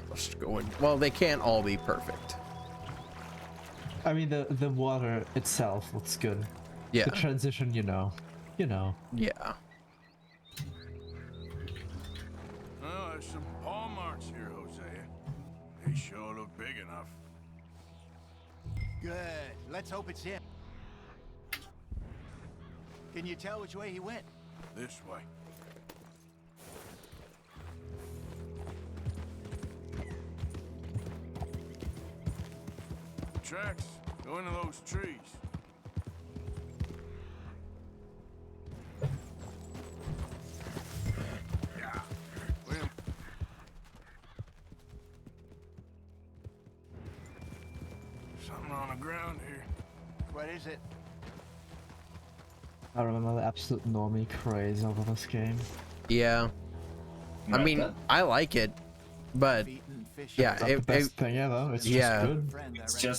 Must go in. Well, they can't all be perfect. I mean, the water itself looks good. Yeah. The transition, you know. Yeah. Well, there's some paw marks here, Hosea. They sure look big enough. Good. Let's hope it's him. Can you tell which way he went? This way. Tracks. Go into those trees. Yeah. Wait a Something on the ground here. What is it? I remember the absolute normie craze over this game. Yeah. I mean, I like it, but yeah, It's not the best thing ever. It's just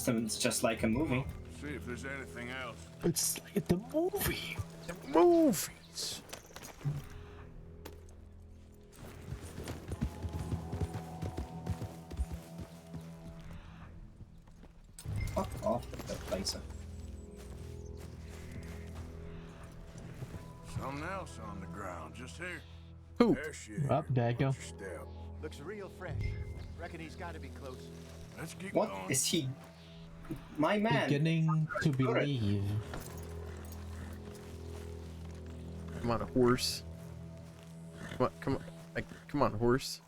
good. It's just like a movie. See if there's anything else. It's like the movie. The movies. Fuck off with that place. Something else on the ground, just here. Who? There she Up, there you go. Step. Looks real fresh. Reckon he's got to be close. Let's keep What going. is he? My man. Beginning to believe. Come on, horse. Come on, come on, come on, horse.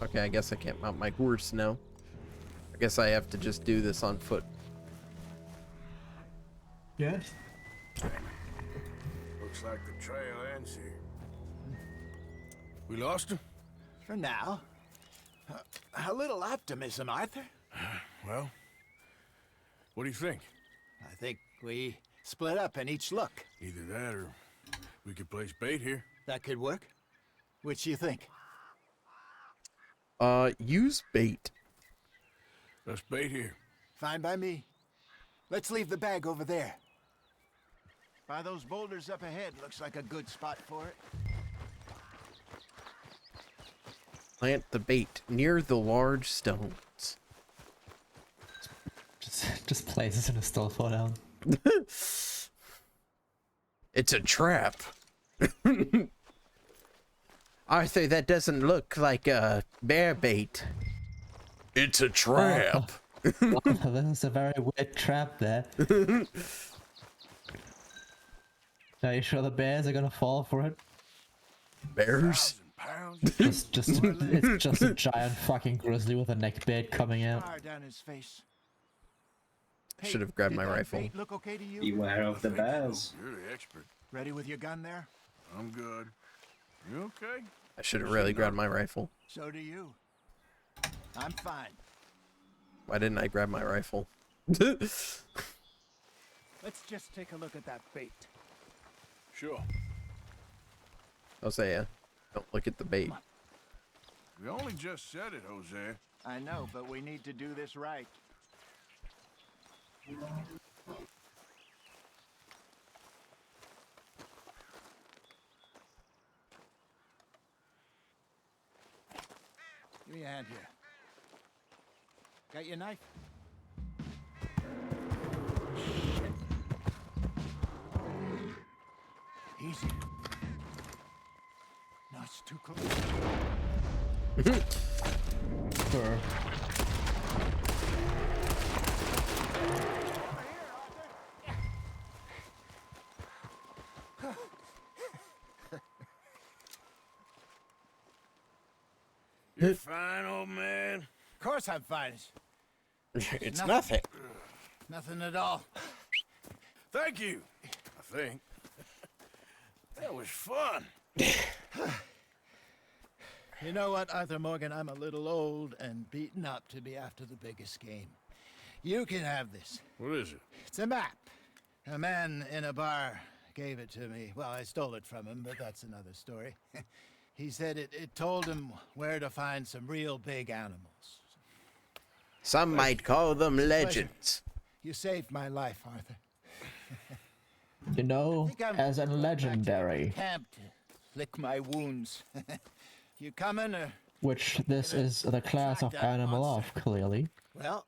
Okay, I guess I can't mount my horse now. I guess I have to just do this on foot. Yes. Looks like the trail ends here. We lost him? For now. A little optimism, Arthur. Well, what do you think? I think we split up and each look. Either that or we could place bait here. That could work. Which you think? Use bait. Let's bait here. Fine by me. Let's leave the bag over there. By those boulders up ahead, looks like a good spot for it. Plant the bait near the large stones. Just places in a still fall down. It's a trap. Arthur, that doesn't look like a bear bait. It's a trap. Oh, this is a very weird trap there. Are you sure the bears are gonna fall for it? Bears? It's just a giant fucking grizzly with a neck beard coming out. Down his face. Should have grabbed my rifle. Bait look okay to you? Beware of the bears. You're the expert. Ready with your gun there? I'm good. You okay? I should have really grabbed my rifle. So do you. I'm fine. Why didn't I grab my rifle? Let's just take a look at that bait. Sure. Hosea, don't look at the bait. We only just said it, Jose. I know, but we need to do this right. Give me a hand here. Got your knife? Shit. Easy. No, it's too close. Sure. You're fine, old man. Of course I'm fine. It's nothing. Nothing at all. Thank you. I think. That was fun. You know what, Arthur Morgan? I'm a little old and beaten up to be after the biggest game. You can have this. What is it? It's a map. A man in a bar gave it to me. Well, I stole it from him, but that's another story. He said it told him where to find some real big animals. Some might call them legends. You saved my life, Arthur. You know, as a legendary. Camp to lick my wounds. You coming or? Which this is the class of animal of, clearly. Well.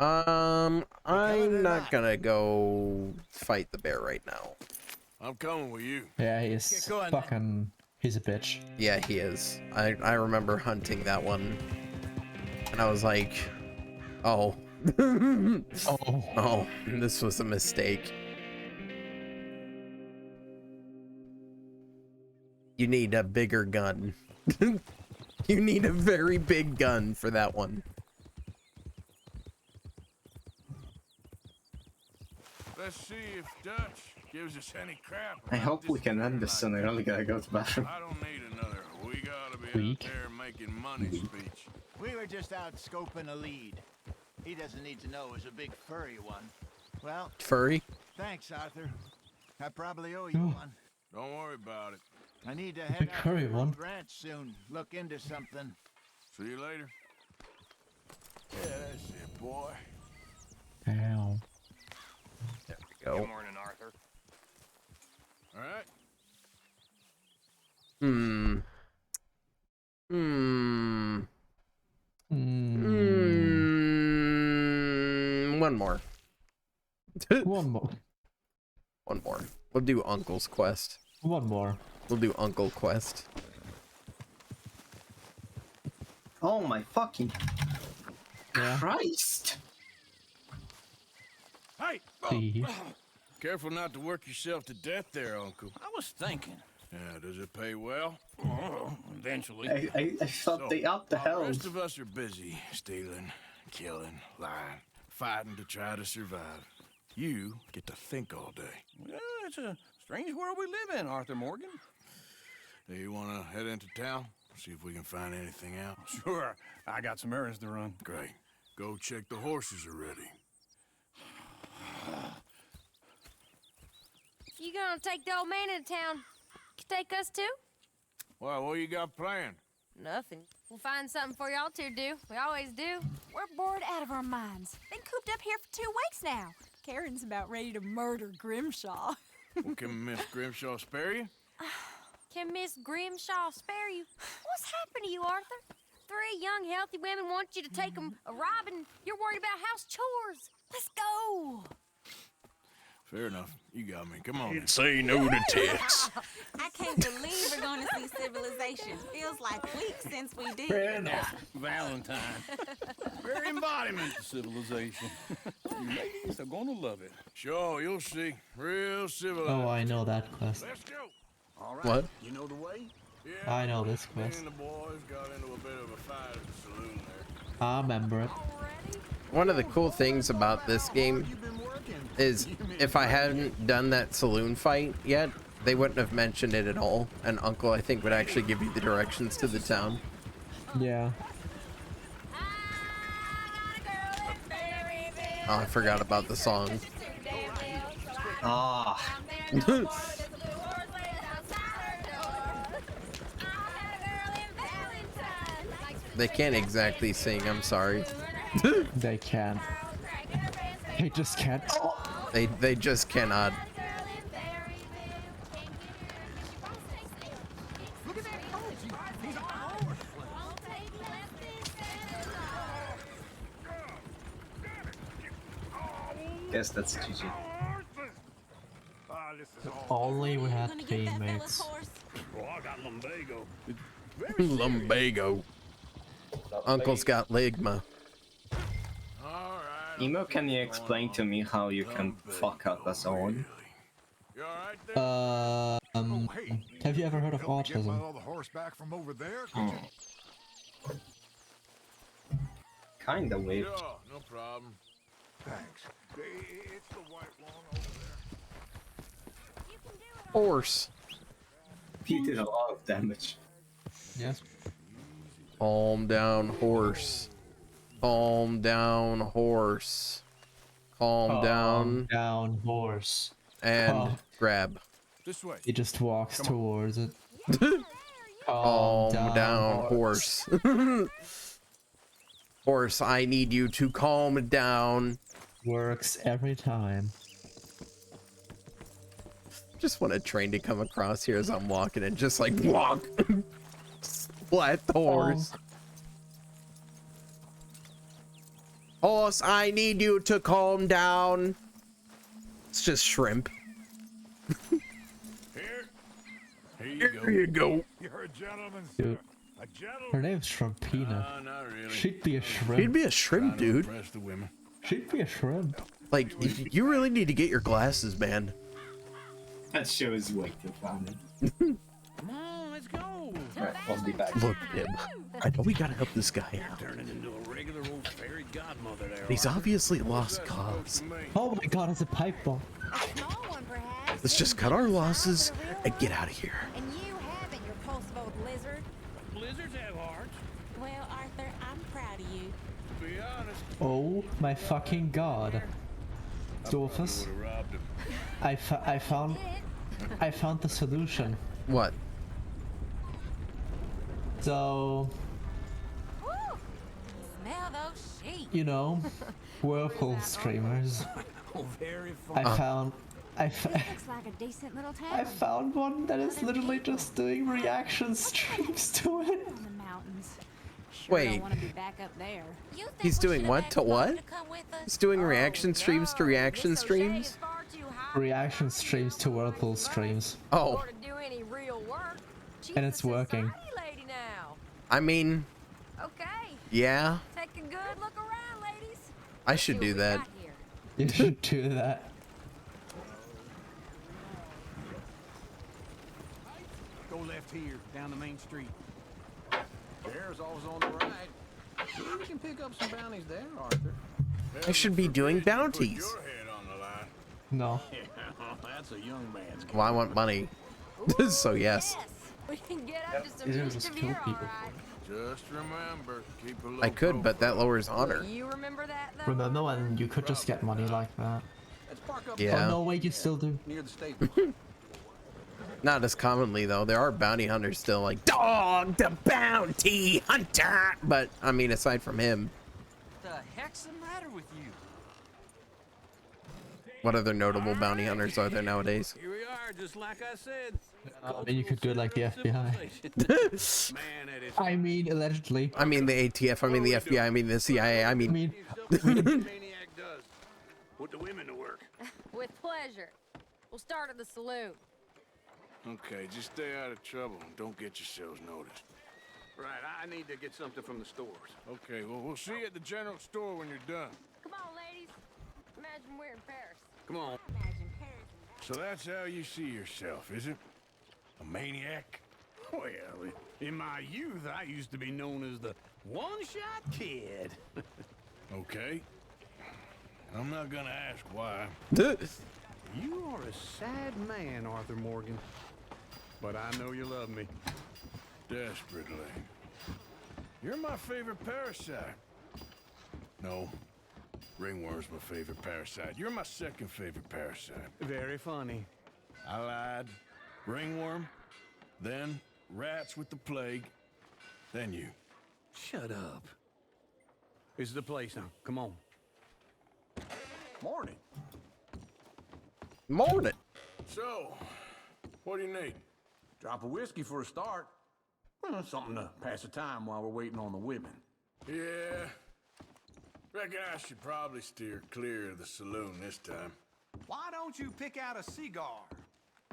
I'm not gonna go fight the bear right now. I'm coming with you. Yeah, he's fucking. He's a bitch. Yeah, he is. I remember hunting that one, and I was like, oh, oh, this was a mistake. You need a bigger gun. You need a very big gun for that one. Let's see if Dutch gives us any crap. I hope we can end this soon. I really gotta go to the bathroom. I don't need another. We gotta be out there making money speech. We were just out scoping a lead. He doesn't need to know it was a big furry one. Well, Furry. thanks, Arthur. I probably owe you one. Don't worry about it. I need to big head out to furry the one. old ranch soon. Look into something. See you later. Yeah, that's it, boy. Ow. There we go. Good morning, Arthur. All right. One more. One more. One more. We'll do Uncle's quest. One more. We'll do Uncle quest. Oh my fucking Yeah. Christ! Hey! See. Careful not to work yourself to death there, Uncle. I was thinking. Yeah, does it pay well? Eventually. I thought they upped the The hell. rest of us are busy stealing, killing, lying, fighting to try to survive. You get to think all day. Well, it's a strange world we live in, Arthur Morgan. Do you want to head into town? See if we can find anything out? Sure. I got some errands to run. Great. Go check the horses are ready. You gonna take the old man into town? Take us too? Well, what you got planned? Nothing. We'll find something for y'all to do. We always do. We're bored out of our minds. Been cooped up here for 2 weeks now. Karen's about ready to murder Grimshaw. Well, can Miss Grimshaw spare you? Can Miss Grimshaw spare you? What's happened to you, Arthur? 3 young, healthy women want you to take them a robbing. You're worried about house chores. Let's go. Fair enough. You got me. Come on. Say no to tits. I can't believe we're going to see civilization. Feels like weeks since we did. Fair enough. Valentine. Very embodiment of civilization. You ladies are gonna love it. Sure, you'll see. Real civilized. Oh, I know that quest. Let's go. All right. What? You know the way? Yeah. I know this Me quest. and the boys got into a bit of a fight at the saloon there. I remember it. One of the cool things about this game is if I hadn't done that saloon fight yet, they wouldn't have mentioned it at all. And Uncle, I think, would actually give you the directions to the town. Yeah. Oh, I forgot about the song. Ah. They can't exactly sing, I'm sorry. They can't. They just can't. They just cannot. Guess that's GG. Only we had teammates. Oh, I got lumbago. Lumbago. Uncle's got ligma. Emo, can you explain to me how you can fuck up a zone? Have you ever heard of autism? All the horse back from over there? Kinda weird. Sure, no problem. Thanks. It's the white one over there. Horse. You did a lot of damage. Yes. Calm down, horse. Calm down, horse. Calm down. Down, horse. And grab. This way. He just walks towards it. Calm down, horse. Horse, I need you to calm down. Works every time. Just want a train to come across here as I'm walking and just like walk. Splat the horse. Horse, I need you to calm down. It's just shrimp. Here you go. You're a gentleman, Dude. A gentleman. Her name's Shrimpina. Not really. She'd be a shrimp. She'd be a shrimp, dude. Impress the women. She'd be a shrimp. Like, you really need to get your glasses, man. That show is way too funny. Come on, let's go. Right, I'll be back. Look, Dib. I know we gotta help this guy out. Turning into a regular old fairy godmother there. He's obviously lost cause. Oh my god, it's a pipe bomb. Let's just cut our losses and get out of here. And you haven't, your repulsive old lizard. Blizzards have hearts. Well, Arthur, I'm proud of you. To be honest, Oh my fucking god. Storfus, I found the solution. What? So, Smell those sheep. you know, whirlpool streamers. I found Looks like a decent little town. I found one that is literally just doing reaction streams to it. On the mountains. Sure Wait. don't want to be back up there. He's doing what to what? He's doing reaction streams to reaction streams? Reaction streams to whirlpool streams. Oh. Do any real work. And it's working. Lady now. I mean, Okay. yeah, Take a good look around, ladies. I should do that. You should do that. Go left here, down the main street. Bear's always on the right. You can pick up some bounties there, Arthur. I should be doing bounties. No. That's a young man's Well, I want money. So yes. We can get up to some These are use just of kill here, people. Just remember, keep a low I could, but that lowers honor. You remember that though? Remember when you could just get money like that? Yeah. Oh no, wait, you still do. Near the state. Not as commonly though. There are bounty hunters still, like Dog the Bounty Hunter. But I mean, aside from him, What the heck's the matter with you? what other notable bounty hunters are there nowadays? Here we are, just like I said. I mean, you could do it like the FBI. I mean, allegedly. I mean the ATF. I mean the FBI. I mean the CIA. I mean. Put the women to work. With pleasure. We'll start at the saloon. Okay, just stay out of trouble. Don't get yourselves noticed. Right, I need to get something from the stores. Okay, well, we'll see you at the general store when you're done. Come on, ladies. Imagine we're in Paris. Come on. Imagine Paris. So that's how you see yourself, is it? A maniac? Well, in my youth, I used to be known as the one-shot kid. Okay. I'm not gonna ask why. You are a sad man, Arthur Morgan. But I know you love me. Desperately. You're my favorite parasite. No. Ringworm's my favorite parasite. You're my second favorite parasite. Very funny. I lied. Ringworm, then rats with the plague, then you. Shut up. This is the place now. Come on. Morning. Morning. So, what do you need? Drop of whiskey for a start. Something to pass the time while we're waiting on the women. Yeah. Reckon I should probably steer clear of the saloon this time. Why don't you pick out a cigar?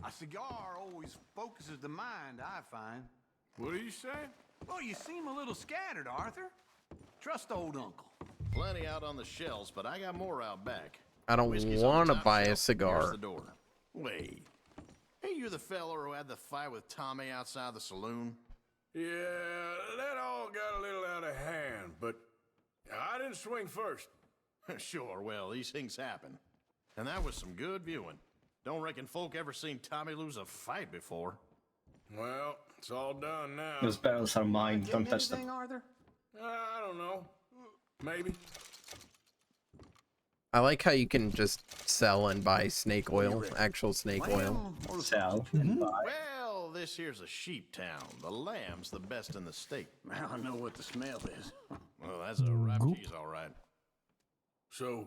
A cigar always focuses the mind, I find. What are you saying? Well, you seem a little scattered, Arthur. Trust old uncle. Plenty out on the shelves, but I got more out back. I don't want to buy a Here's cigar. the door. Wait. Hey, you're the fella who had the fight with Tommy outside the saloon? Yeah, that all got a little out of hand, but I didn't swing first. Sure, well, these things happen. And that was some good viewing. Don't reckon folk ever seen Tommy lose a fight before. Well, it's all done now. Those barrels are mine. Don't touch them. Arthur? I don't know. Maybe. I like how you can just sell and buy snake oil, actual snake oil. Sell and buy. Well, this here's a sheep town. The lamb's the best in the state. I don't know what the smell is. Well, that's a rap cheese, all right. So,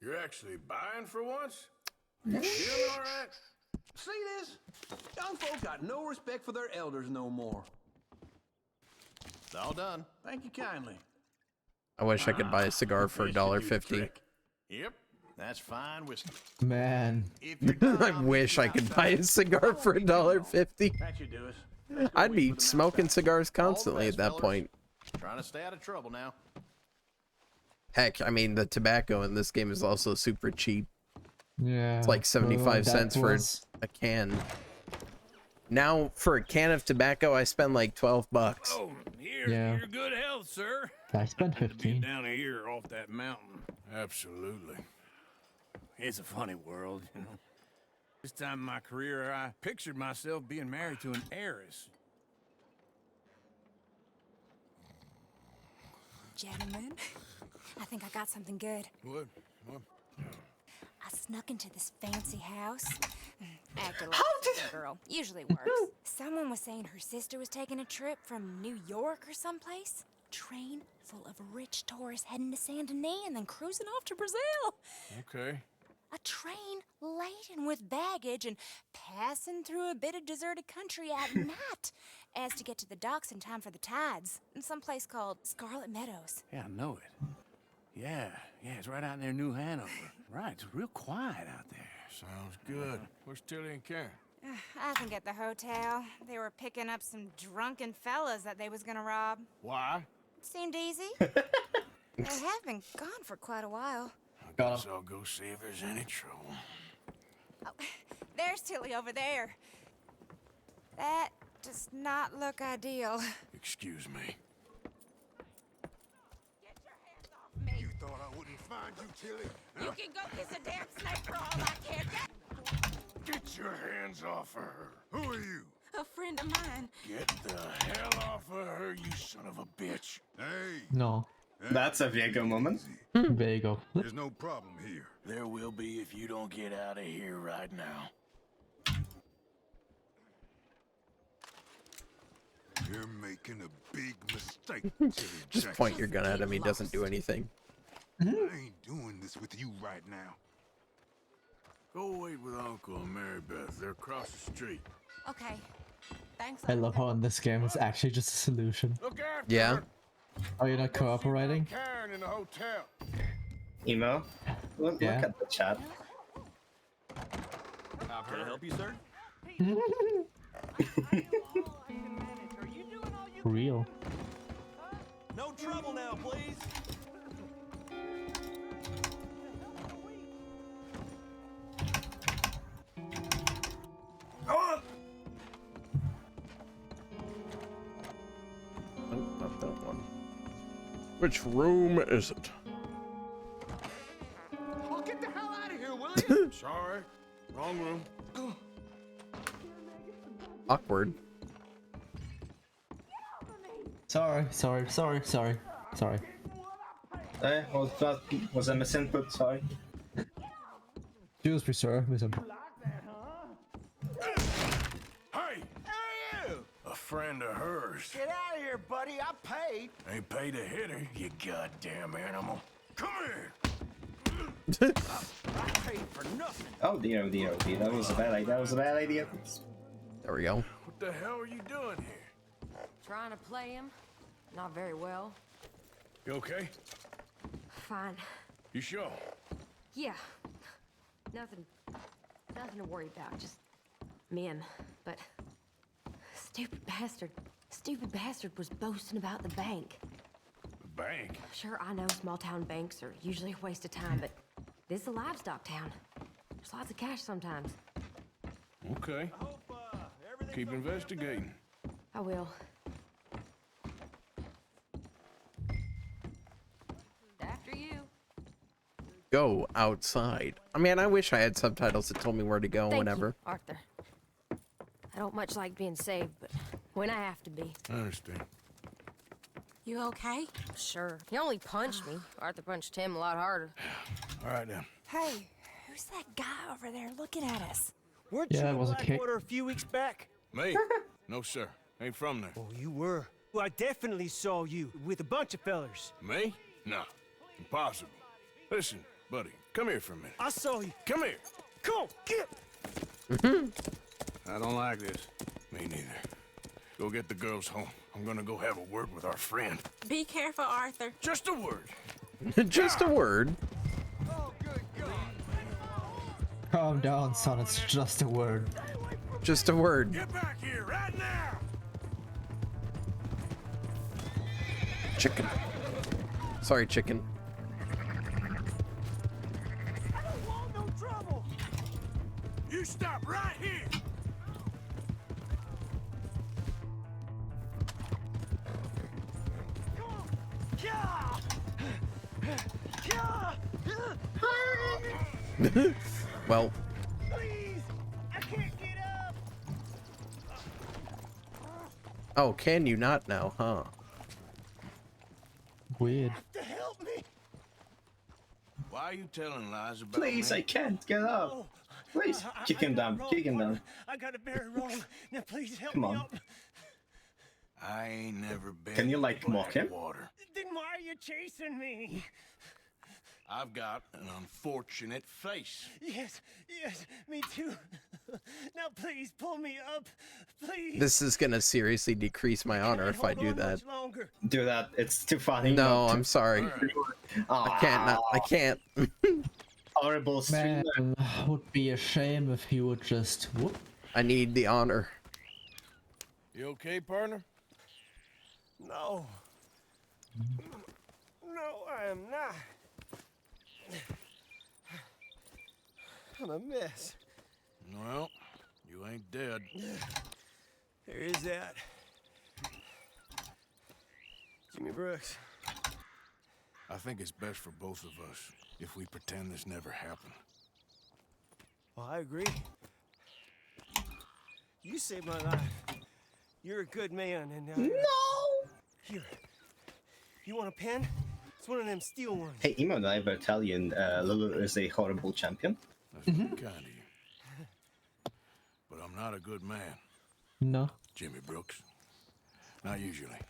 you're actually buying for once? You feeling all right? See this? Young folk got no respect for their elders no more. It's all done. Thank you kindly. I wish I could buy a cigar for $1.50. Yep, that's fine whiskey. Man. I wish I could buy a cigar for $1.50. That should do us. I'd be smoking cigars constantly at that point. Trying to stay out of trouble now. Heck, I mean, the tobacco in this game is also super cheap. Yeah. It's like 75 cents for was- a can. Now, for a can of tobacco, I spend like 12 bucks. Oh, here's Yeah. your good health, sir. I spent 15. Down here off that mountain. Absolutely. It's a funny world, you know. This time in my career, I pictured myself being married to an heiress. Gentlemen, I think I got something good. What? I snuck into this fancy house. Acted like a girl. Usually works. Someone was saying her sister was taking a trip from New York or someplace. Train full of rich tourists heading to Saint Denis and then cruising off to Brazil. Okay. A train laden with baggage and passing through a bit of deserted country at night as to get to the docks in time for the tides in some place called Scarlet Meadows. Yeah, I know it. Yeah, it's right out near New Hanover. Right, it's real quiet out there. Sounds good. Where's Tilly and Karen? I think at the hotel. They were picking up some drunken fellas that they was gonna rob. Why? Seemed easy. They have been gone for quite a while. I guess I'll go see if there's any trouble. Oh, there's Tilly over there. That does not look ideal. Excuse me. You thought I wouldn't find you, Tilly? You can go kiss a damn snake for all I care. Get your hands off of her. Who are you? A friend of mine. Get the hell off of her, you son of a bitch. Hey. No. That's a Viego moment. Viego. There's no problem here. There will be if you don't get out of here right now. You're making a big mistake. Just point your gun at him. He doesn't do anything. I ain't doing this with you right now. Go wait with Uncle and Mary Beth. They're across the street. Okay. Thanks. I love how in this game it's actually just a solution. Look after Yeah. her. Are you not cooperating? Karen in the hotel. Emo, look Yeah. at the chat. Can I help you, sir? Real. No trouble now, please. Oh! Nope, not that one. Which room is it? Oh, get the hell out of here, will you? Sorry. Wrong room. Awkward. Sorry. Was a misinput, sorry. Excuse me, sir. Hey! A friend of hers. Get out of here, buddy. I paid. Ain't paid to hit her, you goddamn animal. Come here! I paid for nothing. Oh dear. That was a bad idea. That was a bad idea. There we go. What the hell are you doing here? Trying to play him. Not very well. You okay? Fine. You sure? Yeah. Nothing to worry about. Just men. But stupid bastard was boasting about the bank. The bank? Sure, I know small town banks are usually a waste of time, but this is a livestock town. There's lots of cash sometimes. Okay. Keep investigating. I will. After you. Go outside. I mean, I wish I had subtitles that told me where to go Thank whenever. you, Arthur. I don't much like being saved, but when I have to be. I understand. You okay? Sure. He only punched me. Arthur punched him a lot harder. All right, then. Hey, who's that guy over there looking at us? Weren't Yeah, you it in was a kick. Blackwater a few weeks back? Me? No, sir. Ain't from there. Oh, you were. Well, I definitely saw you with a bunch of fellers. Me? No. Impossible. Listen, buddy, come here for a minute. I saw you. Come here. Come on, get. I don't like this. Me neither. Go get the girls home. I'm gonna go have a word with our friend. Be careful, Arthur. Just a word. Just a word. Calm down, son. It's just a word. Just a word. Get back here right now. Chicken. Sorry, chicken. I don't want no trouble. You stop right here. Well. Please, I can't get up. Oh, can you not now, huh? Weird. To help me. Why Why are you telling lies about Please, me? I can't get up. Please, kick him down. Kick him down. I got it very wrong. Now please help Come me on. up. I ain't never been. Can you like mock him? Water. Then why are you chasing me? I've got an unfortunate face. Yes, me too. Now please pull me up, please. This is gonna seriously decrease my honor if I do that. Do that. It's too funny. No, not to. I'm sorry. I can't. I can't. Horrible streamer. Man, would be a shame if he would just whoop. I need the honor. You okay, partner? No. No, I am not. I'm a mess. Well, you ain't dead. There is that. Jimmy Brooks. I think it's best for both of us if we pretend this never happened. Well, I agree. You saved my life. You're a good man, and No! Here. You want a pen? It's one of them steel ones. Hey, Emo and I were Italian. Lulu is a horrible champion. That's very kind of you. But I'm not a good man. No. Jimmy Brooks. Not usually.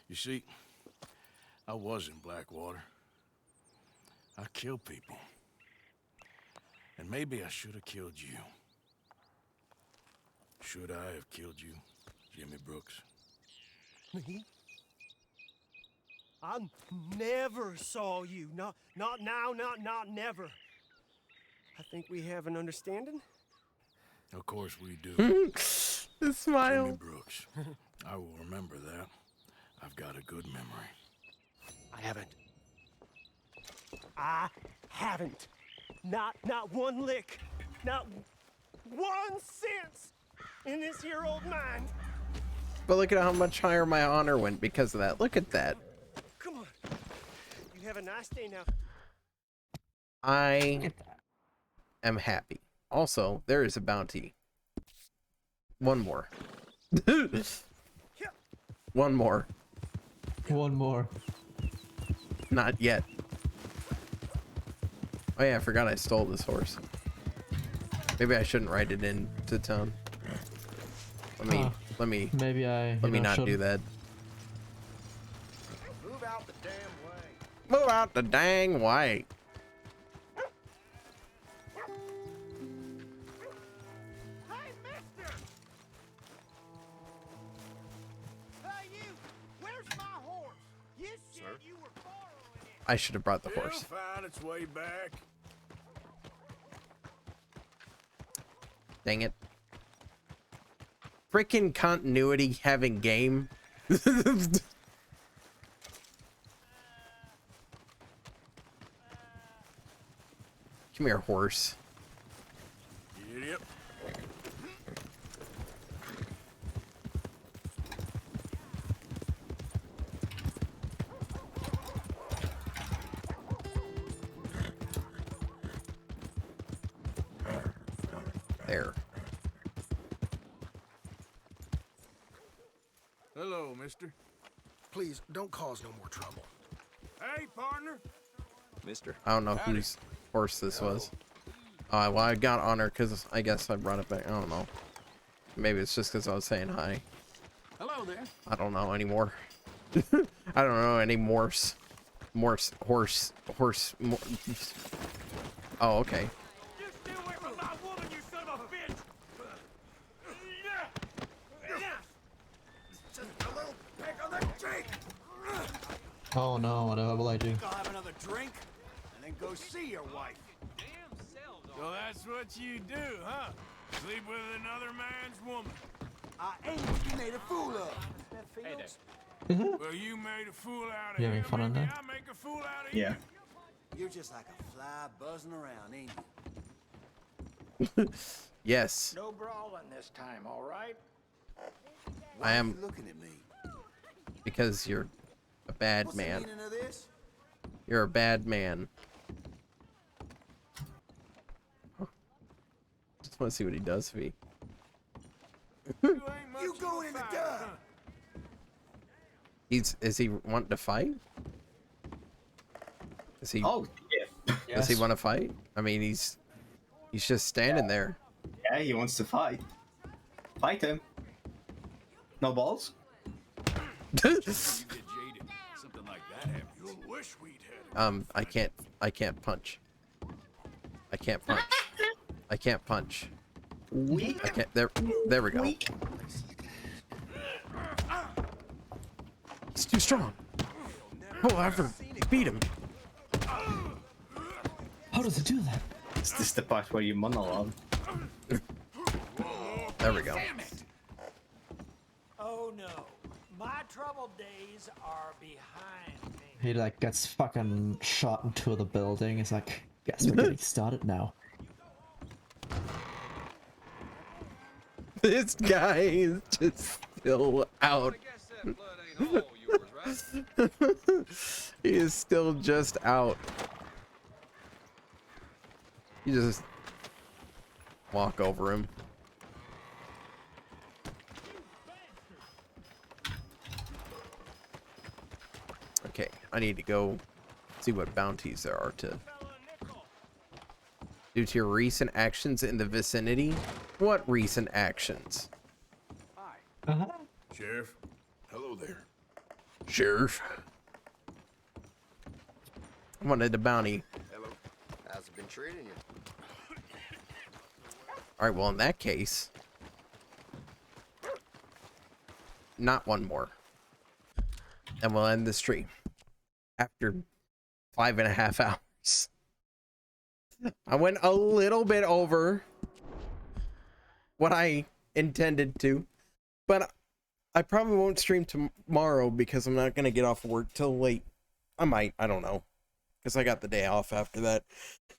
You see, I was in Blackwater. I killed people. And maybe I should have killed you. Should I have killed you, Jimmy Brooks? Me? I never saw you. Not now, not never. I think we have an understanding. Of course we do. The smile. Jimmy Brooks. I will remember that. I've got a good memory. I haven't. Not one lick. Not 1 cent in this here old mind. But look at how much higher my honor went because of that. Look at that. Come on. You have a nice day now. I am happy. Also, there is a bounty. One more. One more. One more. Not yet. Oh yeah, I forgot I stole this horse. Maybe I shouldn't ride it into town. Let me not do that. Move out the damn way. Move out the dang way. Hey, mister! Hey, you! Where's my horse? You said you were borrowing it. I should have brought the horse. It'll find its way back. Dang it. Frickin' continuity having game. Come here, horse. Idiot. There. Hello, mister. Please, don't cause no more trouble. Hey, partner. Mister. I don't know whose horse this was. Well, I got honor because I guess I brought it back. I don't know. Maybe it's just because I was saying hi. Hello there. I don't know anymore. I don't know any horse. Oh, okay. You stay away from my woman, you son of a bitch! Just a little peck on the cheek. Oh no, what will I do? Go have another drink, and then go see your wife. So that's what you do, huh? Sleep with another man's woman. I ain't what you made a fool of. Hey there. Well, you made a fool out of You him. having fun on Maybe that? I make a fool out of Yeah. you. You're just like a fly buzzing around, ain't you? Yes. No brawling this time, all right? I am. Why are you looking at me? Because you're a bad What's man. the meaning of this? You're a bad man. Just want to see what he does for me. You going in the dirt. Is he wanting to fight? Is he? Oh, yeah. Does he want to fight? I mean, he's just standing there. Yeah, he wants to fight. Fight him. No balls? I can't punch. I can't punch. I can't punch. Weak. I can't. There we go. Weak. He's too strong. Oh, I ever beat him. How does it do that? Is this the part where you monologue? There we go. Oh no, my troubled days are behind me. He like gets fucking shot into the building. He's like, guess we're getting started now. This guy is just still out. He is still just out. You just walk over him. Okay, I need to go see what bounties there are to. Due to your recent actions in the vicinity? What recent actions? Sheriff, hello there. Sheriff. I wanted a bounty. Hello. How's it been treating you? Alright, well, in that case, not one more. And we'll end the stream after 5.5 hours. I went a little bit over what I intended to, but I probably won't stream tomorrow because I'm not going to get off work till late. I might, I don't know, because I got the day off after that.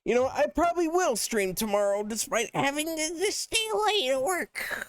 You know, I probably will stream tomorrow despite having to stay late at work.